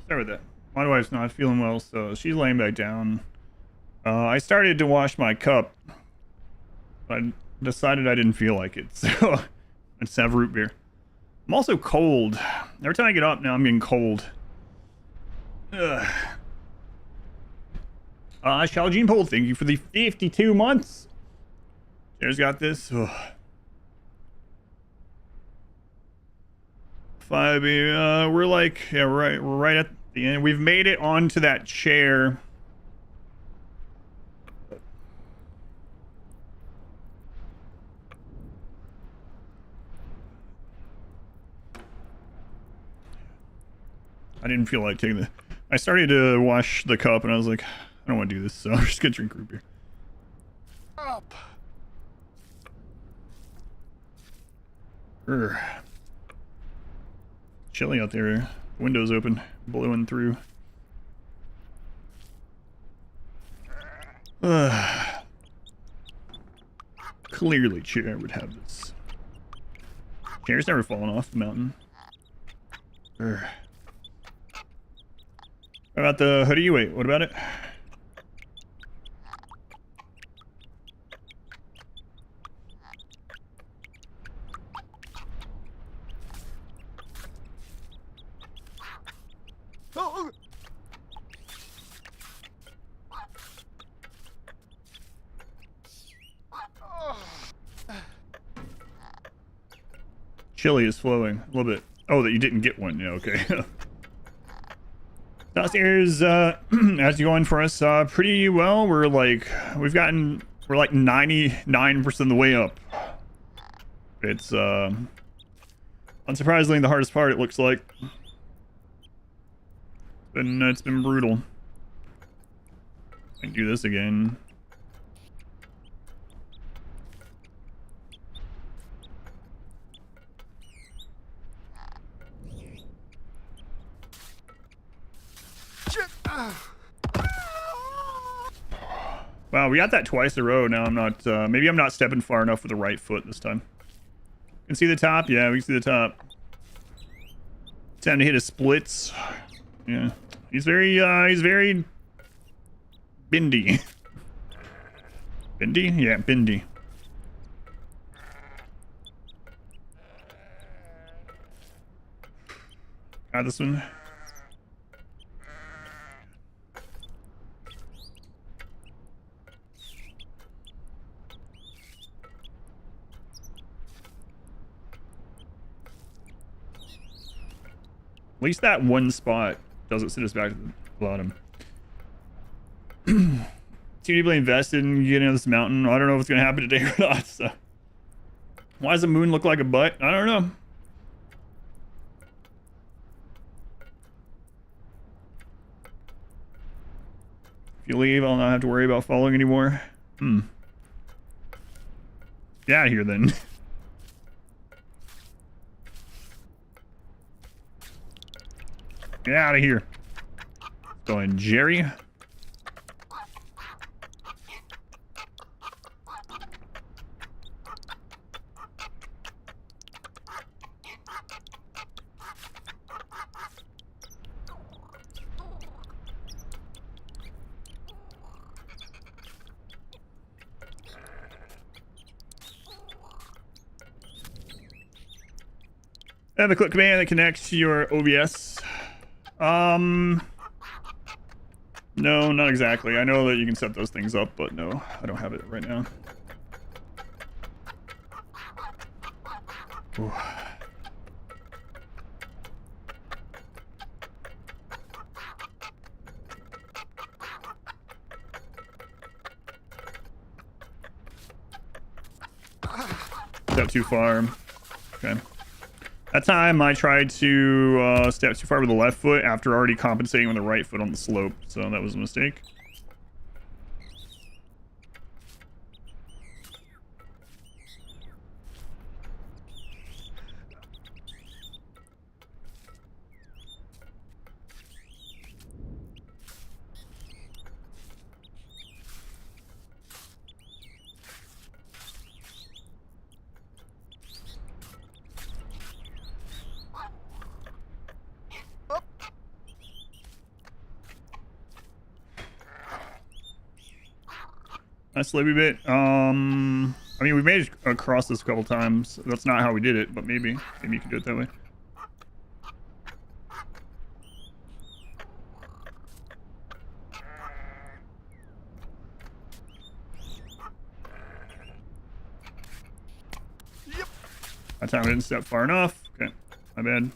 Start with that. My wife's not feeling well, so she's laying back down. I started to wash my cup. I decided I didn't feel like it, so let's have root beer. I'm also cold. Every time I get up now, I'm getting cold. Ugh. Shaojin Pole, thank you for the 52 months. There's got this. Ugh. 5, we're like, yeah, we're right at the end. We've made it onto that chair. I didn't feel like taking the... I started to wash the cup and I was like, I don't want to do this, so I'm just gonna drink root beer. Up. Urgh. Chilly out there. Windows open, blowing through. Clearly, chair would have this. Chair's never fallen off the mountain. Urgh. What about the hoodie? Wait, what about it? Oh. Chili is flowing a little bit. Oh, that you didn't get one. Yeah, okay. Downstairs, as going for us, pretty well. We're like 99% of the way up. It's, unsurprisingly the hardest part, it looks like. It's been brutal. I can do this again. Wow, we got that twice in a row. Now I'm not, maybe I'm not stepping far enough with the right foot this time. Can see the top? Yeah, we can see the top. Time to hit his splits. Yeah. He's very bendy. Bendy? Yeah, bendy. Got this one. At least that one spot doesn't sit us back to the bottom. Too deeply invested in getting on this mountain. I don't know if it's going to happen today or not. So. Why does the moon look like a butt? I don't know. If you leave, I'll not have to worry about following anymore. Get out of here then. Get out of here. Going, Jerry. I have a quick command that connects to your OBS. No, not exactly. I know that you can set those things up, but no, I don't have it right now. Ooh. Step too far. Okay. That time I tried to step too far with the left foot after already compensating with the right foot on the slope, so that was a mistake. a slivy bit. I mean, we made it across this a couple times. That's not how we did it, but maybe you can do it that way. That time I didn't step far enough. Okay, my bad.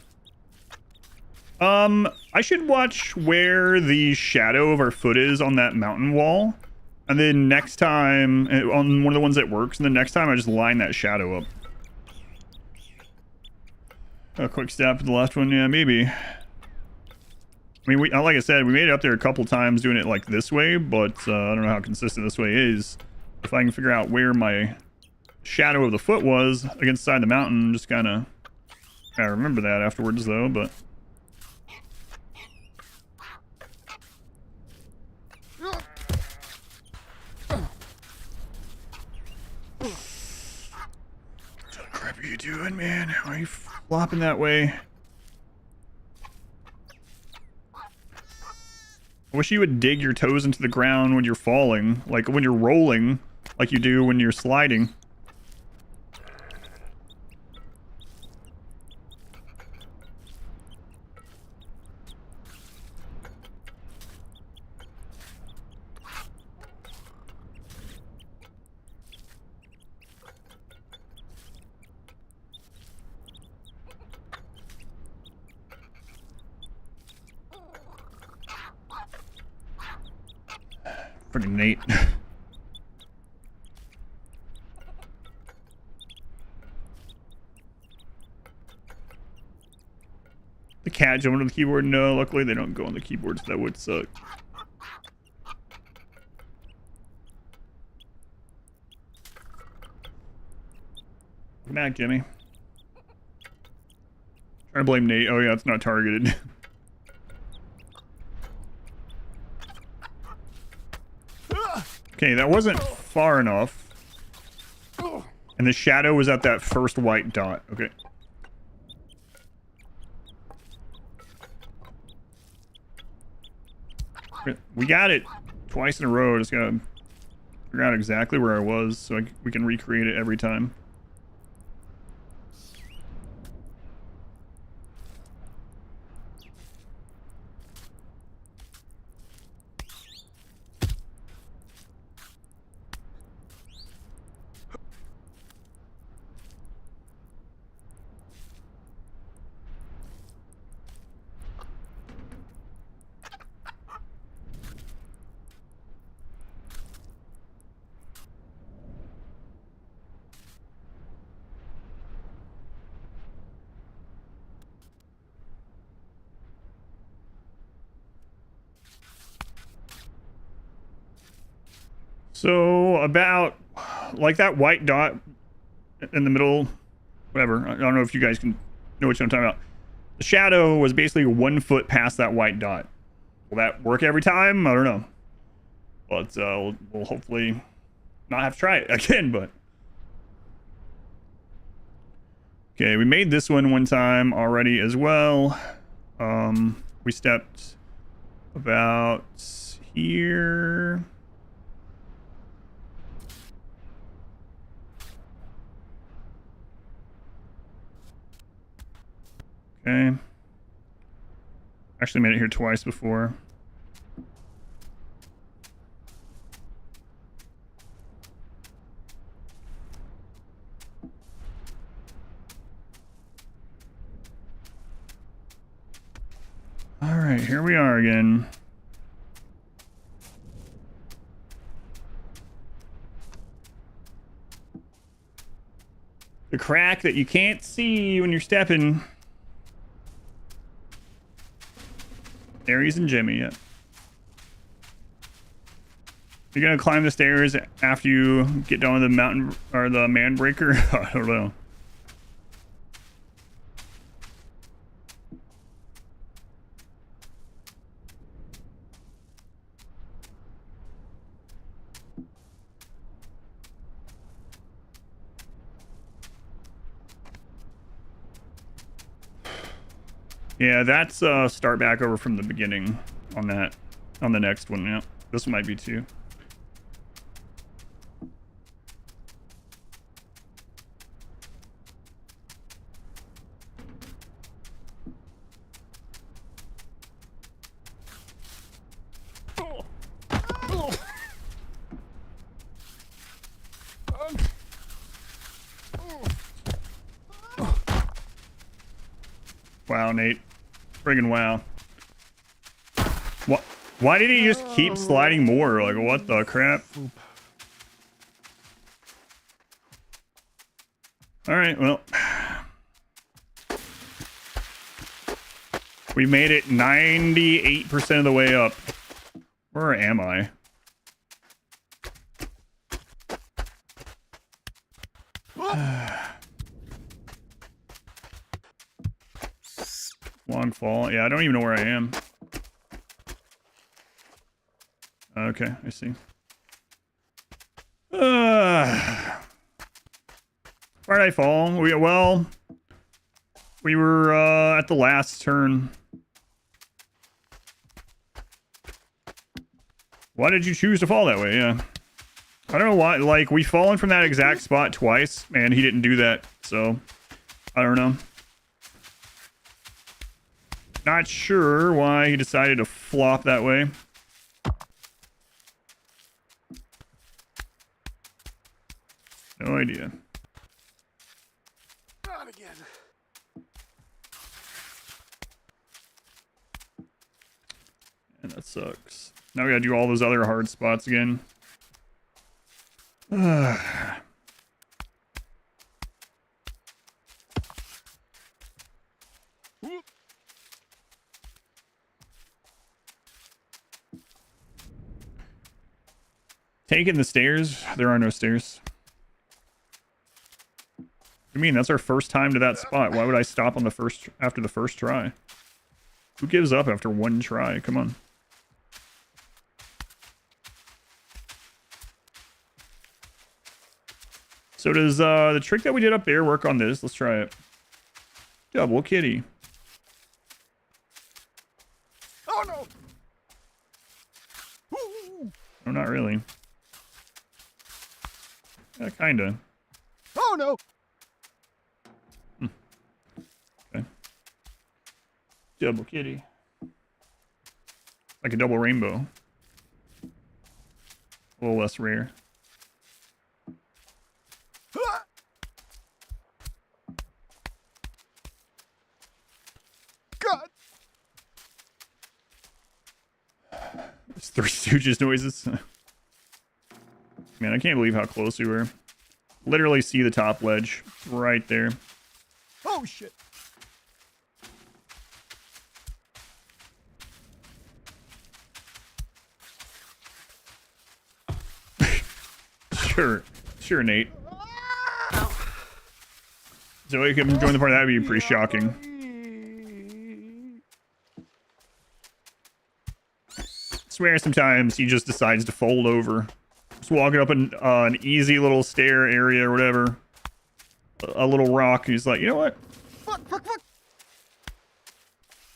I should watch where the shadow of our foot is on that mountain wall. And then next time, on one of the ones that works, and then next time I just line that shadow up. A quick step to the last one, yeah, maybe. I mean, like I said, we made it up there a couple times doing it like this way, but I don't know how consistent this way is. If I can figure out where my shadow of the foot was against the side of the mountain, just kind of... I remember that afterwards, though, but... What the crap are you doing, man? Why are you flopping that way? I wish you would dig your toes into the ground when you're falling, like when you're rolling, like you do when you're sliding. Pretty neat. The cat jumping on the keyboard? No, luckily they don't go on the keyboard, so that would suck. Come back, Jimmy. Trying to blame Nate. Oh yeah, it's not targeted. Okay, that wasn't far enough. And the shadow was at that first white dot. Okay. We got it twice in a row. Just gotta figure out exactly where I was so we can recreate it every time. So about like that white dot in the middle, whatever. I don't know if you guys can know what I'm talking about. The shadow was basically 1 foot past that white dot. Will that work every time? I don't know. But we'll hopefully not have to try it again, but. Okay, we made this one time already as well. We stepped about here. Okay. Actually made it here twice before. All right, here we are again. The crack that you can't see when you're stepping. Aries and Jimmy, yeah. You're gonna climb the stairs after you get done with the mountain or the man breaker? I don't know. Yeah, that's start back over from the beginning on that, on the next one. Yeah, this might be too. Wow, Nate. Friggin' wow. What? Why did he just keep sliding more? Like, what the crap? Alright, well. We made it 98% of the way up. Where am I? Long fall. Yeah, I don't even know where I am. Okay, I see. Where did I fall? We were at the last turn. Why did you choose to fall that way? Yeah. I don't know why. Like, we've fallen from that exact spot twice, and he didn't do that. So, I don't know. Not sure why he decided to flop that way. No idea. Not again. And that sucks. Now we gotta do all those other hard spots again. Taking the stairs? There are no stairs. What do you mean? That's our first time to that spot. Why would I stop on the first after the first try? Who gives up after one try? Come on. So does the trick that we did up there work on this? Let's try it. Double kitty. Oh no! Ooh. No, not really. Yeah, kinda. Oh no! Okay. Double kitty. Like a double rainbow. A little less rare. Ah! God! It's Three Stooges noises. Man, I can't believe how close we were. Literally see the top ledge right there. Oh shit! Sure, Nate. So you can join the party. That'd be pretty shocking. I swear sometimes he just decides to fold over. Just walking up an easy little stair area or whatever. A little rock. He's like, you know what? Fuck!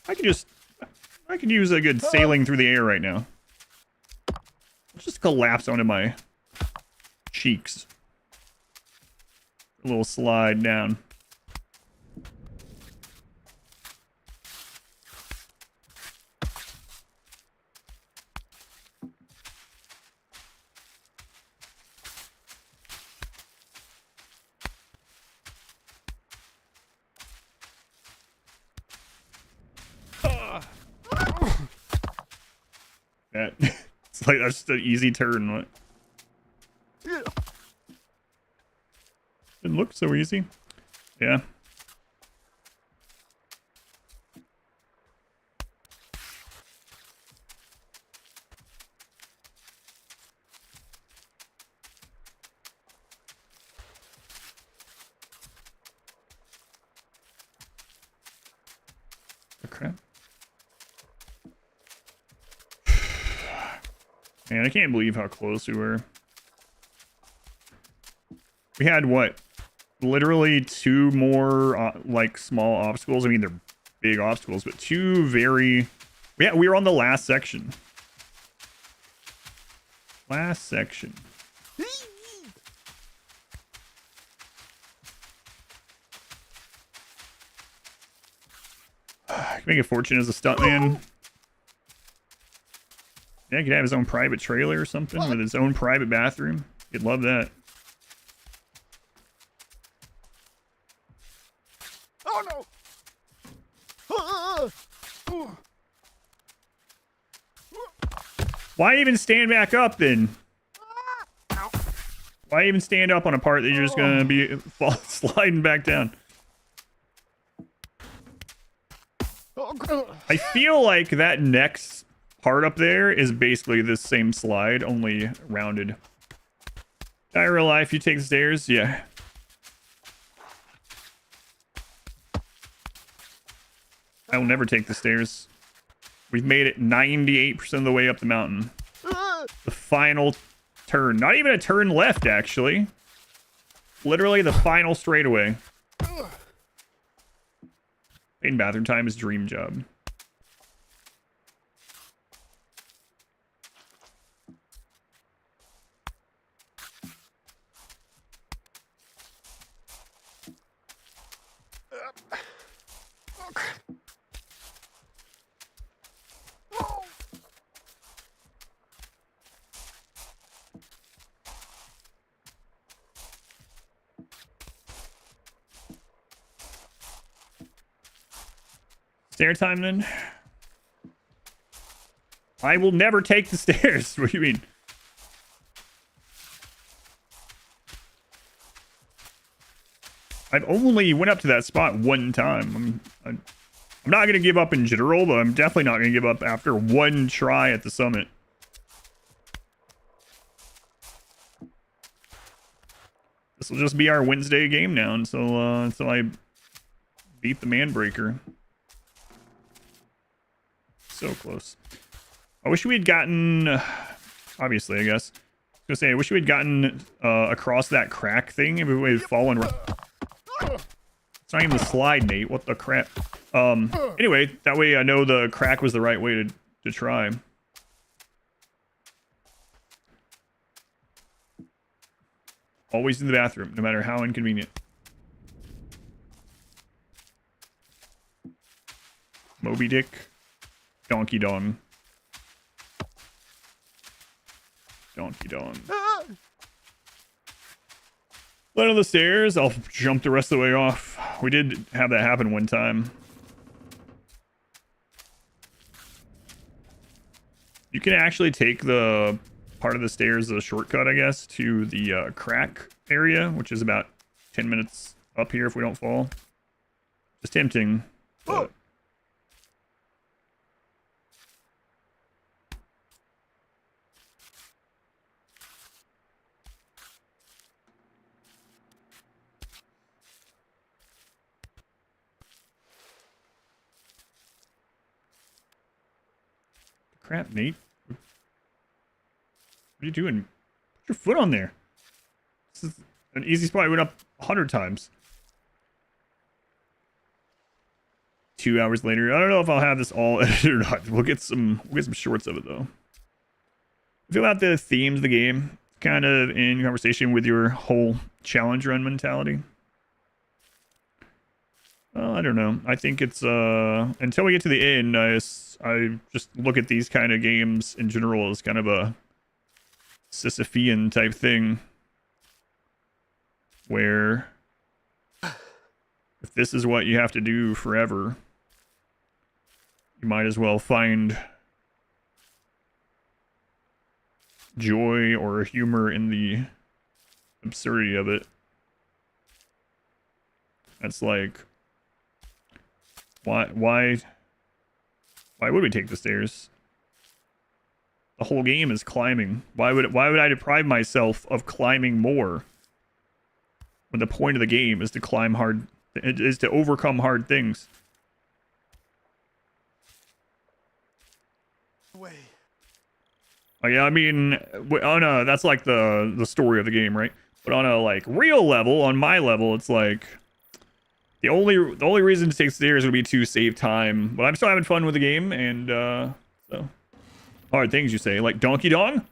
I could use a good sailing through the air right now. Let's just collapse onto my cheeks. A little slide down. That it's like that's just an easy turn. What? Yeah. Didn't look so easy. Yeah. Oh, crap. Man, I can't believe how close we were. We had what? Literally two more like small obstacles. I mean, they're big obstacles, but two very... Yeah, we were on the last section. Last section. I can make a fortune as a stuntman. Yeah, he could have his own private trailer or something with his own private bathroom. You'd love that. Oh no! Why even stand back up then? Why even stand up on a part that you're just gonna be sliding back down? I feel like that next part up there is basically the same slide, only rounded. In real life, you take the stairs? Yeah. I will never take the stairs. We've made it 98% of the way up the mountain. The final turn. Not even a turn left, actually. Literally the final straightaway. In bathroom time is dream job. Stair time then? I will never take the stairs. What do you mean? I've only went up to that spot one time. I'm not going to give up in general, but I'm definitely not going to give up after one try at the summit. This will just be our Wednesday game now until I beat the man breaker. So close. I wish we had gotten, obviously, I guess. I was gonna say, I wish we had gotten across that crack thing. If we had fallen. It's not even the slide, Nate. What the crap? Anyway, that way I know the crack was the right way to try. Always in the bathroom, no matter how inconvenient. Moby Dick. Donkey Dong. Donkey Dong. Land on the stairs. I'll jump the rest of the way off. We did have that happen one time. You can actually take the part of the stairs, the shortcut, I guess, to the crack area, which is about 10 minutes up here if we don't fall. Just tempting. But crap, Nate. What are you doing? Put your foot on there. This is an easy spot. I went up 100 times. 2 hours later. I don't know if I'll have this all edited or not. We'll get some shorts of it though. I feel about the themes of the game, kind of in conversation with your whole challenge run mentality. Well, I don't know. I think it's until we get to the end, I just look at these kind of games in general as kind of a Sisyphean type thing, where if this is what you have to do forever, you might as well find joy or humor in the absurdity of it. That's like, why would we take the stairs? The whole game is climbing. Why would I deprive myself of climbing more when the point of the game is to climb hard, is to overcome hard things? Way. Oh, yeah, I mean, on a, that's like the story of the game, right? But on a like real level, on my level, it's like the only reason to take stairs would be to save time. But I'm still having fun with the game, and so hard things you say, like Donkey Dong.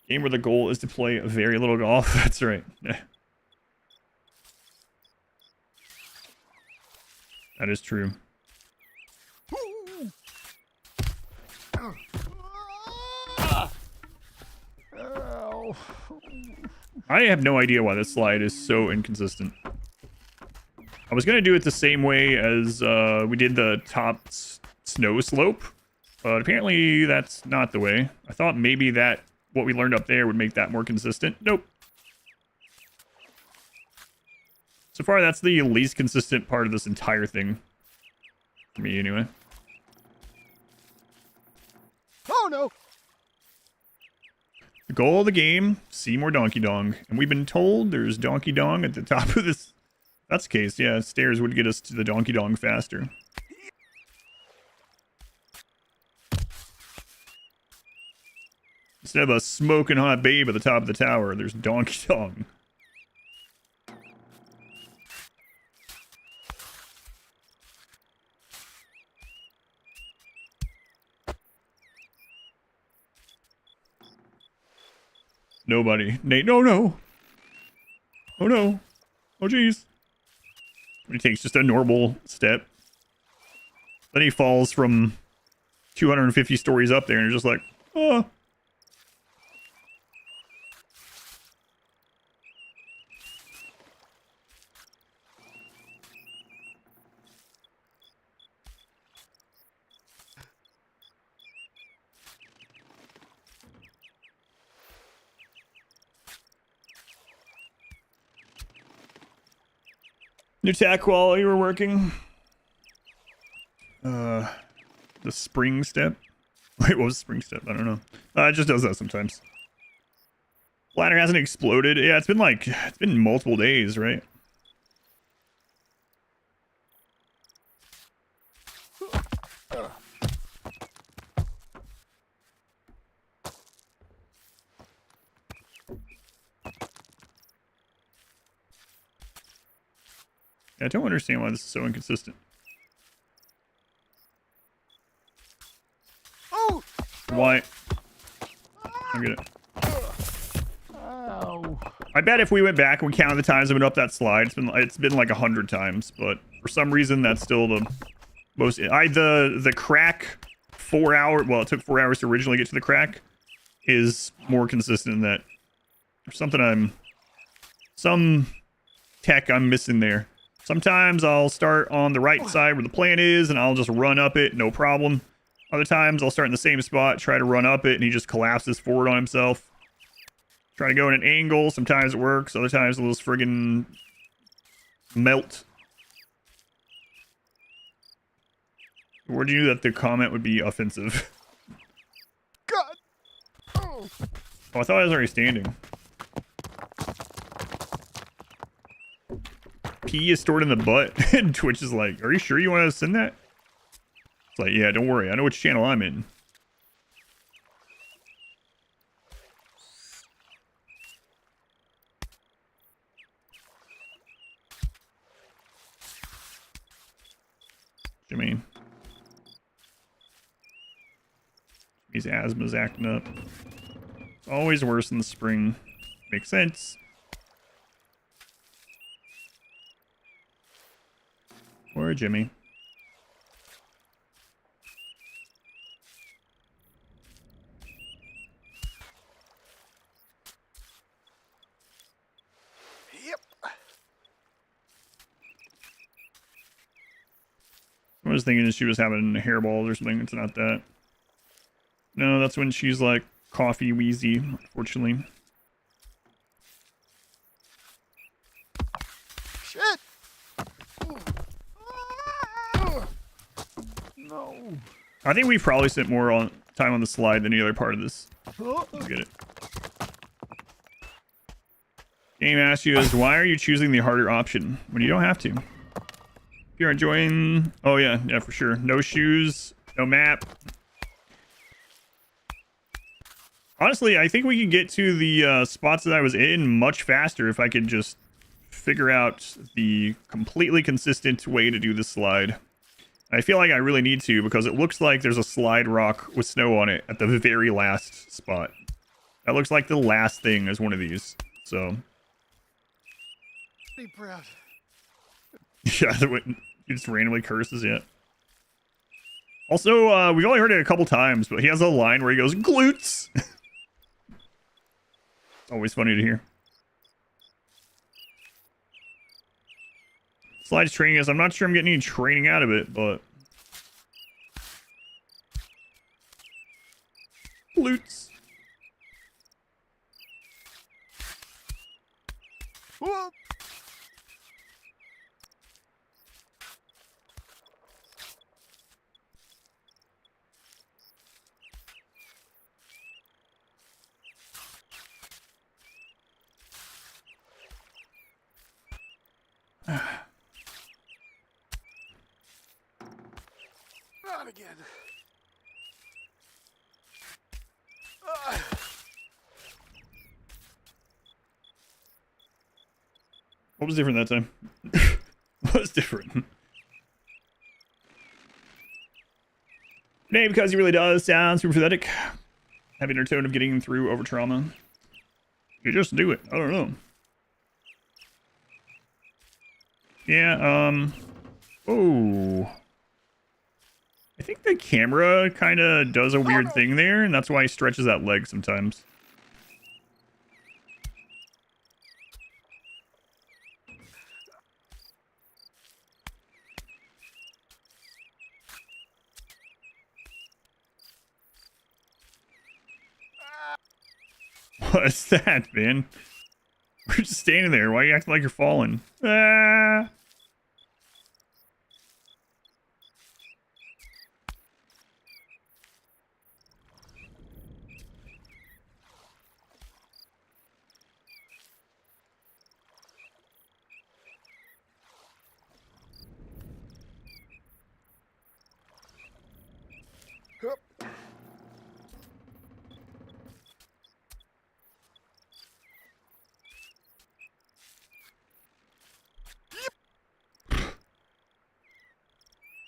Game where the goal is to play very little golf. That's right. That is true. I have no idea why this slide is so inconsistent. I was going to do it the same way as we did the top snow slope, But apparently that's not the way. I thought maybe that what we learned up there would make that more consistent. Nope. So far, that's the least consistent part of this entire thing. For me, anyway. Oh no! The goal of the game, see more Donkey Dong. And we've been told there's Donkey Dong at the top of this. If that's the case, yeah, stairs would get us to the Donkey Dong faster. Instead of a smoking hot babe at the top of the tower, there's Donkey Dong. Nobody. Nate, no, no. Oh, no. Oh, jeez. He takes just a normal step. Then he falls from 250 stories up there and you're just like, oh. New attack while you were working. The spring step. Wait, what was spring step? I don't know. It just does that sometimes. Ladder hasn't exploded. Yeah, it's been multiple days, right? I don't understand why this is so inconsistent. Oh! Why? I get it. Ow. I bet if we went back and we counted the times I've been up that slide, it's been like 100 times, but for some reason that's still the most. The crack 4 hour. Well, it took 4 hours to originally get to the crack. Is more consistent than that. There's something some tech I'm missing there. Sometimes I'll start on the right side where the plant is, and I'll just run up it, no problem. Other times I'll start in the same spot, try to run up it, and he just collapses forward on himself. Try to go in an angle. Sometimes it works. Other times it'll just friggin' melt. Where do you knew that the comment would be offensive? God! Oh! Oh, I thought I was already standing. P is stored in the butt, and Twitch is like, are you sure you want to send that? It's like, yeah, don't worry. I know which channel I'm in. Jimmy. His asthma's acting up. It's always worse in the spring. Makes sense. Or Jimmy. Yep. I was thinking she was having hairballs or something. It's not that. No, that's when she's like coffee wheezy, unfortunately. Shit! No. I think we probably spent more time on the slide than any other part of this. Oh. I'll get it. Game asks you is, why are you choosing the harder option when you don't have to? If you're enjoying... Oh, yeah, for sure. No shoes, no map. Honestly, I think we could get to the spots that I was in much faster if I could just figure out the completely consistent way to do the slide. I feel like I really need to because it looks like there's a slide rock with snow on it at the very last spot. That looks like the last thing is one of these. So... Be proud. Yeah, he just randomly curses yet. Also, we've only heard it a couple times, but he has a line where he goes, glutes! Always funny to hear. Slides training is, I'm not sure I'm getting any training out of it, but... Glutes. Whoa. Not again. What was different that time? What was different? Nay, because he really does sound super pathetic. Having a tone of getting through over trauma. You just do it. I don't know. Yeah, oh. I think the camera kind of does a weird thing there, and that's why he stretches that leg sometimes. What's that, man? We're just standing there. Why are you acting like you're falling? Ah.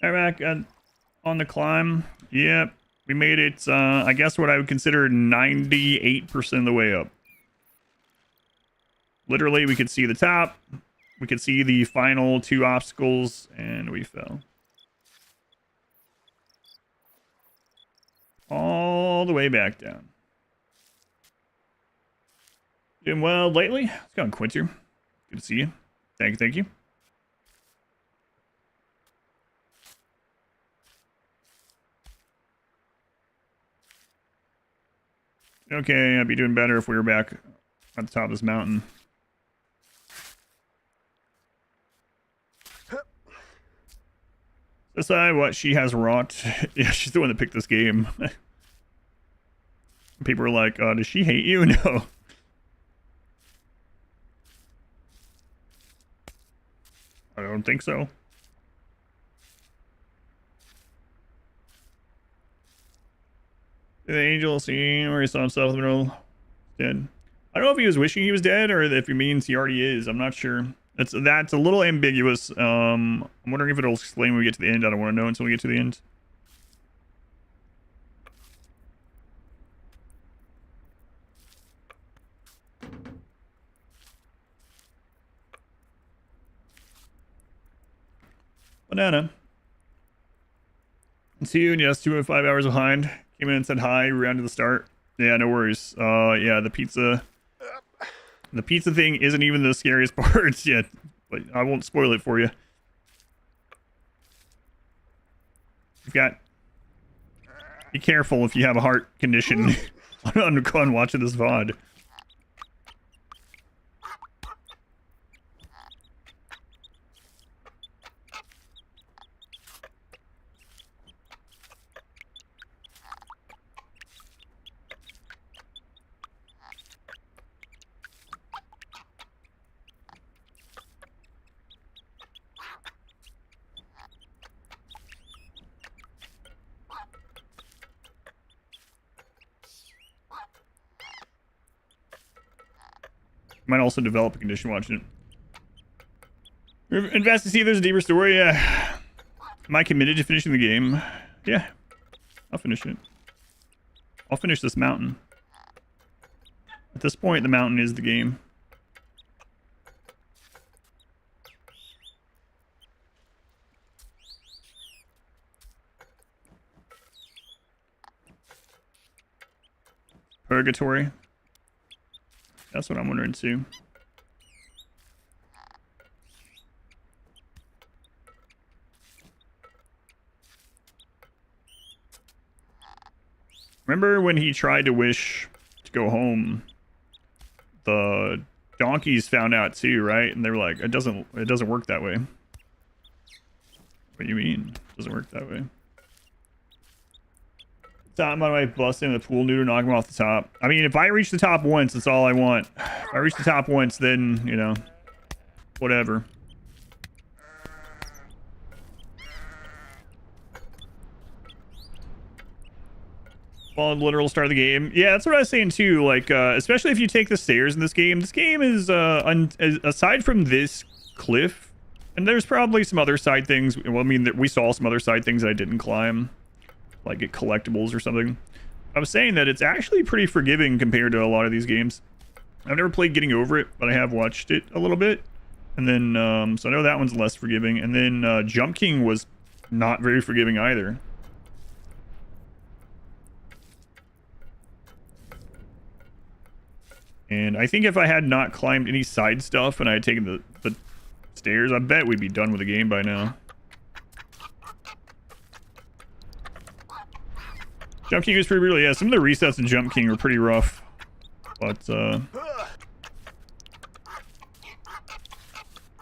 Alright, back on the climb. Yep, we made it, I guess what I would consider 98% of the way up. Literally, we could see the top. We could see the final 2 obstacles, and we fell. All the way back down. Doing well lately? It's going Quinter. Good to see you. Thank you. Okay, I'd be doing better if we were back at the top of this mountain. Decide what she has wrought. Yeah, she's the one that picked this game. People are like, does she hate you? No. I don't think so. The angel scene where he saw himself in the middle dead. I don't know if he was wishing he was dead or if he means he already is. I'm not sure. That's a little ambiguous. I'm wondering if it'll explain when we get to the end. I don't want to know until we get to the end. Banana. See you, and yes, 2.5 hours behind. Came in and said hi, round to the start. Yeah, no worries. Yeah, the pizza thing isn't even the scariest part yet, but I won't spoil it for you. Be careful if you have a heart condition on watching this VOD. Might also develop a condition watching it. Invest to see if there's a deeper story. Am I committed to finishing the game? Yeah, I'll finish it. I'll finish this mountain. At this point, the mountain is the game. Purgatory. That's what I'm wondering too. Remember when he tried to wish to go home? The donkeys found out too, right? And they were like, it doesn't work that way. What do you mean? It doesn't work that way. Top on my bust in the pool noodle, knock him off the top. I mean, if I reach the top once, that's all I want. If I reach the top once, then, you know, whatever. Well, literal start of the game. Yeah, that's what I was saying too. Like, especially if you take the stairs in this game is, aside from this cliff, and there's probably some other side things. Well, I mean, we saw some other side things that I didn't climb, like get collectibles or something. I was saying that it's actually pretty forgiving compared to a lot of these games. I've never played Getting Over It, but I have watched it a little bit. And then, so I know that one's less forgiving. And then Jump King was not very forgiving either. And I think if I had not climbed any side stuff and I had taken the stairs, I bet we'd be done with the game by now. Jump King was pretty brutal. Yeah, some of the resets in Jump King were pretty rough. But,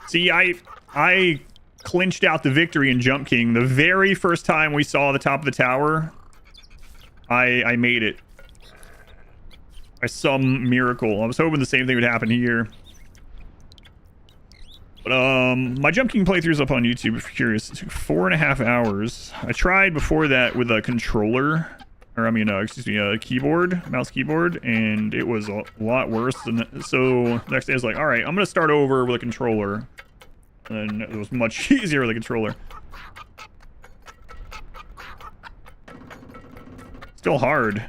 see, I clinched out the victory in Jump King. The very first time we saw the top of the tower, I made it. By some miracle. I was hoping the same thing would happen here. But, my Jump King playthrough's up on YouTube if you're curious. It took 4.5 hours. I tried before that with a controller. Or, I mean, excuse me, a keyboard, mouse keyboard, and it was a lot worse. So, the next day I was like, alright, I'm going to start over with a controller. And it was much easier with a controller. Still hard.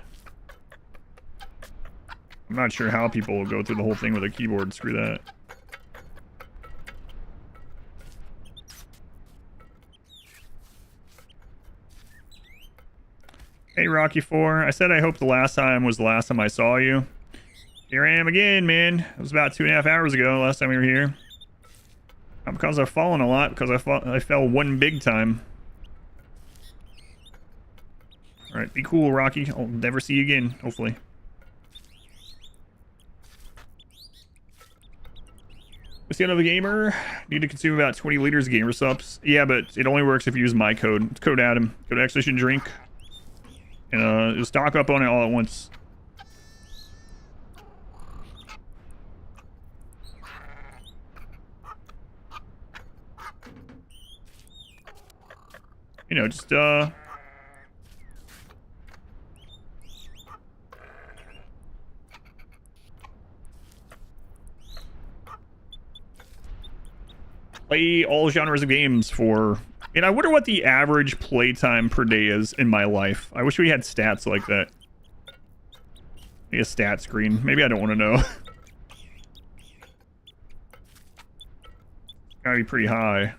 I'm not sure how people will go through the whole thing with a keyboard. Screw that. Hey, Rocky 4. I said I hope the last time was the last time I saw you. Here I am again, man. It was about 2.5 hours ago last time we were here. Not because I've fallen a lot, because I fell one big time. Alright, be cool, Rocky. I'll never see you again, hopefully. What's the end of a gamer? Need to consume about 20 liters of gamer subs. Yeah, but it only works if you use my code. It's code Adam. Code Expedition Drink. And it'll stock up on it all at once. You know, just play all genres of games for... And I wonder what the average playtime per day is in my life. I wish we had stats like that. Maybe a stat screen. Maybe I don't want to know. Gotta be pretty high.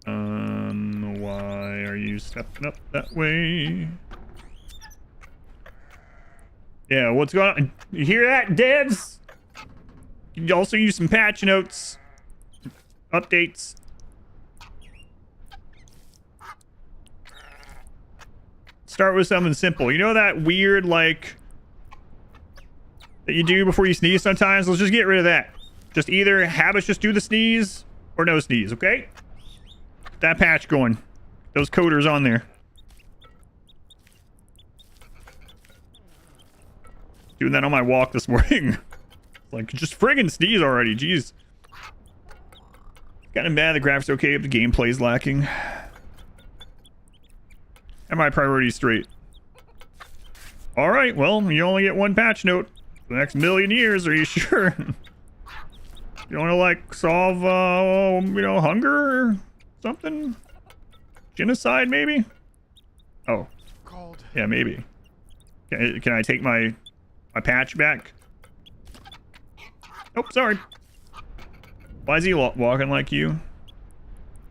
Why are you stepping up that way? Yeah, what's going on? You hear that, devs? You can also use some patch notes. Updates. Start with something simple. You know that weird, like, that you do before you sneeze sometimes? Let's just get rid of that. Just either have us just do the sneeze or no sneeze, okay? Get that patch going. Those coders on there. Doing that on my walk this morning. Like, just friggin' sneeze already, jeez. Kind of bad, the graphics okay if the gameplay's lacking. And my priorities straight. Alright, well, you only get one patch note for the next million years, are you sure? You wanna, like, solve, you know, hunger or something? Genocide, maybe? Oh. Cold. Yeah, maybe. Can I take my patch back? Oh, sorry. Why is he walking like you?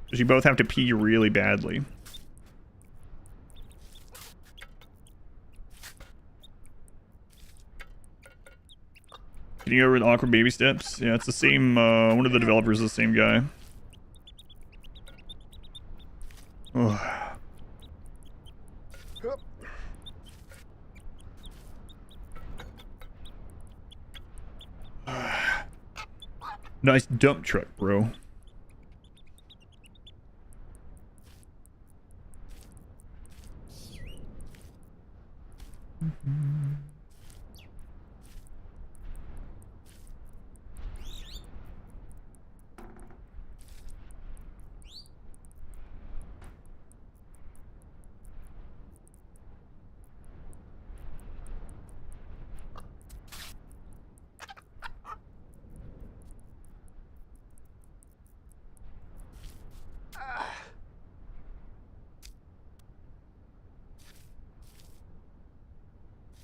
Because you both have to pee really badly. Getting over the awkward baby steps. Yeah, it's the same, one of the developers is the same guy. Ugh. Nice dump truck, bro.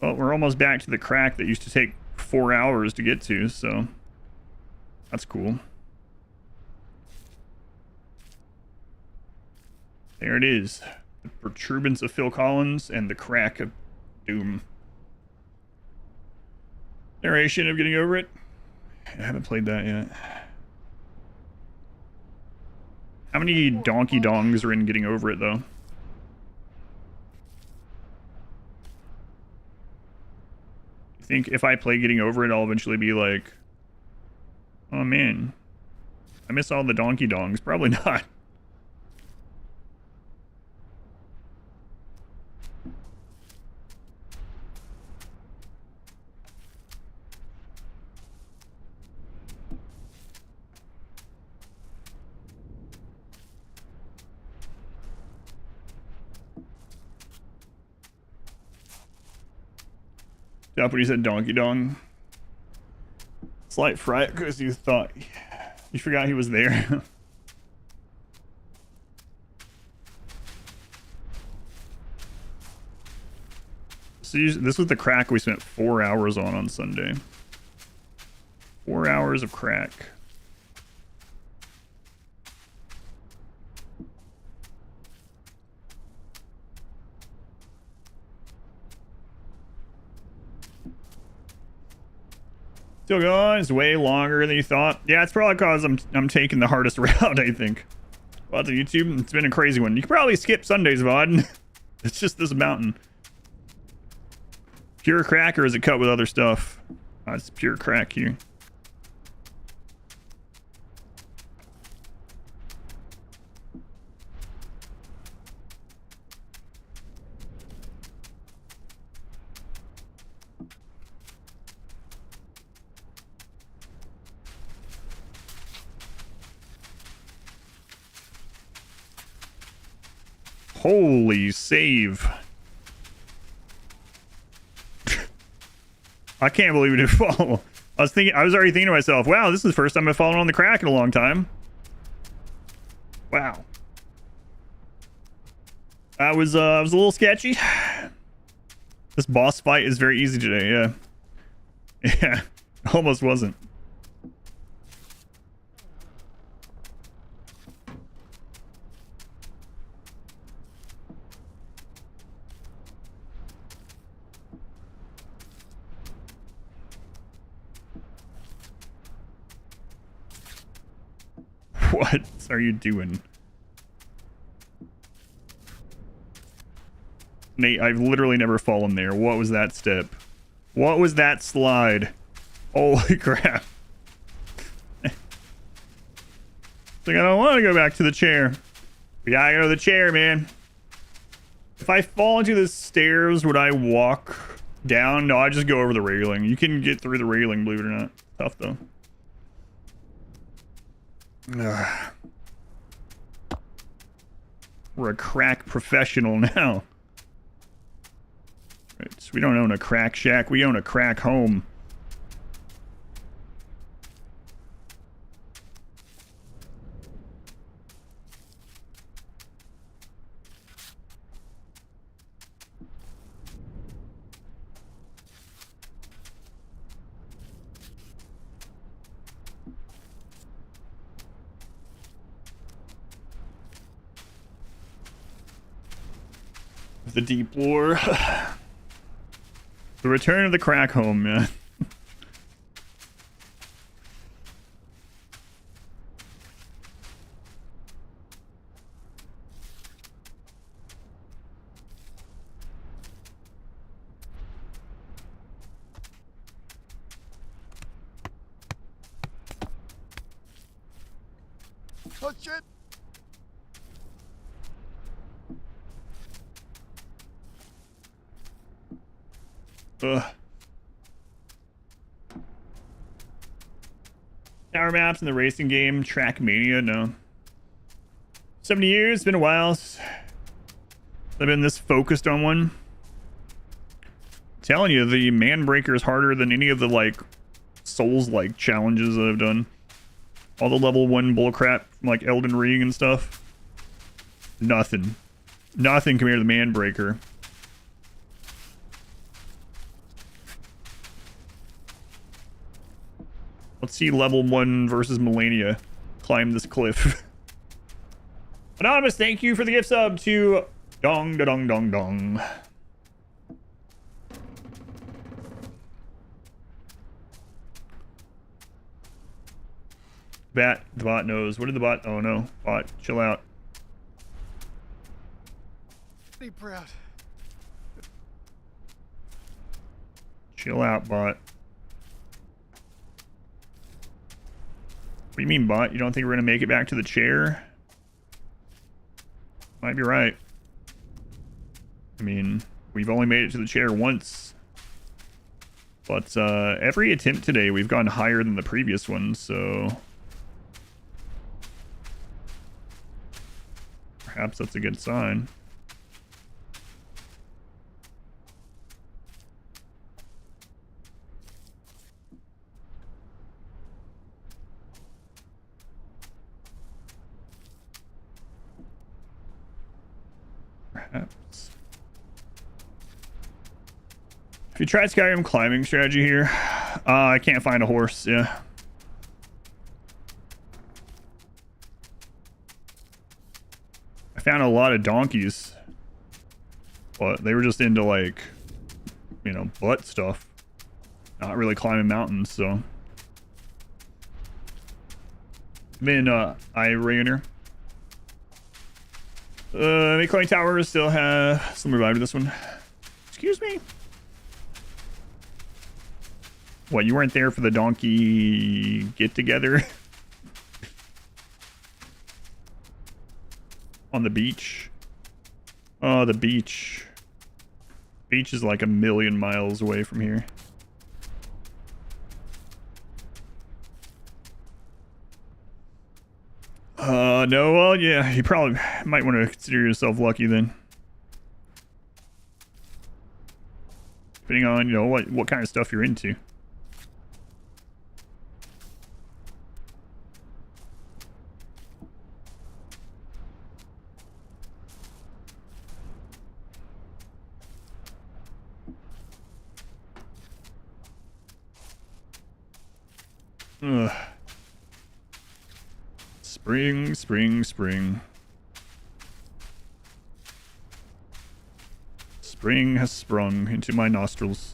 Well, we're almost back to the crack that used to take 4 hours to get to, so that's cool. There it is. The protuberance of Phil Collins and the crack of Doom. Narration of getting over it. I haven't played that yet. How many donkey dongs are in getting over it, though? I think if I play getting over it, I'll eventually be like, oh man, I miss all the donkey dongs. Probably not. Stop when you said donkey dong. Slight fright because you thought you forgot he was there. So this was the crack we spent 4 hours on Sunday. 4 hours of crack. Still going. It's way longer than you thought. Yeah, it's probably because I'm taking the hardest route, I think. Lots of YouTube. It's been a crazy one. You could probably skip Sunday's VOD. It's just this mountain. Pure crack, or is it cut with other stuff? It's pure crack here. Holy save. I can't believe it didn't fall. I was already thinking to myself, wow, this is the first time I've fallen on the crack in a long time. Wow. That was a little sketchy. This boss fight is very easy today, yeah. Yeah, almost wasn't. What are you doing? Nate, I've literally never fallen there. What was that step? What was that slide? Holy crap. It's like, I don't want to go back to the chair. We gotta go to the chair, man. If I fall into the stairs, would I walk down? No, I just go over the railing. You can get through the railing, believe it or not. Tough, though. Ugh. We're a crack professional now. Right, so we don't own a crack shack, we own a crack home. The deep lore. The return of the crack home, man. Oh shit! Ugh. Tower maps in the racing game, Trackmania, no. 70 years, it's been a while since I've been this focused on one. I'm telling you, the Manbreaker is harder than any of the like Souls-like challenges that I've done. All the level 1 bullcrap from like Elden Ring and stuff. Nothing. Nothing compared to the Manbreaker. Let's see level 1 versus Melania climb this cliff. Anonymous, thank you for the gift sub to Dong da Dong Dong Dong. The bot knows. What did the bot? Oh no, bot, chill out. Be proud. Chill out, bot. What do you mean, bot? You don't think we're gonna make it back to the chair? Might be right. I mean, we've only made it to the chair once. But every attempt today, we've gone higher than the previous one, so... perhaps that's a good sign. Perhaps. If you try Skyrim climbing strategy here, I can't find a horse, yeah. I found a lot of donkeys, but they were just into like, you know, butt stuff. Not really climbing mountains, so. Been Iranier. Makecoin Towers still have some revive to this one. Excuse me. What, you weren't there for the donkey get together? On the beach? Oh, the beach. Beach is like a million miles away from here. No, well, yeah, you probably might want to consider yourself lucky then. Depending on, you know, what kind of stuff you're into. Ugh. Spring, spring, spring. Spring has sprung into my nostrils.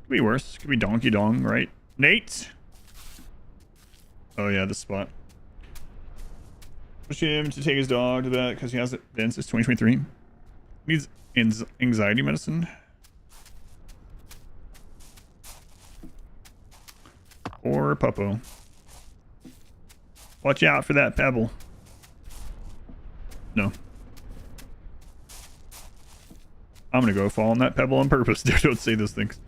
Could be worse. Could be Donkey Dong, right? Nate! Oh yeah, this spot. Push him to take his dog to that because he hasn't been since 2023. Needs anxiety medicine. Or Puppo. Watch out for that pebble. No. I'm gonna go fall on that pebble on purpose. Don't say those things.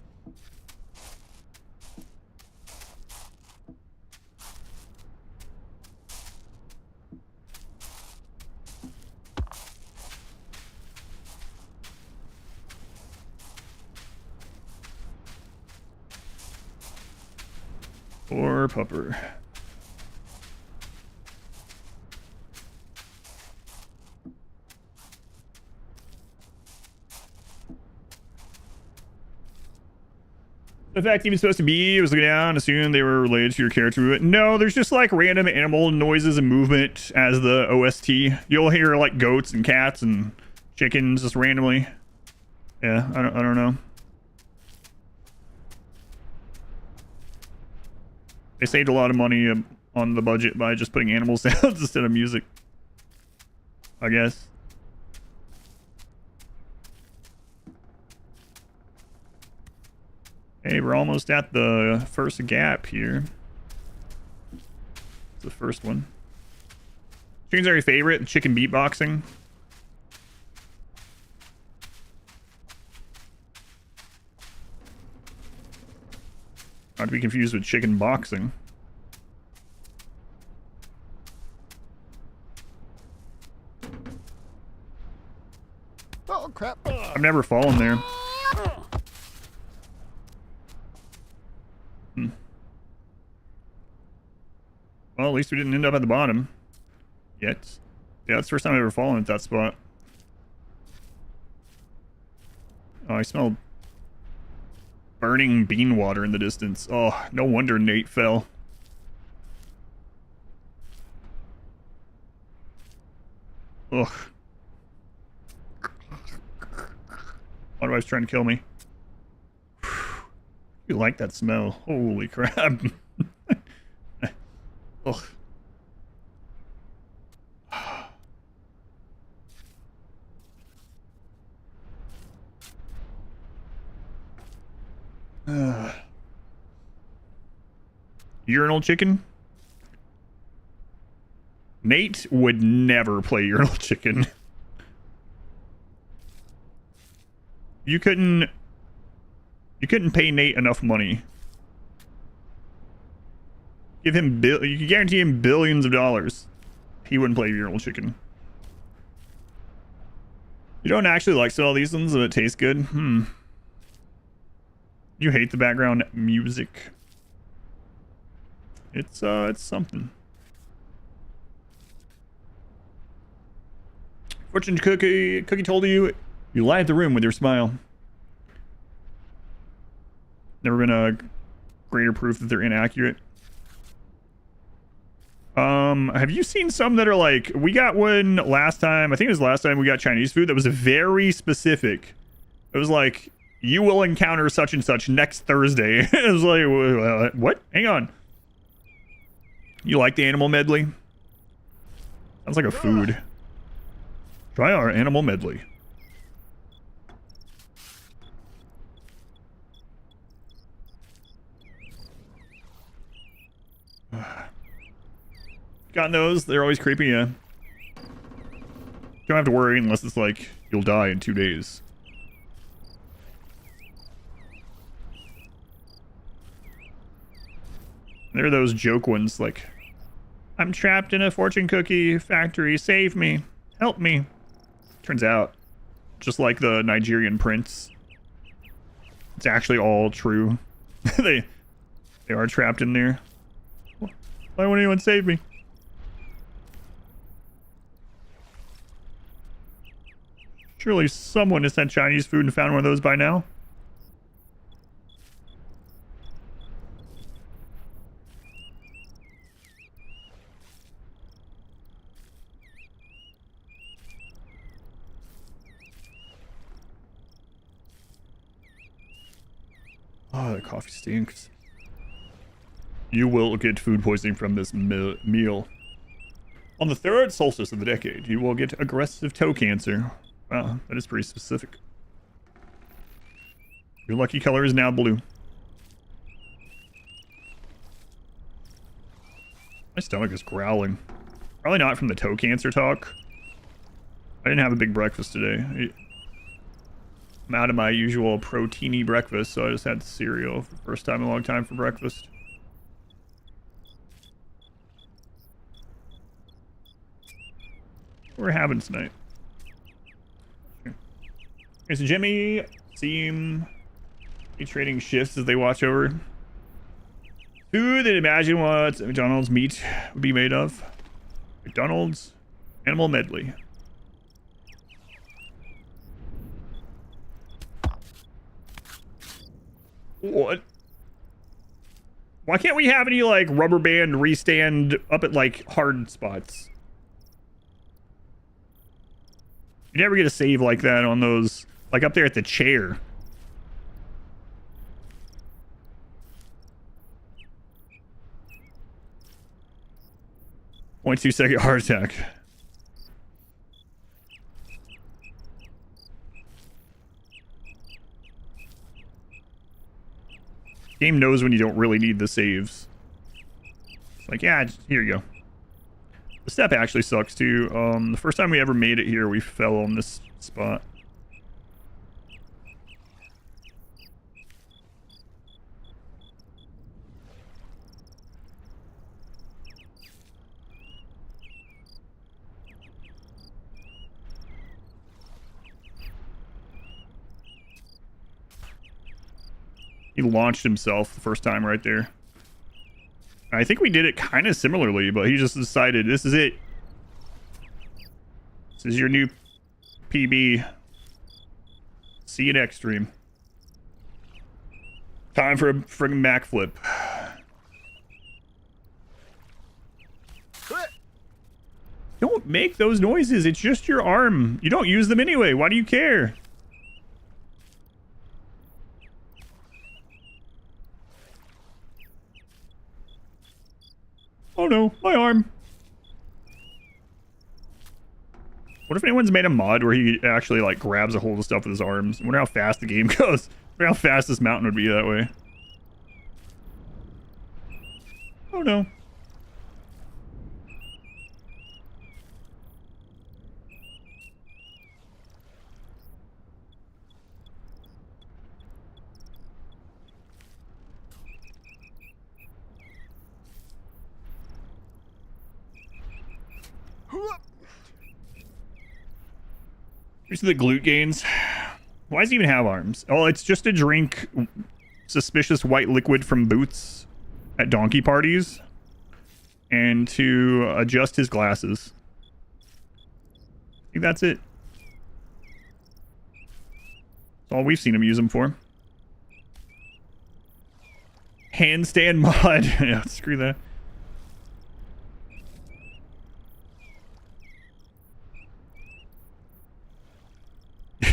Or Pupper. The fact he was supposed to be, I was looking down, assumed they were related to your character movement. No, there's just like random animal noises and movement as the OST. You'll hear like goats and cats and chickens just randomly. Yeah, I don't know. They saved a lot of money on the budget by just putting animal sounds instead of music, I guess. Hey, we're almost at the first gap here. the first one. Chicken's our favorite. Chicken beatboxing. Not to be confused with chicken boxing. Oh crap! I've never fallen there. Well, at least we didn't end up at the bottom. Yet. Yeah, that's the first time I've ever fallen at that spot. Oh, I smell burning bean water in the distance. Oh, no wonder Nate fell. Ugh. Why do I was trying to kill me? You like that smell? Holy crap. Ugh. Urinal chicken? Nate would never play urinal chicken. You couldn't pay Nate enough money. Give him you could guarantee him billions of dollars. He wouldn't play urinal chicken. You don't actually like some of these ones, but it tastes good. You hate the background music. It's something. Fortune Cookie told you light the room with your smile. Never been a greater proof that they're inaccurate. Have you seen some that are like, we got one last time, I think it was last time we got Chinese food that was very specific. It was like, you will encounter such and such next Thursday. It was like, what? Hang on. You like the animal medley? Sounds like a food. Try our animal medley. Got those? They're always creepy, yeah. Don't have to worry unless it's like, you'll die in 2 days. There are those joke ones like, I'm trapped in a fortune cookie factory, save me, help me. Turns out, just like the Nigerian prince, it's actually all true. they are trapped in there. Why won't anyone save me? Surely someone has sent Chinese food and found one of those by now. Oh, the coffee stinks. You will get food poisoning from this meal. On the third solstice of the decade, you will get aggressive toe cancer. Wow, that is pretty specific. Your lucky color is now blue. My stomach is growling. Probably not from the toe cancer talk. I didn't have a big breakfast today. I'm out of my usual proteiny breakfast, so I just had cereal for the first time in a long time for breakfast. What we're having tonight. Okay, so Jimmy seem be trading shifts as they watch over. Who did imagine what McDonald's meat would be made of? McDonald's animal medley. What? Why can't we have any like rubber band restand up at like hard spots? You never get a save like that on those, like up there at the chair. .2 second heart attack. Game knows when you don't really need the saves. It's like, yeah, here you go. The step actually sucks too. The first time we ever made it here, we fell on this spot. He launched himself the first time right there. I think we did it kind of similarly, but he just decided this is it. This is your new PB. See you next stream. Time for a friggin' backflip. Don't make those noises. It's just your arm. You don't use them anyway. Why do you care? Oh no, my arm. What if anyone's made a mod where he actually like grabs a hold of stuff with his arms? I wonder how fast the game goes. I wonder how fast this mountain would be that way. Oh no. Here's the glute gains. Why does he even have arms? Oh, it's just to drink suspicious white liquid from boots at donkey parties and to adjust his glasses. I think that's it. That's all we've seen him use them for. Handstand mod. Yeah, screw that.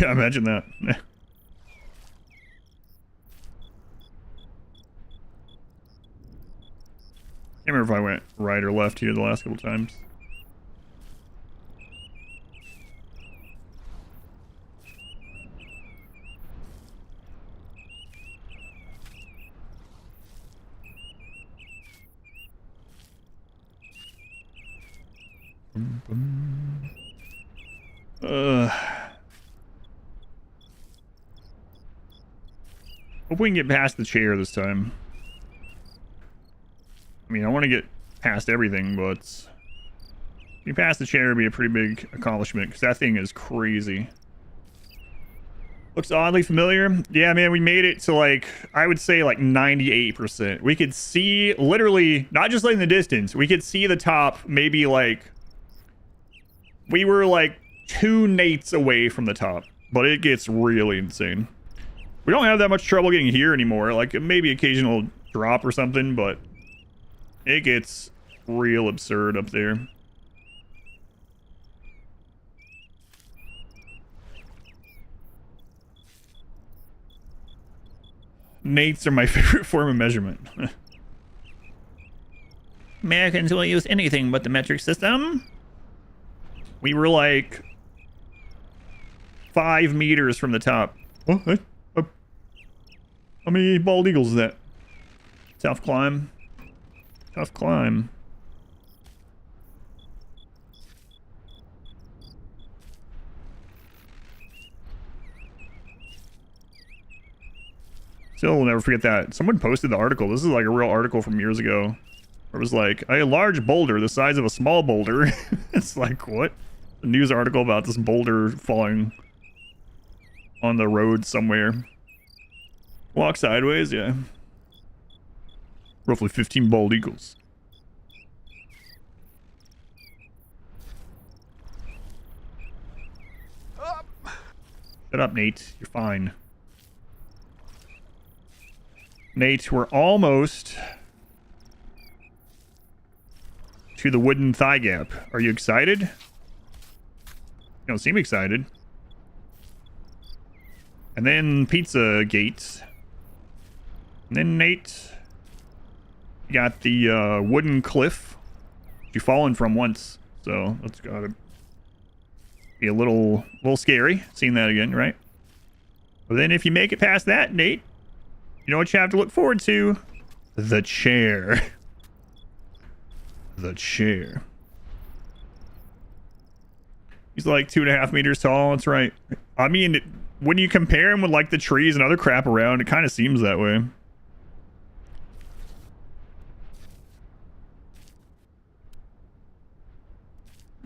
Yeah, imagine that. Can't remember if I went right or left here the last couple times. Hope we can get past the chair this time. I mean, I want to get past everything, but if you pass the chair, it'd be a pretty big accomplishment because that thing is crazy. Looks oddly familiar. Yeah, man, we made it to like, I would say like 98%. We could see literally, not just like in the distance, we could see the top maybe like, we were like 2 nates away from the top, but it gets really insane. We don't have that much trouble getting here anymore, like maybe occasional drop or something, but it gets real absurd up there. Nates are my favorite form of measurement. Americans will use anything but the metric system. We were like 5 meters from the top. Oh, hey. How many bald eagles is that? Tough climb. Tough climb. Still will never forget that. Someone posted the article. This is like a real article from years ago. Where it was like, a large boulder the size of a small boulder. It's like, what? A news article about this boulder falling on the road somewhere. Walk sideways, yeah. Roughly 15 bald eagles. Shut up, Nate. You're fine. Nate, we're almost to the wooden thigh gap. Are you excited? You don't seem excited. And then Pizza Gate. And then Nate, you got the wooden cliff you've fallen from once, so that's gotta be a little scary seeing that again, right? But then if you make it past that, Nate, you know what you have to look forward to? The chair. The chair. He's like 2.5 meters tall. That's right. I mean, when you compare him with like the trees and other crap around, it kind of seems that way.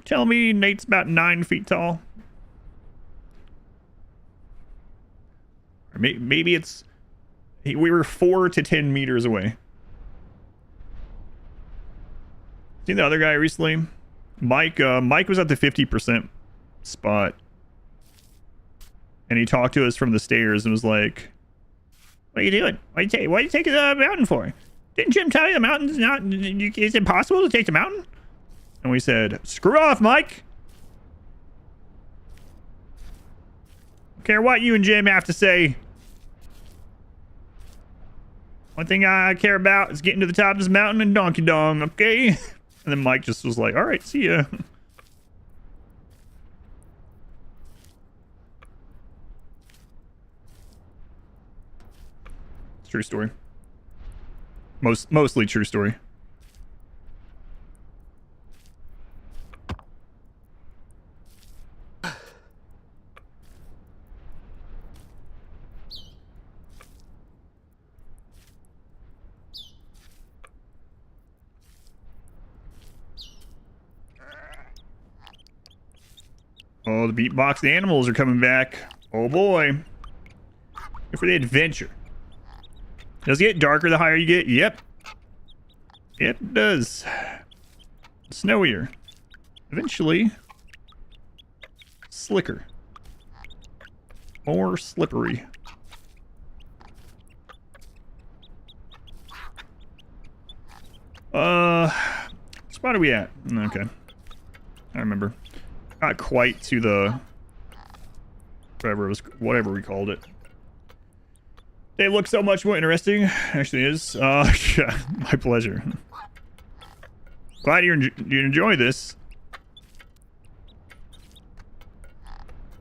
Tell me Nate's about 9 feet tall. Or maybe it's... We were 4 to 10 meters away. Seen the other guy recently? Mike was at the 50% spot. And he talked to us from the stairs and was like, "What are you doing? What are you taking the mountain for? Didn't Jim tell you the mountain's not... Is it possible to take the mountain?" And we said, "Screw off, Mike. Don't care what you and Jim have to say. One thing I care about is getting to the top of this mountain and donkey dong, okay?" And then Mike just was like, "All right, see ya." It's true story. Mostly true story. Oh, the beatbox animals are coming back. Oh boy. Here for the adventure. Does it get darker the higher you get? Yep. It does. Snowier. Eventually, slicker. More slippery. Spot are we at? Okay. I remember. Not quite to the whatever we called it. They look so much more interesting. Actually is. Yeah, my pleasure. Glad you enjoy this.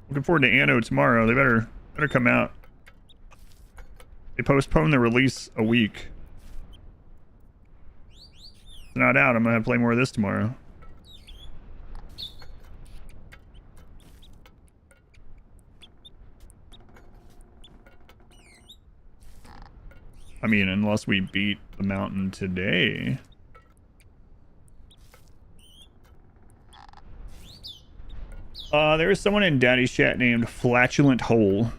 Looking forward to Anno tomorrow. They better come out. They postponed the release a week. It's not out. I'm gonna have to play more of this tomorrow. I mean, unless we beat the mountain today. There is someone in Daddy's chat named Flatulent Hole.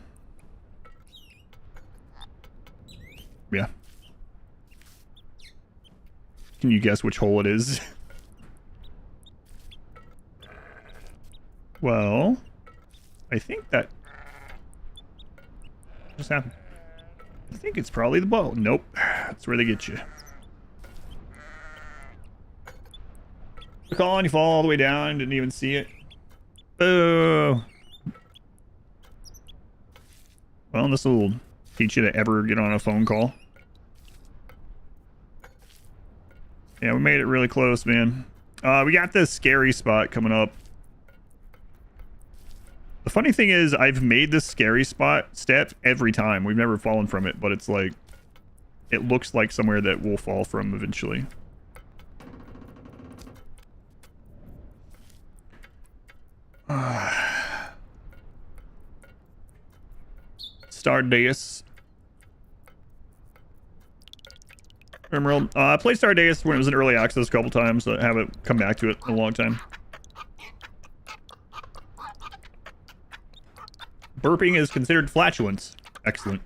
Yeah. Can you guess which hole it is? Well, I think that just happened. I think it's probably the ball. Nope. That's where they get you. Look on, you fall all the way down, didn't even see it. Oh. Well, this will teach you to ever get on a phone call. Yeah, we made it really close, man. We got this scary spot coming up. The funny thing is, I've made this scary spot step every time. We've never fallen from it, but it's like... It looks like somewhere that we'll fall from eventually. Stardeus. Emerald. I played Stardeus when it was in early access a couple times, so I haven't come back to it in a long time. Burping is considered flatulence. Excellent.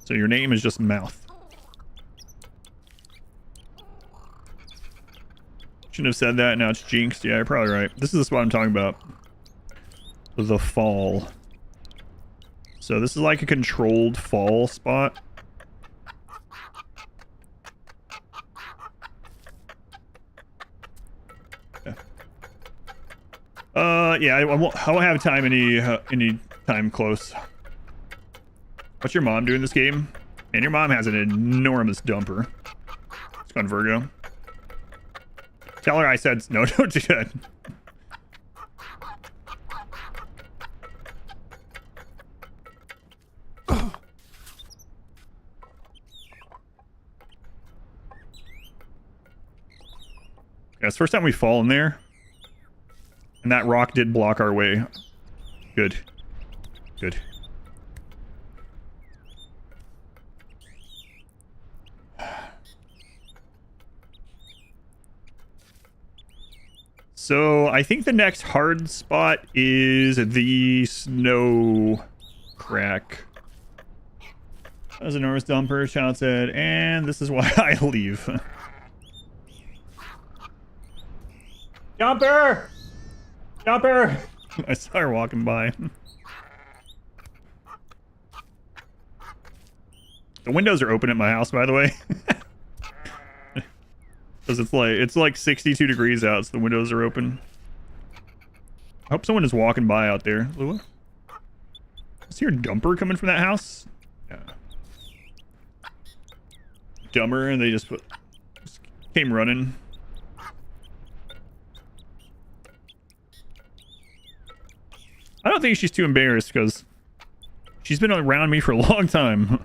So your name is just mouth. Shouldn't have said that, now it's jinxed. Yeah, you're probably right. This is what I'm talking about. The fall. So this is like a controlled fall spot. Yeah, I won't have time any time close. What's your mom doing this game? And your mom has an enormous dumper. It's fun, Virgo. Tell her I said no, don't do that. Yeah, it's the first time we've fallen there. And that rock did block our way. Good. Good. So, I think the next hard spot is the snow crack. That was an enormous dumper, Child said, and this is why I leave. Jumper! Jumper! I saw her walking by. The windows are open at my house, by the way. Because it's like 62 degrees out, so the windows are open. I hope someone is walking by out there. Lua? Is here a dumper coming from that house? Yeah. Dumber, and they just came running. I don't think she's too embarrassed because she's been around me for a long time.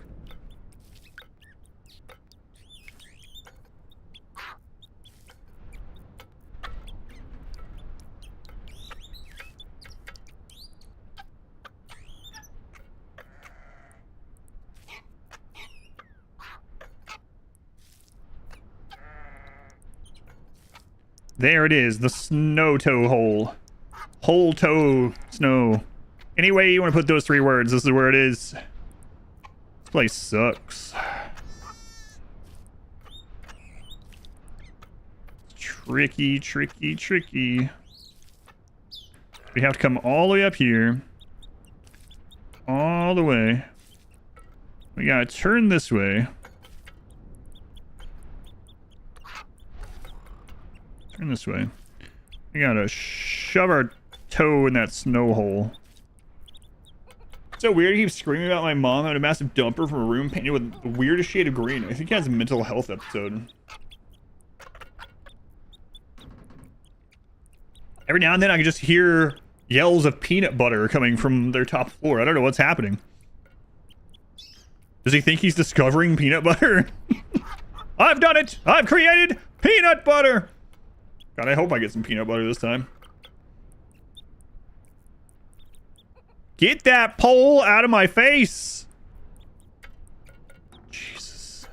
There it is, the snow toe hole. Hole toe snow. Any way you want to put those 3 words, this is where it is. This place sucks. Tricky, tricky, tricky. We have to come all the way up here. All the way. We gotta turn this way. Turn this way. We gotta shove our toe in that snow hole. It's so weird. He keeps screaming about my mom having a massive dumper from a room painted with the weirdest shade of green. I think he has a mental health episode. Every now and then I can just hear yells of peanut butter coming from their top floor. I don't know what's happening. Does he think he's discovering peanut butter? I've done it! I've created peanut butter! God, I hope I get some peanut butter this time. Get that pole out of my face! Jesus.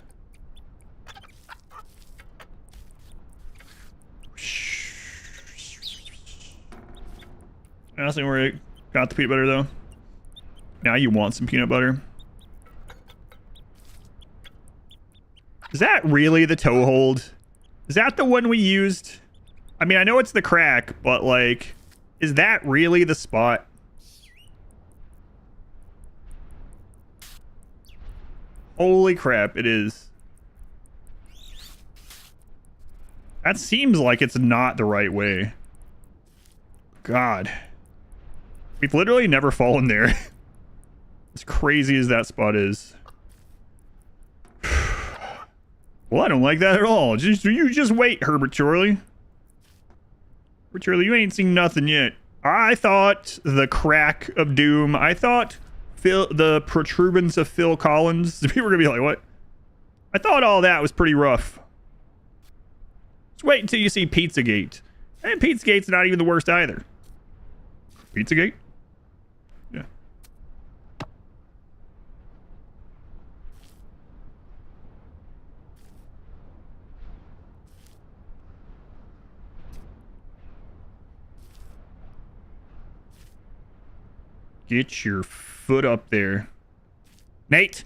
I don't think where I got the peanut butter, though. Now you want some peanut butter. Is that really the toe hold? Is that the one we used? I mean, I know it's the crack, but like, is that really the spot? Holy crap, it is. That seems like it's not the right way. God. We've literally never fallen there. As crazy as that spot is. Well, I don't like that at all. You just wait, Herbert Chorley. Herbert Chorley, you ain't seen nothing yet. I thought the crack of doom. I thought the protuberance of Phil Collins. People were gonna be like, what? I thought all that was pretty rough. Just wait until you see Pizzagate. And Pizzagate's not even the worst either. Pizzagate? Yeah. Get your foot up there. Nate!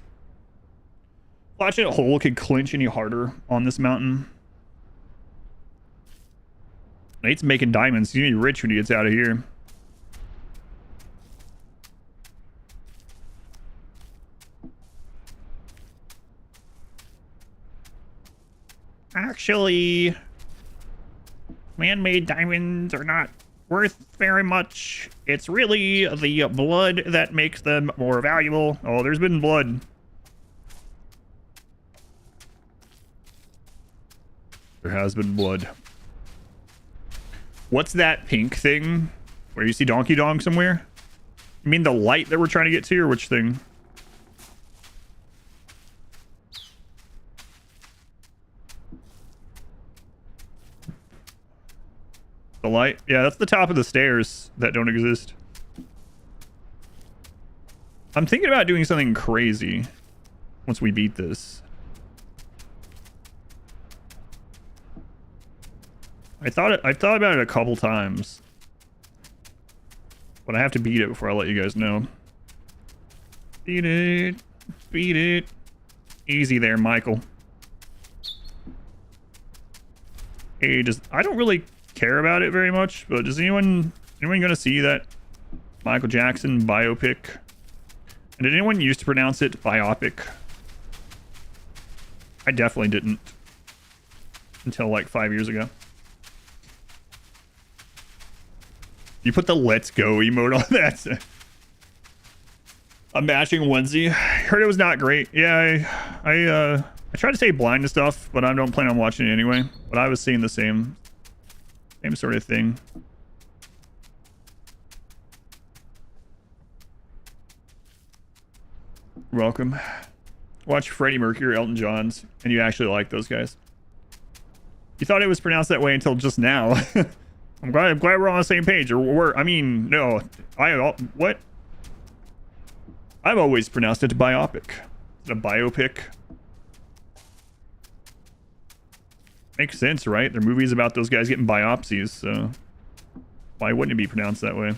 Watching a hole could clinch any harder on this mountain. Nate's making diamonds. He's gonna be rich when he gets out of here. Actually, man-made diamonds are not worth very much. It's really the blood that makes them more valuable. Oh, there's been blood. There has been blood. What's that pink thing? Where you see Donkey Dong somewhere? You mean the light that we're trying to get to, or which thing? The light? Yeah, that's the top of the stairs that don't exist. I'm thinking about doing something crazy once we beat this. I thought about it a couple times. But I have to beat it before I let you guys know. Beat it. Beat it. Easy there, Michael. Hey, I don't really care about it very much, but is anyone gonna see that Michael Jackson biopic? And did anyone used to pronounce it biopic? I definitely didn't. Until like 5 years ago. You put the let's go emote on that. A matching onesie. Heard it was not great. Yeah, I tried to stay blind to stuff, but I don't plan on watching it anyway. But I was seeing the same sort of thing. Welcome. Watch Freddie Mercury or Elton John's, and you actually like those guys. You thought it was pronounced that way until just now. I'm glad we're on the same page. I mean, no. What? I've always pronounced it biopic. It's a biopic. Makes sense, right? They're movies about those guys getting biopsies, so why wouldn't it be pronounced that way?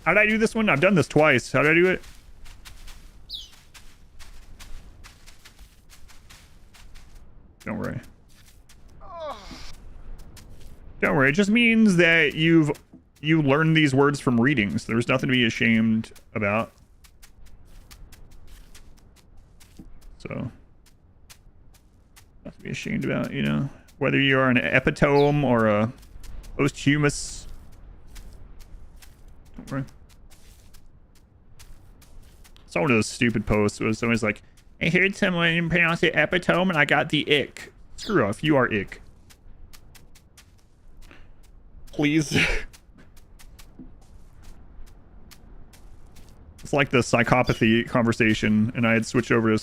How did I do this one? I've done this twice. How did I do it? Don't worry. Don't worry. It just means that you learned these words from readings. There's nothing to be ashamed about. So, nothing to be ashamed about, you know. Whether you are an epitome or a posthumous. Don't worry. Saw one of those stupid posts where someone's like, I heard someone pronounce it epitome and I got the ick. Screw off, you are ick. Please. It's like the psychopathy conversation, and I had switched over to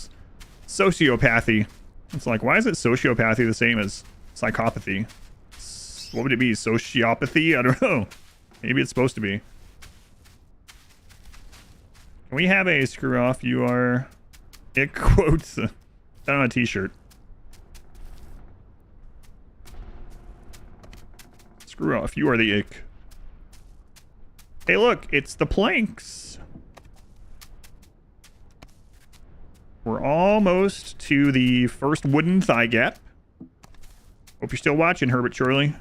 sociopathy. It's like, why is it sociopathy the same as psychopathy? What would it be? Sociopathy? I don't know. Maybe it's supposed to be. Can we have a screw off, you are ick quotes on a t-shirt? Screw off, you are the ick. Hey look, it's the planks. We're almost to the first wooden thigh gap. Hope you're still watching, Herbert Chorley.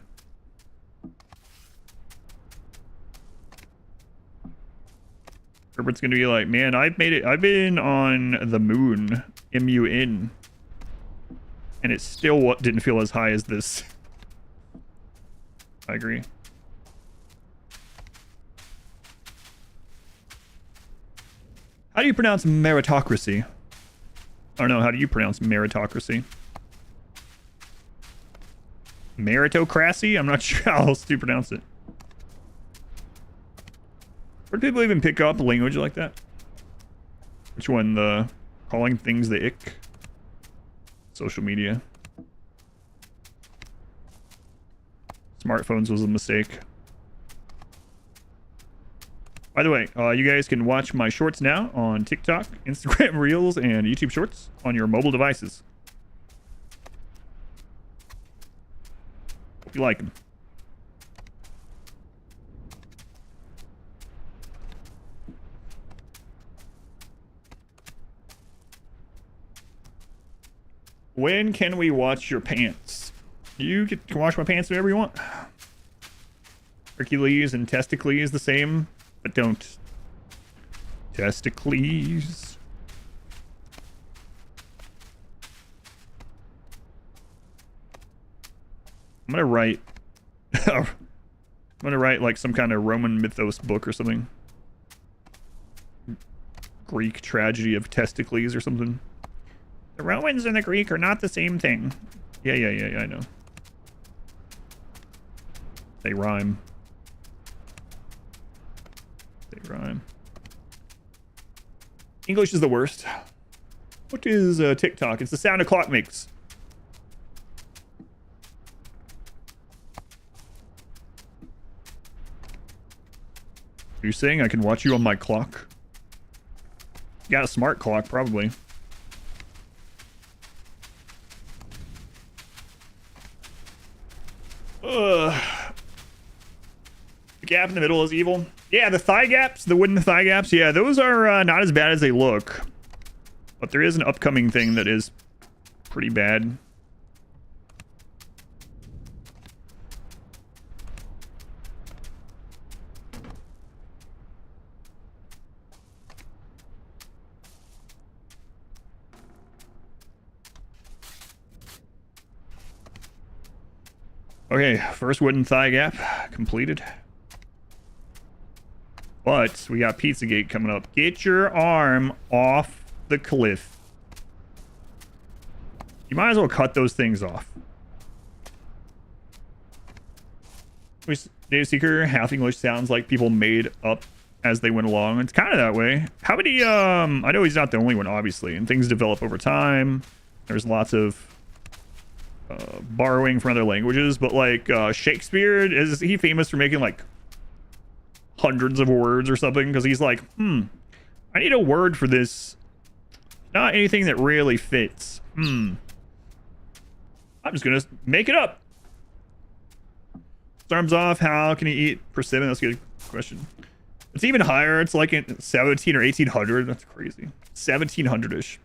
Herbert's gonna be like, man, I've made it. I've been on the moon, M-U-N, and it still didn't feel as high as this. I agree. How do you pronounce meritocracy? I don't know. How do you pronounce meritocracy? Meritocracy? I'm not sure how else to pronounce it. Where do people even pick up language like that? Which one? The calling things the ick? Social media. Smartphones was a mistake. By the way, you guys can watch my shorts now on TikTok, Instagram Reels, and YouTube Shorts on your mobile devices. Hope you like them. When can we watch your pants? You can wash my pants whenever you want. Hercules and Testicles the same, but don't. Testicles. I'm gonna write I'm gonna write like some kind of Roman mythos book or something. Greek tragedy of Testicles or something. The Romans and the Greek are not the same thing. Yeah, I know. They rhyme. They rhyme. English is the worst. What is TikTok? It's the sound a clock makes. Are you saying I can watch you on my clock? You got a smart clock, probably. Ugh. The gap in the middle is evil. Yeah, the thigh gaps, the wooden thigh gaps, yeah, those are not as bad as they look. But there is an upcoming thing that is pretty bad. Okay, first wooden thigh gap completed. But we got Pizzagate coming up. Get your arm off the cliff. You might as well cut those things off. Data Seeker, half English sounds like people made up as they went along. It's kind of that way. How many, I know he's not the only one, obviously, and things develop over time. There's lots of borrowing from other languages, but like Shakespeare, is he famous for making like hundreds of words or something? Because he's like, I need a word for this. Not anything that really fits. I'm just gonna make it up. Storms off. How can you eat persimmon? That's a good question. It's even higher. It's like in 17 or 1800. That's crazy. 1700-ish.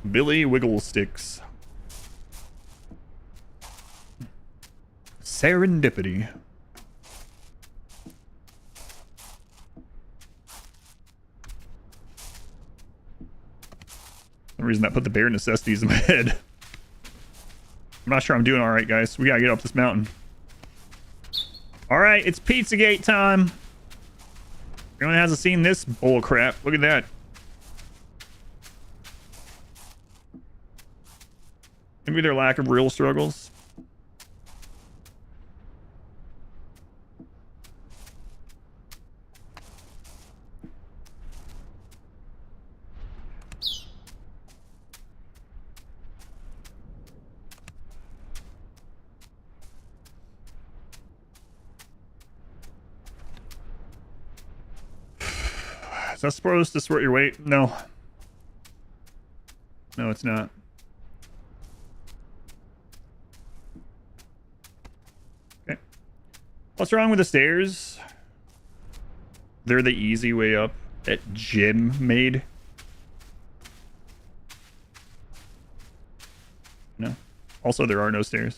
Billy Wiggle Sticks. Serendipity. For some reason that put the bare necessities in my head. I'm not sure I'm doing all right, guys. We gotta get up this mountain. All right, it's Pizzagate time. Anyone hasn't seen this bull crap? Look at that. Maybe their lack of real struggles. Is that supposed to support your weight? No. No, it's not. Okay. What's wrong with the stairs? They're the easy way up that Jim made. No. Also, there are no stairs.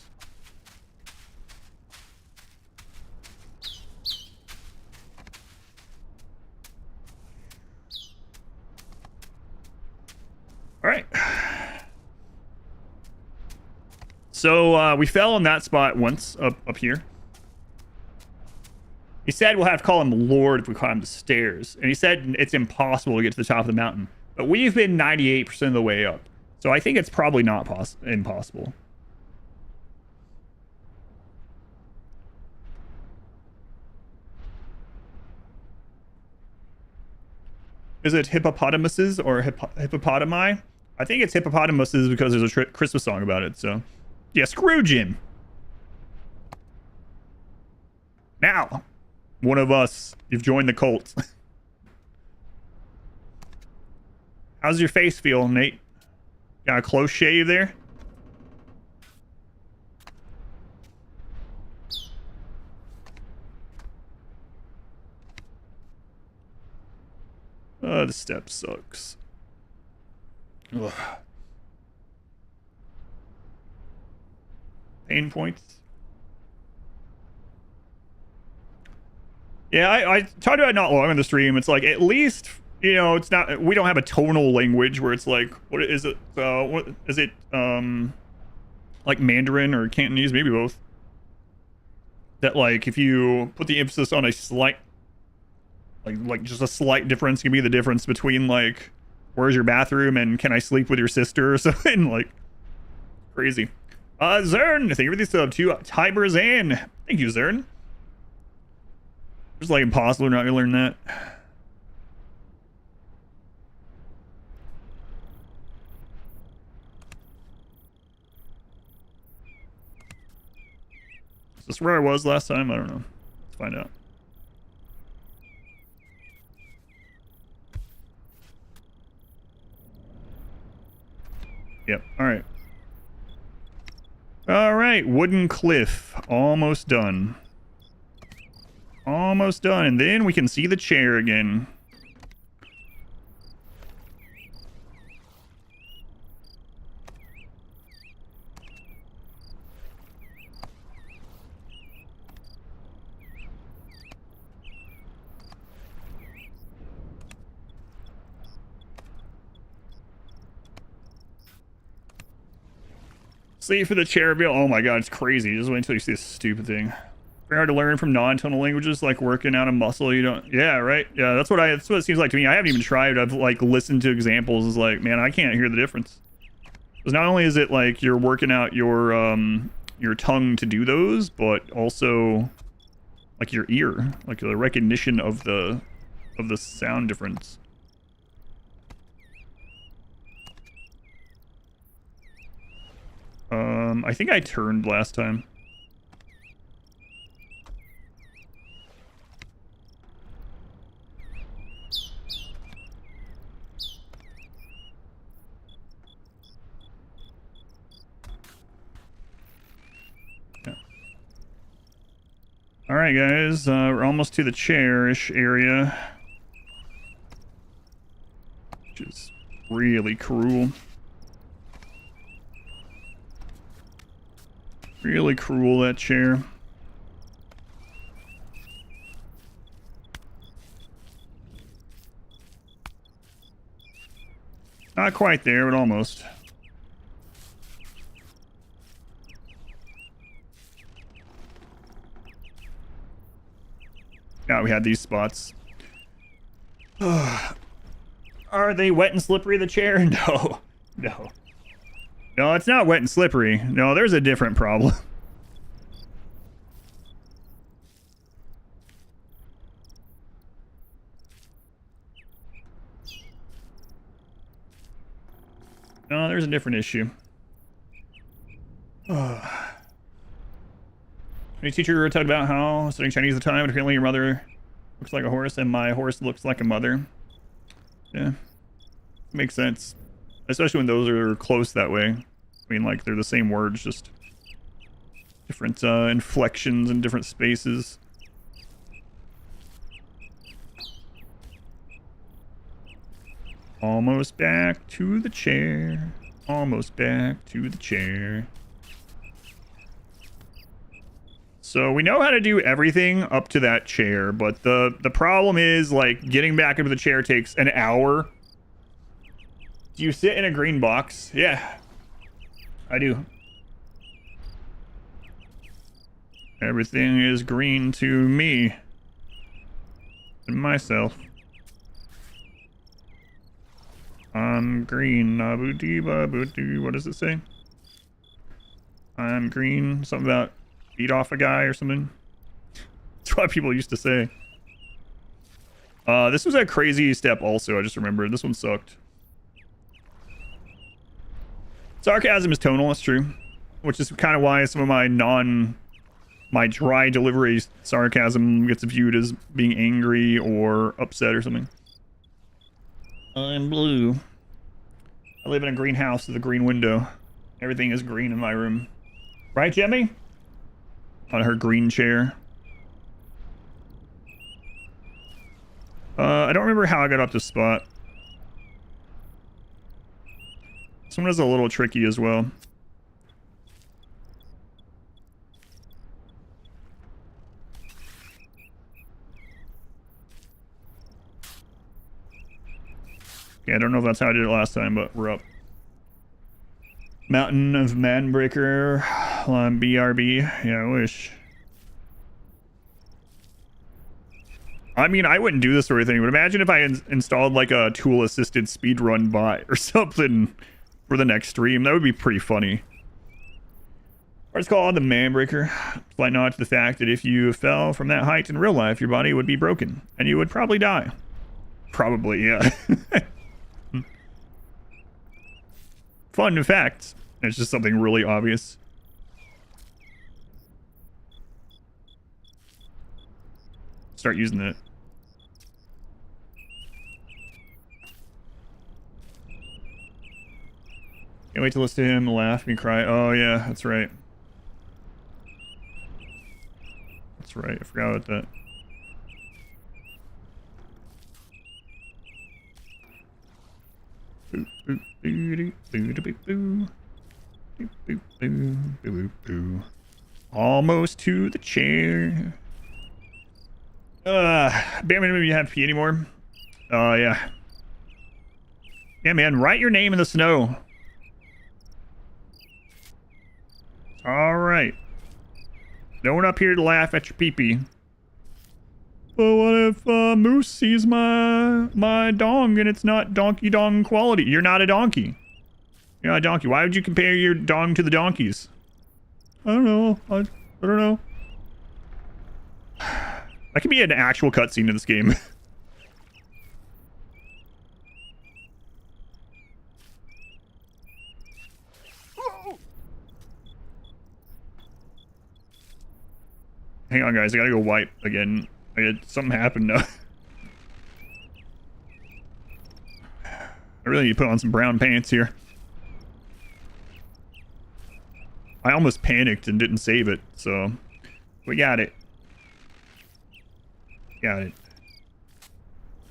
All right. So we fell on that spot once up here. He said we'll have to call him Lord if we climb the stairs. And he said it's impossible to get to the top of the mountain. But we've been 98% of the way up. So I think it's probably not impossible. Is it hippopotamuses or hippopotami? I think it's hippopotamuses because there's a Christmas song about it. So, yeah, screw Jim. Now, one of us, you've joined the cult. How's your face feel, Nate? Got a close shave there? Oh, the step sucks. Ugh. Pain points. Yeah, I talked about it not long on the stream. It's like, at least, you know, it's not, we don't have a tonal language where it's like, what is it? What is it? Like Mandarin or Cantonese, maybe both. That like, if you put the emphasis on a slight, like just a slight difference can be the difference between like, where's your bathroom and can I sleep with your sister or something. Like, crazy. Zern, thank you for the sub to Tiberzan. Thank you, Zern. It's like impossible, we're not gonna learn that. this where I was last time? I don't know. Let's find out. Yep. All right. All right. Wooden cliff. Almost done. Almost done. And then we can see the chair again. See for the chair reveal. Oh my god, it's crazy. Just wait until you see this stupid thing. Very hard to learn from non-tonal languages, like working out a muscle you don't. Yeah, right. Yeah, that's what it seems like to me. I haven't even tried. I've like listened to examples. It's like, man, I can't hear the difference. Because not only is it like you're working out your tongue to do those, but also like your ear, like the recognition of the sound difference. I think I turned last time. Yeah. All right, guys, we're almost to the chair-ish area, which is really cruel. Really cruel, that chair. Not quite there, but almost. Yeah, we had these spots. Are they wet and slippery, the chair? No. No. No, it's not wet and slippery. No, there's a different problem. No, there's a different issue. My teacher talked about how studying Chinese at the time, apparently your mother looks like a horse and my horse looks like a mother. Yeah. Makes sense. Especially when those are close that way. I mean, like, they're the same words, just different inflections in different spaces. Almost back to the chair. Almost back to the chair. So we know how to do everything up to that chair, but the problem is, like, getting back into the chair takes an hour. Do you sit in a green box? Yeah, I do. Everything is green to me and myself. I'm green. What does it say? I'm green. Something about beat off a guy or something. That's what people used to say. This was a crazy step also. I just remembered. This one sucked. Sarcasm is tonal, that's true. Which is kind of why some of my dry delivery sarcasm gets viewed as being angry or upset or something. I'm blue. I live in a green house with a green window. Everything is green in my room. Right, Jemmy? On her green chair. I don't remember how I got up this spot. This one is a little tricky as well. Yeah, I don't know if that's how I did it last time, but we're up. Mountain of Manbreaker on BRB. Yeah, I wish. I mean, I wouldn't do this sort of thing, but imagine if I installed like a tool-assisted speedrun bot or something for the next stream. That would be pretty funny. Or it's called the Manbreaker. Slight nod to the fact that if you fell from that height in real life, your body would be broken, and you would probably die. Probably, yeah. Fun fact. It's just something really obvious. start using it. Can't wait to listen to him laugh and cry. Oh yeah, that's right. That's right. I forgot about that. Boo, boo, boo, doo, boo, doo, boo, boo. Boo, boo, boo, boo, boo, boo. Almost to the chair. Batman, maybe you have pee anymore? Oh, yeah. Yeah, man, write your name in the snow. Alright. No one up here to laugh at your pee-pee. But what if Moose sees my dong and it's not donkey dong quality? You're not a donkey. You're not a donkey. Why would you compare your dong to the donkeys? I don't know. I don't know. That could be an actual cutscene in this game. Hang on, guys. I gotta go wipe again. Something happened now. I really need to put on some brown pants here. I almost panicked and didn't save it, so we got it. Got it.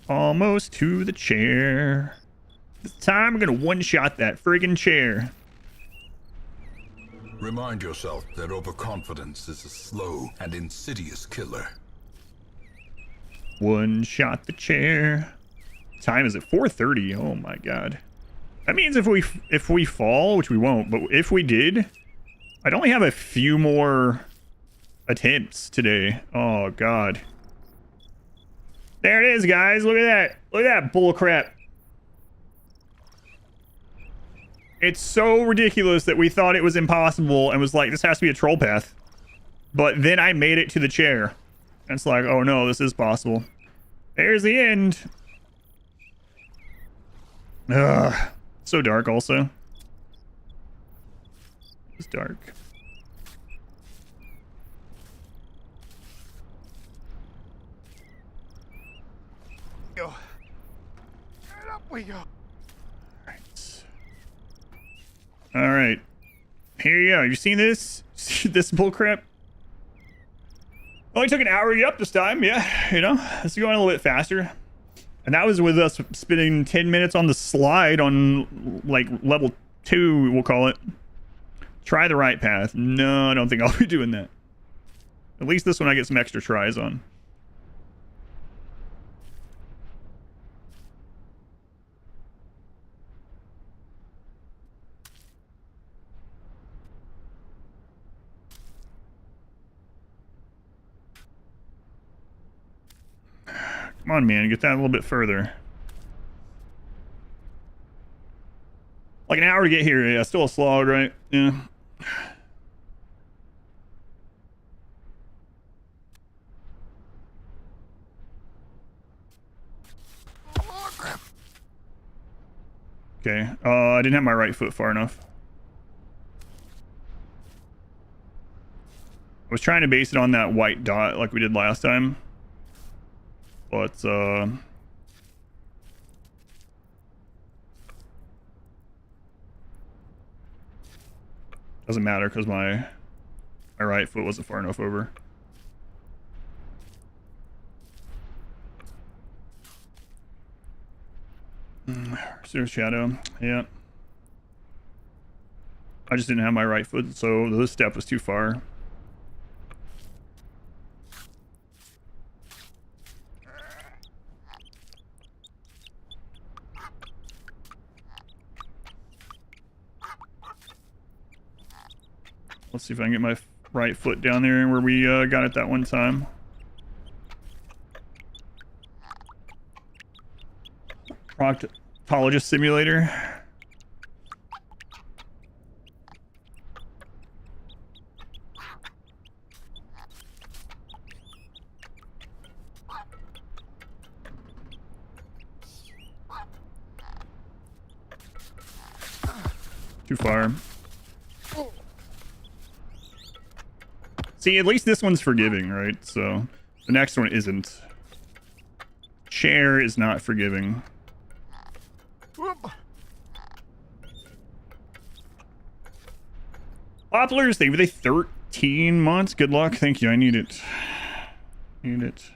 Almost to the chair. This time I'm gonna one-shot that friggin' chair. Remind yourself that overconfidence is a slow and insidious killer. One-shot the chair. Time is at 4:30. Oh my god. That means if we fall, which we won't, but if we did, I'd only have a few more attempts today. Oh god. There it is, guys. Look at that. Look at that bullcrap. It's so ridiculous that we thought it was impossible and was like, this has to be a troll path. But then I made it to the chair. And it's like, oh no, this is possible. There's the end. Ugh. So dark also. It's dark. Go. And up we go. All right. Here you go. You seen this? This bullcrap? Only took an hour to get up this time. Yeah, you know, it's going a little bit faster. And that was with us spending 10 minutes on the slide on, like, level 2, we'll call it. Try the right path. No, I don't think I'll be doing that. At least this one I get some extra tries on. Come on, man, get that a little bit further. Like an hour to get here. Yeah, still a slog, right? Yeah. Oh, crap. Okay. I didn't have my right foot far enough. I was trying to base it on that white dot like we did last time. But, doesn't matter because my right foot wasn't far enough over. Pursuit Shadow, yeah. I just didn't have my right foot, so this step was too far. Let's see if I can get my right foot down there where we got it that one time. Proctologist simulator. Too far. See, at least this one's forgiving, right? So The next one isn't. Chair is not forgiving. Whoop. Poplars, they were 13 months. Good luck. Thank you. I need it. Need it.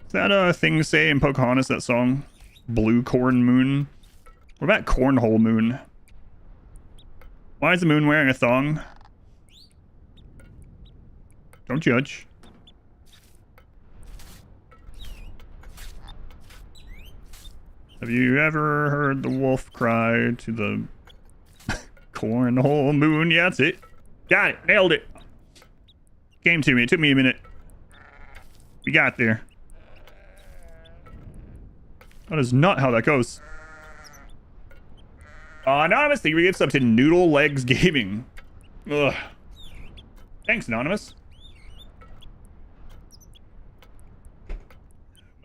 Is that a thing say in Pocahontas, that song? Blue Corn Moon? What about Cornhole Moon? Why is the moon wearing a thong? Don't judge. Have you ever heard the wolf cry to the cornhole moon? Yeah, that's it. Got it. Nailed it. Came to me. It took me a minute. We got there. That is not how that goes. Anonymous, thank you for gifts up to Noodle Legs Gaming. Ugh. Thanks, Anonymous.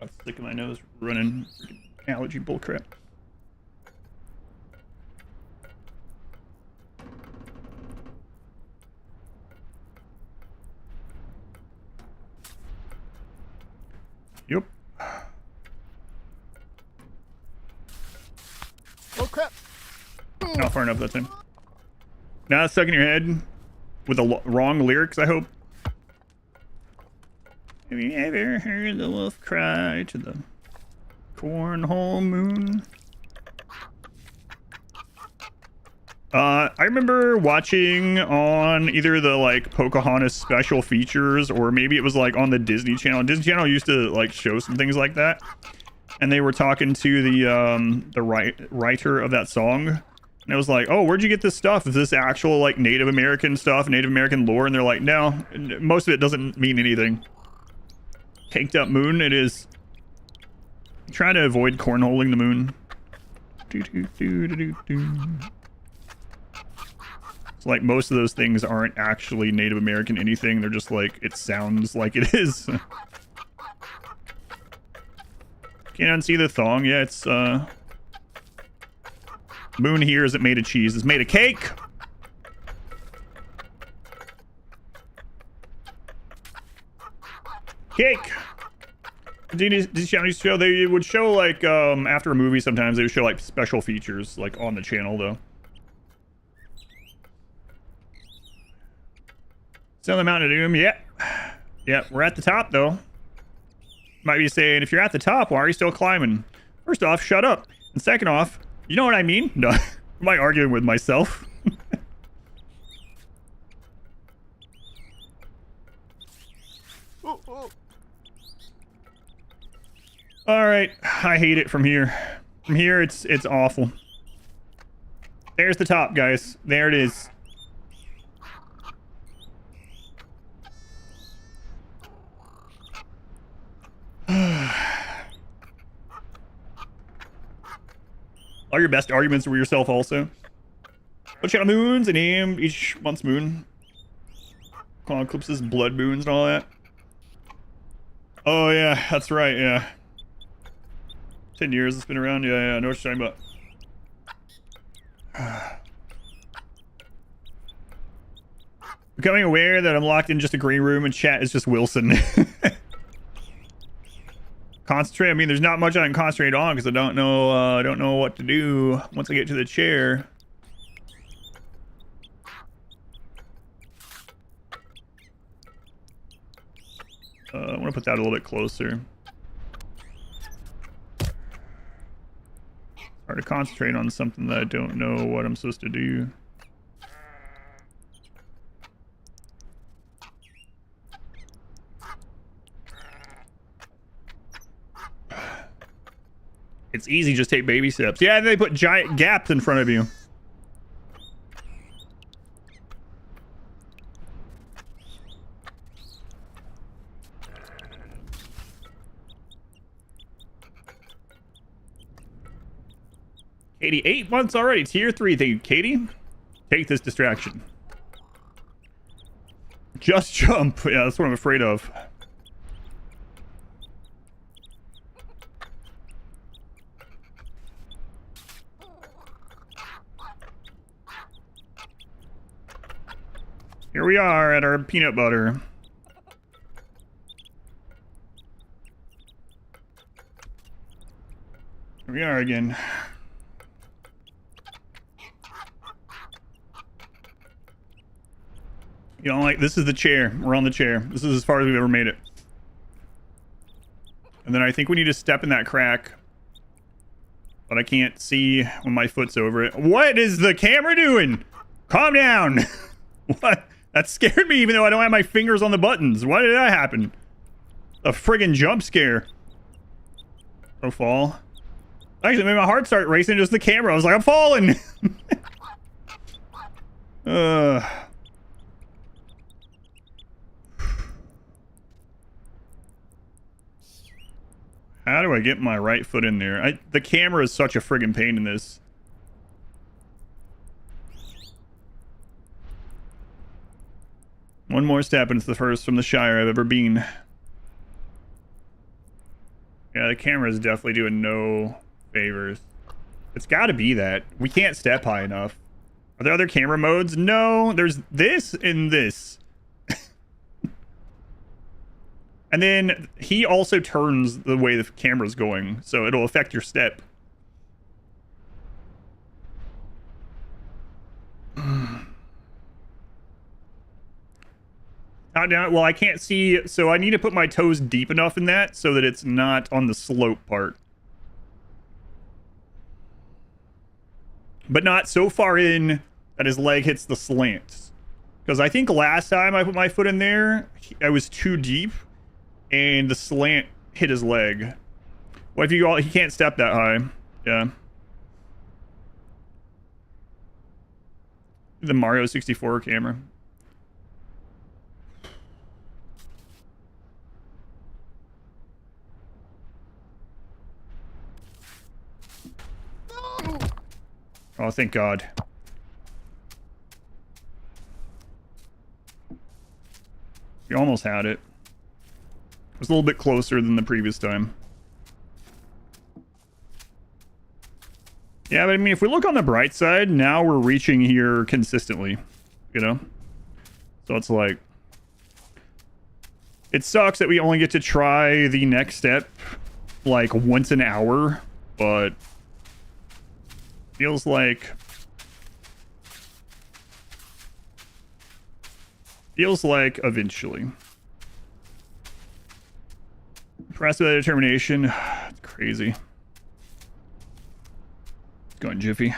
I'm sticking my nose running allergy bullcrap. Yep. Oh crap. Not far enough that time. Now it's stuck in your head with the wrong lyrics, I hope. Have you ever heard the wolf cry to the cornhole moon? I remember watching on either the like Pocahontas special features or maybe it was like on the Disney Channel. Disney Channel used to like show some things like that. And they were talking to the writer of that song. And it was like, oh, where'd you get this stuff? Is this actual like Native American stuff, Native American lore? And they're like, no, most of it doesn't mean anything. Caked up moon, it is. Try to avoid cornholing the moon. It's like most of those things aren't actually Native American anything. They're just like, it sounds like it is. Can't unsee the thong. Yeah, it's moon here isn't made of cheese. It's made of cake. Cake. This channel used to show, they would show like after a movie sometimes they would show like special features like on the channel though. Still the Mountain of Doom, yeah. Yeah, we're at the top though. Might be saying, if you're at the top, why are you still climbing? First off, shut up. And second off, you know what I mean? No, am I arguing with myself? Oh, oh. All right, I hate it from here. From here, it's awful. There's the top, guys. There it is. All your best arguments were yourself also. What channel moons and name each month's moon. Call eclipses, blood moons and all that. Oh yeah, that's right, yeah. 10 years it's been around, yeah, I know what you're talking about. Becoming aware that I'm locked in just a green room and chat is just Wilson. Concentrate. I mean, there's not much I can concentrate on because I don't know what to do once I get to the chair. I want to put that a little bit closer. Hard to concentrate on something that I don't know what I'm supposed to do. It's easy, just take baby steps. Yeah, they put giant gaps in front of you. Katie, 8 months already. Tier 3. Thank you, Katie. Take this distraction. Just jump. Yeah, that's what I'm afraid of. Here we are at our peanut butter. Here we are again. You know, like, this is the chair. We're on the chair. This is as far as we've ever made it. And then I think we need to step in that crack. But I can't see when my foot's over it. What is the camera doing? Calm down. What? That scared me even though I don't have my fingers on the buttons. Why did that happen? A friggin' jump scare. Oh, fall. Actually, made my heart start racing just the camera. I was like, I'm falling. How do I get my right foot in there? The camera is such a friggin' pain in this. One more step and it's the first from the Shire I've ever been. Yeah, the camera is definitely doing no favors. It's gotta be that. We can't step high enough. Are there other camera modes? No, there's this and this. And then he also turns the way the camera's going, so it'll affect your step. Not down. Well, I can't see, so I need to put my toes deep enough in that so that it's not on the slope part. But not so far in that his leg hits the slant. Because I think last time I put my foot in there, I was too deep. And the slant hit his leg. What if you go? He can't step that high. Yeah. The Mario 64 camera. Oh, thank God. You almost had it. It was a little bit closer than the previous time. Yeah, but I mean, if we look on the bright side, now we're reaching here consistently, you know? So it's like... It sucks that we only get to try the next step, like, once an hour, but... Feels like... Feels like eventually. Impressed with that determination. It's crazy. It's going jiffy.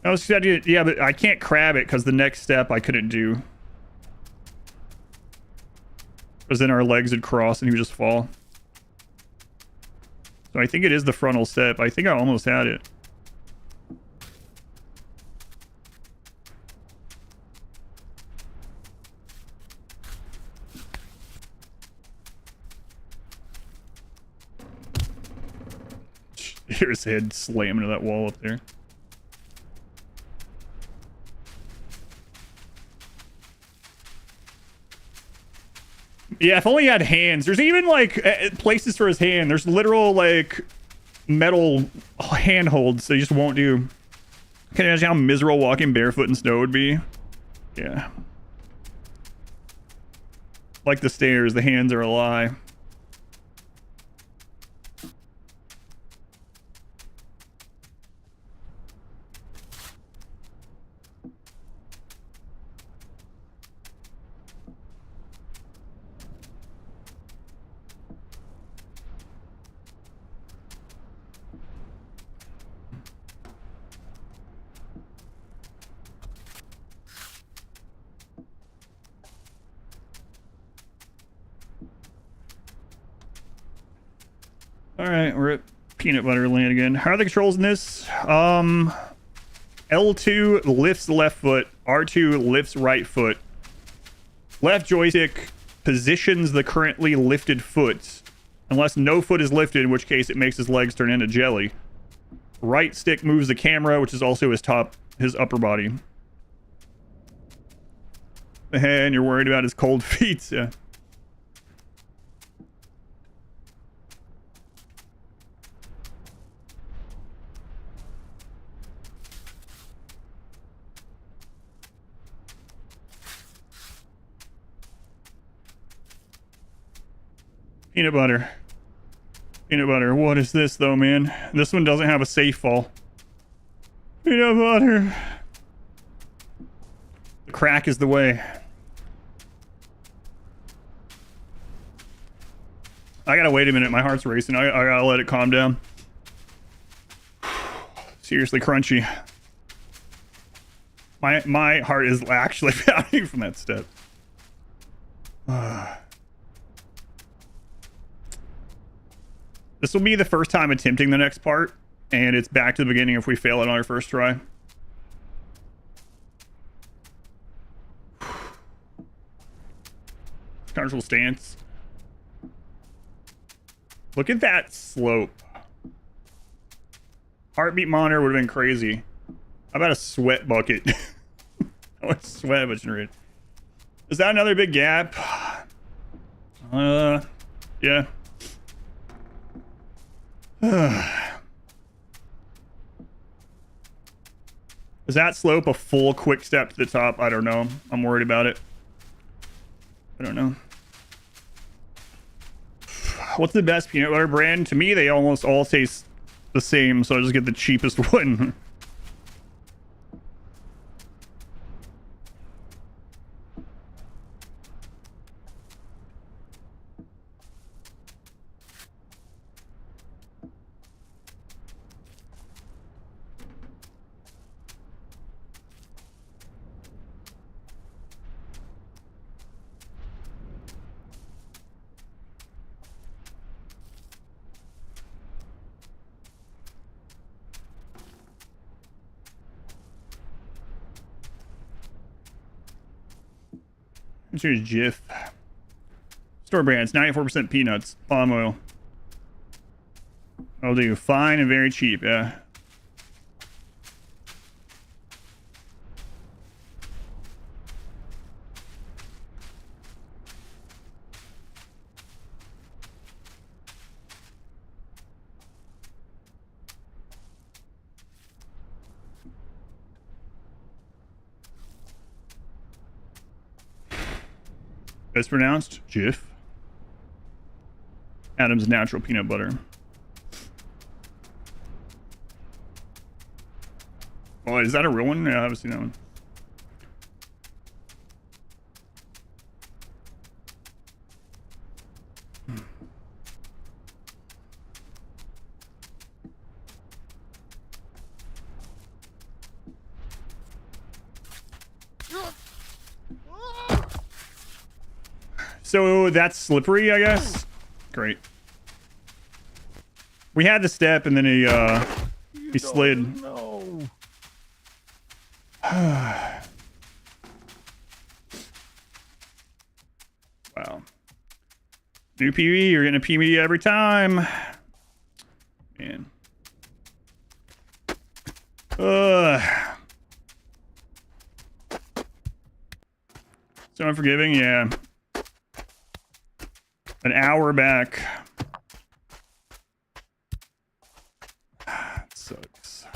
I was studying, yeah, but I can't crab it because the next step I couldn't do. Because then our legs would cross and he would just fall. So I think it is the frontal step. I think I almost had it. Here's his head slam into that wall up there. Yeah, if only he had hands. There's even like places for his hand. There's literal like metal handholds they just won't do. Can you imagine how miserable walking barefoot in snow would be? Yeah. Like the stairs, the hands are a lie. Alright, we're at peanut butter land again. How are the controls in this? L2 lifts left foot. R2 lifts right foot. Left joystick positions the currently lifted foot. Unless no foot is lifted, in which case it makes his legs turn into jelly. Right stick moves the camera, which is also his upper body. And you're worried about his cold feet, yeah. Peanut butter. Peanut butter. What is this, though, man? This one doesn't have a safe fall. Peanut butter. The crack is the way. I gotta wait a minute. My heart's racing. I gotta let it calm down. Seriously crunchy. My heart is actually pounding from that step. This will be the first time attempting the next part, and it's back to the beginning if we fail it on our first try. Comfortable stance. Look at that slope. Heartbeat monitor would have been crazy. How about a sweat bucket? How much sweat was generated? Is that another big gap? Yeah. Is that slope a full quick step to the top? I don't know. I'm worried about it. I don't know. What's the best peanut butter brand? To me, they almost all taste the same, so I just get the cheapest one. Here's Jif. Store brands, 94% peanuts, palm oil. I'll do fine and very cheap, yeah. It's pronounced Jif. Adam's natural peanut butter. Oh, is that a real one? Yeah, I haven't seen that one. So that's slippery, I guess. Great. We had the step, and then he slid. No. Wow. New PB, you're getting a PB every time. Man. So unforgiving, yeah. An hour back. It sucks.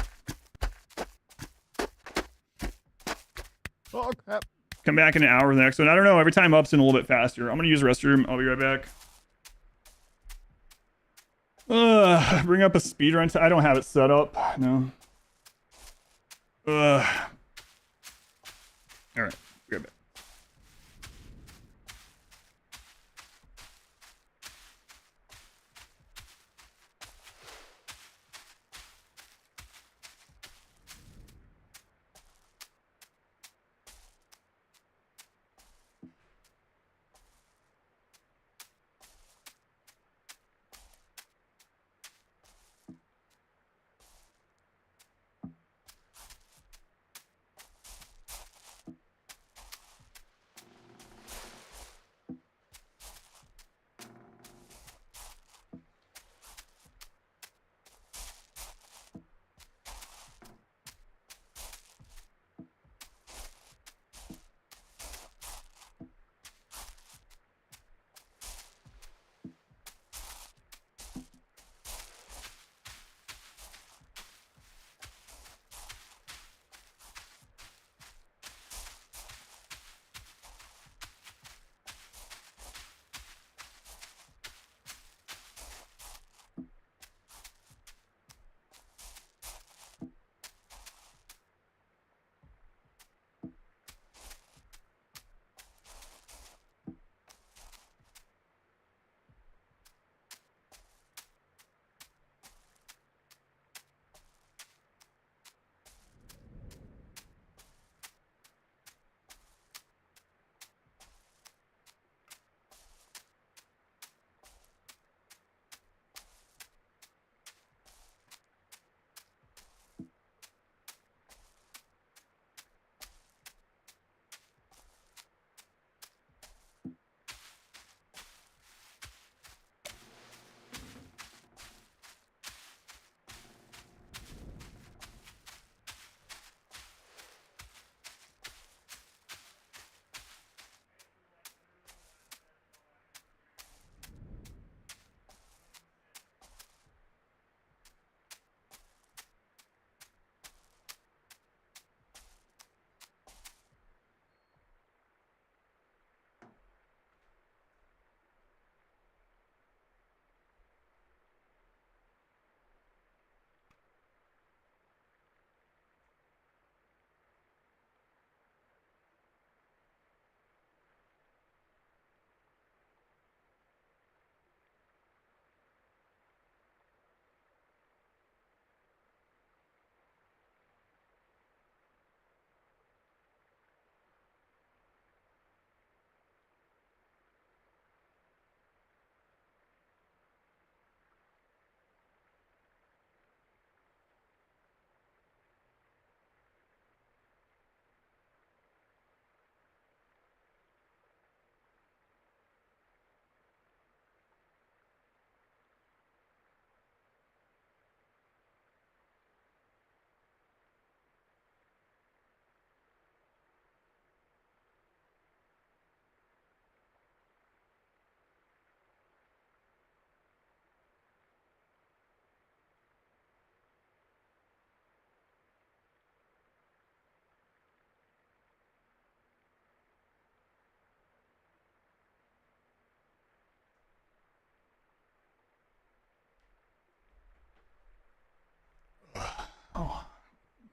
Oh, crap. Come back in an hour for the next one. I don't know. Every time up's in a little bit faster. I'm going to use the restroom. I'll be right back. Bring up a speedrun. I don't have it set up. No. All right. Be right back.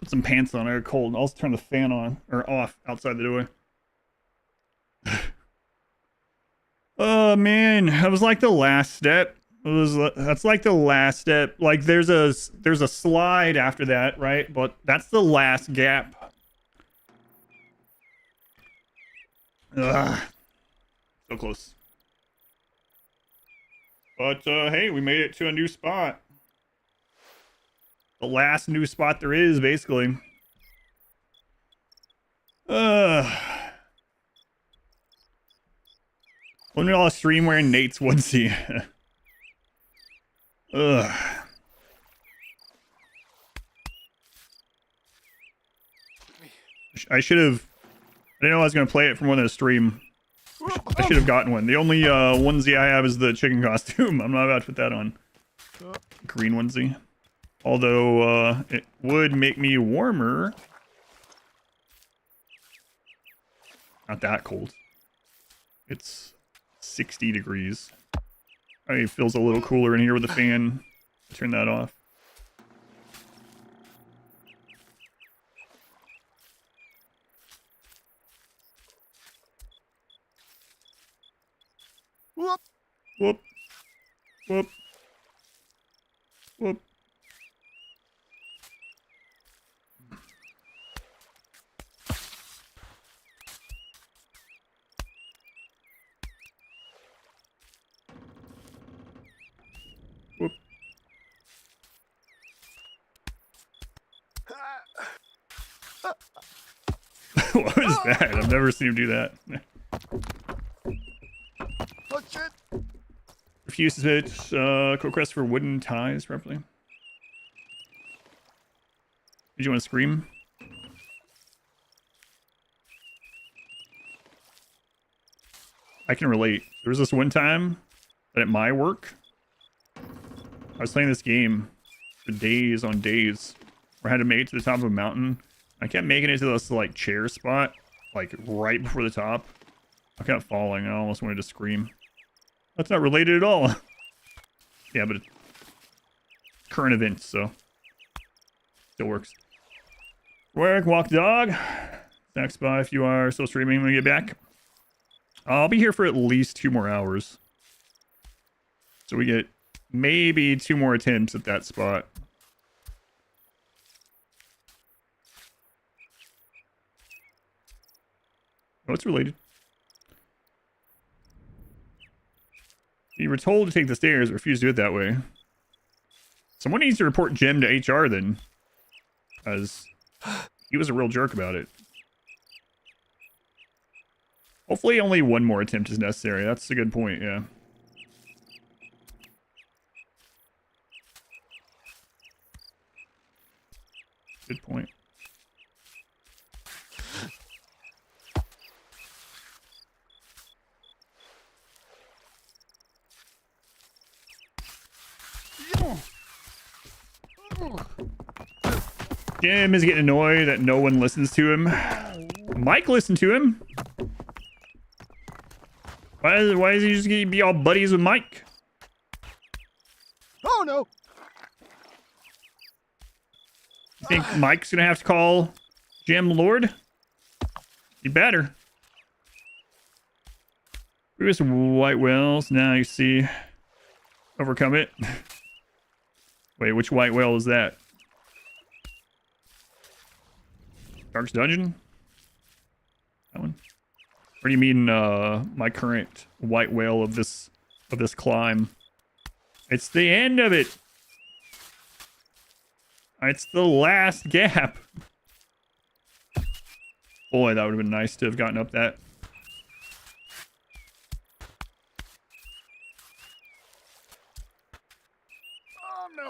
Put some pants on. I got cold. I'll also turn the fan on or off outside the door. Oh man, that was like the last step. That's like the last step. Like there's a slide after that, right? But that's the last gap. Ugh. So close. But hey, we made it to a new spot. The last new spot there is, basically. When I'll stream wearing Nate's onesie. Ugh. I should have. I didn't know I was gonna play it from one of the stream. I should have gotten one. The only onesie I have is the chicken costume. I'm not about to put that on. Green onesie. Although it would make me warmer. Not that cold. It's 60 degrees. It feels a little cooler in here with the fan. Turn that off. Whoop. Whoop. Whoop. Whoop. Whoop. What was that? I've never seen him do that. Touch it. Refuse to hit request for wooden ties properly. Did you want to scream? I can relate. There was this one time that at my work, I was playing this game for days on days where I had to make it to the top of a mountain. I kept making it to this like chair spot, like right before the top. I kept falling. I almost wanted to scream. That's not related at all. Yeah, but it's current events, so still works. Work, walk the dog. Next by if you are still streaming when we get back. I'll be here for at least 2 more hours. So we get maybe 2 more attempts at that spot. Oh, it's related. You were told to take the stairs, refused to do it that way. Someone needs to report Jim to HR then. As he was a real jerk about it. Hopefully only 1 more attempt is necessary. That's a good point, yeah. Good point. Jim is getting annoyed that no one listens to him. Mike listened to him. Why is he just gonna be all buddies with Mike? Oh no. You think Mike's gonna have to call Jim Lord? He better. Previous white whales. Now you see. Overcome it. Wait, which white whale is that? Dark's Dungeon? That one? Or do you mean my current white whale of this climb? It's the end of it. It's the last gap. Boy, that would have been nice to have gotten up that. Oh no.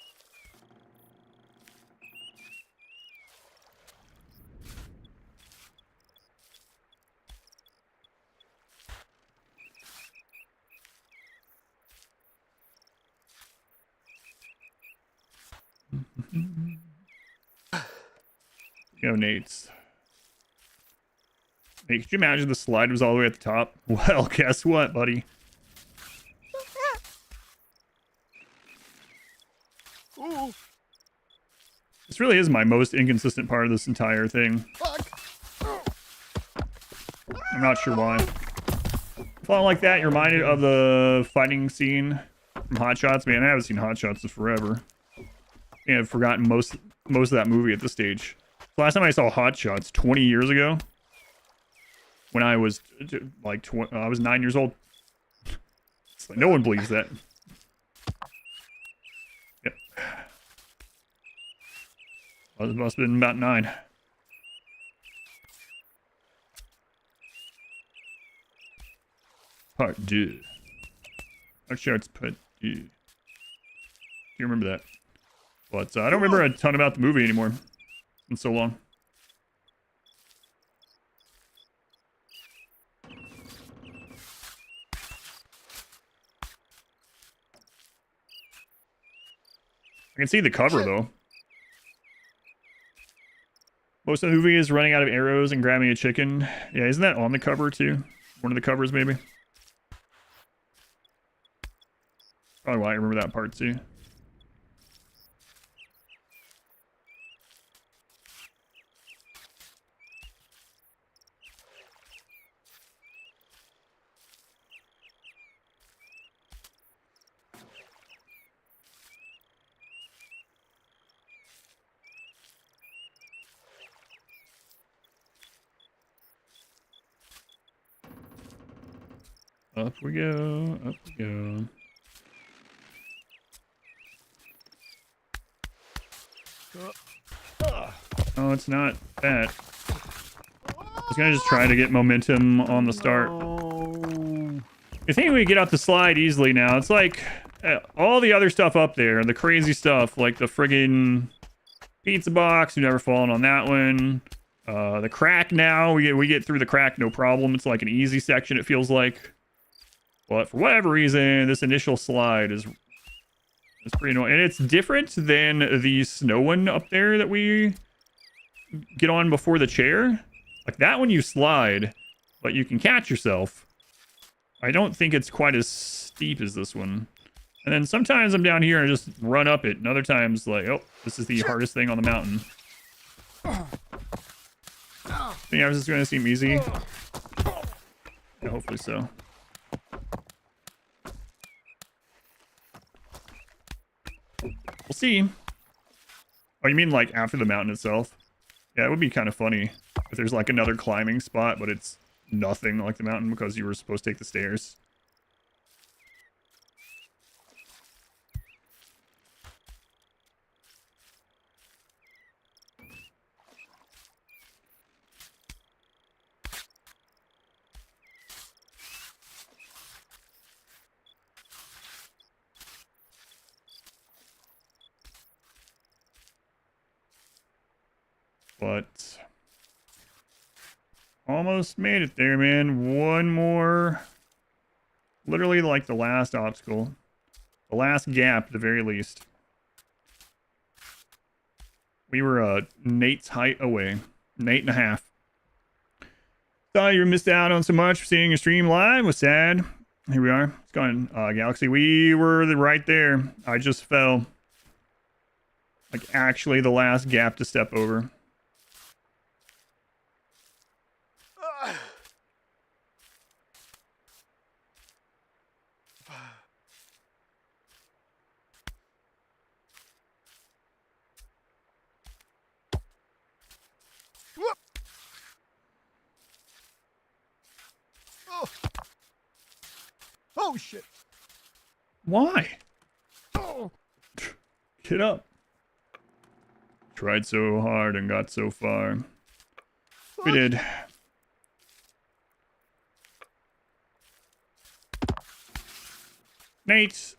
Go, Nate's. Hey, could you imagine the slide was all the way at the top? Well, guess what, buddy? Ooh. This really is my most inconsistent part of this entire thing. Fuck. I'm not sure why. Falling like that, you're reminded of the fighting scene from Hot Shots. Man, I haven't seen Hot Shots in forever. Yeah, I've forgotten most of that movie at this stage. The last time I saw Hot Shots, 20 years ago, when I was like I was 9 years old. It's like, no one believes that. Yep. Well, it must have been about 9. Part 2. Hot Shots Part 2. Do you remember that? But I don't remember a ton about the movie anymore. It's been so long. I can see the cover, though. Most of the movie is running out of arrows and grabbing a chicken. Yeah, isn't that on the cover, too? One of the covers, maybe? Probably why I remember that part, too. Up we go, up we go. Oh, it's not that. I was gonna just try to get momentum on the start. I think we get out the slide easily now. It's like all the other stuff up there, the crazy stuff, like the friggin' pizza box. You've never fallen on that one. The crack now, we get through the crack no problem. It's like an easy section, it feels like. But for whatever reason, this initial slide is pretty annoying. And it's different than the snow one up there that we get on before the chair. Like that one you slide, but you can catch yourself. I don't think it's quite as steep as this one. And then sometimes I'm down here and just run up it. And other times, like, oh, this is the hardest thing on the mountain. I think I was just going to seem easy. Yeah, hopefully so. We'll see. Oh, you mean like after the mountain itself? Yeah, it would be kind of funny if there's like another climbing spot, but it's nothing like the mountain because you were supposed to take the stairs. But almost made it there, man. One more. Literally like the last obstacle. The last gap, at the very least. We were Nate's height away. Nate and a half. Thought you missed out on so much for seeing your stream live. Was sad. Here we are. It's going, Galaxy. We were right there. I just fell. Like actually the last gap to step over. Oh shit. Why? Oh. Get up. Tried so hard and got so far. We did. Nate.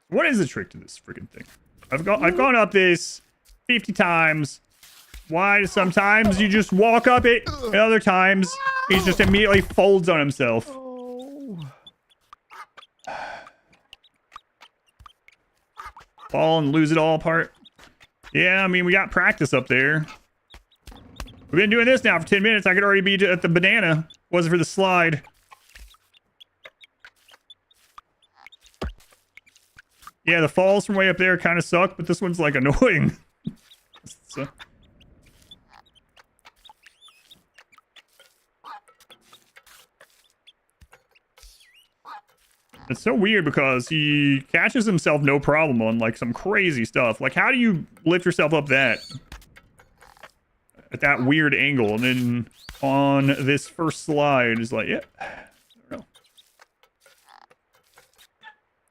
What is the trick to this freaking thing? I've gone up this 50 times. Why sometimes you just walk up it, and other times he just immediately folds on himself. Oh. Fall and lose it all apart. Yeah, I mean, we got practice up there. We've been doing this now for 10 minutes. I could already be at the banana. Wasn't for the slide. Yeah, the falls from way up there kind of suck, but this one's like annoying. So. It's so weird because he catches himself no problem on like some crazy stuff. Like, how do you lift yourself up that at that weird angle, and then on this first slide is like, yeah, I don't know. Is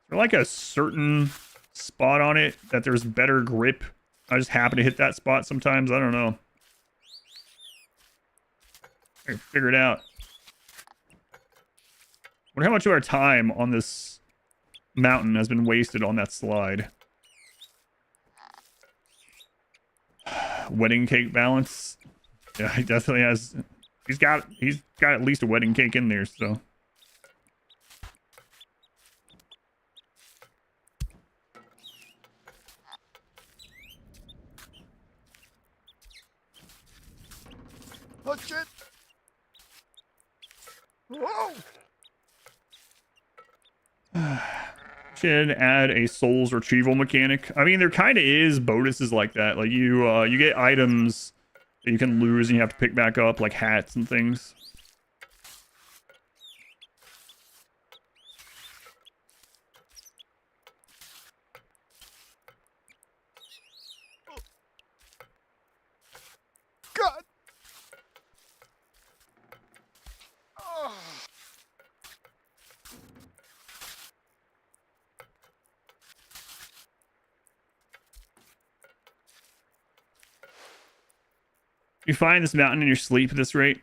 there like a certain spot on it that there's better grip? I just happen to hit that spot sometimes. I don't know. I can figure it out. Wonder how much of our time on this mountain has been wasted on that slide. Wedding cake balance. Yeah, he definitely has. He's got at least a wedding cake in there, so. Oh shit! Whoa! Should add a souls retrieval mechanic. I mean, there kind of is bonuses like that. Like you get items that you can lose and you have to pick back up, like hats and things. God! Oh. You find this mountain in your sleep at this rate?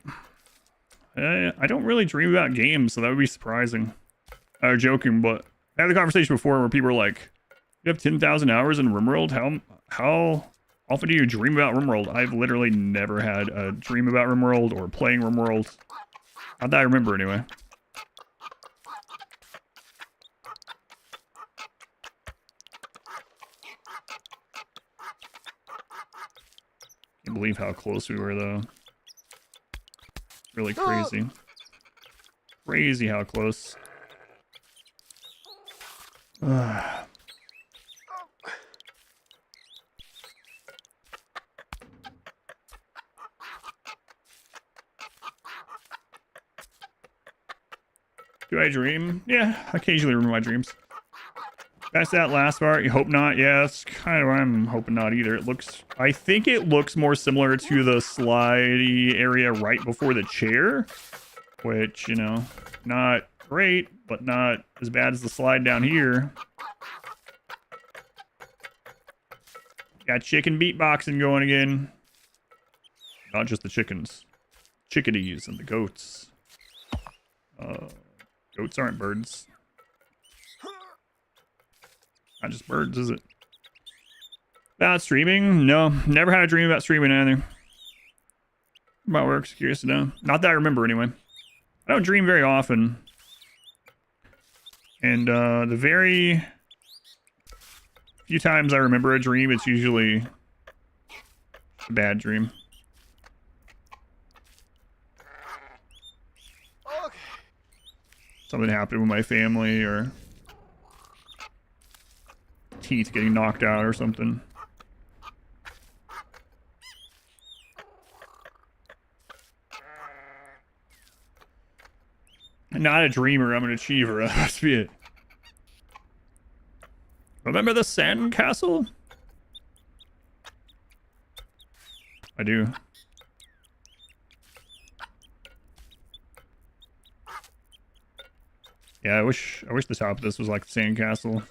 I don't really dream about games, so that would be surprising. I'm joking, but I had the conversation before where people were like, you have 10,000 hours in RimWorld? How often do you dream about RimWorld? I've literally never had a dream about RimWorld or playing RimWorld. Not that I remember, anyway. Can't believe how close we were, though. Really crazy. Crazy how close. Do I dream? Yeah, occasionally remember my dreams. That's that last part. You hope not? Yeah, that's kind of why I'm hoping not either. It looks... I think it looks more similar to the slidey area right before the chair. Which, you know, not great, but not as bad as the slide down here. Got chicken beatboxing going again. Not just the chickens. Chickadees and the goats. Goats aren't birds. Not just birds, is it? About streaming? No, never had a dream about streaming either. About works, curious to know. Not that I remember anyway. I don't dream very often. And the very few times I remember a dream, it's usually a bad dream. Okay. Something happened with my family or teeth getting knocked out or something. Not a dreamer, I'm an achiever. That must be it. Remember the sand castle? I do. Yeah, I wish the top of this was like the sand castle.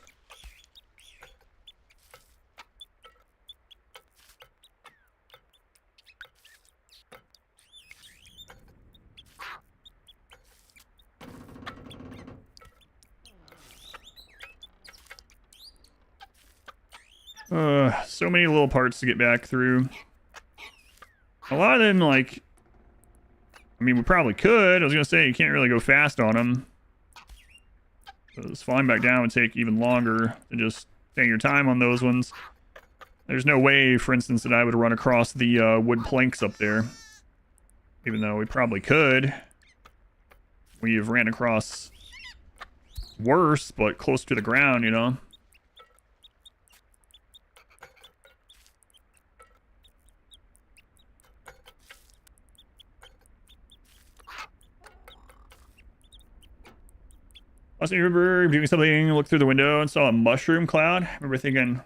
So many little parts to get back through. A lot of them, like... I mean, we probably could. I was gonna say, you can't really go fast on them. So this flying back down would take even longer than just taking your time on those ones. There's no way, for instance, that I would run across the wood planks up there. Even though we probably could. We've ran across worse, but close to the ground, you know? Last night I remember doing something, looked through the window and saw a mushroom cloud. I remember thinking,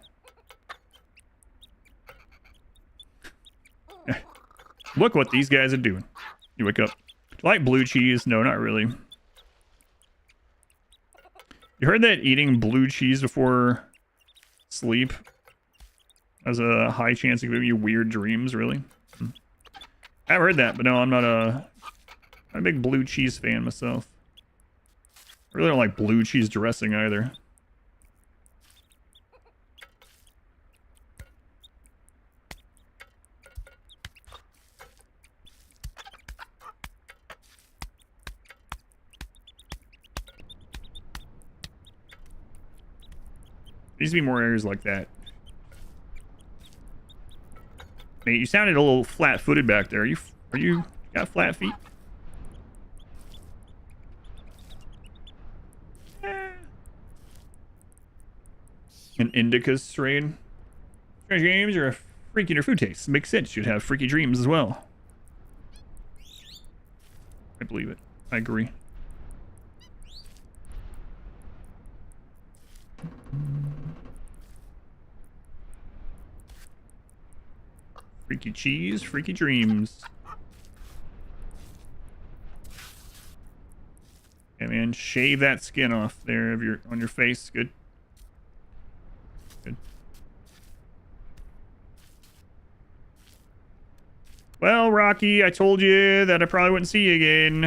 look what these guys are doing. You wake up. Do you like blue cheese? No, not really. You heard that eating blue cheese before sleep has a high chance of giving you weird dreams, really? I've heard that, but no, I'm not a big blue cheese fan myself. I really don't like blue cheese dressing either. There needs to be more areas like that. Nate, you sounded a little flat-footed back there. Are you got flat feet? An indica strain. Strange games are a freak in your food taste. Makes sense. You'd have freaky dreams as well. I believe it. I agree. Freaky cheese, freaky dreams. Yeah, man, shave that skin off there of on your face. Good. Good. Well, Rocky, I told you that I probably wouldn't see you again.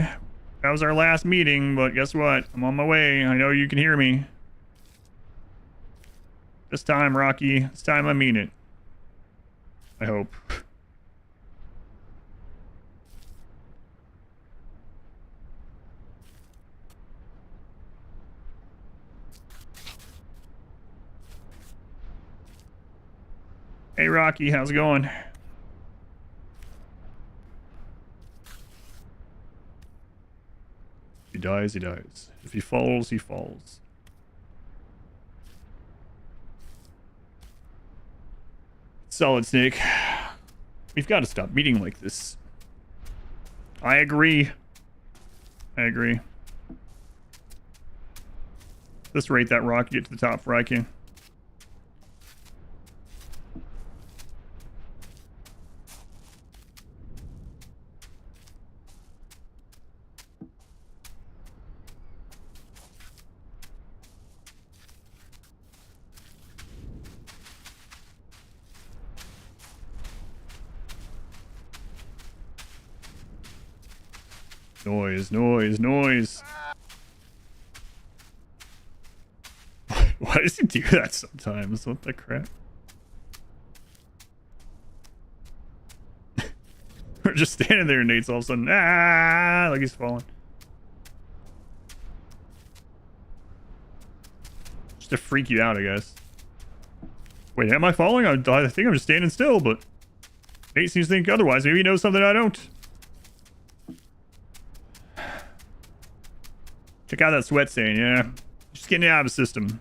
That was our last meeting, but guess what? I'm on my way. I know you can hear me. This time, Rocky. This time I mean it. I hope. Hey, Rocky, how's it going? If he dies, he dies. If he falls, he falls. Solid Snake. We've got to stop meeting like this. I agree. I agree. Let's rate that rock, get to the top before I can. Noise, noise, noise. Why does he do that sometimes? What the crap? We're just standing there and Nate's all of a sudden, like he's falling. Just to freak you out, I guess. Wait, am I falling? I think I'm just standing still, but Nate seems to think otherwise. Maybe he knows something I don't. Check out that sweat stain, yeah. Just getting it out of the system.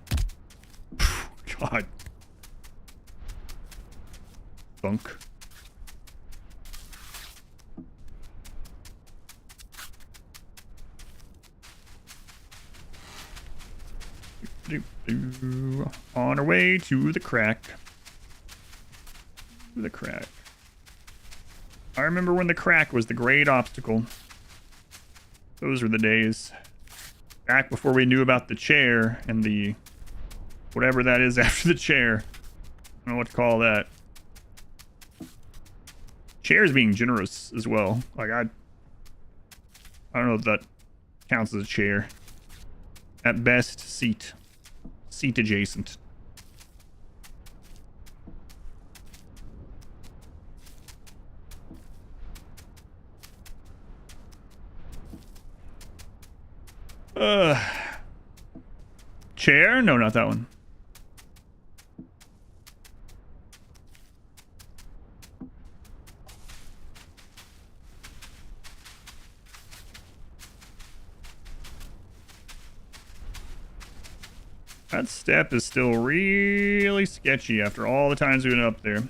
God. Bunk. On our way to the crack. The crack. I remember when the crack was the great obstacle. Those were the days. Back before we knew about the chair and the whatever that is after the chair. I don't know what to call that. Chair's being generous as well. Like I don't know if that counts as a chair. At best, seat. Seat adjacent. Chair? No, not that one. That step is still really sketchy after all the times we've been up there.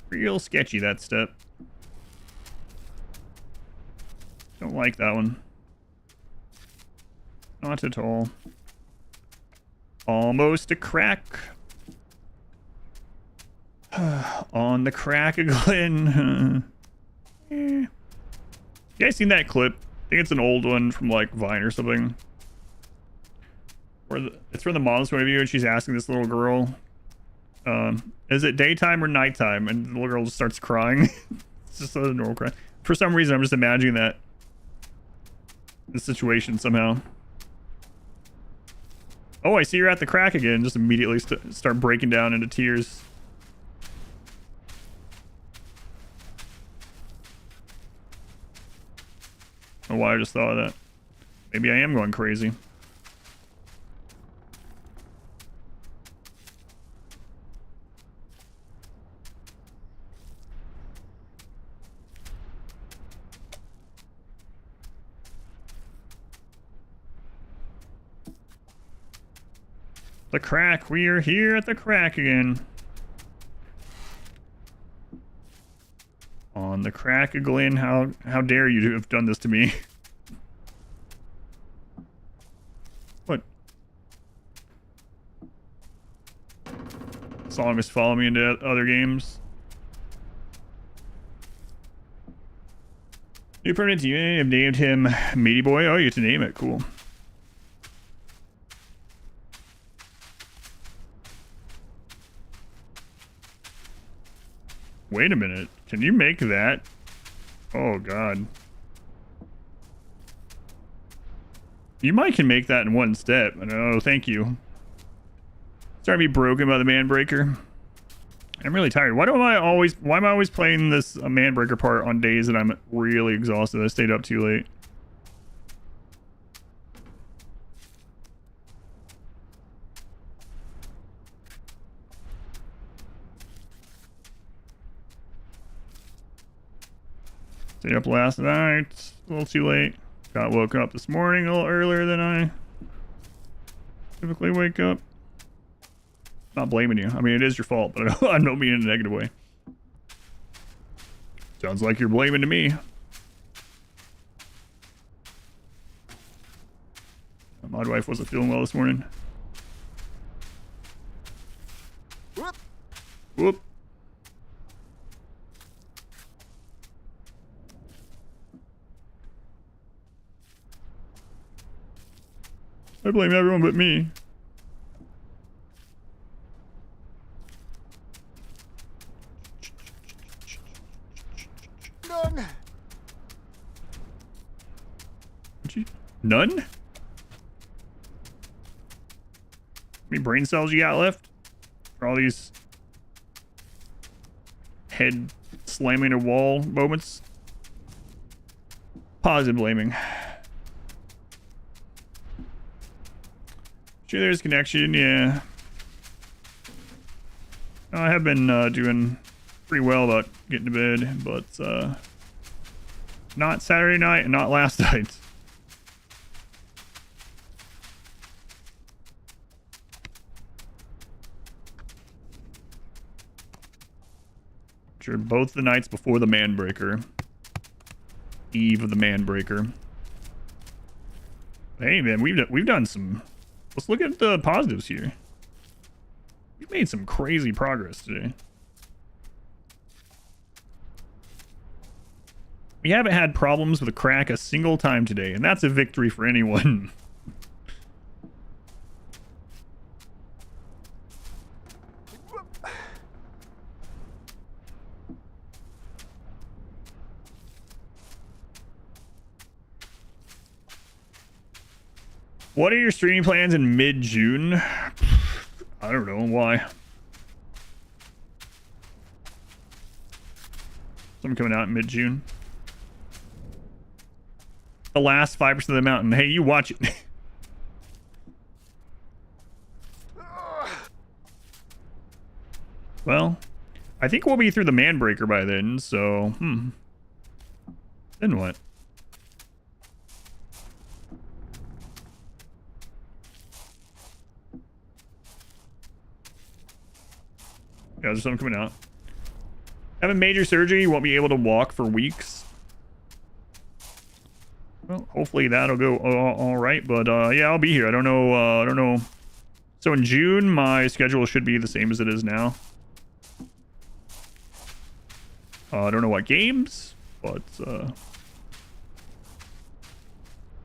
Real sketchy, that step. Don't like that one. Not at all. Almost a crack. On the crack again. Yeah. You guys seen that clip? I think it's an old one from like Vine or something. Where it's from the mom's point of view, and she's asking this little girl, is it daytime or nighttime? And the little girl just starts crying. It's just a normal cry. For some reason, I'm just imagining that the situation somehow. Oh, I see you're at the crack again. Just immediately start breaking down into tears. I don't know why I just thought of that. Maybe I am going crazy. The crack. We are here at the crack again. On the crack again. How dare you to have done this to me? What? Song is following me into other games. New permanent unit. I've named him Meaty Boy. Oh, you get to name it. Cool. Wait a minute. Can you make that? Oh, God. You might can make that in one step. Oh, thank you. Sorry to be broken by the Manbreaker. I'm really tired. Why am I always playing this Manbreaker part on days that I'm really exhausted? I stayed up too late. Stayed up last night, a little too late. Got woken up this morning a little earlier than I typically wake up. Not blaming you. I mean, it is your fault, but I don't mean in a negative way. Sounds like you're blaming to me. My wife wasn't feeling well this morning. Whoop. Whoop. I blame everyone but me. None. None? How many brain cells you got left? For all these head slamming a wall moments? Positive blaming. Sure, there's connection, yeah. I have been doing pretty well about getting to bed, but not Saturday night and not last night. Sure, both the nights before the Manbreaker. Eve of the Manbreaker. Hey man, we've done some. Let's look at the positives here. We've made some crazy progress today. We haven't had problems with a crack a single time today, and that's a victory for anyone. What are your streaming plans in mid-June? I don't know why. Something coming out in mid-June. The last 5% of the mountain. Hey, you watch it. Well, I think we'll be through the Manbreaker by then, so, Then what? Yeah, there's something coming out. Having major surgery, you won't be able to walk for weeks. Well, hopefully that'll go all right. But yeah, I'll be here. I don't know. I don't know. So in June, my schedule should be the same as it is now. I don't know what games, but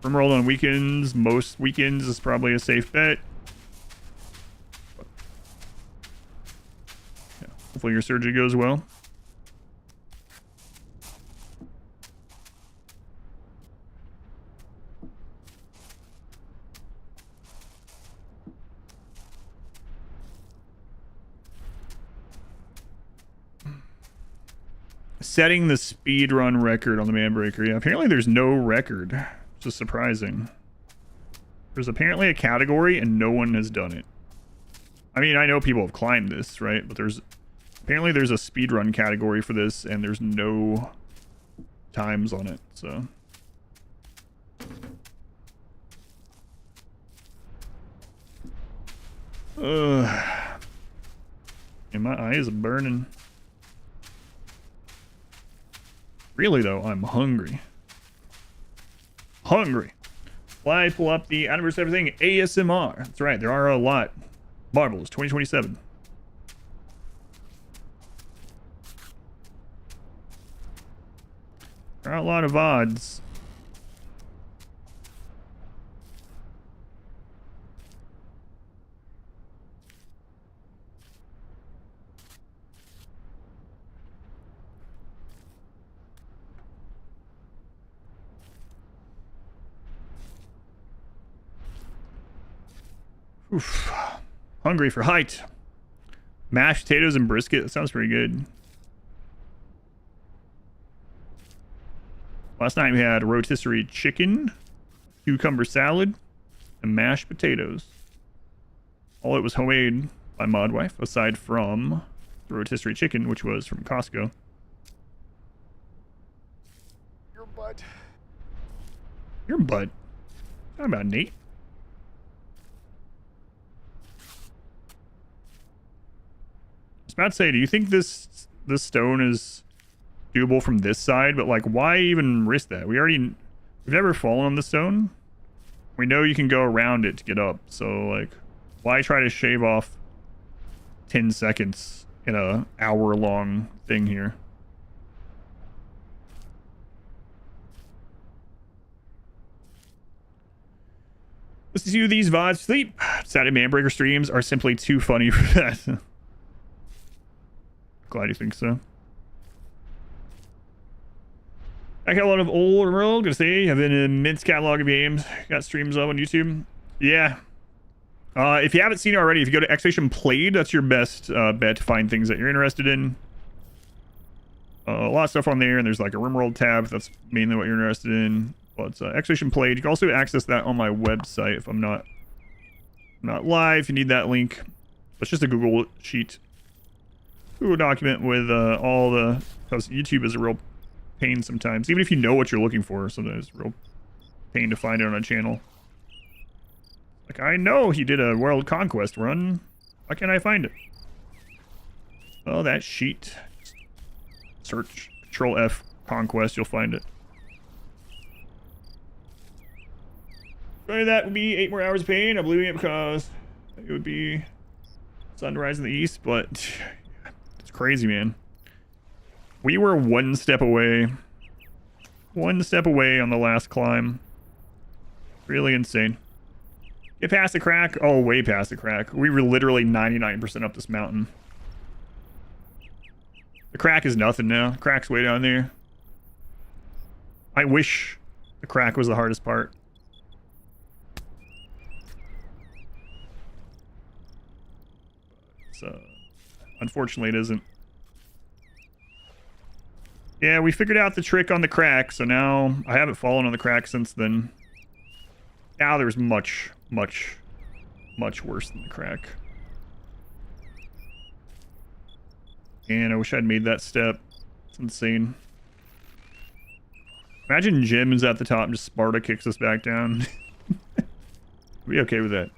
Rimworld on weekends. Most weekends is probably a safe bet. Yeah, hopefully your surgery goes well. Setting the speedrun record on the Manbreaker. Yeah, apparently there's no record, which is surprising. There's apparently a category and no one has done it. I mean, I know people have climbed this, right? But apparently there's a speedrun category for this and there's no times on it, so. And my eye is burning. Really, though, I'm hungry. Hungry. Well, I pull up the anniversary everything ASMR. That's right, there are a lot. Marbles 2027. There are a lot of odds. Oof. Hungry for height. Mashed potatoes and brisket. That sounds pretty good. Last night we had rotisserie chicken, cucumber salad, and mashed potatoes. All it was homemade by Modwife, aside from the rotisserie chicken, which was from Costco. Your butt. Your butt? How about Nate? I was about to say, do you think this stone is doable from this side? But like, why even risk that? We've never fallen on the stone. We know you can go around it to get up. So like, why try to shave off 10 seconds in a hour-long thing here? Listen to these VODs sleep. Saturday Manbreaker streams are simply too funny for that. Glad you think so. I got a lot of old world. Gonna say, have an immense catalog of games. Got streams up on YouTube. Yeah. If you haven't seen it already, if you go to Exclamation Played, that's your best bet to find things that you're interested in. A lot of stuff on there, and there's like a Rimworld tab. That's mainly what you're interested in. But Exclamation Played. You can also access that on my website if I'm not live. You need that link. It's just a Google sheet. Google document with all the... Because YouTube is a real pain sometimes. Even if you know what you're looking for, sometimes it's a real pain to find it on a channel. Like, I know he did a World Conquest run. Why can't I find it? Oh, that sheet. Search Control F Conquest, you'll find it. That would be 8 more hours of pain. I'm believing it because it would be sunrise in the east, but it's crazy, man. We were one step away on the last climb. Really insane. Get past the crack. Oh, way past the crack. We were literally 99% up this mountain. The crack is nothing now. The crack's way down there. I wish the crack was the hardest part. So, unfortunately, it isn't. Yeah, we figured out the trick on the crack, so now I haven't fallen on the crack since then. Now there's much, much, much worse than the crack. And I wish I'd made that step. It's insane. Imagine Jim is at the top and just Sparta kicks us back down. I'd be okay with that.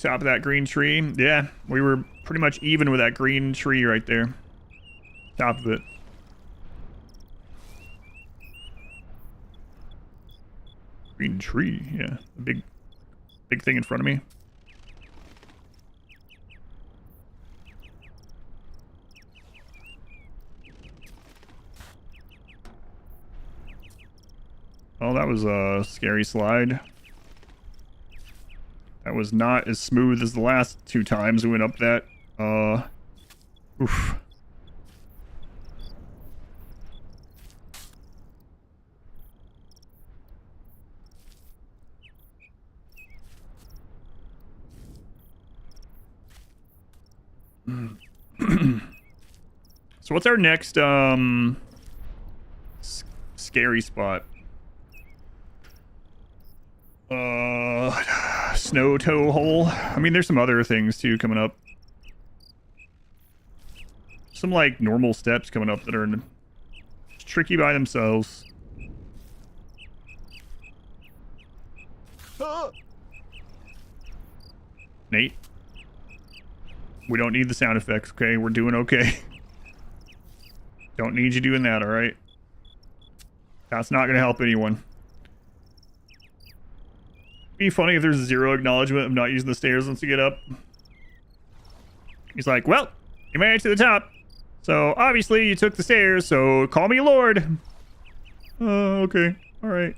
Top of that green tree. Yeah, we were pretty much even with that green tree right there. Top of it. Green tree, yeah. A big thing in front of me. Oh, that was a scary slide. That was not as smooth as the last 2 times we went up that. Oof. So what's our next scary spot? Snow toe hole. I mean, there's some other things too coming up. Some like normal steps coming up that are tricky by themselves. Nate, we don't need the sound effects, okay? We're doing okay. Don't need you doing that, alright? That's not gonna help anyone. Be funny if there's 0 acknowledgement of not using the stairs once you get up. He's like, well, you made it to the top. So obviously you took the stairs, so call me Lord. Okay. Alright.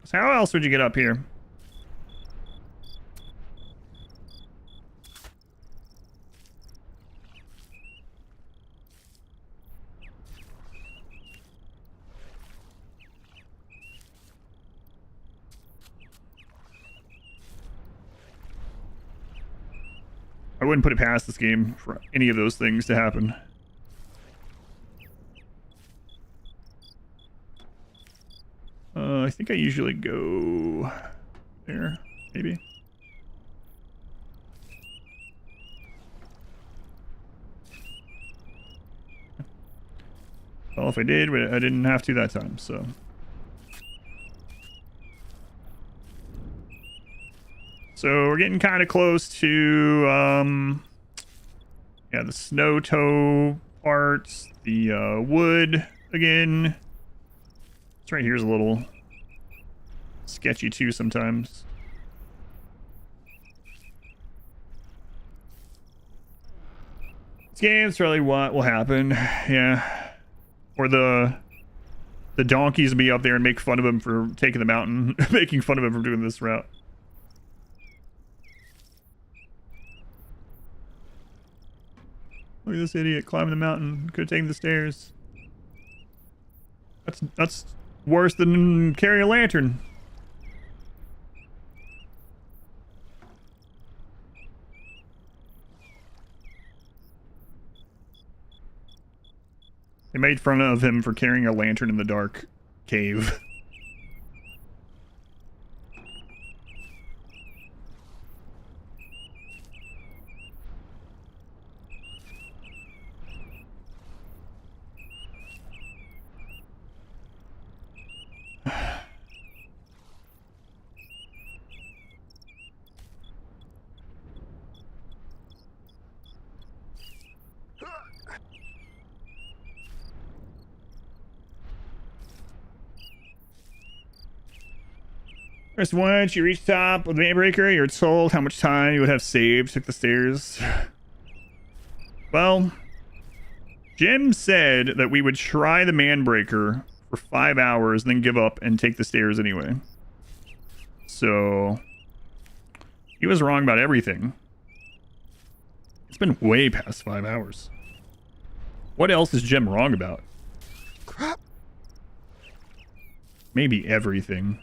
So how else would you get up here? I wouldn't put it past this game for any of those things to happen. I think I usually go there, maybe. Well, if I did, I didn't have to that time, so. So we're getting kind of close to, yeah, the snow toe parts, the wood again. This right here is a little sketchy too sometimes. This game's really what will happen, yeah. Or the donkeys will be up there and make fun of him for taking the mountain, making fun of him for doing this route. Look at this idiot climbing the mountain. Could have taken the stairs. That's worse than carrying a lantern. They made fun of him for carrying a lantern in the dark cave. First, once you reach the top of the Manbreaker, you're told how much time you would have saved. Took the stairs. Well, Jim said that we would try the Manbreaker for 5 hours, then give up and take the stairs anyway. So he was wrong about everything. It's been way past 5 hours. What else is Jim wrong about? Crap. Maybe everything.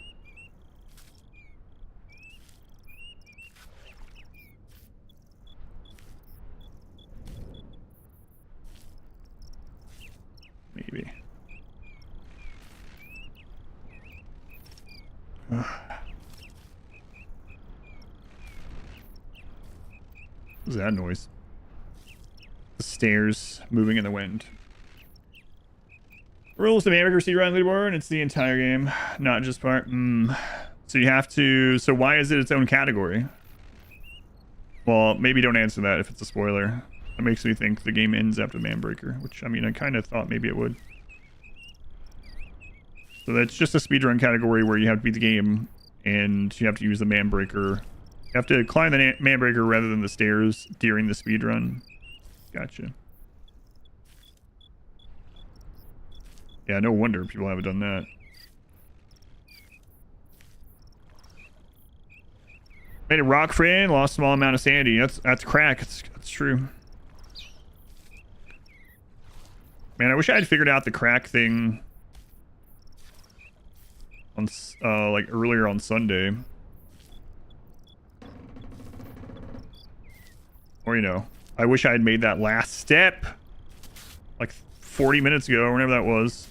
Maybe. What was that noise? The stairs moving in the wind. Rules to Manbreaker speedrun leaderboard. It's the entire game, not just part. So you have to. So why is it its own category? Well, maybe don't answer that if it's a spoiler. That makes me think the game ends after the Manbreaker, which, I mean, I kind of thought maybe it would. So that's just a speedrun category where you have to beat the game and you have to use the man breaker. You have to climb the man breaker rather than the stairs during the speedrun. Gotcha. Yeah, no wonder people haven't done that. Made a rock friend, lost a small amount of sanity. That's crack. That's true. Man, I wish I had figured out the crack thing on like earlier on Sunday. Or, you know, I wish I had made that last step like 40 minutes ago or whenever that was.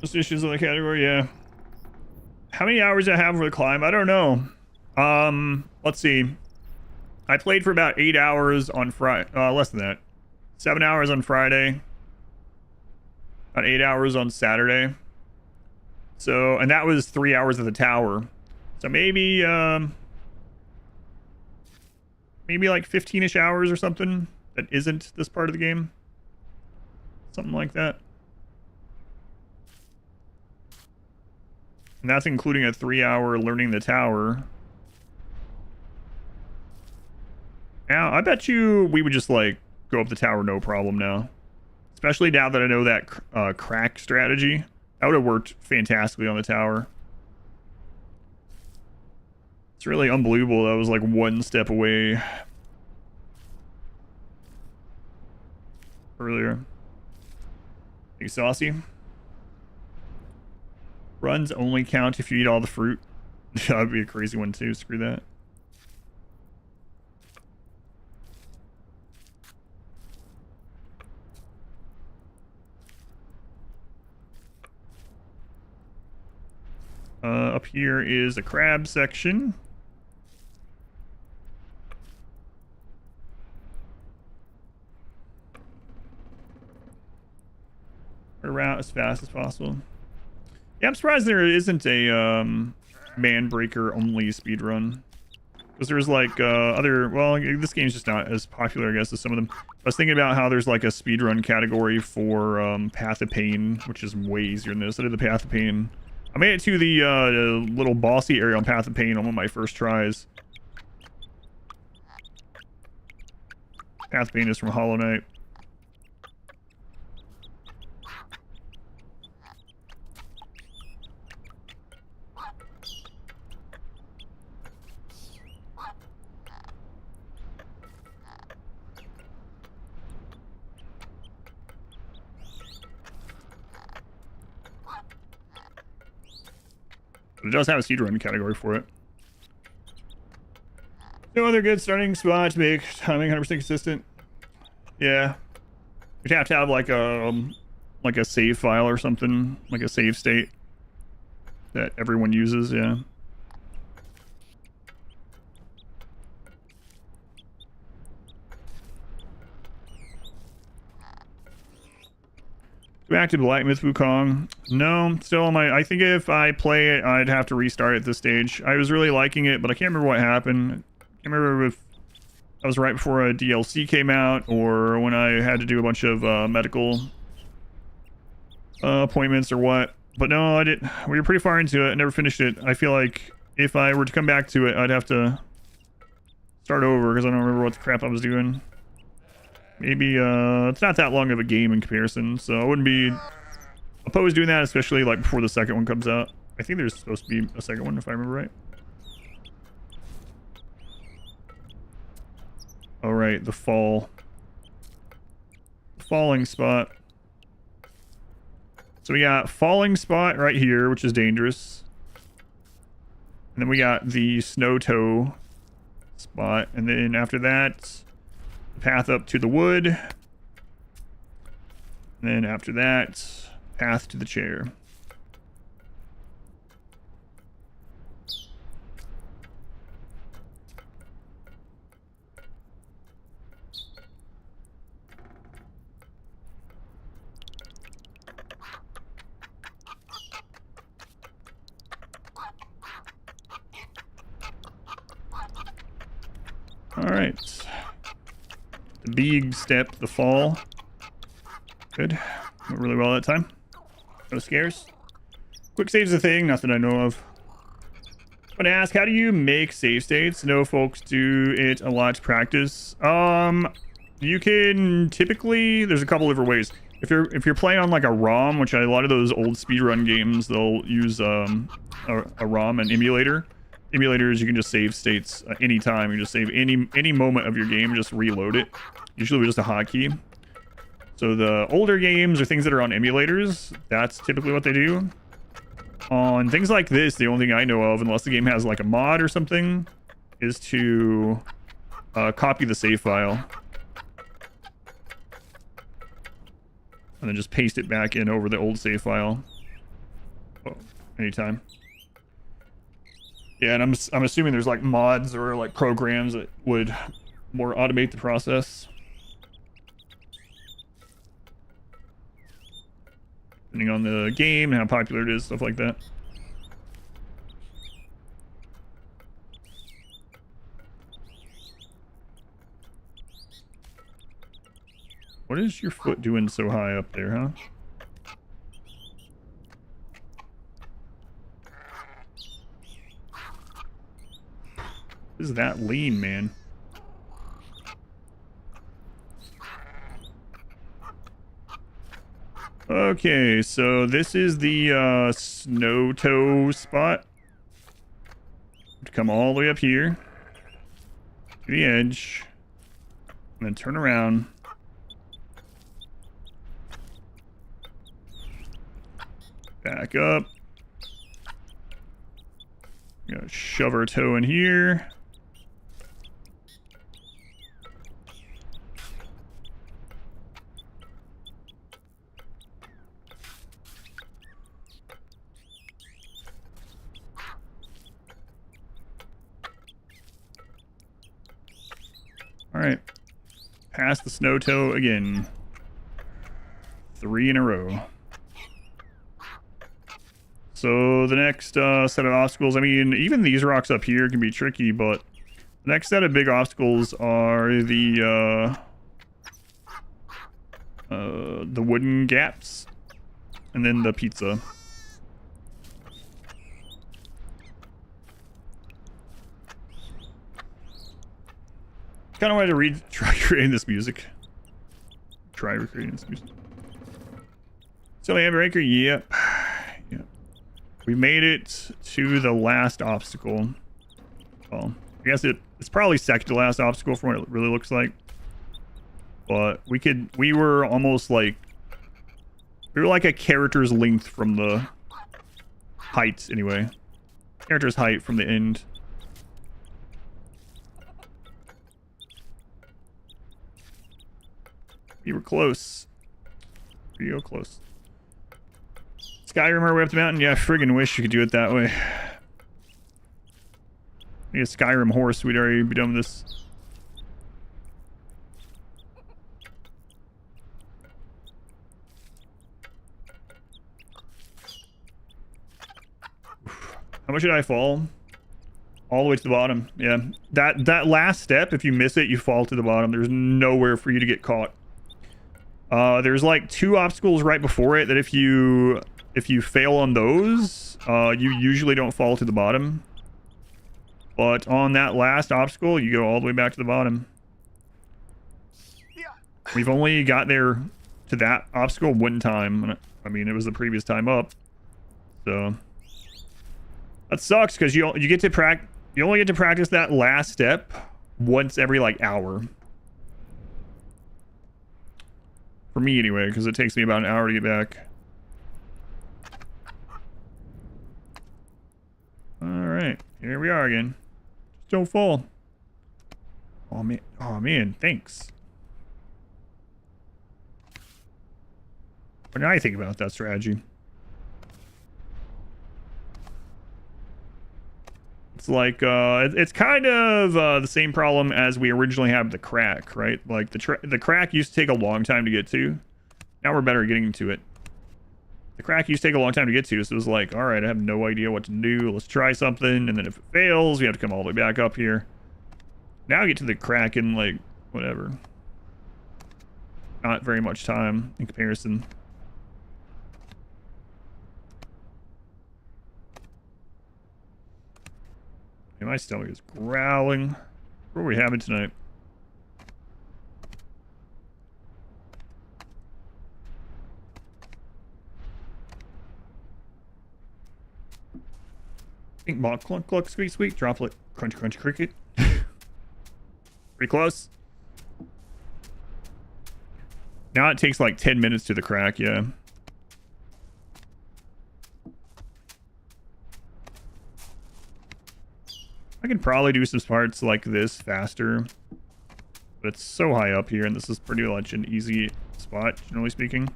Just issues in the category, yeah. How many hours do I have for the climb? I don't know. Let's see. I played for about 8 hours on Friday. Less than that. 7 hours on Friday. About 8 hours on Saturday. So, and that was 3 hours of the tower. So maybe like 15-ish hours or something that isn't this part of the game. Something like that. And that's including a 3-hour learning the tower. Now, I bet you we would just, like, go up the tower no problem now. Especially now that I know that crack strategy. That would have worked fantastically on the tower. It's really unbelievable. That was, like, one step away earlier. Hey, Saucy. Runs only count if you eat all the fruit. That would be a crazy one too. Screw that. Up here is a crab section. Around as fast as possible. Yeah, I'm surprised there isn't a man breaker only speedrun. Because there's like other, well, this game's just not as popular, I guess, as some of them. I was thinking about how there's like a speedrun category for Path of Pain, which is way easier than this. I did the Path of Pain. I made it to the little bossy area on Path of Pain on one of my first tries. Path of Pain is from Hollow Knight. But it does have a speedrun category for it. No other good starting spot to make timing 100% consistent. Yeah, you'd have to have like a save file or something, like a save state that everyone uses. Yeah. Back to Black Myth Wukong. No, still on my... I think if I play it, I'd have to restart at this stage. I was really liking it, but I can't remember what happened. I can't remember if that was right before a DLC came out, or when I had to do a bunch of medical appointments or what. But no, I didn't. We were pretty far into it. I never finished it. I feel like if I were to come back to it, I'd have to start over because I don't remember what the crap I was doing. Maybe, it's not that long of a game in comparison, so I wouldn't be opposed to doing that, especially, like, before the second one comes out. I think there's supposed to be a second one, if I remember right. Alright, the fall. The falling spot. So we got falling spot right here, which is dangerous. And then we got the snow toe spot, and then after that... path up to the wood. And then after that, path to the chair. All right. The big step, the fall. Good. Went really well that time. No scares. Quick save's a thing, nothing I know of. I'm gonna ask, how do you make save states? No folks do it a lot to practice. You can typically, there's a couple different ways. If you're playing on like a ROM, which a lot of those old speedrun games, they'll use a ROM, an emulator. Emulators, you can just save states anytime. You just save any moment of your game, just reload it. Usually with just a hotkey. So the older games or things that are on emulators, that's typically what they do. On things like this, the only thing I know of, unless the game has like a mod or something, is to copy the save file. And then just paste it back in over the old save file. Oh, anytime. Yeah, and I'm assuming there's like mods or like programs that would more automate the process. Depending on the game and how popular it is, stuff like that. What is your foot doing so high up there, huh? What is that lean, man? Okay, so this is the snow toe spot. Come all the way up here to the edge, and then turn around. Back up. Gonna shove our toe in here. Alright. Pass the snow toe again. 3 in a row. So the next set of obstacles, I mean, even these rocks up here can be tricky, but the next set of big obstacles are the wooden gaps, and then the pizza. Kind of wanted to try creating this music. Try recreating this music. So yeah, breaker, yep. Yep. We made it to the last obstacle. Well, I guess it's probably second to last obstacle from what it really looks like. But we were almost like, we were like a character's length from the height anyway. Character's height from the end. You were close. Real close. Skyrim our way up the mountain? Yeah, I friggin' wish you could do it that way. Need a Skyrim horse, we'd already be done with this. How much did I fall? All the way to the bottom. Yeah. That last step, if you miss it, you fall to the bottom. There's nowhere for you to get caught. There's like 2 obstacles right before it that if you fail on those, you usually don't fall to the bottom. But on that last obstacle, you go all the way back to the bottom. We've only got there to that obstacle one time. I mean, it was the previous time up. So that sucks because you only get to practice that last step once every like hour. For me anyway, because it takes me about an hour to get back. Alright, here we are again. Just don't fall. Oh man, thanks. What do I think about that strategy? It's like, it's kind of the same problem as we originally had with the crack, right? Like, the crack used to take a long time to get to. Now we're better at getting to it. The crack used to take a long time to get to, so it was like, alright, I have no idea what to do. Let's try something, and then if it fails, we have to come all the way back up here. Now I get to the crack in like whatever. Not very much time in comparison. Hey, my stomach is growling. What are we having tonight? Pink ball, cluck, cluck, squeak, squeak, droplet, crunch, crunch, cricket. Pretty close. Now it takes like 10 minutes to the crack, yeah. I could probably do some parts like this faster. But it's so high up here, and this is pretty much an easy spot, generally speaking.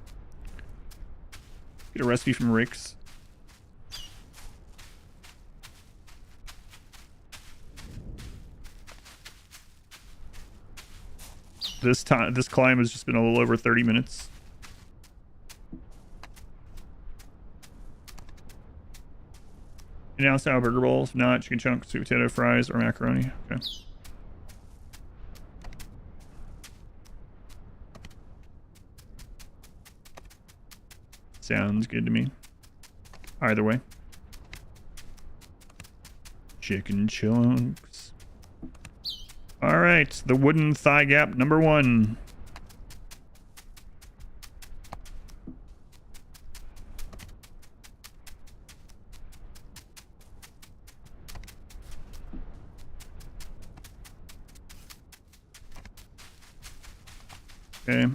Get a recipe from Rick's. This climb has just been a little over 30 minutes. And now style burger bowls, not chicken chunks, sweet potato fries, or macaroni. Okay. Sounds good to me. Either way. Chicken chunks. All right, the wooden thigh gap number 1. Okay.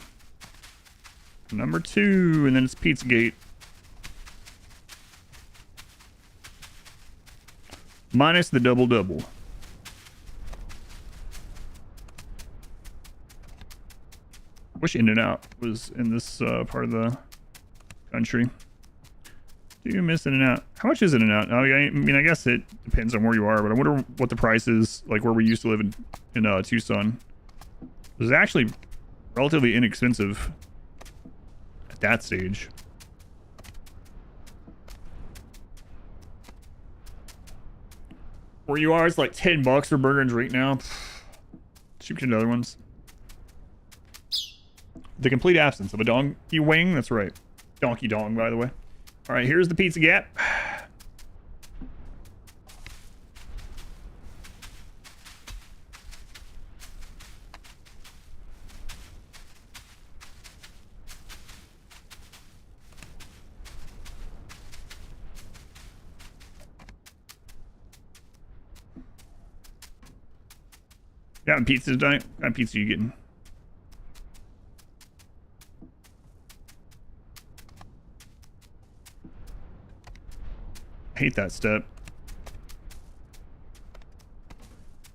Number 2, and then it's Pizzagate. Minus the double-double. Wish In-N-Out was in this part of the country. Do you miss In-N-Out? How much is In-N-Out? I mean, I guess it depends on where you are, but I wonder what the price is, like where we used to live in Tucson. It was actually relatively inexpensive at that stage. Where you are, it's like $10 for burger and drink now. Shoot another ones. The complete absence of a donkey wing. That's right. Donkey dong, by the way. All right, here's the pizza gap. Yeah, pizza tonight. What kind of pizza are you getting? I hate that step.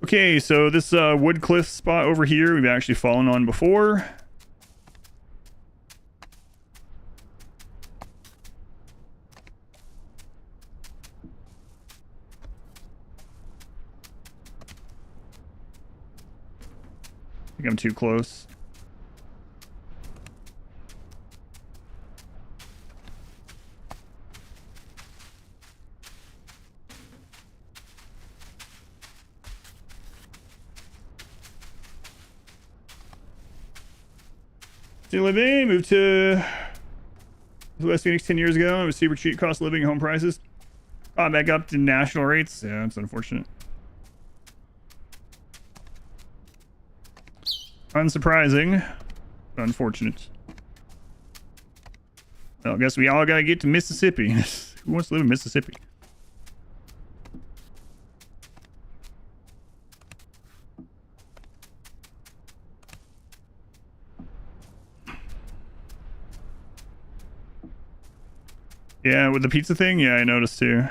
Okay, so this wood cliff spot over here, we've actually fallen on before. I think I'm too close. Still living, moved to West Phoenix 10 years ago. It was super cheap cost of living and home prices. Back up to national rates. Yeah, that's unfortunate. Unsurprising, but unfortunate. Well, I guess we all gotta get to Mississippi. Who wants to live in Mississippi? Yeah, with the pizza thing, yeah, I noticed too.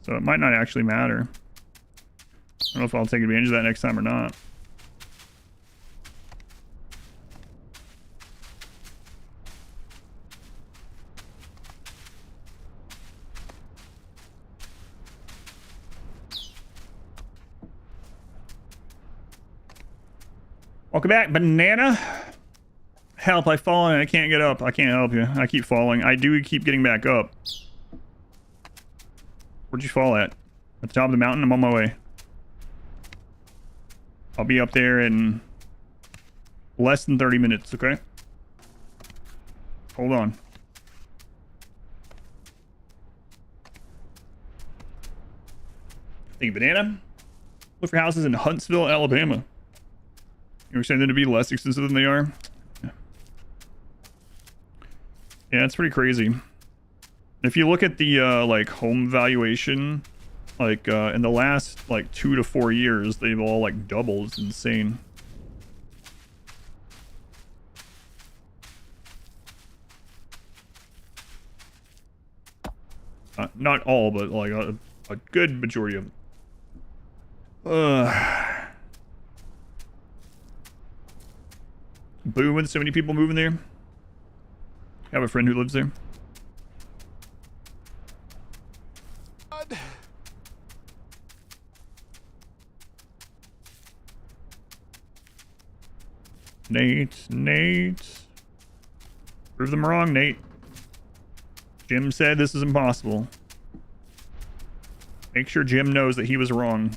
So it might not actually matter. I don't know if I'll take advantage of that next time or not. Welcome back, banana. Help, I've fallen and I can't get up. I can't help you. I keep falling. I do keep getting back up. Where'd you fall at? At the top of the mountain? I'm on my way. I'll be up there in less than 30 minutes, okay? Hold on. Thank you, Banana. Look for houses in Huntsville, Alabama. You're saying them to be less expensive than they are? Yeah, it's pretty crazy. If you look at the like home valuation, like in the last like 2 to 4 years, they've all like doubled. It's insane. Not all, but like a good majority of them. Booming, so many people moving there. I have a friend who lives there. Nate. Prove them wrong, Nate. Jim said this is impossible. Make sure Jim knows that he was wrong.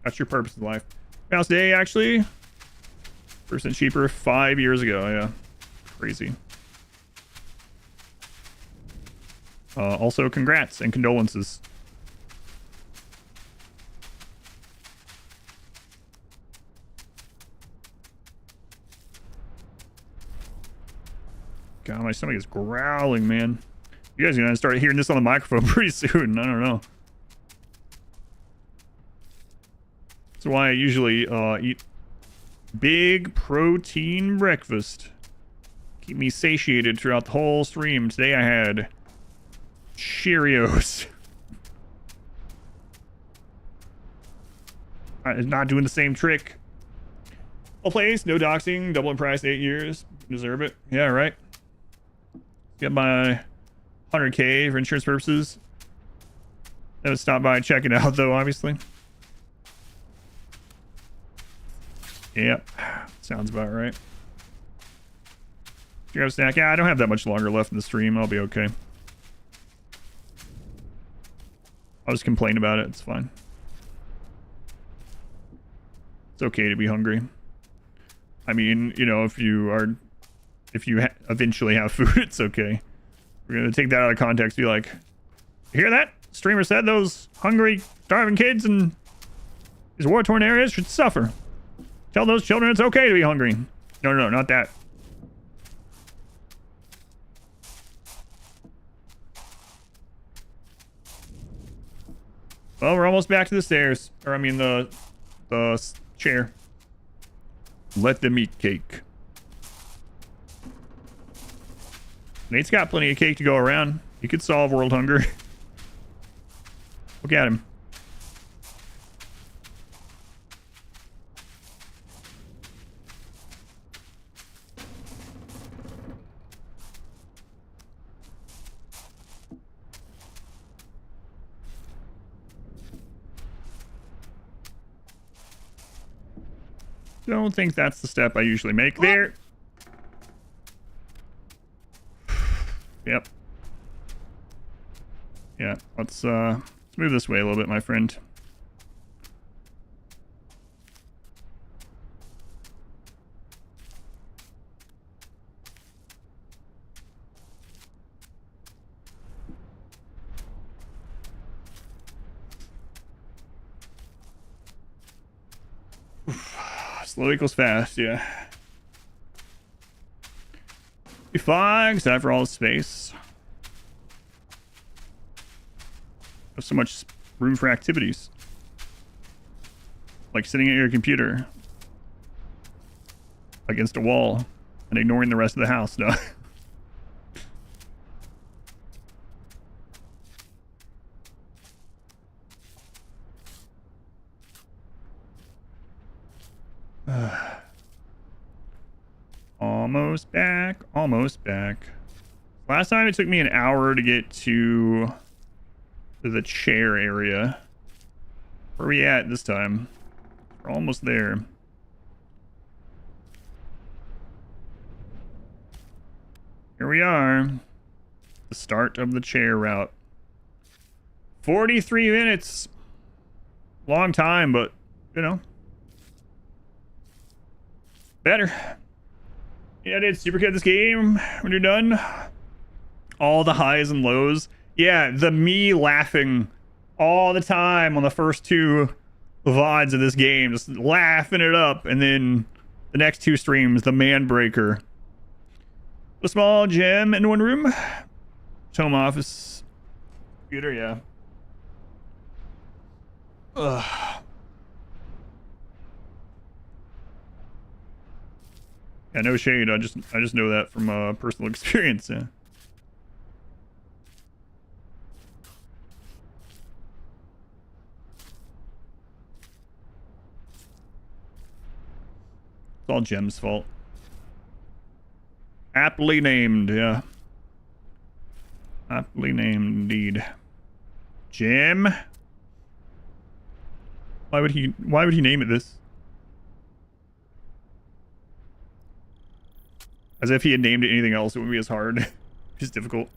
That's your purpose in life. House day, actually. % cheaper 5 years ago, yeah. Crazy. Also, congrats and condolences. God, my stomach is growling, man. You guys are gonna start hearing this on the microphone pretty soon. I don't know. That's why I usually eat big protein breakfast. Keep me satiated throughout the whole stream. Today I had Cheerios. It's not doing the same trick. Well, place, no doxing, double in price, 8 years. Deserve it. Yeah, right. Get my 100K for insurance purposes. Never stop by and check it out, though, obviously. Yep. Sounds about right. You have a snack? Yeah, I don't have that much longer left in the stream. I'll be okay. I'll just complain about it. It's fine. It's okay to be hungry. I mean, you know, if you eventually have food, it's okay. We're gonna take that out of context. Be like, you hear that? Streamer said those hungry, starving kids in these war-torn areas should suffer. Tell those children it's okay to be hungry. No, not that. Well, we're almost back to the stairs. Or, I mean, the chair. Let them eat cake. Nate's got plenty of cake to go around. He could solve world hunger. Look at him. Don't think that's the step I usually make there. Yep. Yeah, let's move this way a little bit, my friend. Slow equals fast, yeah. Be fine, except for all the space. There's so much room for activities. Like sitting at your computer against a wall and ignoring the rest of the house. No. Almost back. Last time it took me an hour to get to the chair area. Where are we at this time? We're almost there. Here we are. The start of the chair route. 43 minutes. Long time, but, you know. Better. Yeah, dude, super good this game when you're done. All the highs and lows. Yeah, the me laughing all the time on the first 2 VODs of this game, just laughing it up, and then the next 2 streams, the man breaker. A small gym in 1 room. Home office. Computer, yeah. Ugh. Yeah, no shade. I just know that from personal experience. Yeah. It's all Jem's fault. Aptly named, yeah. Aptly named, indeed. Jem? Why would he name it this? As if he had named it anything else, it would be as hard. Just difficult.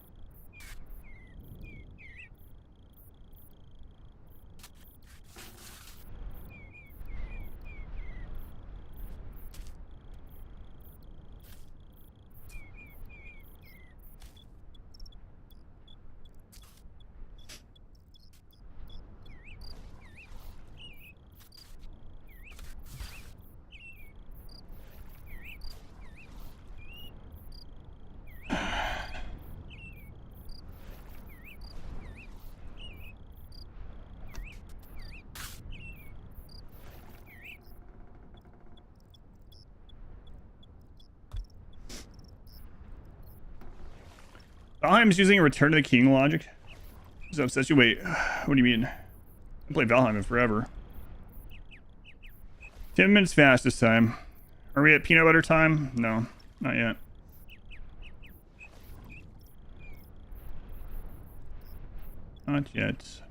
Valheim's using a Return to the King logic. So obsessed you. Wait, what do you mean? I played Valheim in forever. 10 minutes fast this time. Are we at peanut butter time? No, not yet. Not yet.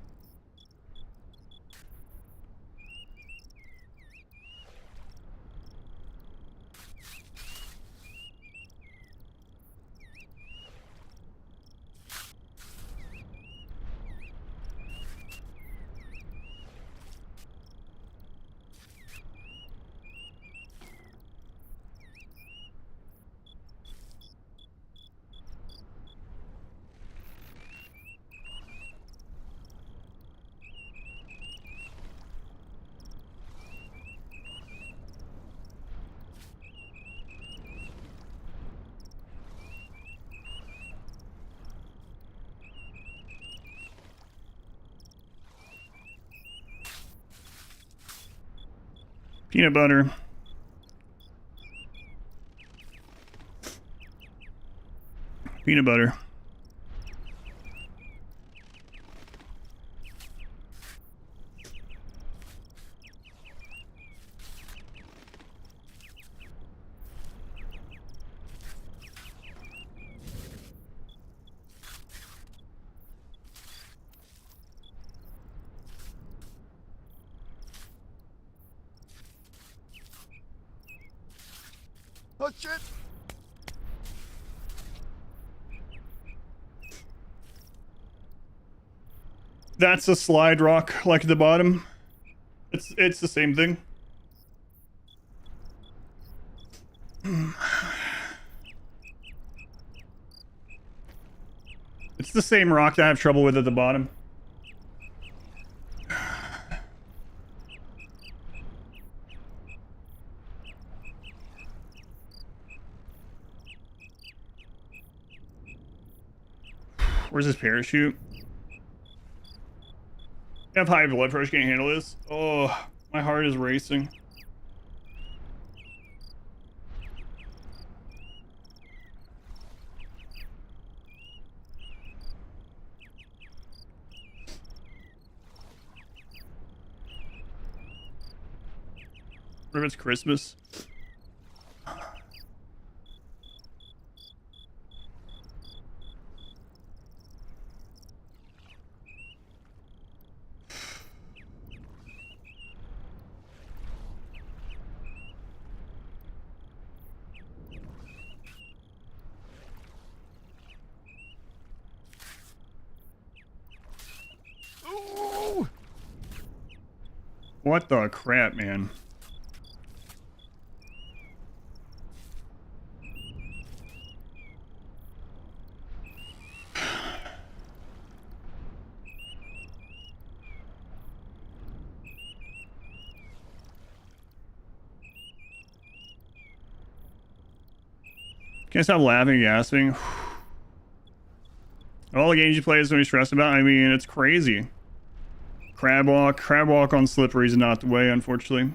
Peanut butter. Peanut butter. Oh shit! That's a slide rock, like at the bottom. It's the same thing. It's the same rock that I have trouble with at the bottom. Where's his parachute? I have high blood pressure, can't handle this. Oh, my heart is racing. What if it's Christmas? Ooh! What the crap, man? Can't stop laughing and gasping. All the games you play is when you're stressed about. I mean, it's crazy. Crab walk on slippery is not the way, unfortunately.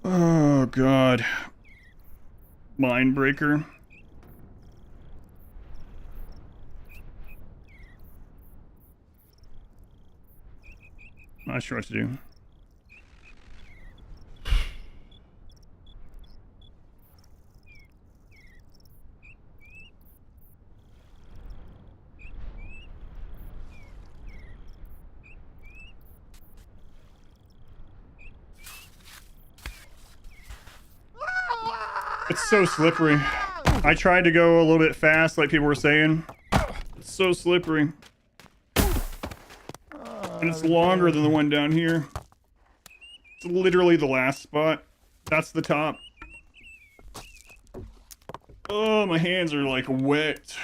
Oh god. Mind breaker. Not sure what to do. It's so slippery. I tried to go a little bit fast, like people were saying. It's so slippery. And it's longer than the one down here. It's literally the last spot. That's the top. Oh, my hands are like wet.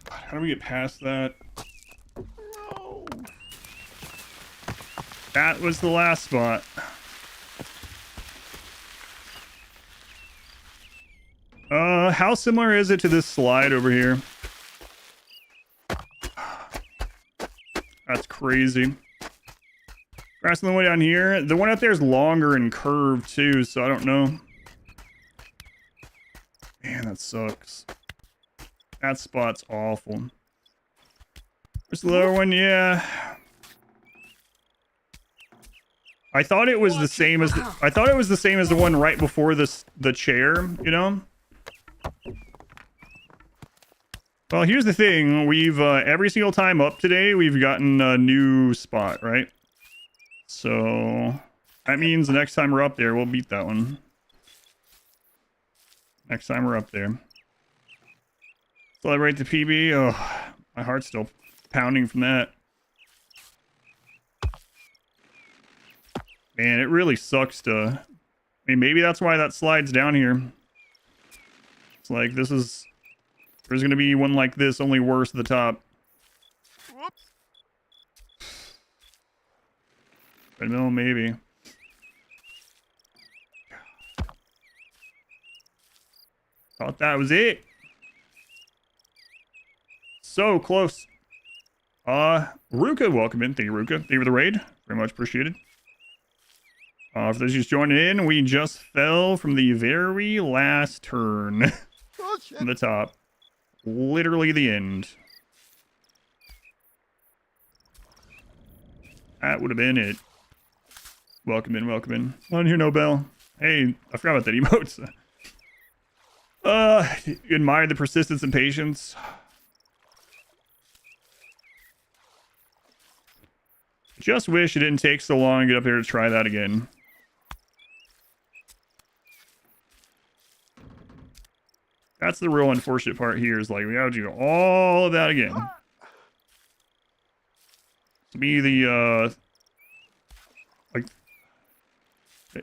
How do we get past that? No. That was the last spot. How similar is it to this slide over here? That's crazy. Grass on the way down here. The one up there is longer and curved too, so I don't know. Man, that sucks. That spot's awful. There's the lower one, yeah. I thought it was the same as the one right before the chair, you know? Well, here's the thing. We've every single time up today, we've gotten a new spot, right? So that means the next time we're up there, we'll beat that one. Next time we're up there. Celebrate the PB. Oh, my heart's still pounding from that. Man, it really sucks to... I mean, maybe that's why that slides down here. It's like, this is... There's gonna be one like this, only worse at the top. Whoops. I know, maybe. Thought that was it. So close. Ruka, welcome in. Thank you, Ruka. Thank you for the raid. Very much appreciated. For those just joining in, we just fell from the very last turn. Oh, shit. From the top. Literally the end. That would have been it. Welcome in, welcome in. On here, no bell. Hey, I forgot about that emotes. You admire the persistence and patience. Just wish it didn't take so long to get up here to try that again. That's the real unfortunate part here, is like we have to do all of that again. To me, the like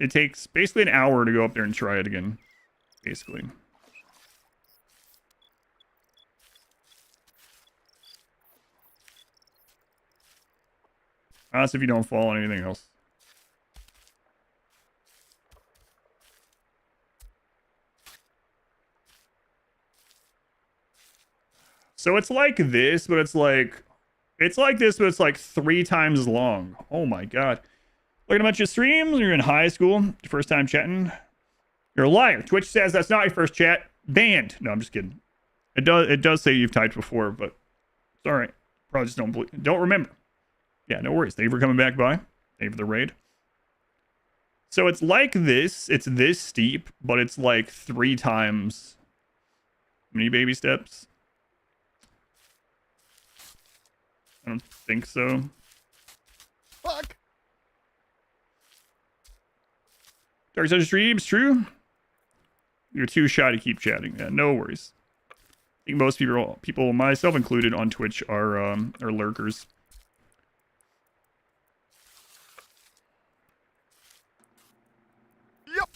it takes basically an hour to go up there and try it again. Basically. That's if you don't fall on anything else. So it's like this, but it's like this, but it's like 3 times as long. Oh my god. Looking at your streams, you're in high school, your first time chatting. You're a liar. Twitch says that's not your first chat. Banned. No, I'm just kidding. It does say you've typed before, but it's alright. Probably just don't remember. Yeah, no worries. Thank you for coming back by. Thank you for the raid. So it's like this. It's this steep, but it's like 3 times. Many baby steps. I don't think so. Fuck. Dark Side streams, true. You're too shy to keep chatting. Yeah, no worries. think most people, myself included, on Twitch are lurkers. Yep.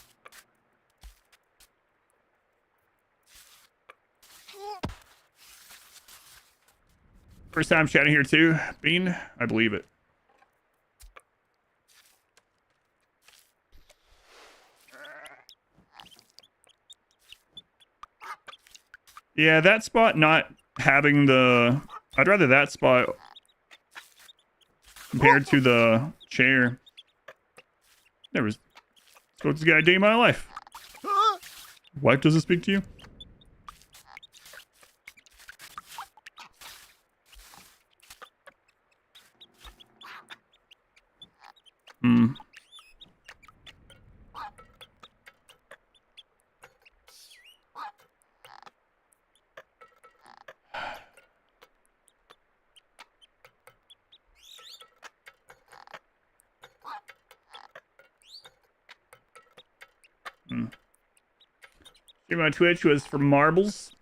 First time chatting here too, Bean. I believe it. Yeah, that spot not having the... I'd rather that spot compared to the chair. Never spoke to this guy a day in my life. Ah. Wife doesn't speak to you? Hmm. My Twitch was for marbles.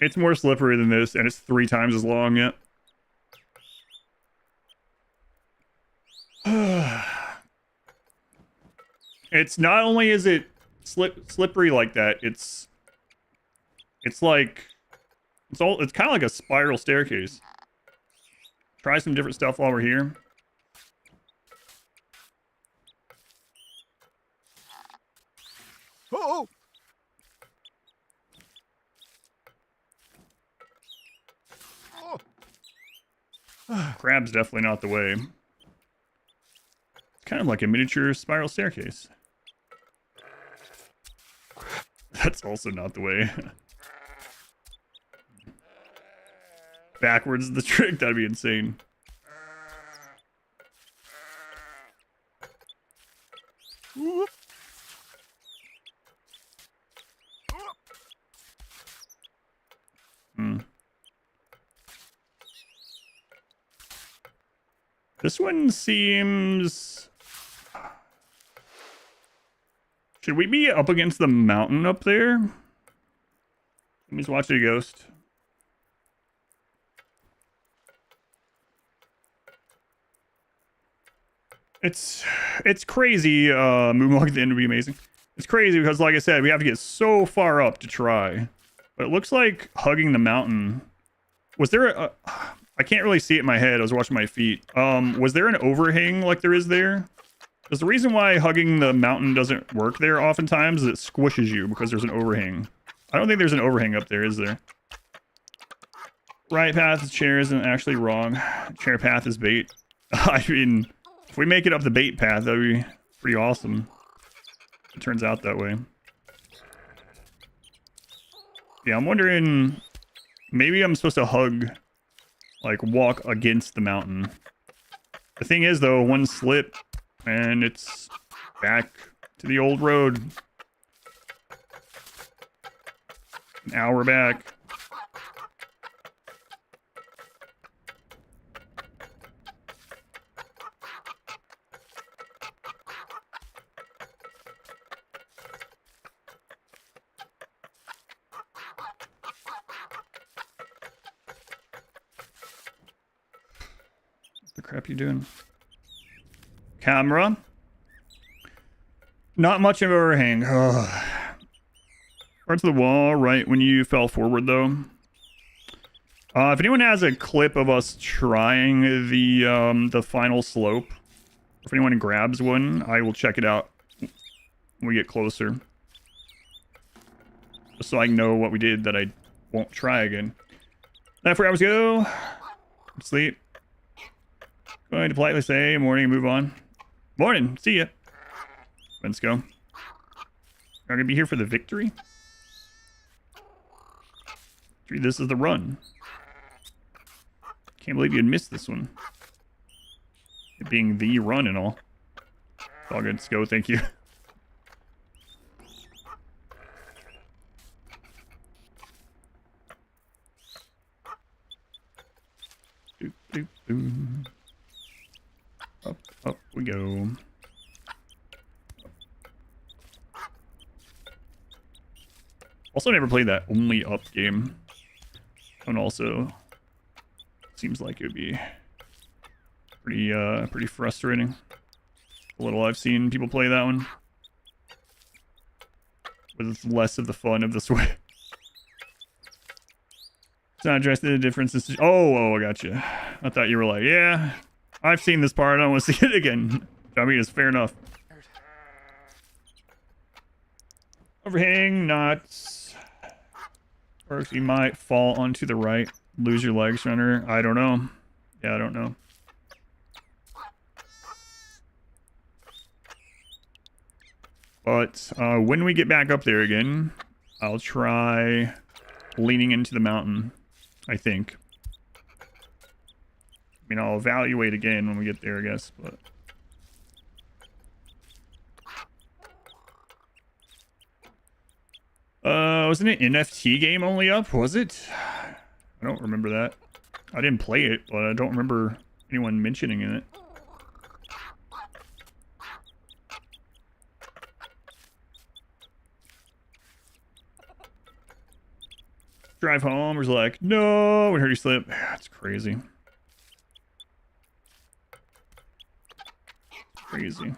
It's more slippery than this, and it's 3 times as long yet. It's not only is it slippery like that, it's like it's kind of like a spiral staircase. Try some different stuff while we're here. Oh. Crab's definitely not the way. It's kind of like a miniature spiral staircase. That's also not the way. Backwards is the trick. That'd be insane. Whoop. Hmm. This one seems... Should we be up against the mountain up there? Let me just watch a ghost. It's crazy. Moonwalk at the end would be amazing. It's crazy because, like I said, we have to get so far up to try. But it looks like hugging the mountain. Was there a... I can't really see it in my head. I was watching my feet. Was there an overhang like there is there? Because the reason why hugging the mountain doesn't work there oftentimes is it squishes you because there's an overhang. I don't think there's an overhang up there, is there? Right path is chair isn't actually wrong. Chair path is bait. I mean, if we make it up the bait path, that would be pretty awesome. It turns out that way. Yeah, I'm wondering... Maybe I'm supposed to hug... Like, walk against the mountain. The thing is, though, one slip... And it's back to the old road. Now we're back. What the crap you doing? Camera. Not much of an overhang. Parts of the wall right when you fell forward, though. If anyone has a clip of us trying the final slope, if anyone grabs one, I will check it out when we get closer. Just so I know what we did that I won't try again. 4 hours ago. Sleep. Going to politely say morning and move on. Morning. See ya. Let's go. Are we gonna be here for the victory? This is the run. Can't believe you'd missed this one. It being the run and all. All good. Let's go. Thank you. Doop, doop, doop. Up we go. Also, never played that only up game. And also, seems like it would be pretty frustrating. A little I've seen people play that one. With less of the fun of the switch. It's not addressing the differences. Oh, I gotcha. I thought you were like, yeah, I've seen this part. I don't want to see it again. I mean, it's fair enough. Overhang, knots. Or if you might fall onto the right, lose your legs, runner. I don't know. Yeah, I don't know. But when we get back up there again, I'll try leaning into the mountain, I think. I mean, I'll evaluate again when we get there, I guess, but... wasn't it NFT game only up? Was it? I don't remember that. I didn't play it, but I don't remember anyone mentioning it. Drive home was like, no, we heard you slip. That's crazy. Crazy.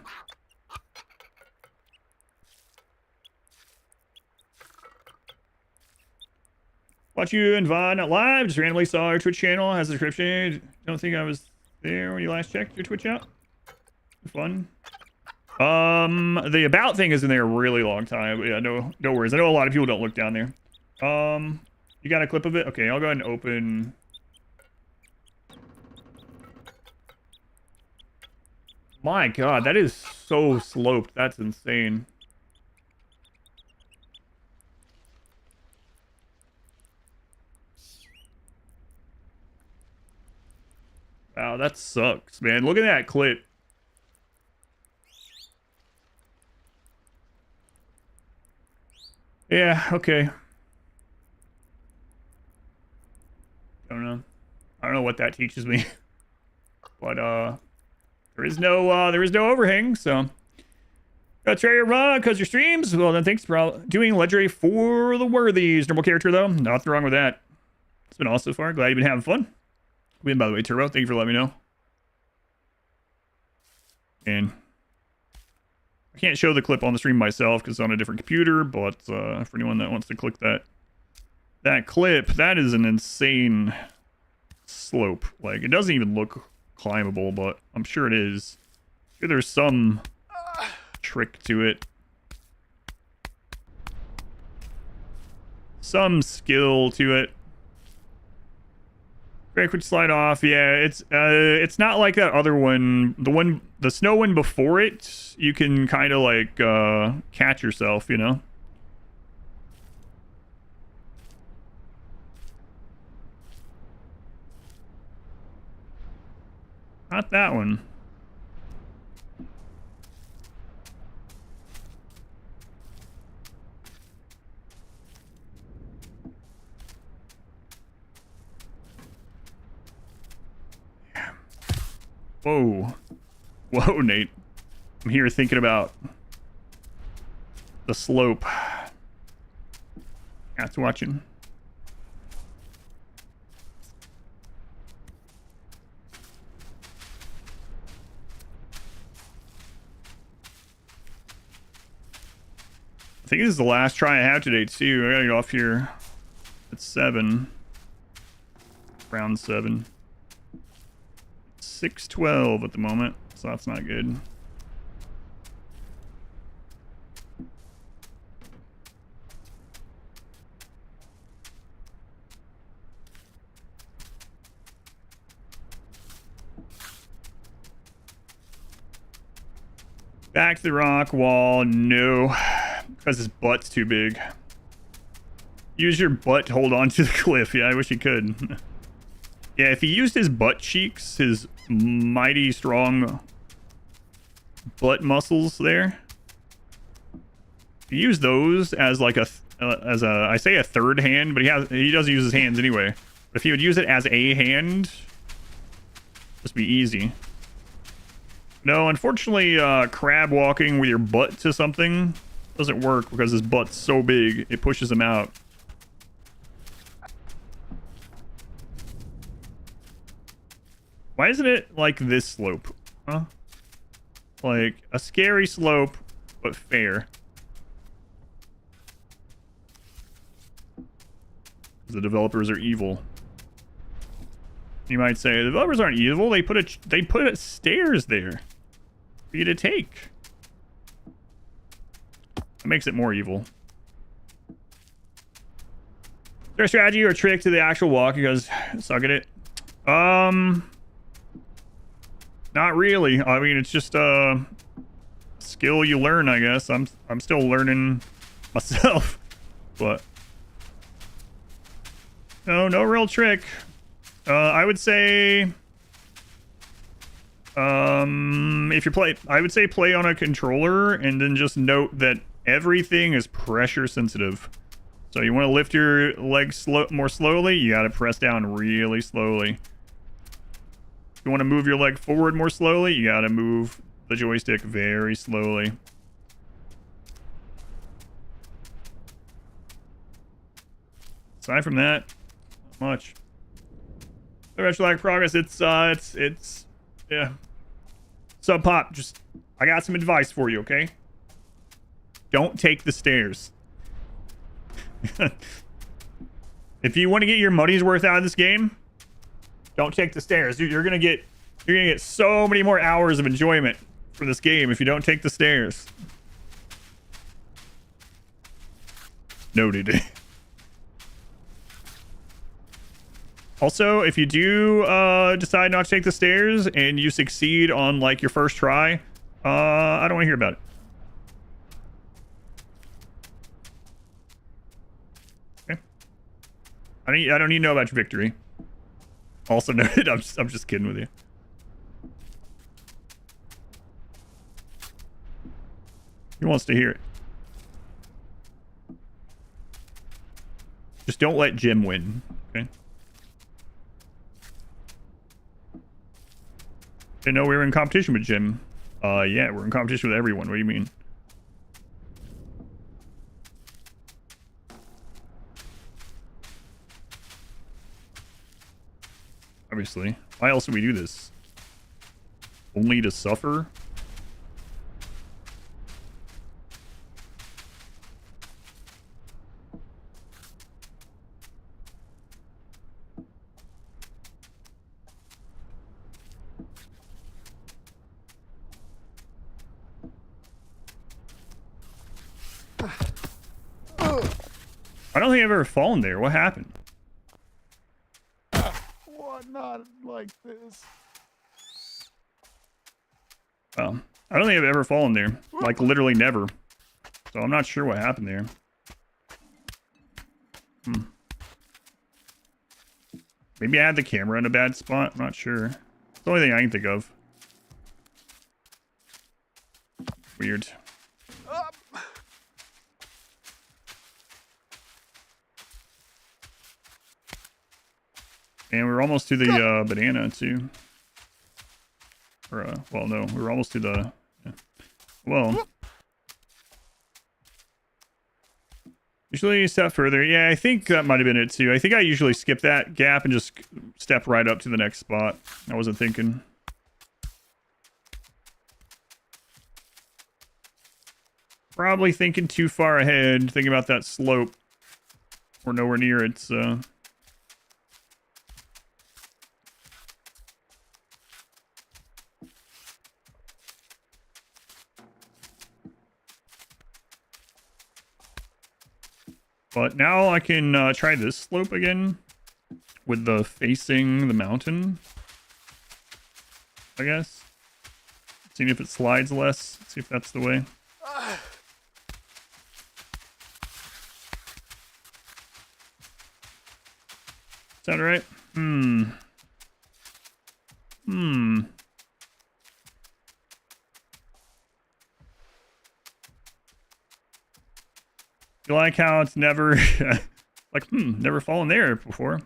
Watch you and Vaughn not live. Just randomly saw your Twitch channel. Has a description. Don't think I was there when you last checked your Twitch out. Fun. The about thing is in there a really long time. But yeah, no worries. I know a lot of people don't look down there. You got a clip of it? Okay, I'll go ahead and open. My God, that is so sloped. That's insane. Wow, that sucks, man. Look at that clip. Yeah, okay. I don't know what that teaches me. But there is no overhang, so gotta try your run because your streams. Well then thanks for doing legendary for the worthies. Normal character though. Nothing wrong with that. It's been awesome so far. Glad you've been having fun. By the way, Turbo, thank you for letting me know. And I can't show the clip on the stream myself because it's on a different computer, but for anyone that wants to click that clip, that is an insane slope. Like, it doesn't even look climbable, but I'm sure it is. I'm sure there's some trick to it. Some skill to it. Very quick slide off. Yeah, it's not like that other one. The snow one before it, you can kind of like catch yourself, you know. Not that one. Whoa. Whoa, Nate. I'm here thinking about the slope. That's watching. I think this is the last try I have today, too. I gotta get off here at 7. Round 7. 6:12 at the moment, so that's not good. Back to the rock wall. No, because his butt's too big. Use your butt to hold on to the cliff. Yeah, I wish you could. Yeah, if he used his butt cheeks, his mighty strong butt muscles there, if he used those as like I say a third hand, but he doesn't use his hands anyway. But if he would use it as a hand, this would be easy. No, unfortunately, crab walking with your butt to something doesn't work because his butt's so big, it pushes him out. Why isn't it like this slope? Huh? Like a scary slope, but fair. The developers are evil. You might say the developers aren't evil. They put stairs there for you to take. That makes it more evil. Is there a strategy or a trick to the actual walk? You guys suck at it. Not really. I mean, it's just a skill you learn, I guess. I'm still learning myself, but no real trick. I would say, if you play, I would say play on a controller and then just note that everything is pressure sensitive. So you want to lift your legs more slowly, you got to press down really slowly. If you want to move your leg forward more slowly, you got to move the joystick very slowly. Aside from that, not much. The retrolag progress, it's yeah. Sub Pop, just I got some advice for you, okay? Don't take the stairs. If you want to get your money's worth out of this game, don't take the stairs. You're gonna get so many more hours of enjoyment for this game if you don't take the stairs. Noted. Also, if you do decide not to take the stairs and you succeed on like your first try, I don't want to hear about it. Okay. I don't need to know about your victory. Also noted. I'm just kidding with you. He wants to hear it. Just don't let Jim win. Okay. Didn't know we were in competition with Jim. Yeah, we're in competition with everyone. What do you mean? Obviously. Why else would we do this? Only to suffer? I don't think I've ever fallen there. What happened? What? Not like this. Well, I don't think I've ever fallen there. Like, literally never. So I'm not sure what happened there. Maybe I had the camera in a bad spot. I'm not sure. It's the only thing I can think of. Weird. And we're almost to the banana too. Or well, no, we're almost to the. Yeah. Well, usually you step further. Yeah, I think that might have been it too. I think I usually skip that gap and just step right up to the next spot. I wasn't thinking. Probably thinking too far ahead. Thinking about that slope. We're nowhere near it. So. But now I can try this slope again with the facing the mountain, I guess. Seeing if it slides less. See if that's the way. Sound right? You like how it's never like never fallen there before. What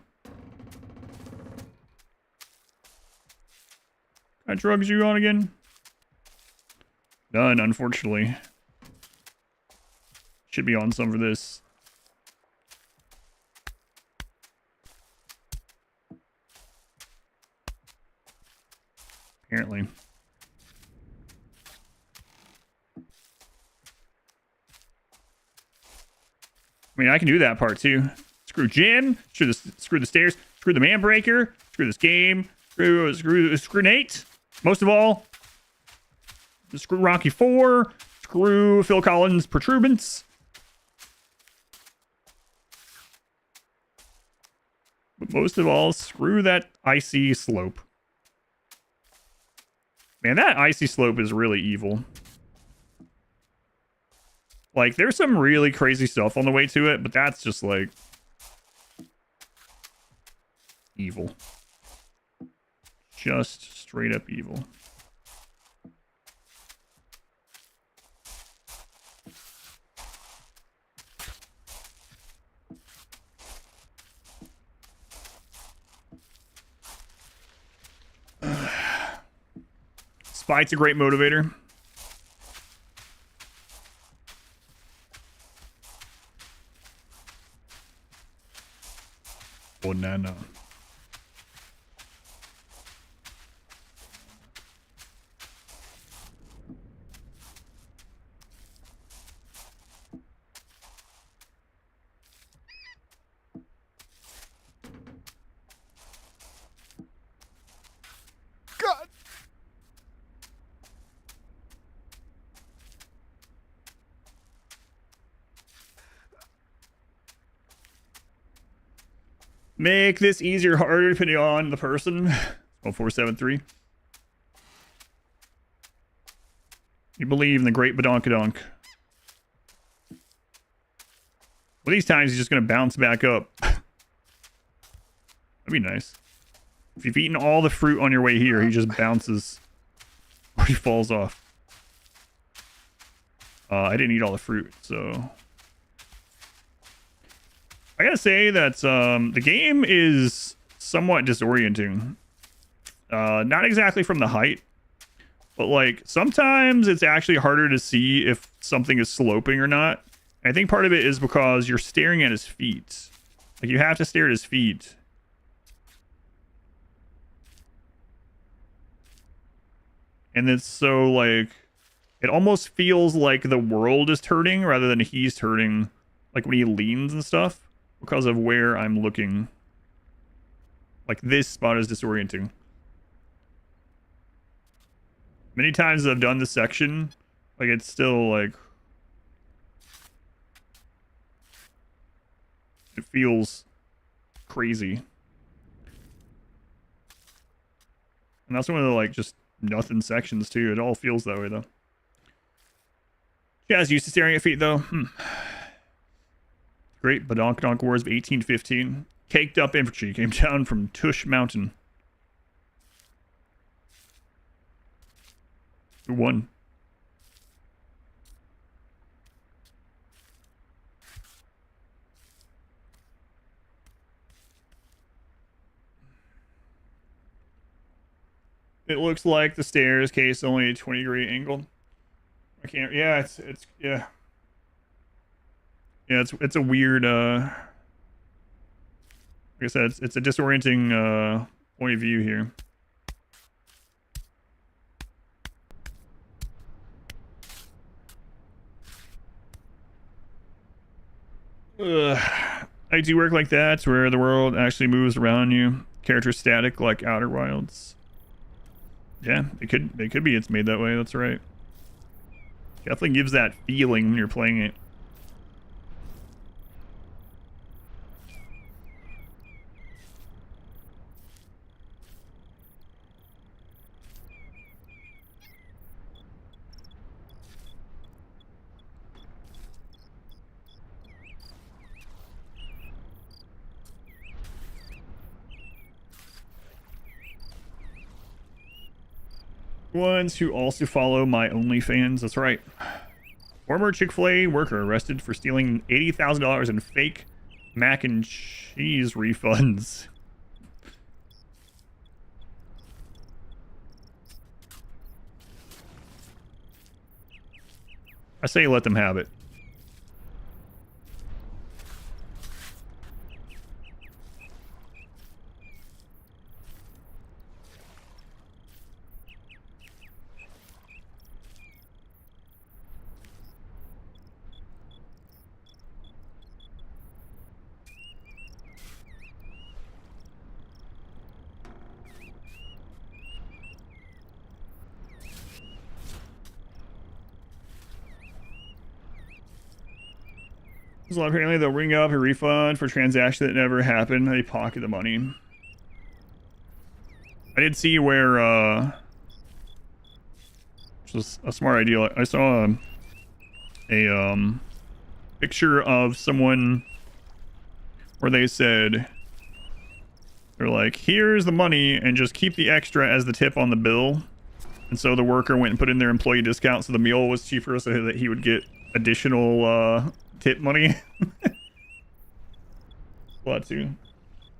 kind of drugs are you on again? None, unfortunately. Should be on some for this. Apparently. I mean, I can do that part too. Screw Jim. Screw the stairs. Screw the man breaker. Screw this game. Screw Nate. Most of all, screw Rocky 4. Screw Phil Collins' protuberance. But most of all, screw that icy slope. Man, that icy slope is really evil. Like, there's some really crazy stuff on the way to it, but that's just, like, evil. Just straight up evil. Spite's a great motivator. Banana. God. Make this easier or harder depending on the person. 1473. You believe in the great badonkadonk. Well, these times he's just going to bounce back up. That'd be nice. If you've eaten all the fruit on your way here, he just bounces. Or he falls off. I didn't eat all the fruit, so... I gotta say that the game is somewhat disorienting. Not exactly from the height, but like sometimes it's actually harder to see if something is sloping or not. I think part of it is because you're staring at his feet. Like you have to stare at his feet. And it's so like, it almost feels like the world is turning rather than he's turning, like when he leans and stuff. Because of where I'm looking. Like this spot is disorienting. Many times I've done this section, like it's still like... It feels crazy. And that's one of the like just nothing sections too. It all feels that way though. Jazz used to staring at feet though. Great Badonkadonk Wars of 1815. Caked up infantry came down from Tush Mountain. Who won? It looks like the stairs case only a 20-degree angle. I can't. Yeah, it's yeah. Yeah, it's a weird, like I said, it's a disorienting point of view here. I do work like that, where the world actually moves around you. Character static like Outer Wilds. Yeah, it could be it's made that way, that's right. Definitely gives that feeling when you're playing it. Ones who also follow my OnlyFans. That's right. Former Chick-fil-A worker arrested for stealing $80,000 in fake mac and cheese refunds. I say let them have it. So apparently they'll ring up a refund for transaction that never happened. They pocket the money. I did see where, which was a smart idea. I saw a picture of someone where they said, they're like, here's the money and just keep the extra as the tip on the bill. And so the worker went and put in their employee discount so the meal was cheaper so that he would get additional tip money. What too?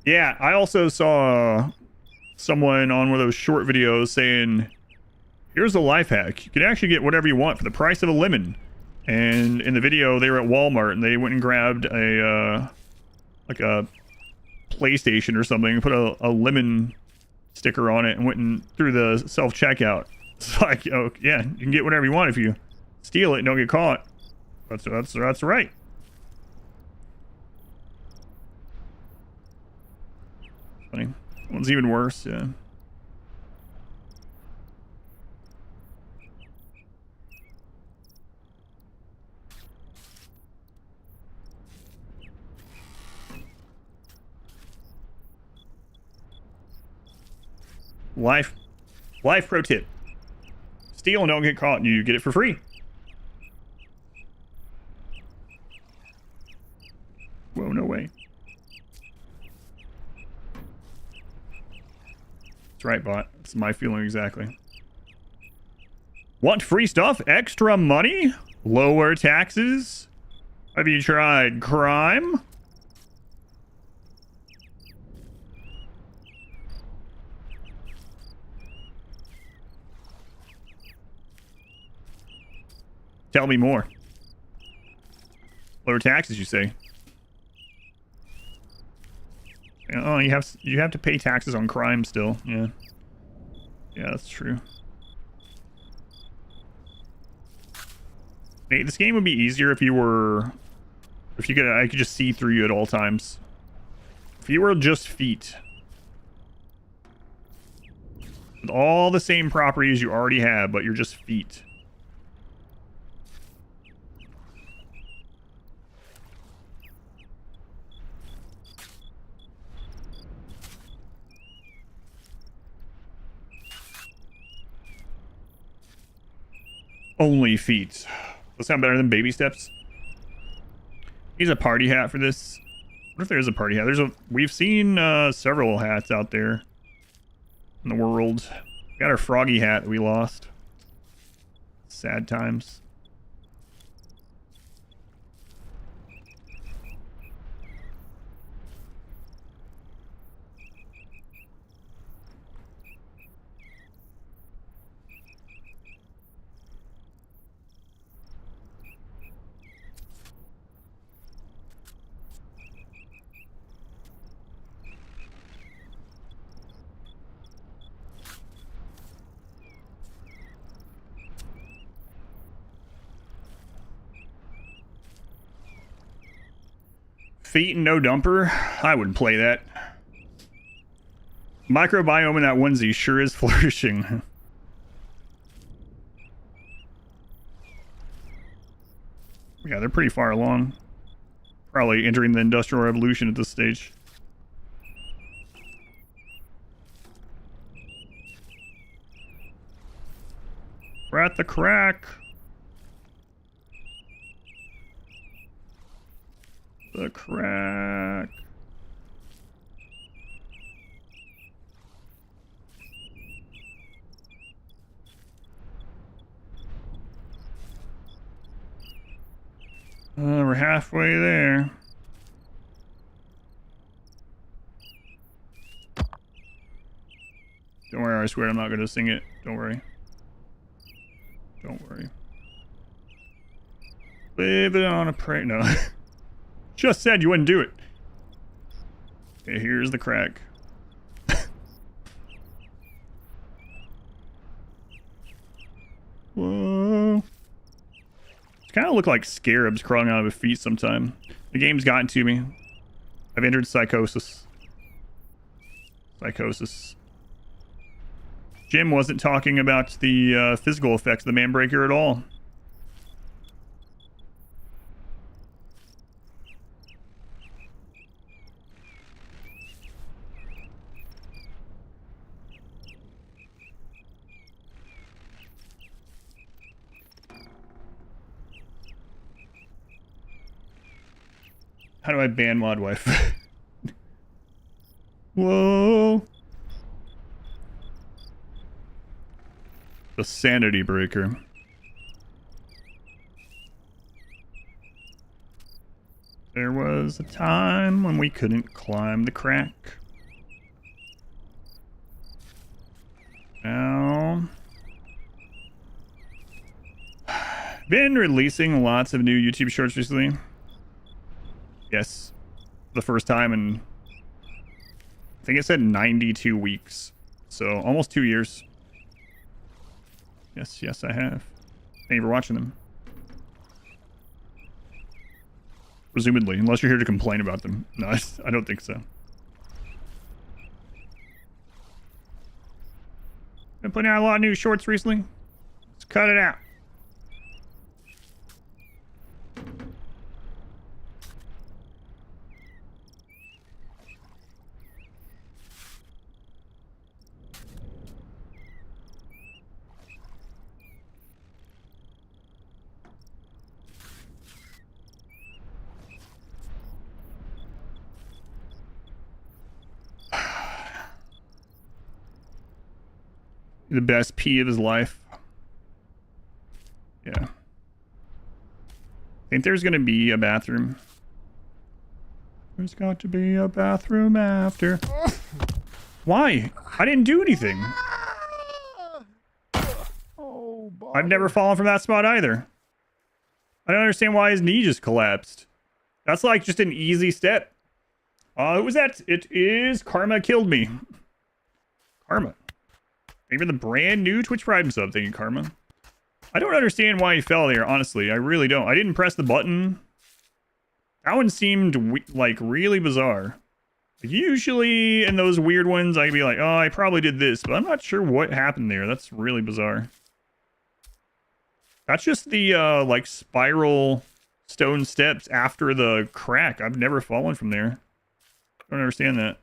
Yeah, I also saw someone on one of those short videos saying, here's a life hack. You can actually get whatever you want for the price of a lemon. And in the video, they were at Walmart and they went and grabbed a like a PlayStation or something and put a lemon sticker on it and went and through the self-checkout. It's like, oh yeah, you can get whatever you want if you steal it and don't get caught. That's right. Funny. One's even worse, yeah. Life pro tip. Steal and don't get caught and you get it for free. Whoa, no way. That's right, bot. That's my feeling exactly. Want free stuff? Extra money? Lower taxes? Have you tried crime? Tell me more. Lower taxes, you say? Oh, you have to pay taxes on crime still. Yeah. Yeah, that's true. Hey, this game would be easier if I could just see through you at all times. If you were just feet. With all the same properties you already have, but you're just feet. Only feet. Does sound better than baby steps? He's a party hat for this. What if there is a party hat? We've seen several hats out there in the world. We got our froggy hat that we lost. Sad times. Feet and no dumper? I wouldn't play that. Microbiome in that onesie sure is flourishing. Yeah, they're pretty far along. Probably entering the Industrial Revolution at this stage. We're at the crack. The crack. We're halfway there. Don't worry, I swear I'm not going to sing it. Don't worry. Don't worry. Living on a prayer. No. Just said you wouldn't do it. Okay, here's the crack. Whoa. Kind of look like scarabs crawling out of his feet sometime. The game's gotten to me. I've entered psychosis. Psychosis. Jim wasn't talking about the physical effects of the Manbreaker at all. How do I ban mod wife? Whoa. The sanity breaker. There was a time when we couldn't climb the crack. Now... Been releasing lots of new YouTube shorts recently. Yes. The first time in... I think it said 92 weeks. So, almost 2 years. Yes, yes, I have. Thank you for watching them. Presumably, unless you're here to complain about them. No, I don't think so. Been putting out a lot of new shorts recently. Let's cut it out. The best pee of his life. Yeah. I think there's gonna be a bathroom. There's got to be a bathroom after. Why? I didn't do anything. Oh, I've never fallen from that spot either. I don't understand why his knee just collapsed. That's like just an easy step. Who was that? It is Karma Killed Me. Karma. Even the brand new Twitch Prime sub. Thank you, Karma. I don't understand why he fell there, honestly. I really don't. I didn't press the button. That one seemed like really bizarre. Usually in those weird ones, I'd be like, oh, I probably did this, but I'm not sure what happened there. That's really bizarre. That's just the like spiral stone steps after the crack. I've never fallen from there. I don't understand that.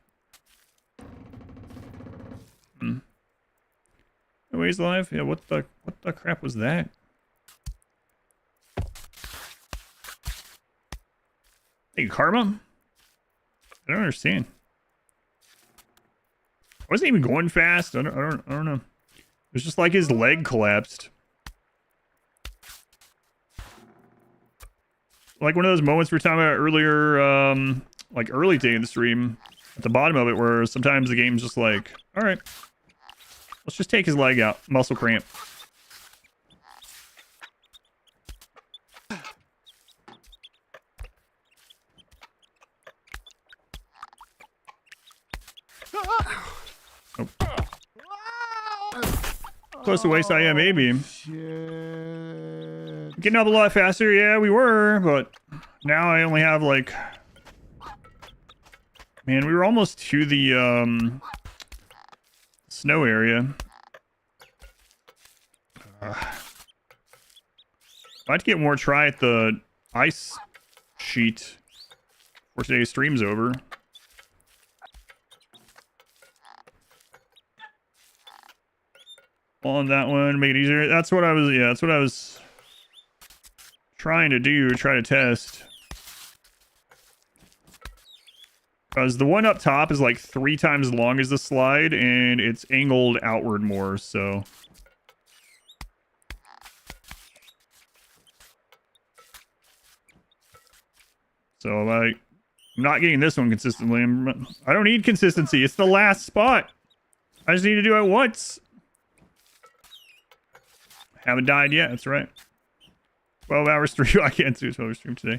Oh, he's alive? Yeah, what the crap was that? Hey, Karma? I don't understand. I wasn't even going fast. I don't know. It was just like his leg collapsed. Like one of those moments we were talking about earlier, like early day in the stream, at the bottom of it, where sometimes the game's just like, all right. Let's just take his leg out. Muscle cramp. Oh. Close to waist, I am, maybe. Shit. Getting up a lot faster. Yeah, we were, but now I only have like... Man, we were almost to the, snow area. I'd like to get more try at the ice sheet before today's stream's over. On that one, make it easier. That's what I was, yeah, that's what I was trying to do, try to test. Because the one up top is like 3 times as long as the slide, and it's angled outward more, so... So, like, I'm not getting this one consistently. I don't need consistency. It's the last spot. I just need to do it once. Haven't died yet, that's right. 12-hour stream. I can't do a 12-hour stream today.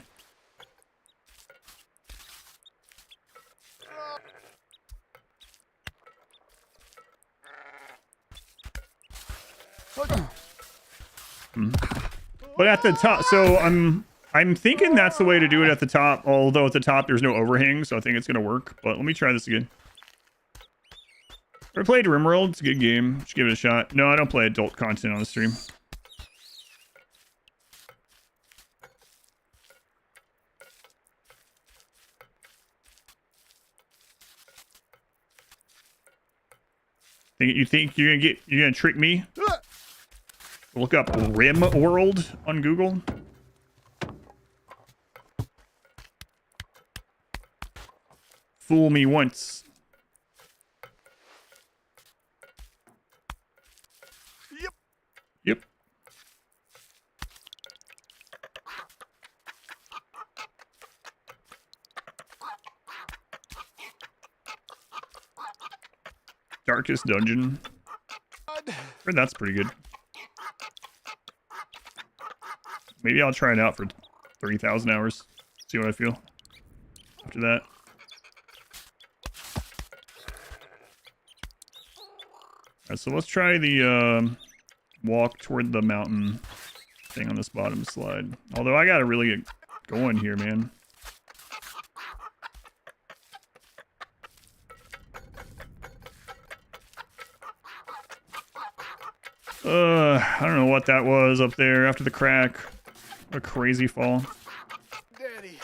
But at the top, so I'm thinking that's the way to do it at the top, although at the top there's no overhang, so I think it's gonna work. But let me try this again. I played RimWorld, it's a good game. Should give it a shot. No, I don't play adult content on the stream. You think you're gonna trick me? Look up RimWorld on Google. Fool me once. Yep. Yep. Darkest dungeon. Heard that's pretty good. Maybe I'll try it out for 3,000 hours. See what I feel after that. Alright, so let's try the walk toward the mountain thing on this bottom slide. Although I gotta really get going here, man. I don't know what that was up there after the crack. What a crazy fall. Daddy.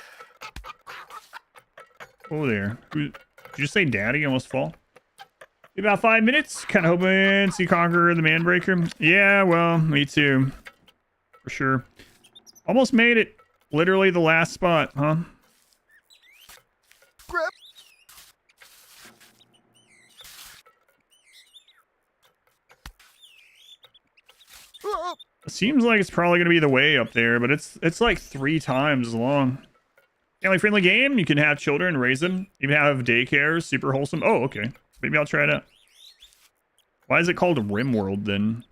Oh there. Did you just say daddy almost fall? About 5 minutes. Kind of hoping to conquer the Manbreaker. Yeah, well, me too. For sure. Almost made it. Literally the last spot, huh? Grab. It seems like it's probably going to be the way up there, but it's like 3 times as long. Family-friendly game. You can have children, raise them. You can have daycare, super wholesome. Oh, okay. Maybe I'll try it out. Why is it called RimWorld then?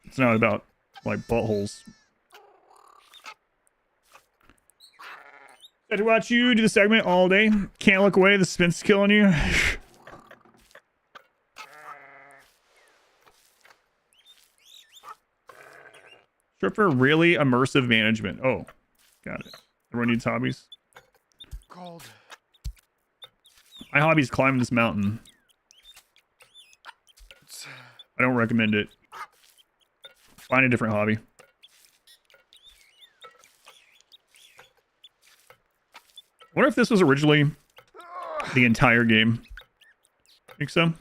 It's not about, like, buttholes. Got to watch you do the segment all day. Can't look away. The suspense is killing you. Short for really immersive management. Oh, got it. Everyone needs hobbies. Cold. My hobby is climbing this mountain. I don't recommend it. Find a different hobby. I wonder if this was originally the entire game. Think so?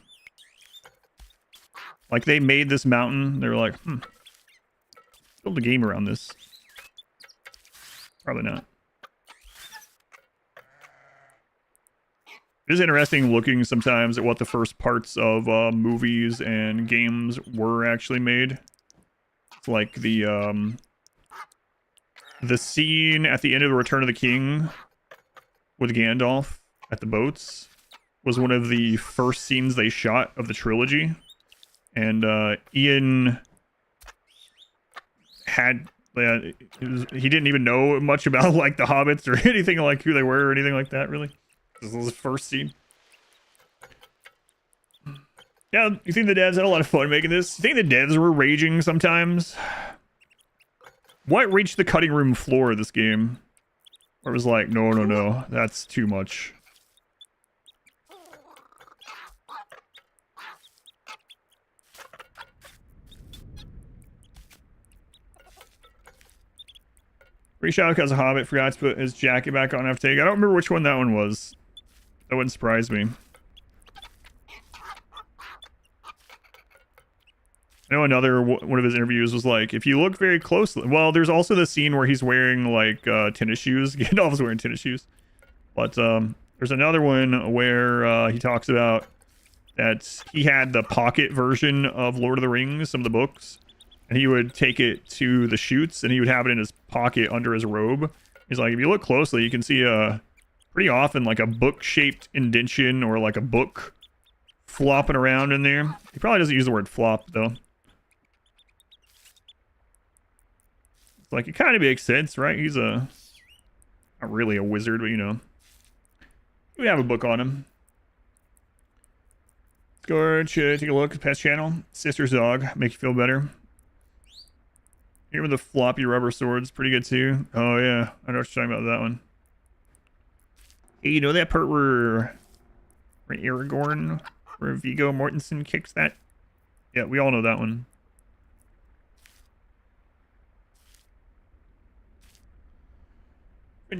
Like they made this mountain. They were like, build a game around this. Probably not. It is interesting looking sometimes at what the first parts of movies and games were actually made. It's like the scene at the end of the Return of the King with Gandalf at the boats was one of the first scenes they shot of the trilogy. And Ian had he didn't even know much about like the hobbits or anything like who they were or anything like that, really. This was his first scene. Yeah, you think the devs had a lot of fun making this? You think the devs were raging sometimes? What reached the cutting room floor of this game? Where it was like, no, that's too much. Reached out because a hobbit forgot to put his jacket back on after take. I don't remember which one that one was. That wouldn't surprise me. I know another one of his interviews was like, if you look very closely, well, there's also the scene where he's wearing like tennis shoes. Gandalf's wearing tennis shoes, but there's another one where he talks about that he had the pocket version of Lord of the Rings, some of the books, and he would take it to the shoots and he would have it in his pocket under his robe. He's like, if you look closely, you can see pretty often like a book-shaped indentation or like a book flopping around in there. He probably doesn't use the word flop though. Like, it kind of makes sense, right? He's not really a wizard, but you know. We have a book on him. Let's go take a look at Pest Channel. Sister's dog. Make you feel better. Here with the floppy rubber swords. Pretty good, too. Oh, yeah. I know what you're talking about that one. Hey, you know that part where Aragorn, where Viggo Mortensen kicks that? Yeah, we all know that one.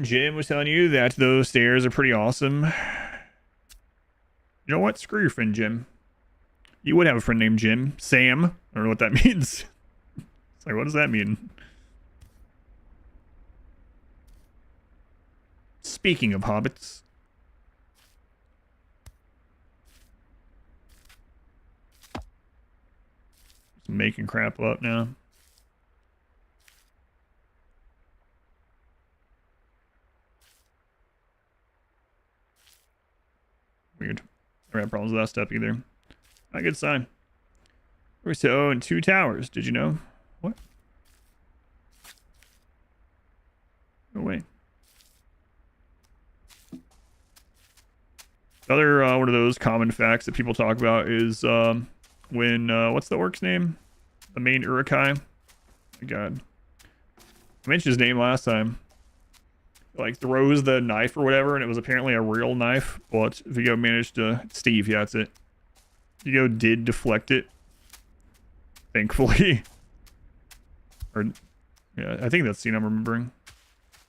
Jim was telling you that those stairs are pretty awesome. You know what? Screw your friend Jim. You would have a friend named Jim. Sam. I don't know what that means. It's like, what does that mean? Speaking of hobbits. Just making crap up now. Weird. Never had problems with that step either. Not a good sign. We're so in 2 towers. Did you know? What? No way. Another one of those common facts that people talk about is when what's the orc's name? The main Urukai. Oh my God. I mentioned his name last time. Like throws the knife or whatever, and it was apparently a real knife, but Vigo managed to Steve, yeah, that's it. Vigo did deflect it. Thankfully. Or yeah, I think that's the scene I'm remembering.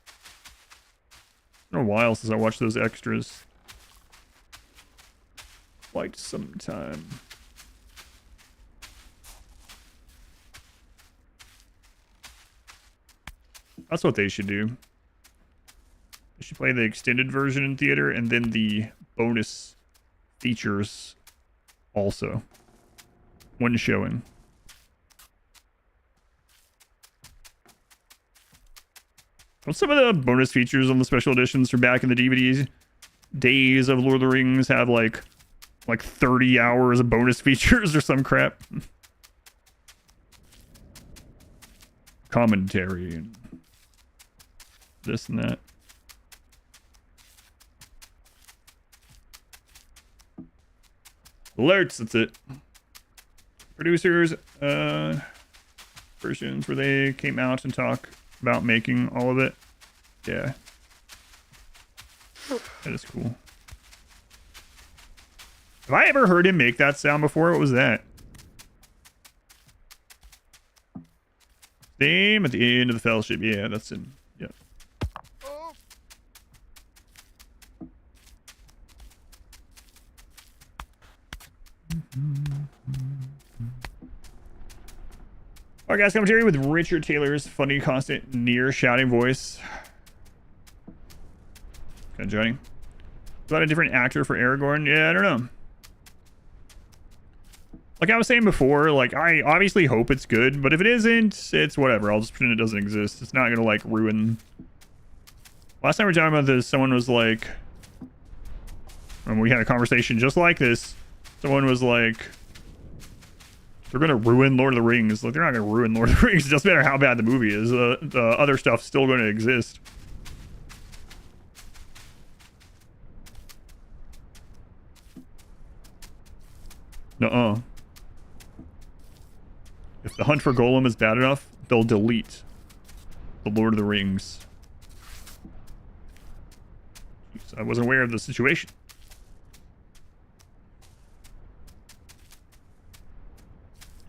It's been a while since I watched those extras. Quite some time. That's what they should do. They should play the extended version in theater and then the bonus features also. One showing. Don't some of the bonus features on the special editions from back in the DVDs days of Lord of the Rings have like 30 hours of bonus features or some crap? Commentary and this and that. Alerts, that's it. Producers, versions where they came out and talk about making all of it. Yeah. That is cool. Have I ever heard him make that sound before? What was that? Theme at the end of the Fellowship. Yeah, that's in. Yeah. Oh. Alright guys, commentary with Richard Taylor's funny, constant, near shouting voice. Kind of joining. About a different actor for Aragorn? Yeah, I don't know. Like I was saying before, like I obviously hope it's good, but if it isn't, it's whatever. I'll just pretend it doesn't exist. It's not gonna like ruin. Last time we were talking about this, someone was like, when we had a conversation just like this, someone was like, they're gonna ruin Lord of the Rings. Like they're not gonna ruin Lord of the Rings. It doesn't matter how bad the movie is. The other stuff's still gonna exist. Nuh-uh. If the hunt for Golem is bad enough, they'll delete the Lord of the Rings. Jeez, I wasn't aware of the situation.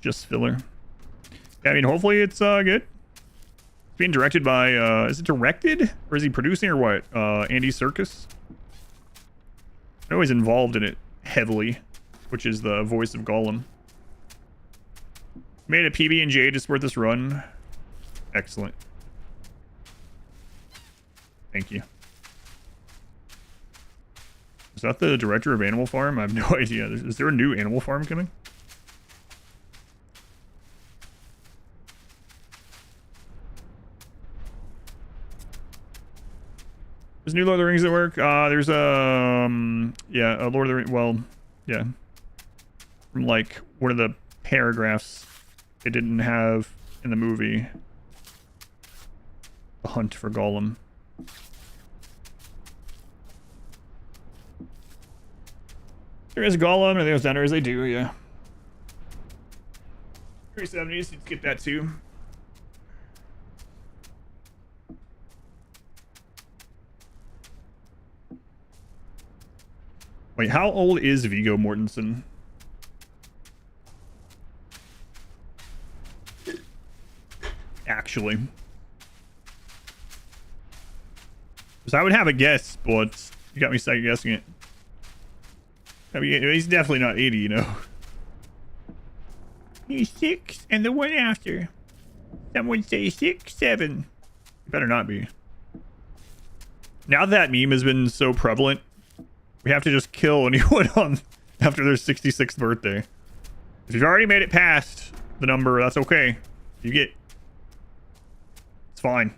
Just filler. Yeah, I mean, hopefully it's good. It's being directed by, is it directed? Or is he producing or what? Andy Serkis? I know he's involved in it heavily, which is the voice of Gollum. Made a PB&J to support this run. Excellent. Thank you. Is that the director of Animal Farm? I have no idea. Is there a new Animal Farm coming? There's new Lord of the Rings at work. There's yeah, a Lord of the Rings. Well, yeah. From like one of the paragraphs they didn't have in the movie. The hunt for Gollum. There is Gollum, and there's Dunners. They do, yeah. 370s, you get that too. Wait, how old is Viggo Mortensen? Actually. Because I would have a guess, but you got me second guessing it. I mean, he's definitely not 80, you know. He's 6 and the one after. Someone say 6, 7. It better not be. Now that meme has been so prevalent, we have to just kill anyone on after their 66th birthday. If you've already made it past the number, that's okay. You get... It's fine.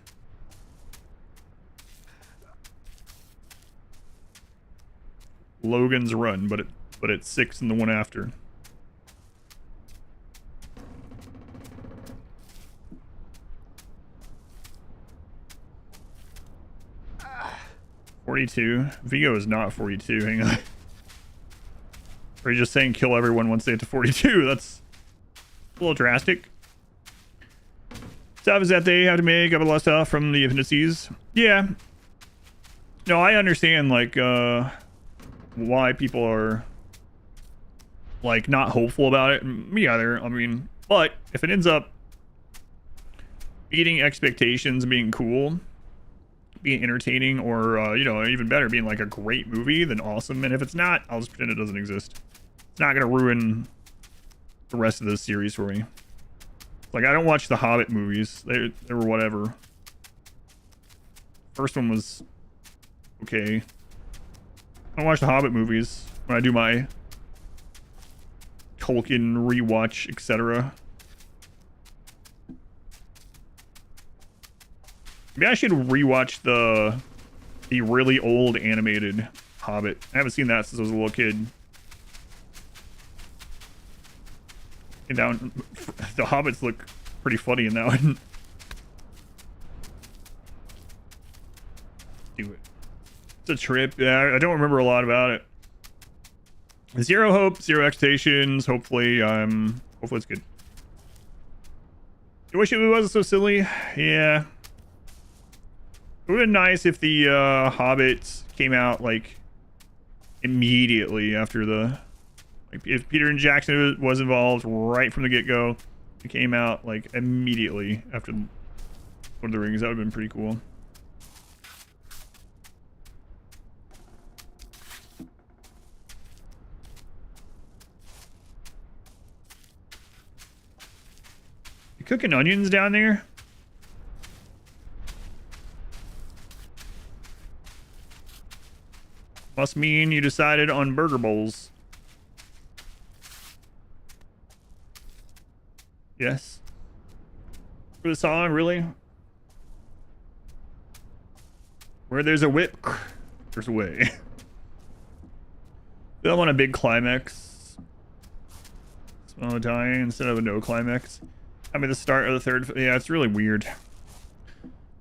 Logan's Run, but it's 6 and the one after. Ah, 42. Vigo is not 42. Hang on. Or are you just saying kill everyone once they get to 42? That's a little drastic. Stuff is that they have to make up a lot of stuff from the appendices. Yeah. No, I understand, like, why people are, like, not hopeful about it. Me either. I mean, but if it ends up beating expectations and being cool, being entertaining, or, you know, even better, being, like, a great movie, then awesome. And if it's not, I'll just pretend it doesn't exist. It's not going to ruin the rest of this series for me. Like, I don't watch the Hobbit movies. They were whatever. First one was okay. I don't watch the Hobbit movies when I do my Tolkien rewatch, etc. Maybe I should rewatch the really old animated Hobbit. I haven't seen that since I was a little kid. And down, the Hobbits look pretty funny in that one. Do it. It's a trip. Yeah, I don't remember a lot about it. Zero hope, zero expectations. Hopefully it's good. I wish it wasn't so silly. Yeah. It would have been nice if the Hobbits came out like immediately after the, like, if Peter and Jackson was involved right from the get-go. It came out like immediately after Lord of the Rings. That would have been pretty cool. You cooking onions down there? Must mean you decided on burger bowls. Yes. For the song, really? Where there's a whip, there's a way. They want a big climax. Small dying instead of a no climax. I mean, the start of the third. Yeah, it's really weird. I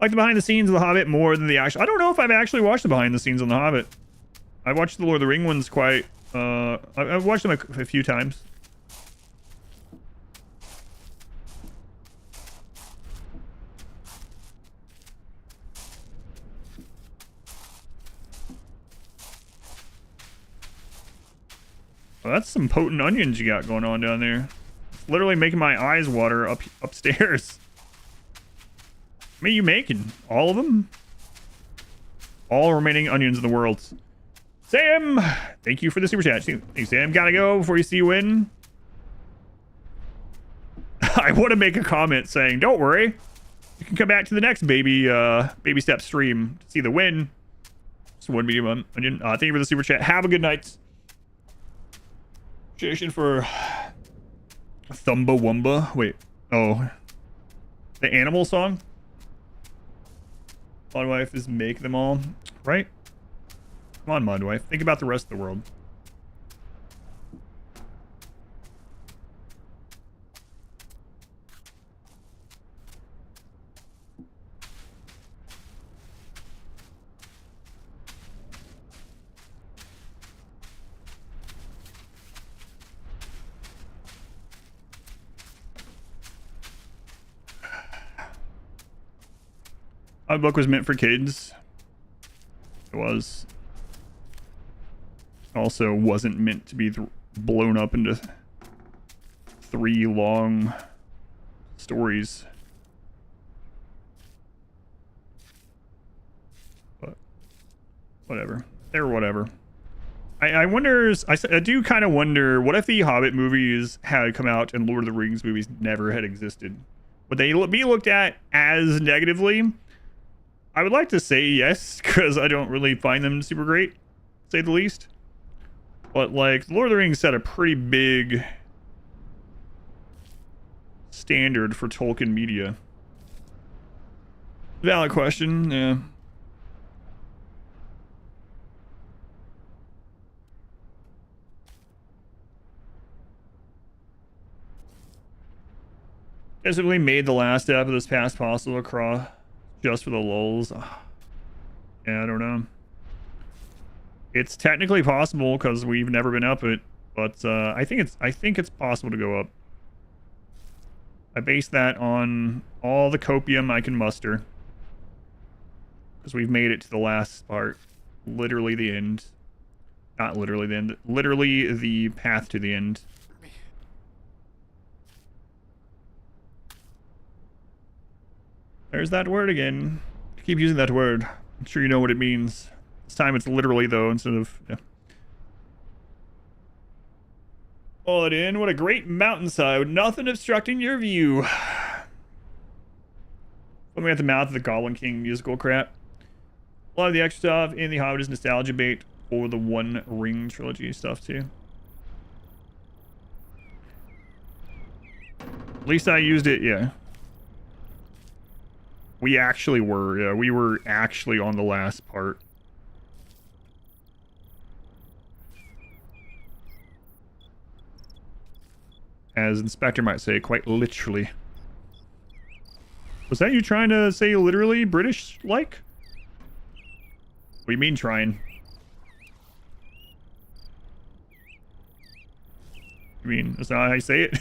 like the behind the scenes of The Hobbit more than the actual. I don't know if I've actually watched the behind the scenes on The Hobbit. I watched the Lord of the Ring ones quite. I've watched them a few times. Well, that's some potent onions you got going on down there. It's literally making my eyes water upstairs. I mean, you making all of them? All remaining onions in the world. Sam, thank you for the super chat. Hey, Sam, gotta go before you see you win. I want to make a comment saying, don't worry. You can come back to the next baby step stream to see the win. Just one medium onion. Thank you for the super chat. Have a good night. Appreciation for Thumba Wumba. Wait. Oh. The animal song? My wife is make them all. Right? Come on, Mudwife. Think about the rest of the world. My book was meant for kids. It was. Also wasn't meant to be blown up into 3 long stories. But whatever. They're whatever. I wonder, I do kind of wonder, what if the Hobbit movies had come out and Lord of the Rings movies never had existed? Would they be looked at as negatively? I would like to say yes, because I don't really find them super great, to say the least. But, like, Lord of the Rings set a pretty big standard for Tolkien media. Valid question, yeah. Basically made the last step of this pass possible across just for the lulz. Yeah, I don't know. It's technically possible because we've never been up it, but I think it's possible to go up. I base that on all the copium I can muster, because we've made it to the last part, literally the end. Not literally the end, literally the path to the end. There's that word again. I keep using that word. I'm sure you know what it means. This time it's literally, though, instead of... Yeah. Pull it in. What a great mountainside with nothing obstructing your view. Put me at the mouth of the Goblin King musical crap. A lot of the extra stuff in The Hobbit is nostalgia bait for the One Ring trilogy stuff, too. At least I used it, yeah. We actually were, yeah. We were actually on the last part. As Inspector might say, quite literally. Was that you trying to say literally British-like? What do you mean trying? You mean, that's not how you say it?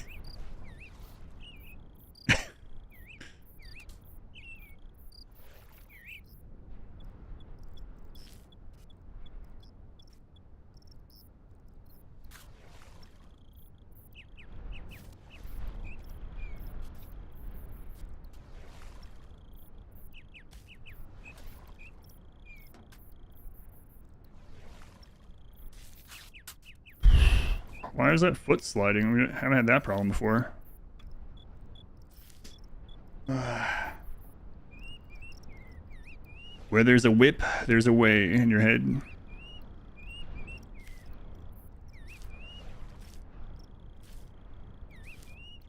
Why is that foot sliding? We haven't had that problem before. Where there's a whip, there's a way in your head.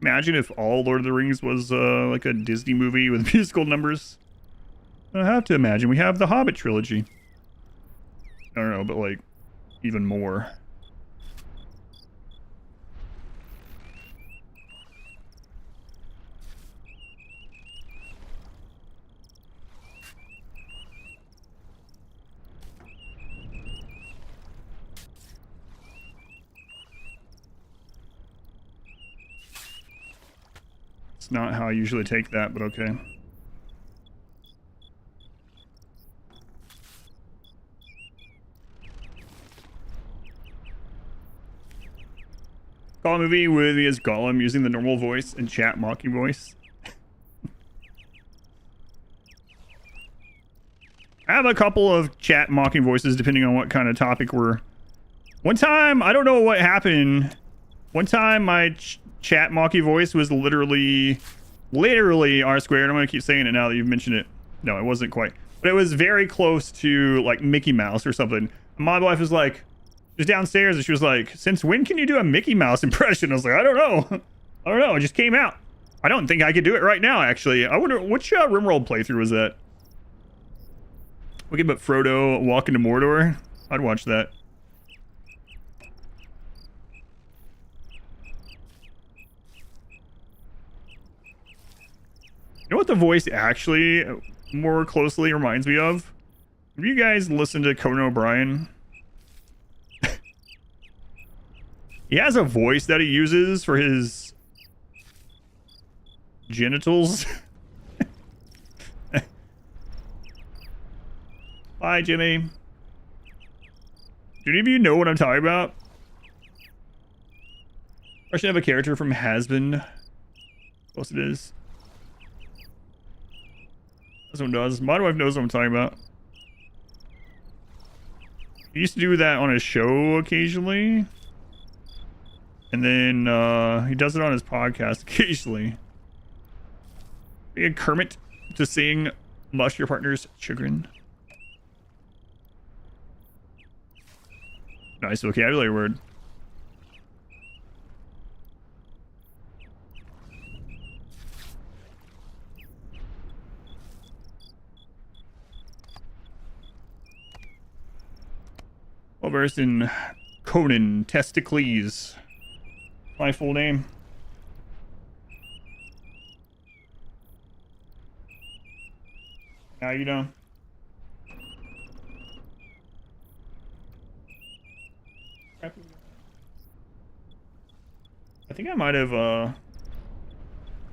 Imagine if all Lord of the Rings was like a Disney movie with musical numbers. I have to imagine we have the Hobbit trilogy. I don't know, but like even more. It's not how I usually take that, but okay. Call a movie with me as Gollum using the normal voice and chat mocking voice. I have a couple of chat mocking voices depending on what kind of topic we're... One time, I don't know what happened. One time my chat mocking voice was literally R squared. I'm going to keep saying it now that you've mentioned it. No, it wasn't quite. But it was very close to like Mickey Mouse or something. My wife was like, just downstairs, and she was like, since when can you do a Mickey Mouse impression? I was like, I don't know. I don't know. It just came out. I don't think I could do it right now, actually. I wonder, which Rimworld playthrough was that? Okay, but Frodo walking to Mordor? I'd watch that. You know what the voice actually more closely reminds me of? Have you guys listened to Conan O'Brien? He has a voice that he uses for his genitals. Bye, Jimmy. Do any of you know what I'm talking about? I should have a character from Has-Been. Of course it is. This one does. My wife knows what I'm talking about. He used to do that on his show occasionally. And then he does it on his podcast occasionally. We had Kermit to sing Mush Your Partner's Chagrin. Nice vocabulary word. Well versed in Conan Testicles. My full name. Now you know. I think I might have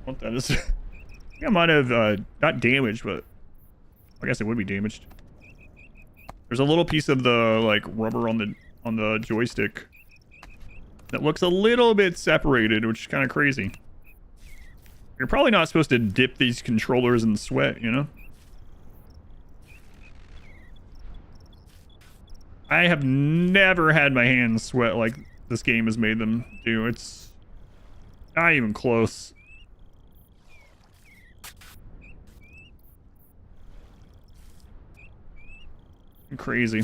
what that is. I think I might have not damaged, but I guess it would be damaged. There's a little piece of the like rubber on the joystick that looks a little bit separated, which is kind of crazy. You're probably not supposed to dip these controllers in sweat, you know? I have never had my hands sweat like this game has made them do. It's not even close. Crazy.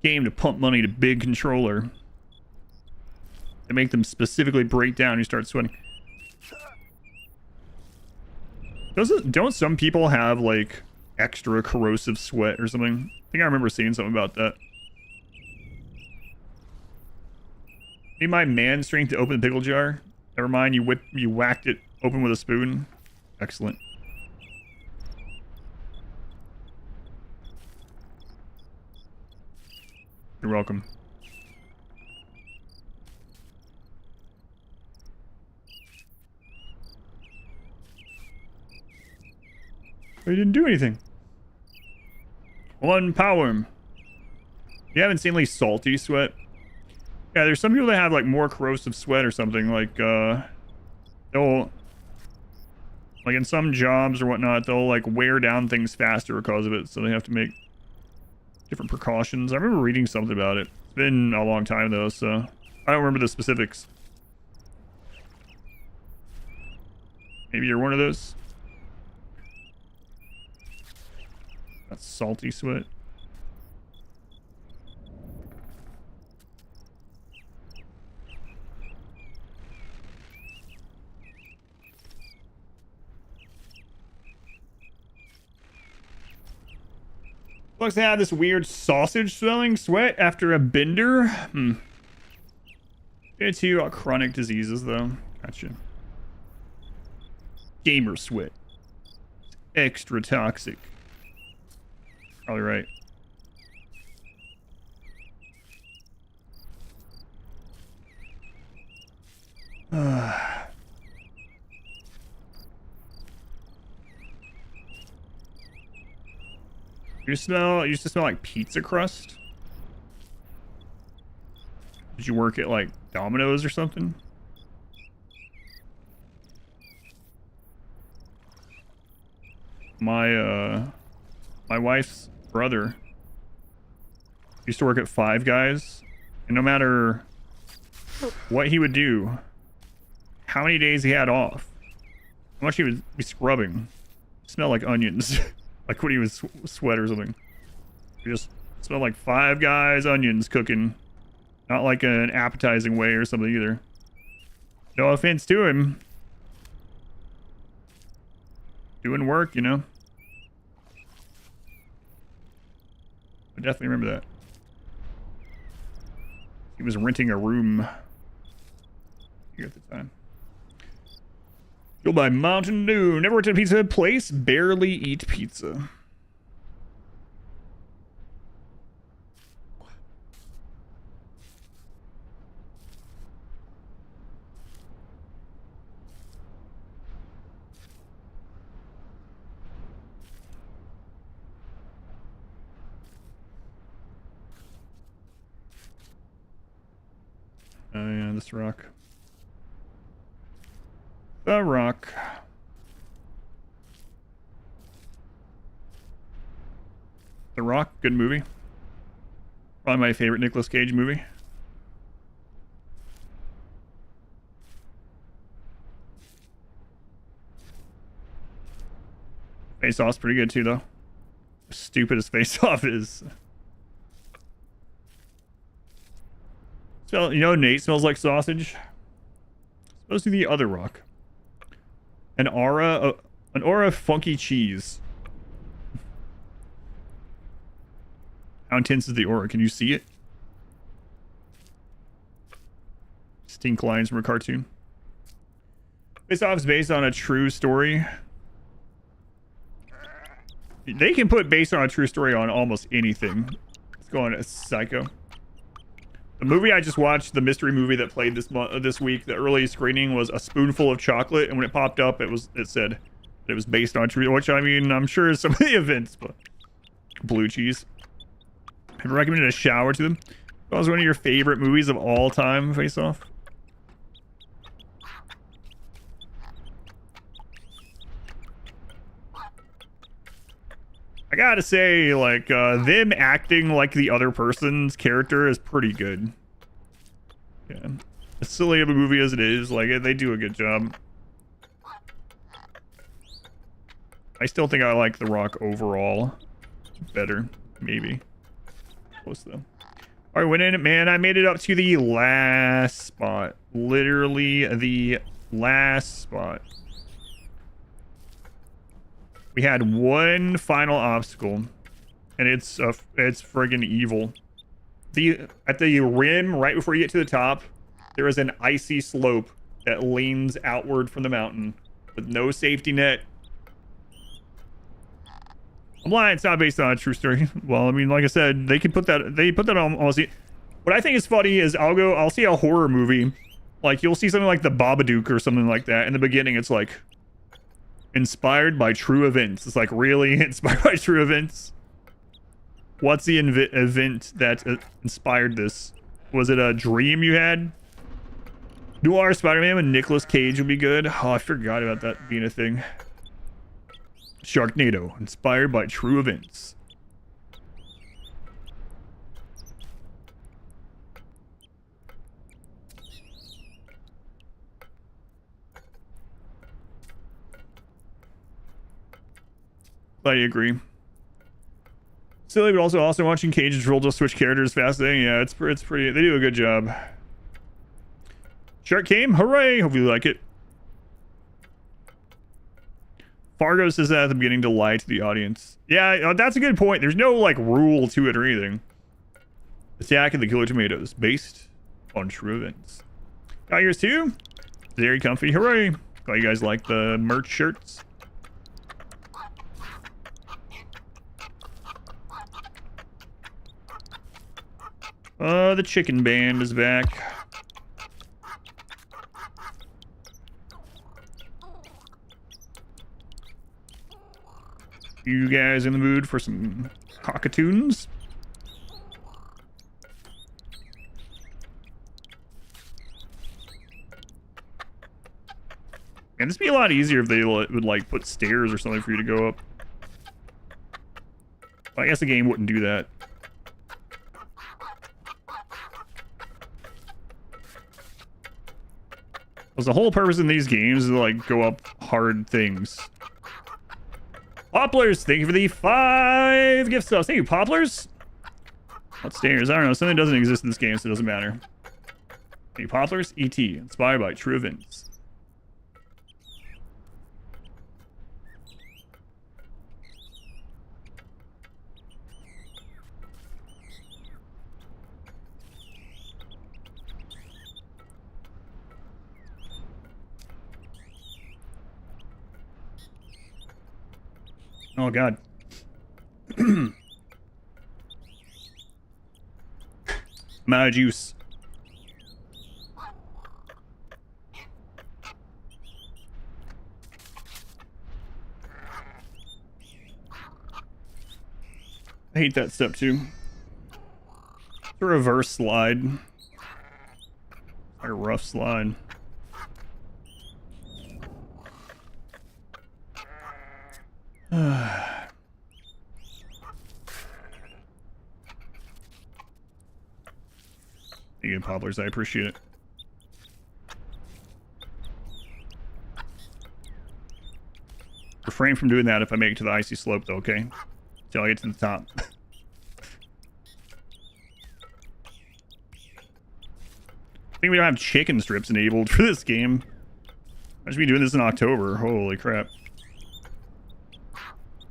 Game to pump money to big controller. They make them specifically break down. You start sweating. Don't some people have like extra corrosive sweat or something? I think I remember seeing something about that. Need my man strength to open the pickle jar. Never mind, you whacked it open with a spoon. Excellent. You're welcome. I didn't do anything. One power. You haven't seen like salty sweat? Yeah, there's some people that have like more corrosive sweat or something. Like they'll like in some jobs or whatnot, they'll like wear down things faster because of it, so they have to make different precautions. I remember reading something about it. It's been a long time though, so I don't remember the specifics. Maybe you're one of those. That's salty sweat. Looks to have this weird sausage smelling sweat after a bender. It's you chronic diseases though. Gotcha. Gamer sweat. Extra toxic. Probably right. You used to smell like pizza crust? Did you work at like Domino's or something? My wife's brother used to work at Five Guys, and no matter what he would do, how many days he had off, how much he would be scrubbing, smell like onions. Like when he was sweat or something. You just smell like Five Guys onions cooking. Not like an appetizing way or something either. No offense to him. Doing work, you know. I definitely remember that. He was renting a room here at the time. Fueled by Mountain Dew. Never worked at a pizza place. Barely eat pizza. Oh yeah, this rock. The rock. The Rock, good movie. Probably my favorite Nicolas Cage movie. Face Off's pretty good too, though. Stupid as Face Off is. So, you know, Nate smells like sausage. Supposed to be the other Rock. An aura of funky cheese. How intense is the aura? Can you see it? Stink lines from a cartoon. Face Off is based on a true story. They can put based on a true story on almost anything. It's going psycho. The movie I just watched, the mystery movie that played this week, the early screening was A Spoonful of Chocolate, and when it popped up, it said it was based on true, which I mean, I'm sure is some of the events, but blue cheese. Have you recommended a shower to them? That was one of your favorite movies of all time, Face Off. I gotta say, like, them acting like the other person's character is pretty good. Yeah. As silly of a movie as it is, like, they do a good job. I still think I like The Rock overall better, maybe. Close though. Alright, went in it, man. I made it up to the last spot. Literally the last spot. We had one final obstacle, and it's friggin' evil. At the rim, right before you get to the top, there is an icy slope that leans outward from the mountain with no safety net. I'm lying, it's not based on a true story. Well, I mean, like I said, they put that on almost. What I think is funny is I'll see a horror movie, like you'll see something like The Babadook or something like that. In the beginning, it's like inspired by true events. It's like, really? Inspired by true events? What's the event that inspired this? Was it a dream you had? Noir Spider-Man with Nicolas Cage would be good. Oh, I forgot about that being a thing. Sharknado, inspired by true events. I agree. Silly, but also watching Cage's role to switch characters fascinating. Yeah, it's pretty. They do a good job. Shark came, hooray! Hope you like it. Fargo says that at the beginning to lie to the audience. Yeah, that's a good point. There's no like rule to it or anything. Attack of the Killer Tomatoes, based on true events. Got yours too? Very comfy, hooray! Glad you guys like the merch shirts. The chicken band is back. You guys in the mood for some cockatoons? Man, this would be a lot easier if they would like put stairs or something for you to go up. Well, I guess the game wouldn't do that. Because the whole purpose in these games is to like go up hard things. Poplars, thank you for the 5 gift subs. Thank you, Poplars. Upstairs, I don't know. Something doesn't exist in this game, so it doesn't matter. Thank you, Poplars. E.T. Inspired by true events. Oh, God. I'm out of juice. I hate that step, too. It's a reverse slide. Like a rough slide. Thank you, Poplars. I appreciate it. Refrain from doing that if I make it to the icy slope, though, okay? Till I get to the top. I think we don't have chicken strips enabled for this game. I should be doing this in October. Holy crap.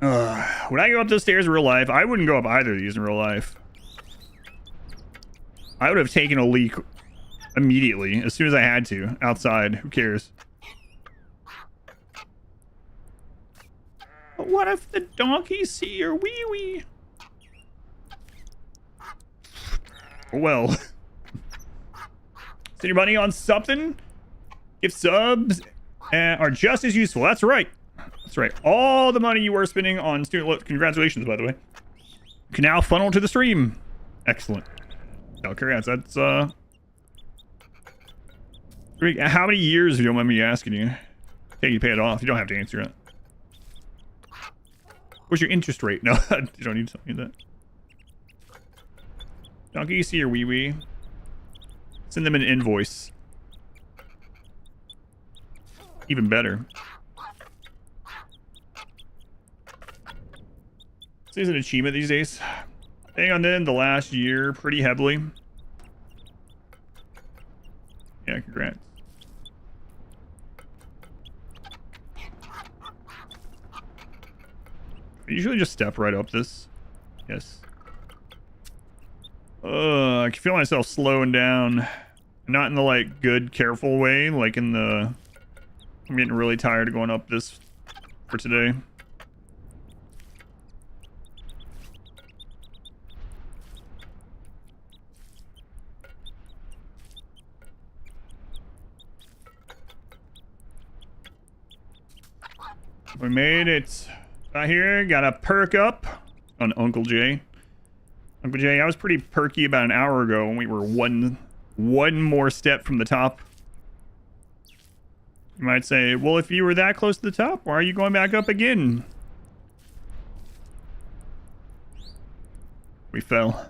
Would I go up those stairs in real life? I wouldn't go up either of these in real life. I would have taken a leak immediately, as soon as I had to, outside. Who cares? But what if the donkeys see your wee-wee? Well. Spend your money on something? Gift subs are just as useful. That's right. That's right. All the money you were spending on student loans, congratulations, by the way, can now funnel to the stream. Excellent. No, congrats. That's, how many years, if you don't mind me asking you? Hey, you pay it off. You don't have to answer it. What's your interest rate? No, you don't need to tell me that. Donkey, you see your wee-wee? Send them an invoice. Even better. This is an achievement these days. Hang on in the last year pretty heavily. Yeah, congrats. I usually just step right up this. Yes. I can feel myself slowing down. Not in the, like, good, careful way. Like in the... I'm getting really tired of going up this for today. We made it. Out here, got a perk up on Uncle Jay. Uncle Jay, I was pretty perky about an hour ago when we were one more step from the top. You might say, well, if you were that close to the top, why are you going back up again? We fell.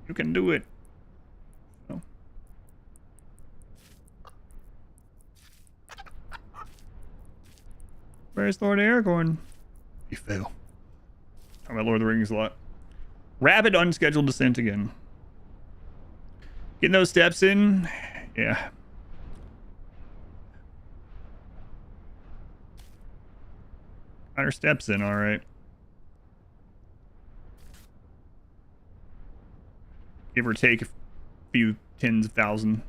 You can do it. Oh. Where's Lord Aragorn? He fell. Talking about Lord of the Rings a lot. Rapid unscheduled descent again. Getting those steps in. Yeah. Got her steps in, alright. Give or take a few tens of thousand.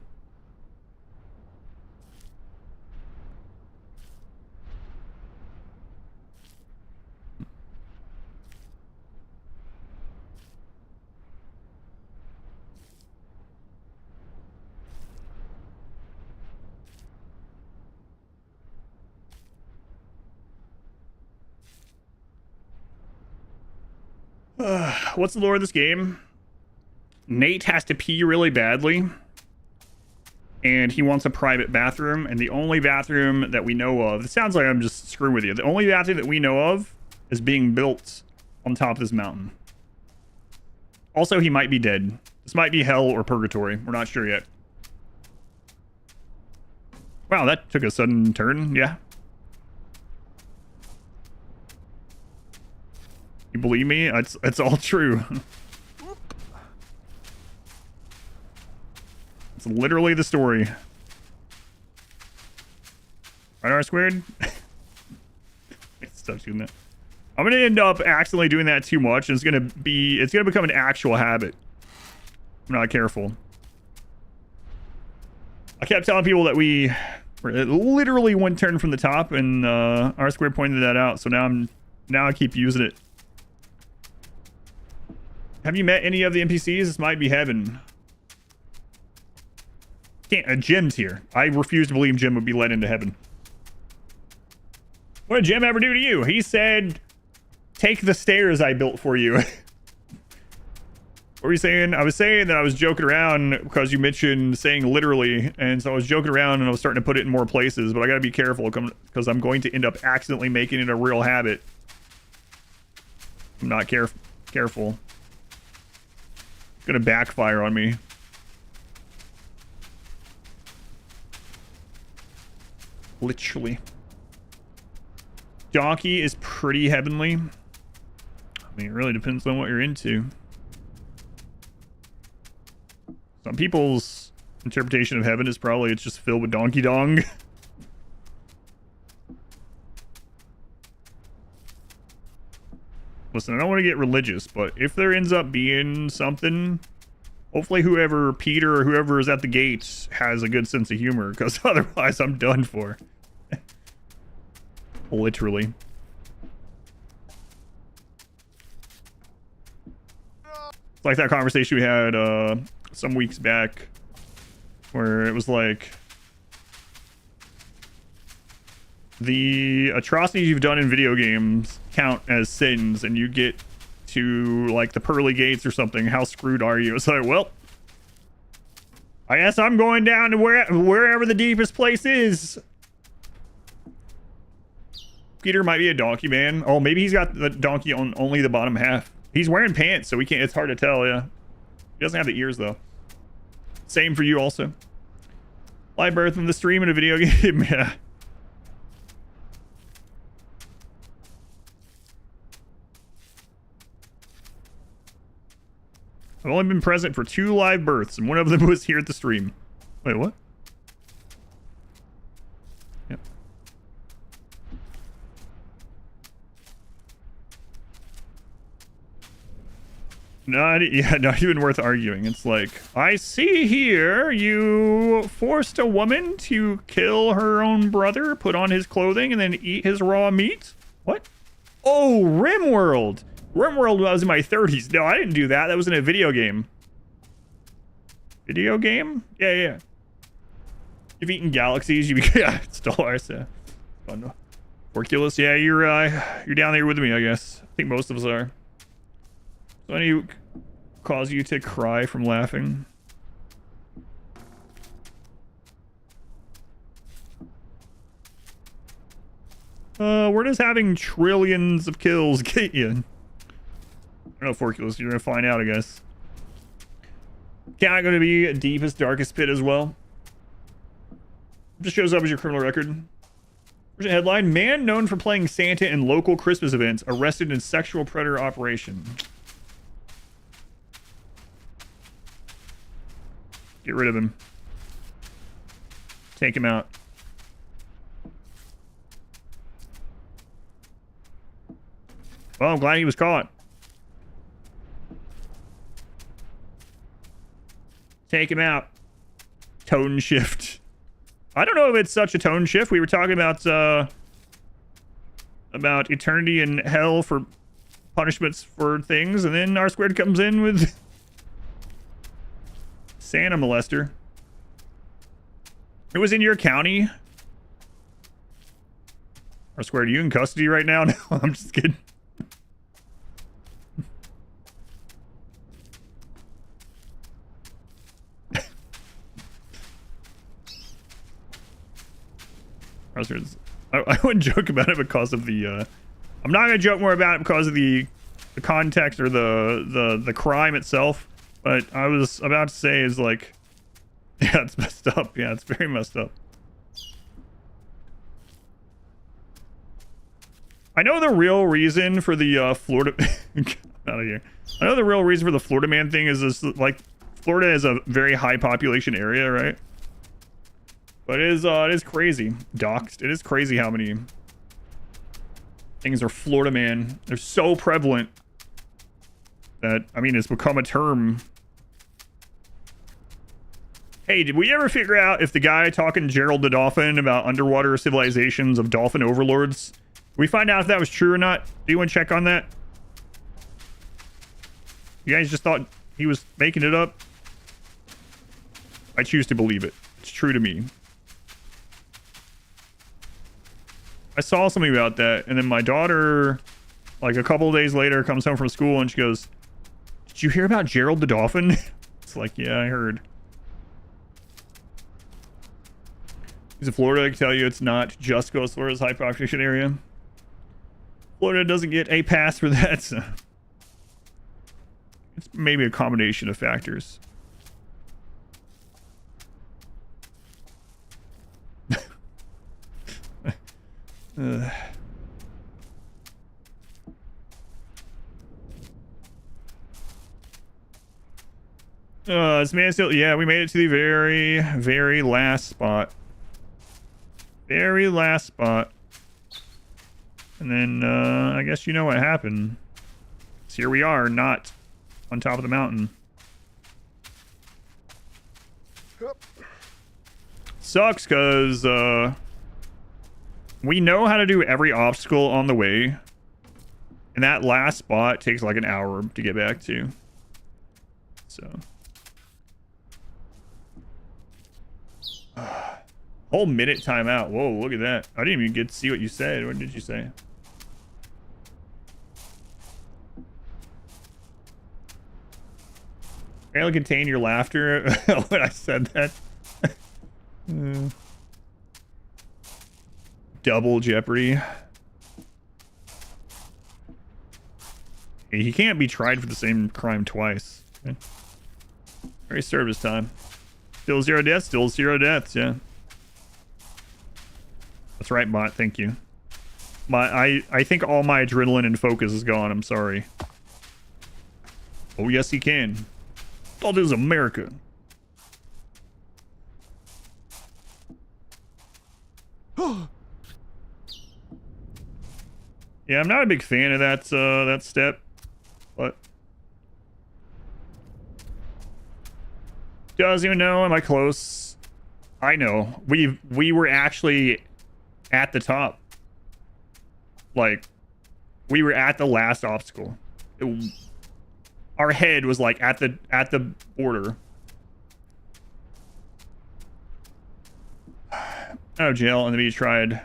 What's the lore of this game? Nate has to pee really badly, and he wants a private bathroom, and the only bathroom that we know of, it sounds like I'm just screwing with you, the only bathroom that we know of is being built on top of this mountain. Also, he might be dead. This might be hell or purgatory. We're not sure yet. Wow, that took a sudden turn. Yeah. You believe me? It's all true. It's literally the story. Right, R squared? Stop doing that. I'm gonna end up accidentally doing that too much, and it's gonna become an actual habit. I'm not careful. I kept telling people that we were literally one turn from the top, and R squared pointed that out, so now I keep using it. Have you met any of the NPCs? This might be heaven. Jim's here. I refuse to believe Jim would be let into heaven. What did Jim ever do to you? He said, take the stairs I built for you. What were you saying? I was saying that I was joking around because you mentioned saying literally, and so I was joking around and I was starting to put it in more places, but I gotta be careful because I'm going to end up accidentally making it a real habit. I'm not careful. gonna backfire on me. Literally. Donkey is pretty heavenly. I mean, it really depends on what you're into. Some people's interpretation of heaven is probably it's just filled with donkey dong. Listen, I don't want to get religious, but if there ends up being something, hopefully whoever, Peter or whoever is at the gates has a good sense of humor, because otherwise I'm done for. Literally. It's like that conversation we had some weeks back where it was like the atrocities you've done in video games count as sins and you get to like the pearly gates or something. How screwed are you? It's like, well, I guess I'm going down to wherever the deepest place is. Peter might be a donkey man. Oh, maybe he's got the donkey on only the bottom half. He's wearing pants, so we can't. It's hard to tell. Yeah, he doesn't have the ears though. Same for you also. Live birth in the stream in a video game. Yeah. I've only been present for 2 live births, and one of them was here at the stream. Wait, what? Yep. Not even worth arguing. It's like, I see here you forced a woman to kill her own brother, put on his clothing, and then eat his raw meat? What? Oh, RimWorld! RimWorld when I was in my 30s. No, I didn't do that. That was in a video game. Video game? Yeah, yeah. You've eaten galaxies. Yeah, stars. Yeah. Fun. Porculus. Yeah, you're down there with me, I guess. I think most of us are. So any cause you to cry from laughing? Where does having trillions of kills get you? I don't know, Forculus, you're gonna find out, I guess. Cat gonna be deepest, darkest pit as well. Just shows up as your criminal record. There's a headline: man known for playing Santa in local Christmas events arrested in sexual predator operation. Get rid of him. Take him out. Well, I'm glad he was caught. Take him out. Tone shift. I don't know if it's such a tone shift. We were talking about eternity and hell for punishments for things, and then R Squared comes in with Santa molester. It was in your county. R Squared, are you in custody right now? No, I'm just kidding. I wouldn't joke about it because of the I'm not gonna joke more about it because of the context or the crime itself, but I was about to say is like, yeah, it's messed up. Yeah, it's very messed up. I know the real reason for the Florida out of here. I know the real reason for the Florida man thing is this, like, Florida is a very high population area, right? But it is crazy. Doxed. It is crazy how many things are Florida man. They're so prevalent that, I mean, it's become a term. Hey, did we ever figure out if the guy talking to Gerald the Dolphin about underwater civilizations of dolphin overlords, did we find out if that was true or not? Do you want to check on that? You guys just thought he was making it up? I choose to believe it. It's true to me. I saw something about that, and then my daughter, like a couple of days later, comes home from school and she goes, "Did you hear about Gerald the Dolphin?" It's like, yeah, I heard. He's in Florida. I can tell you it's not just because Florida's a high population area. Florida doesn't get a pass for that. So. It's maybe a combination of factors. This man still, yeah, we made it to the very, very last spot. Very last spot. And then, I guess you know what happened. So here we are, not on top of the mountain. Hup. Sucks, because, we know how to do every obstacle on the way. And that last spot takes like an hour to get back to. So. Whole minute timeout. Whoa, look at that. I didn't even get to see what you said. What did you say? Apparently contain your laughter when I said that. Double jeopardy. He can't be tried for the same crime twice. Okay. Already served his time. Still 0 deaths, still 0 deaths, yeah. That's right, bot, thank you. I think all my adrenaline and focus is gone, I'm sorry. Oh yes he can. All this is America. Yeah, I'm not a big fan of that step, but doesn't even know. Am I close? I know. We were actually at the top. Like, we were at the last obstacle. Our head was like at the border. Oh, jail, and then we tried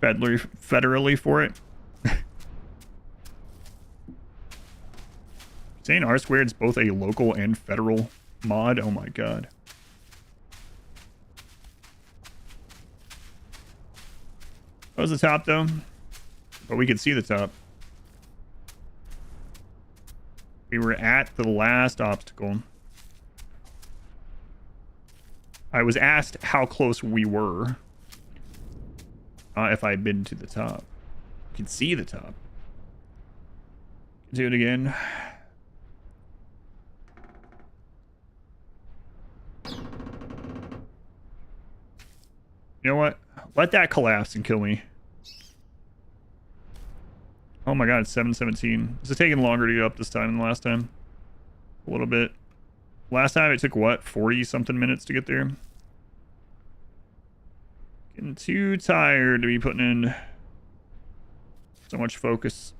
federally for it. Saying R squared is both a local and federal mod. Oh my god. That was the top though, but we could see the top. We were at the last obstacle. I was asked how close we were. If I'd been to the top. You can see the top. Do it again. You know what? Let that collapse and kill me. Oh my god, it's 7:17. Is it taking longer to get up this time than the last time? A little bit. Last time it took what? 40 something minutes to get there? Getting too tired to be putting in so much focus.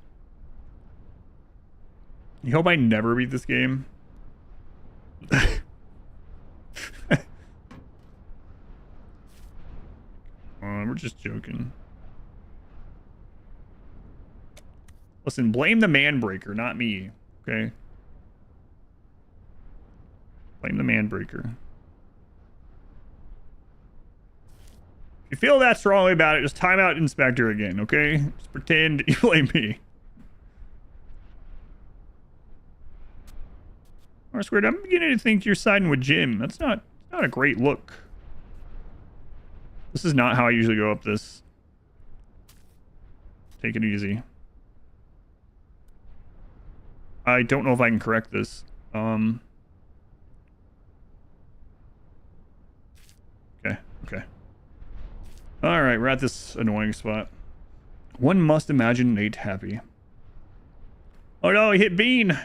You hope I never beat this game. We're just joking. Listen, blame the man breaker, not me. Okay? Blame the man breaker. If you feel that strongly about it, just time out Inspector again, okay? Just pretend you blame me. R squared, I'm beginning to think you're siding with Jim. That's not a great look. This is not how I usually go up this. Take it easy. I don't know if I can correct this. Okay. Alright, we're at this annoying spot. One must imagine Nate happy. Oh no, he hit Bean!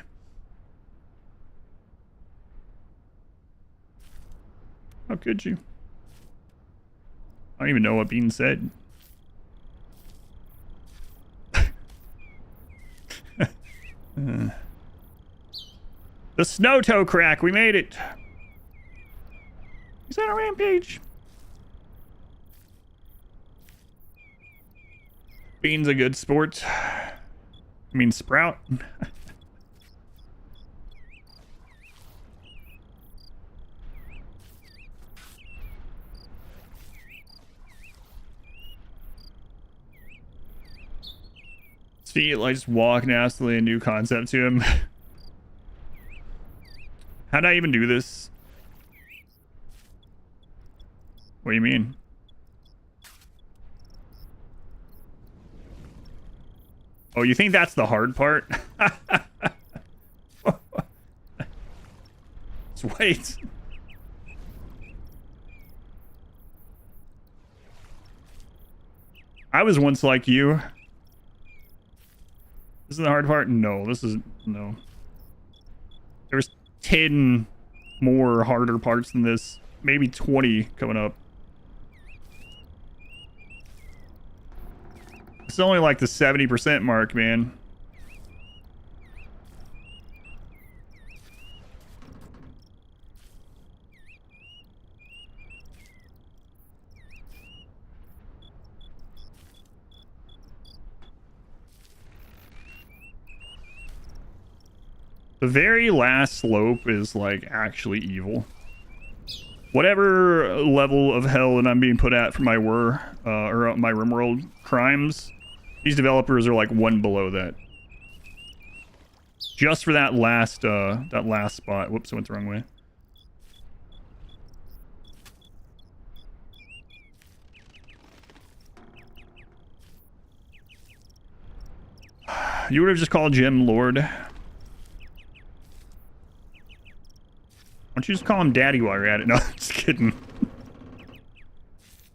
How could you? I don't even know what Bean said. The snow toe crack, we made it. He's on a rampage. Bean's a good sport. I mean, Sprout. See, like just walking absolutely a new concept to him. How'd I even do this? What do you mean? Oh, you think that's the hard part? Just wait. I was once like you. This is the hard part? No, this is... No. There's 10 more harder parts than this. Maybe 20 coming up. It's only like the 70% mark, man. The very last slope is like actually evil. Whatever level of hell that I'm being put at for my my RimWorld crimes, these developers are like one below that. Just for that last spot. Whoops, I went the wrong way. You would have just called Jim Lord. Why don't you just call him Daddy while you're at it? No, I'm just kidding.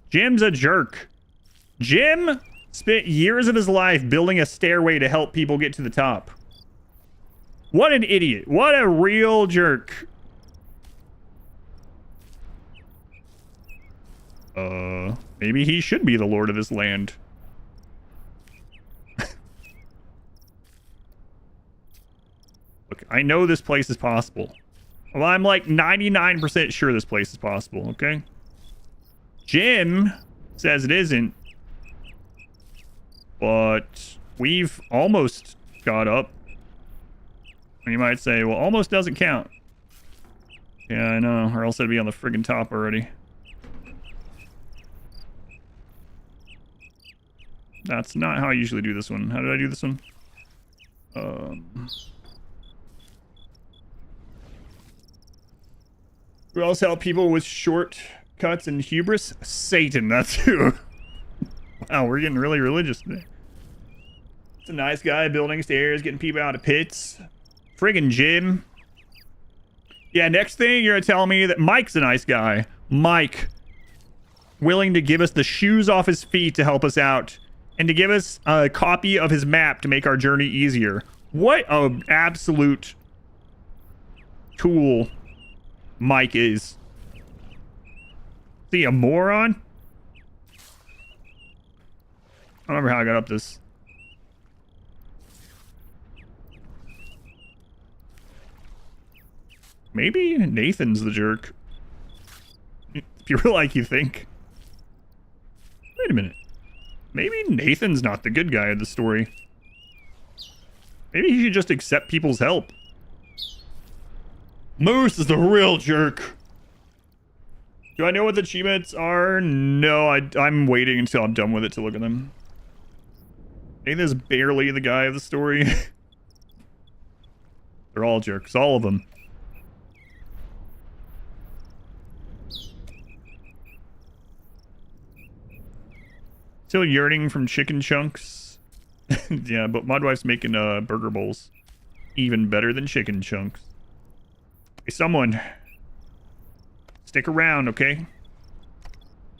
Jim's a jerk. Jim spent years of his life building a stairway to help people get to the top. What an idiot. What a real jerk. Maybe he should be the lord of this land. Look, I know this place is possible. Well, I'm like 99% sure this place is possible, okay? Jim says it isn't. But we've almost got up. And you might say, well, almost doesn't count. Yeah, I know. Or else I'd be on the friggin' top already. That's not how I usually do this one. How did I do this one? Who else help people with shortcuts and hubris? Satan, that's who. Wow, we're getting really religious today. It's a nice guy building stairs, getting people out of pits. Friggin' Jim. Yeah, next thing you're gonna tell me that Mike's a nice guy. Mike, willing to give us the shoes off his feet to help us out. And to give us a copy of his map to make our journey easier. What an absolute tool Mike is. Is he a moron? I don't remember how I got up this. Maybe Nathan's the jerk. If you're like you think. Wait a minute. Maybe Nathan's not the good guy of the story. Maybe he should just accept people's help. Moose is the real jerk. Do I know what the achievements are? No, I'm waiting until I'm done with it to look at them. Nathan's barely the guy of the story. They're all jerks, all of them. Still yearning from chicken chunks. Yeah, but my wife's making burger bowls. Even better than chicken chunks. Hey, someone. Stick around, okay?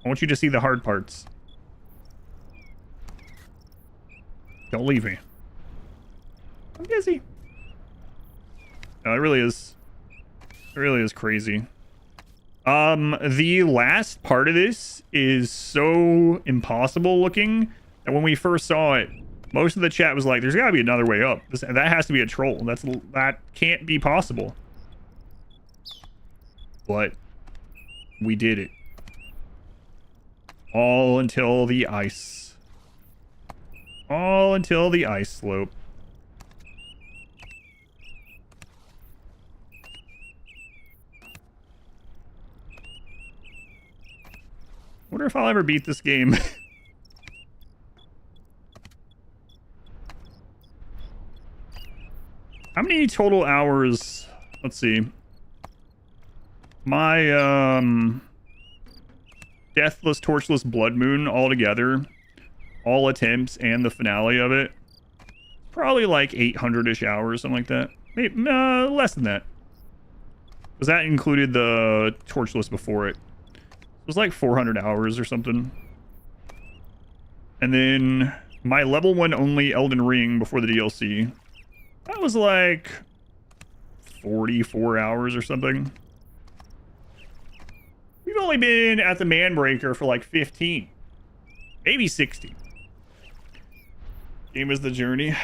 I want you to see the hard parts. Don't leave me. I'm busy. No, it really is. It really is crazy. The last part of this is so impossible looking that when we first saw it, most of the chat was like, there's gotta be another way up. That has to be a troll. That can't be possible. But we did it. All until the ice. All until the ice slope. Wonder if I'll ever beat this game. How many total hours? Let's see. My Deathless, Torchless Blood Moon altogether, all attempts and the finale of it, probably like 800-ish hours, something like that. Maybe less than that. Because that included the Torchless before it. It was like 400 hours or something. And then my level 1 only Elden Ring before the DLC, that was like 44 hours or something. We've only been at the Manbreaker for like 15. Maybe 60. Game is the journey.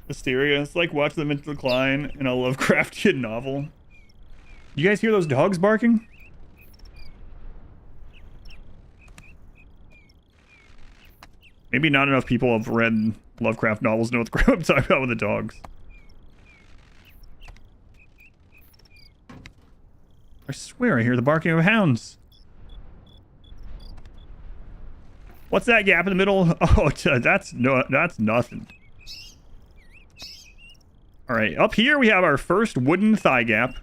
Hysteria. It's like watching them into decline in a Lovecraftian novel. You guys hear those dogs barking? Maybe not enough people have read Lovecraft novels to know what the crap I'm talking about with the dogs. I swear I hear the barking of hounds. What's that gap in the middle? Oh, that's nothing. All right, up here we have our first wooden thigh gap.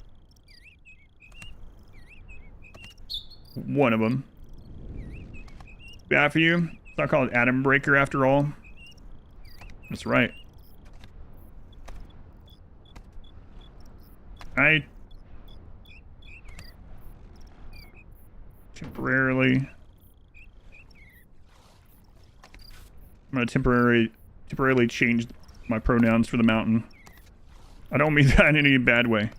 One of them. Bad for you. It's not called Atom Breaker after all. That's right. I temporarily. I'm gonna temporarily change my pronouns for the mountain. I don't mean that in any bad way.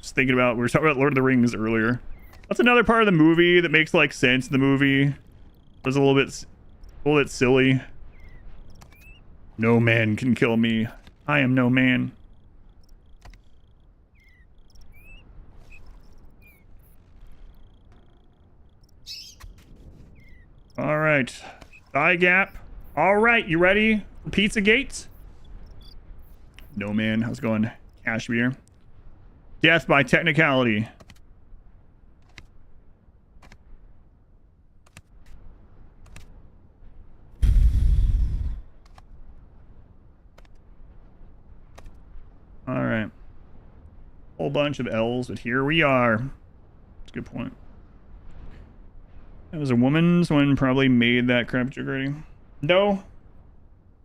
Just thinking about, we were talking about Lord of the Rings earlier. That's another part of the movie that makes like sense in the movie. It was a little bit silly. No man can kill me. I am no man. All right, thigh gap. All right, you ready for Pizza Gate? No man, how's it going? Kashmir. Death by technicality. All right. Whole bunch of L's, but here we are. That's a good point. It was a woman, someone probably made that crap joke already. No.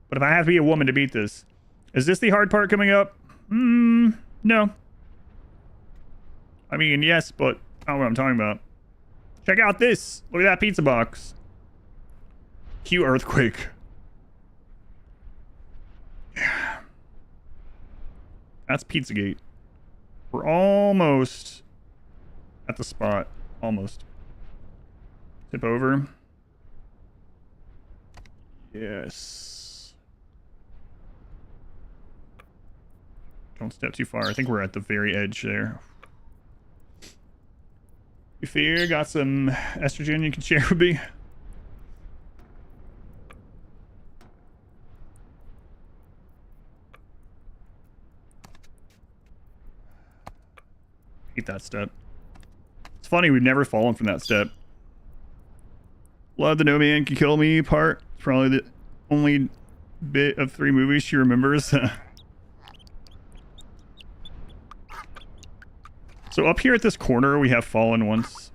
But if I have to be a woman to beat this, is this the hard part coming up? No. I mean, yes, but I don't know what I'm talking about. Check out this. Look at that pizza box. Cue earthquake. Yeah. That's Pizzagate. We're almost at the spot. Almost. Tip over. Yes. Don't step too far. I think we're at the very edge there. You fear? Got some estrogen you can share with me? Hate that step. It's funny, we've never fallen from that step. Love the no man can kill me part. It's probably the only bit of 3 movies she remembers. So up here at this corner, we have fallen once.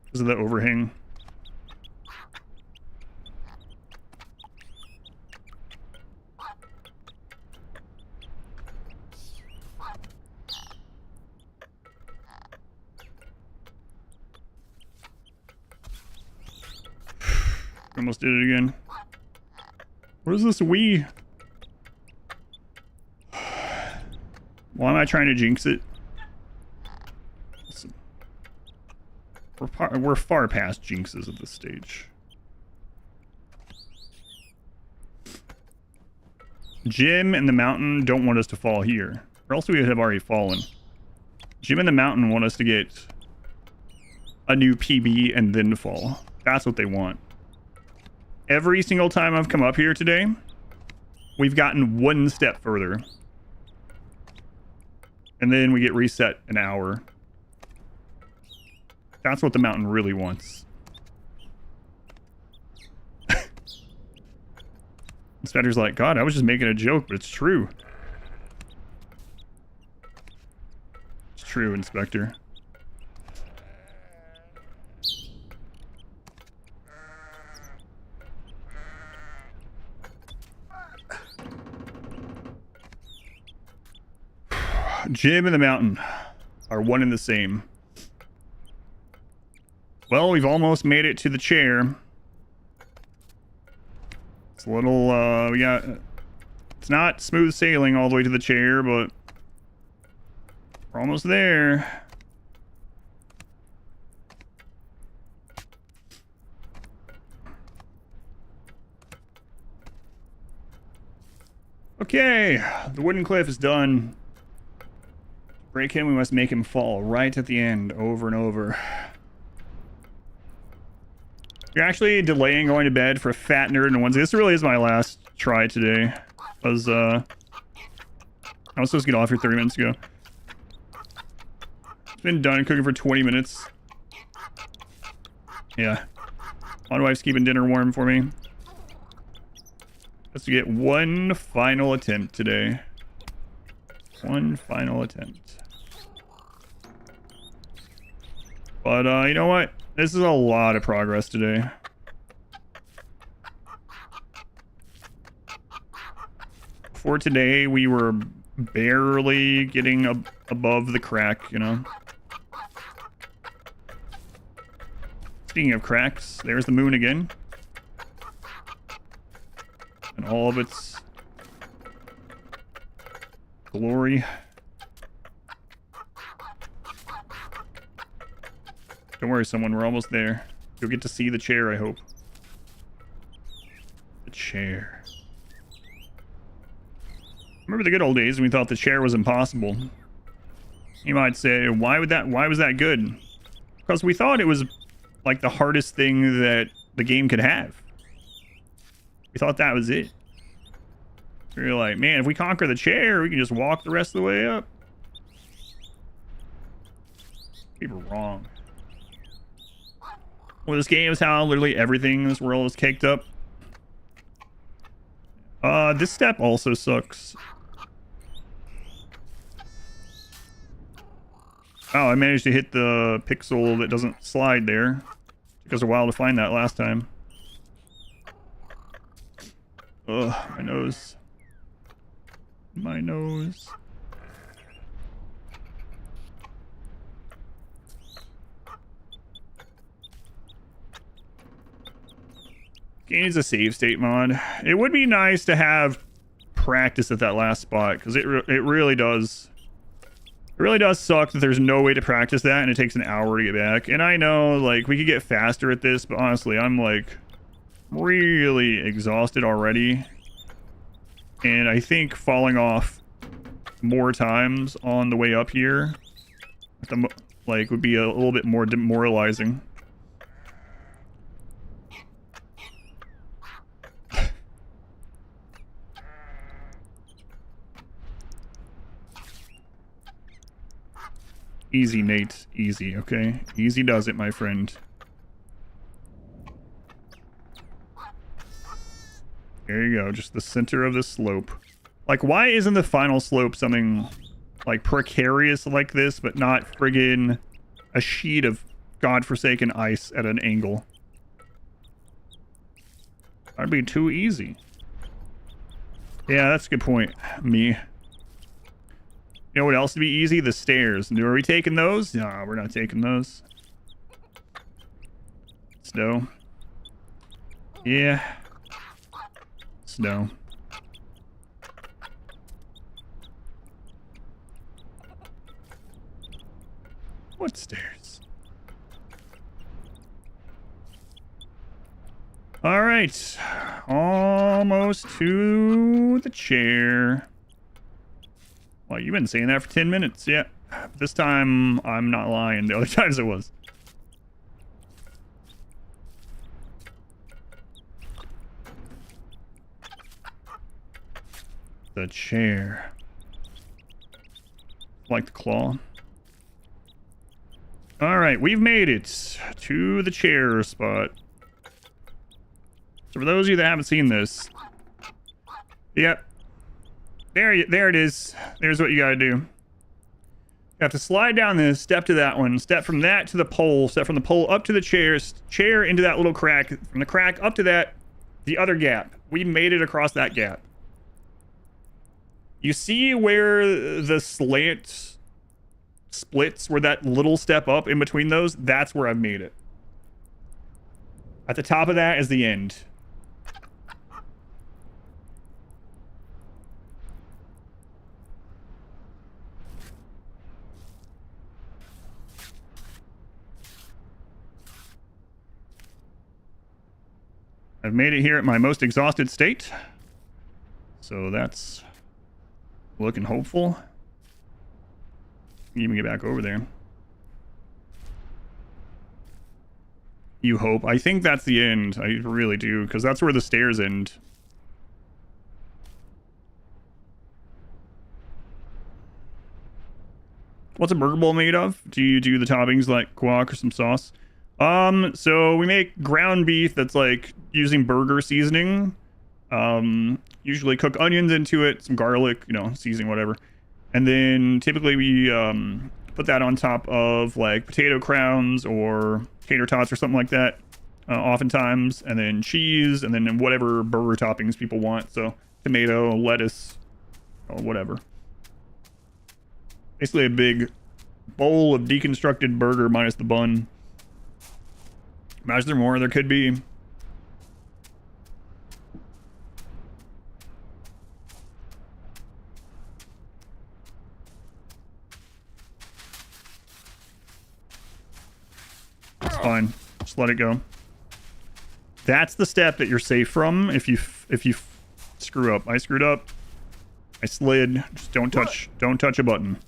Because of the overhang. Almost did it again. What is this we? Why am I trying to jinx it? We're far past jinxes at this stage. Jim and the mountain don't want us to fall here, or else we would have already fallen. Jim and the mountain want us to get a new PB and then fall. That's what they want. Every single time I've come up here today, we've gotten one step further. And then we get reset an hour. That's what the mountain really wants. Inspector's like, God, I was just making a joke, but it's true. It's true, Inspector. Jim and the mountain are one and the same. Well, we've almost made it to the chair. It's a little, it's not smooth sailing all the way to the chair, but we're almost there. Okay, the wooden cliff is done. Break him, we must make him fall right at the end, over and over. You're actually delaying going to bed for a fat nerd and onesie. This really is my last try today. I was supposed to get off here 30 minutes ago. It's been done cooking for 20 minutes. Yeah. My wife's keeping dinner warm for me. Let's get one final attempt today. One final attempt. But, you know what? This is a lot of progress today. For today, we were barely getting above the crack, you know? Speaking of cracks, there's the moon again. And all of its glory. Don't worry, someone. We're almost there. You'll get to see the chair, I hope. The chair. Remember the good old days when we thought the chair was impossible? You might say, why was that good? Because we thought it was like the hardest thing that the game could have. We thought that was it. We were like, man, if we conquer the chair, we can just walk the rest of the way up. We were wrong. Well, this game is how literally everything in this world is caked up. This step also sucks. Oh, I managed to hit the pixel that doesn't slide there. It took us a while to find that last time. Ugh, my nose. My nose. Game needs a save state mod. It would be nice to have practice at that last spot, because it really does. It really does suck that there's no way to practice that, and it takes an hour to get back. And I know, like, we could get faster at this, but honestly, I'm, like, really exhausted already. And I think falling off more times on the way up here, like, would be a little bit more demoralizing. Easy, Nate. Easy, okay? Easy does it, my friend. There you go. Just the center of the slope. Like, why isn't the final slope something, like, precarious like this, but not friggin' a sheet of godforsaken ice at an angle? That'd be too easy. Yeah, that's a good point. Me. You know what else would be easy? The stairs. Are we taking those? No, we're not taking those. Snow. Yeah. Snow. What stairs? All right. Almost to the chair. Well, you've been saying that for 10 minutes. Yeah. This time, I'm not lying. The other times it was. The chair. Like the claw. Alright, we've made it to the chair spot. So for those of you that haven't seen this, yep, there it is. There's what you gotta do. You have to slide down this, step to that one, step from that to the pole, step from the pole up to the chair into that little crack, from the crack up to that, the other gap. We made it across that gap. You see where the slant splits, where that little step up in between those? That's where I've made it. At the top of that is the end. I've made it here at my most exhausted state. So that's looking hopeful. Even get back over there. You hope. I think that's the end. I really do, because that's where the stairs end. What's a burger bowl made of? Do you do the toppings like guac or some sauce? So we make ground beef that's like using burger seasoning. Usually cook onions into it, some garlic, you know, seasoning, whatever. And then typically we put that on top of like potato crowns or tater tots or something like that, oftentimes. And then cheese, and then whatever burger toppings people want. So tomato, lettuce, or whatever. Basically a big bowl of deconstructed burger minus the bun. Imagine there more there could be. It's fine. Just let it go. That's the step that you're safe from if you screw up. I screwed up. I slid. Just don't touch a button.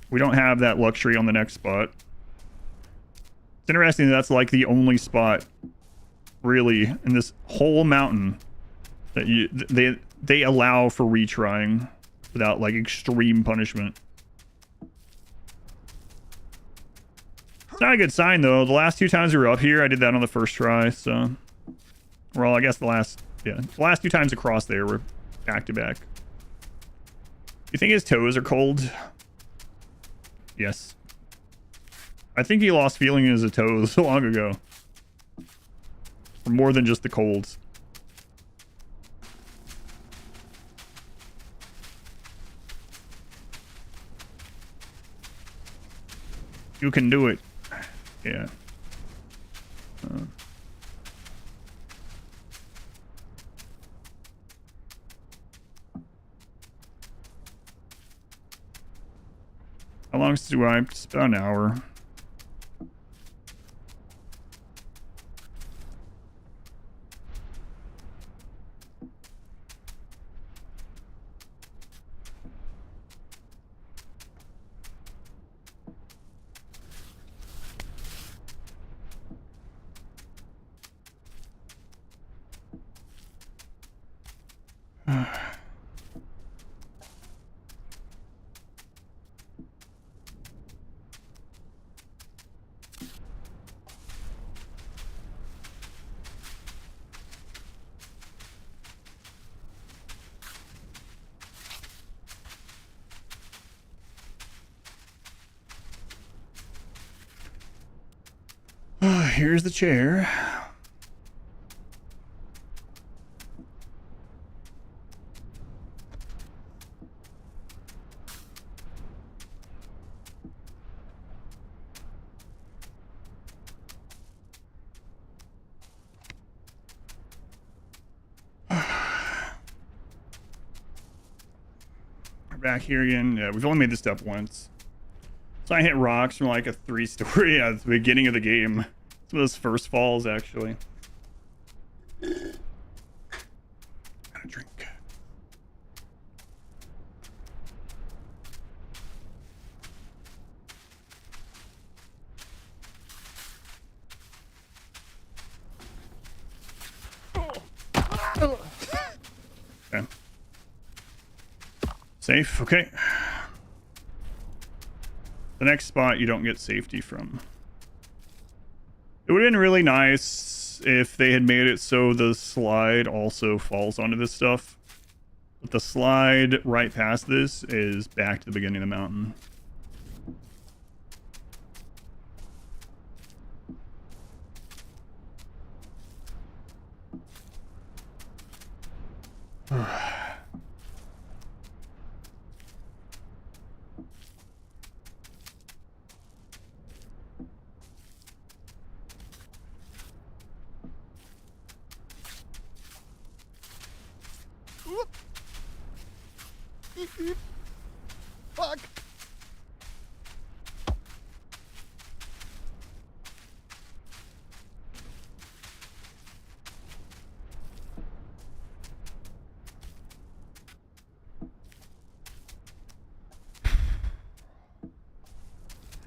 We don't have that luxury on the next spot. It's interesting that's like the only spot really in this whole mountain that they allow for retrying without like extreme punishment. It's not a good sign though. The last 2 times we were up here, I did that on the first try, so well, I guess the last 2 times across there were back to back. You think his toes are cold? Yes. I think he lost feeling in his toes so long ago. For more than just the colds. You can do it. Yeah. How long is it wiped? It's about an hour. Here's the chair. We're back here again. Yeah, we've only made this step once. So I hit rocks from like a 3-story at the beginning of the game. Some of those first falls, actually. Got a drink. Okay. Safe, okay. The next spot you don't get safety from. It would have been really nice if they had made it so the slide also falls onto this stuff. But the slide right past this is back to the beginning of the mountain. Whoop. Fuck.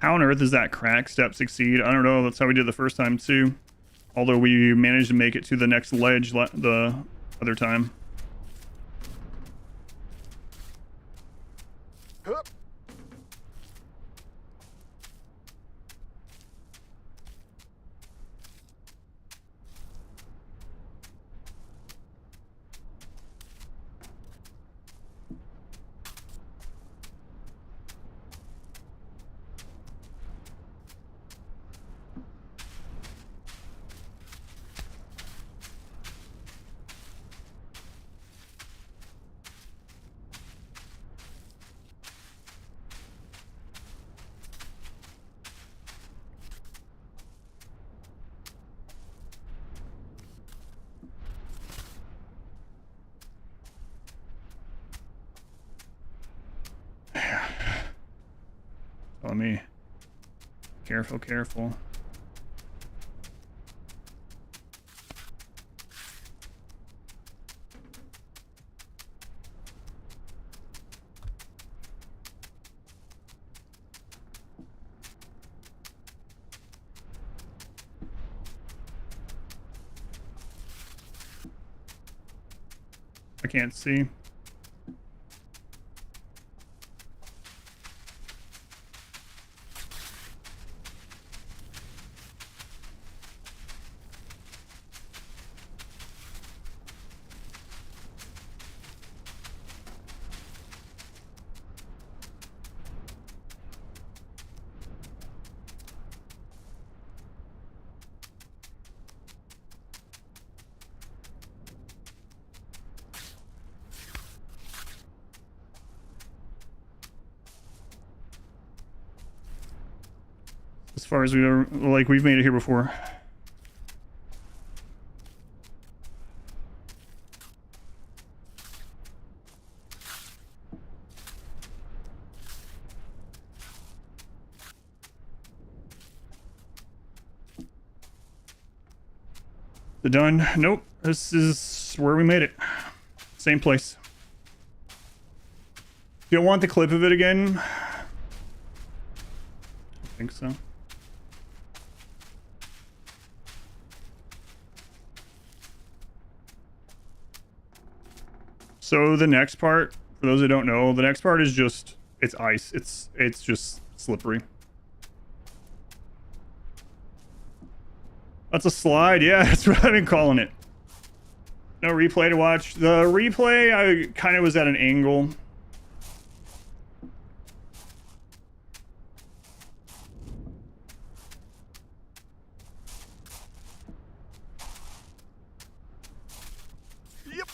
How on earth does that crack step succeed? I don't know. That's how we did the first time too. Although we managed to make it to the next ledge the other time. Hup. Follow me. Careful, careful. I can't see. As far as we know, like, we've made it here before. The done? Nope. This is where we made it. Same place. Do you want the clip of it again? I think so. So the next part, for those that don't know, the next part is just, it's ice. It's just slippery. That's a slide. Yeah, that's what I've been calling it. No replay to watch. The replay, I kind of was at an angle. Yep.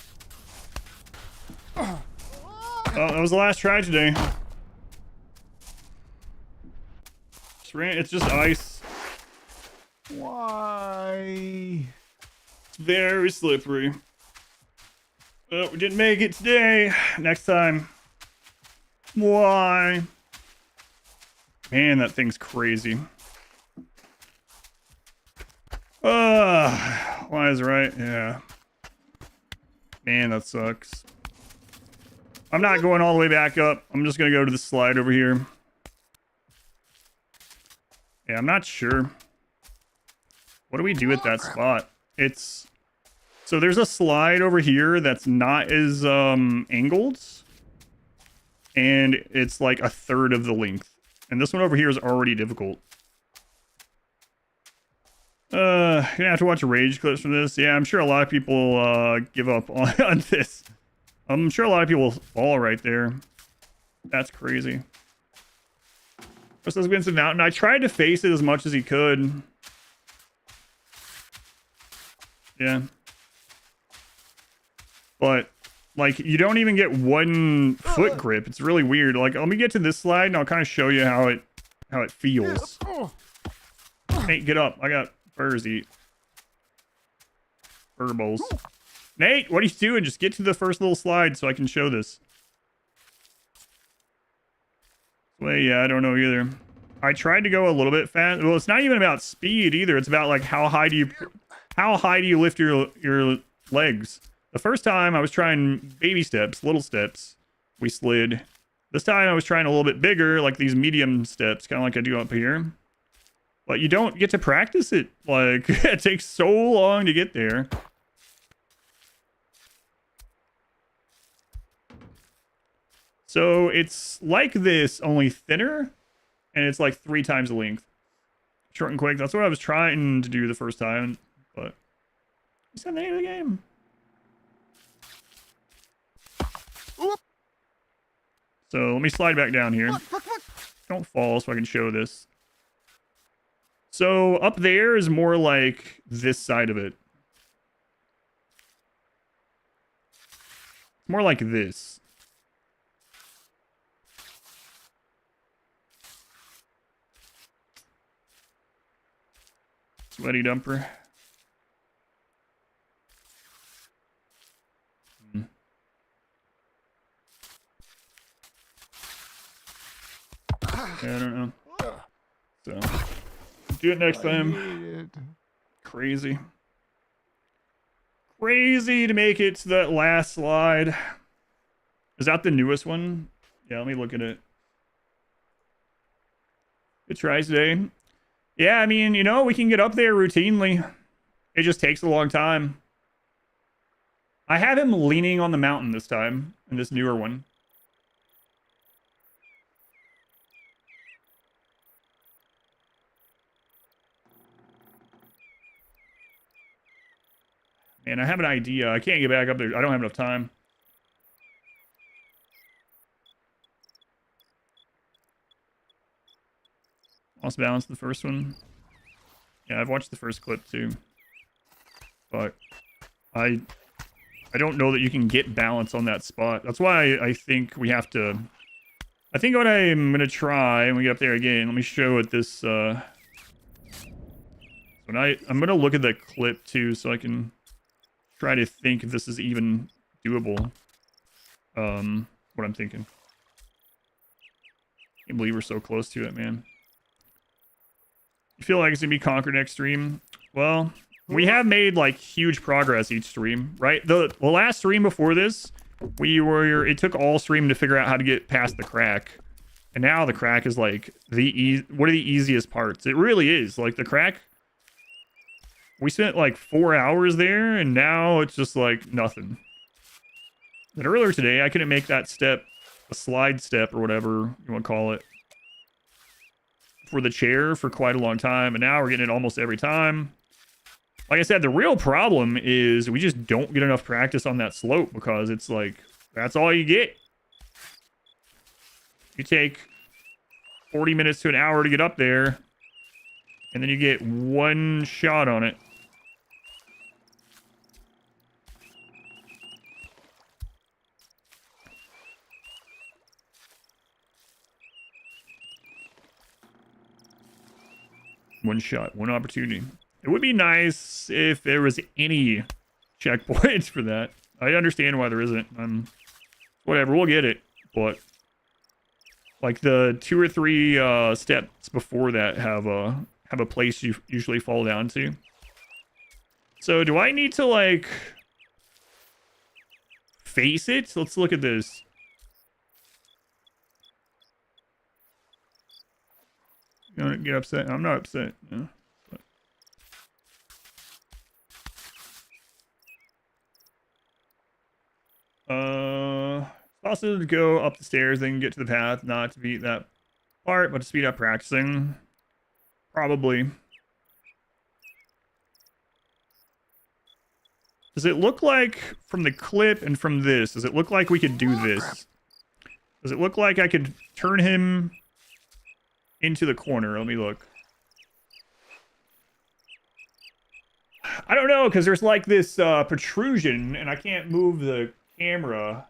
Oh, that was the last try today. It's just ice. Why? It's very slippery. Oh, we didn't make it today. Next time. Why? Man, that thing's crazy. Why is right? Yeah. Man, that sucks. I'm not going all the way back up. I'm just gonna go to the slide over here. Yeah, I'm not sure. What do we do at that spot? It's... So there's a slide over here that's not as angled. and it's like a third of the length. And this one over here is already difficult. Gonna have to watch rage clips from this. Yeah, I'm sure a lot of people give up on this. I'm sure a lot of people fall right there. That's crazy. This has been some mountain. I tried to face it as much as he could. Yeah. But like you don't even get one foot grip. It's really weird. Like let me get to this slide and I'll kind of show you how it feels. Nate, get up. I got burrs to eat. Burbles. Nate, what are you doing? Just get to the first little slide so I can show this. Well, yeah, I don't know either. I tried to go a little bit fast. Well, it's not even about speed either. It's about like how high do you lift your legs. The first time I was trying baby steps, little steps. We slid. This time I was trying a little bit bigger, like these medium steps, kind of like I do up here. But you don't get to practice it. Like, it takes so long to get there. So it's like this, only thinner, and it's like 3 times the length. Short and quick. That's what I was trying to do the first time, but is that the name of the game? So let me slide back down here. Don't fall so I can show this. So up there is more like this side of it. It's more like this. Sweaty dumper. Yeah, I don't know. So, do it next time. Crazy. Crazy to make it to that last slide. Is that the newest one? Yeah, let me look at it. Good try today. Yeah, I mean, you know, we can get up there routinely. It just takes a long time. I have him leaning on the mountain this time, in this newer one. And I have an idea. I can't get back up there. I don't have enough time. Lost balance the first one. Yeah, I've watched the first clip too. But I don't know that you can get balance on that spot. That's why I think we have to... I think what I'm going to try when we get up there again, let me show it this... I'm going to look at the clip too so I can try to think if this is even doable. What I'm thinking. Can't believe we're so close to it, man. You feel like it's gonna be conquered next stream? Well, we have made like huge progress each stream, right? The last stream before this, it took all stream to figure out how to get past the crack. And now the crack is like one of the easiest parts. It really is. Like the crack, we spent like 4 hours there and now it's just like nothing. But earlier today, I couldn't make that step, a slide step or whatever you want to call it, for the chair for quite a long time. And now we're getting it almost every time. Like I said, the real problem is we just don't get enough practice on that slope because it's like, that's all you get. You take 40 minutes to an hour to get up there and then you get one shot on it. One shot, one opportunity. It would be nice if there was any checkpoints for that. I understand why there isn't. Whatever, we'll get it. But like the 2 or 3 steps before that have a place you usually fall down to. So do I need to like face it? Let's look at this. You don't get upset. I'm not upset. No. But, Possible to go up the stairs, then get to the path, not to beat that part, but to speed up practicing. Probably. Does it look like, from the clip and from this, does it look like we could do this? Does it look like I could turn him into the corner? Let me look. I don't know, because there's like this protrusion, and I can't move the camera.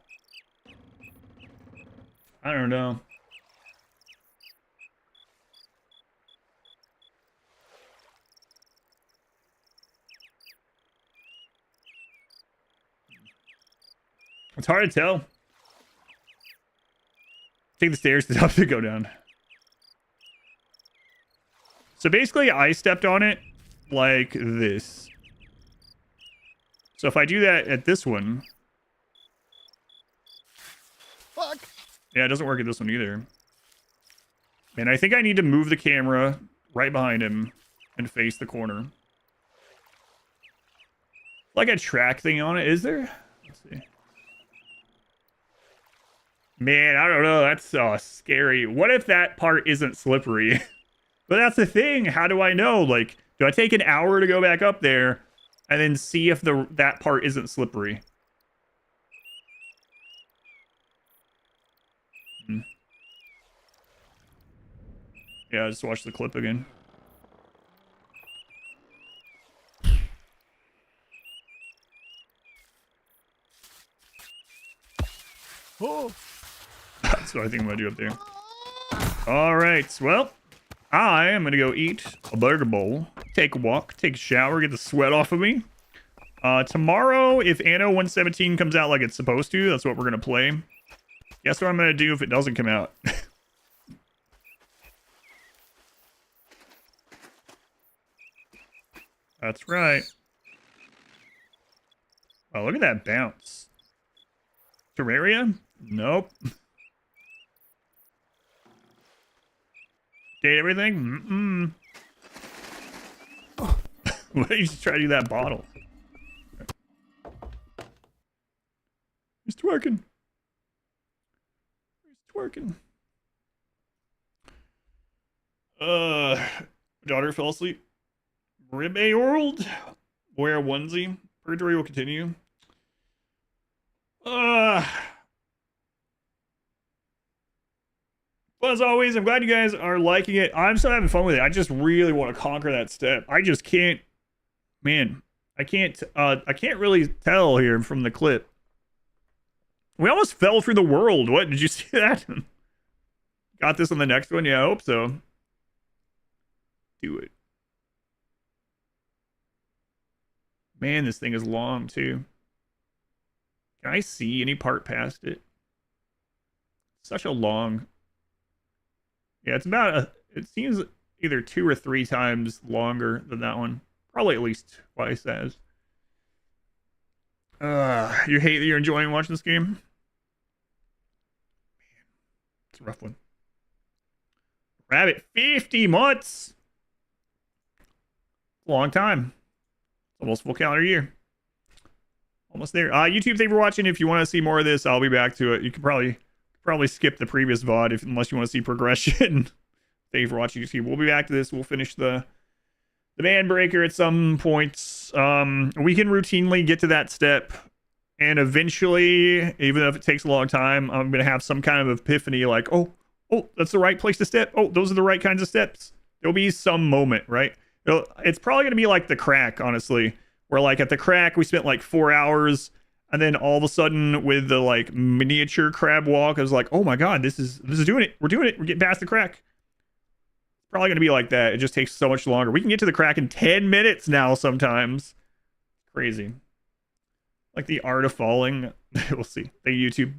I don't know. It's hard to tell. Take the stairs to go down. So basically, I stepped on it like this. So if I do that at this one... Fuck. Yeah, it doesn't work at this one either. And I think I need to move the camera right behind him and face the corner. Like a track thing on it, is there? Let's see. Man, I don't know. That's scary. What if that part isn't slippery? But that's the thing. How do I know? Like, do I take an hour to go back up there and then see if that part isn't slippery? Yeah, just watch the clip again. Oh. That's what I think I'm gonna do up there. All right, well, I am gonna go eat a burger bowl, take a walk, take a shower, get the sweat off of me. Tomorrow, if Anno 117 comes out like it's supposed to, that's what we're gonna play. Guess what I'm gonna do if it doesn't come out? That's right. Oh, look at that bounce. Terraria? Nope. Date everything? Why don't you just try to do that bottle? He's twerking. He's twerking. Daughter fell asleep. Rib a world. Wear a onesie. Purgatory will continue. But as always, I'm glad you guys are liking it. I'm still having fun with it. I just really want to conquer that step. I just can't, man. I can't really tell here from the clip. We almost fell through the world. What, did you see that? Got this on the next one? Yeah, I hope so. Do it. Man, this thing is long too. Can I see any part past it? Such a long. Yeah, it's about it seems either 2 or 3 times longer than that one. Probably at least twice as. You hate that you're enjoying watching this game? Man, it's a rough one. Rabbit, 50 months! Long time. Almost full calendar year. Almost there. YouTube, thank you for watching. If you want to see more of this, I'll be back to it. You can probably skip the previous VOD unless you want to see progression. Thank you for watching YouTube. We'll be back to this. We'll finish the band breaker at some points. We can routinely get to that step, and eventually, even if it takes a long time, I'm gonna have some kind of epiphany like, oh, that's the right place to step. Oh, those are the right kinds of steps. There'll be some moment, right? It's probably gonna be like the crack, honestly, where like at the crack we spent like 4 hours, and then all of a sudden with the like miniature crab walk, I was like, oh my god, this is doing it. We're doing it. We're getting past the crack. It's probably gonna be like that. It just takes so much longer. We can get to the crack in 10 minutes now sometimes. Crazy. Like the art of falling. We'll see. Thank you, YouTube.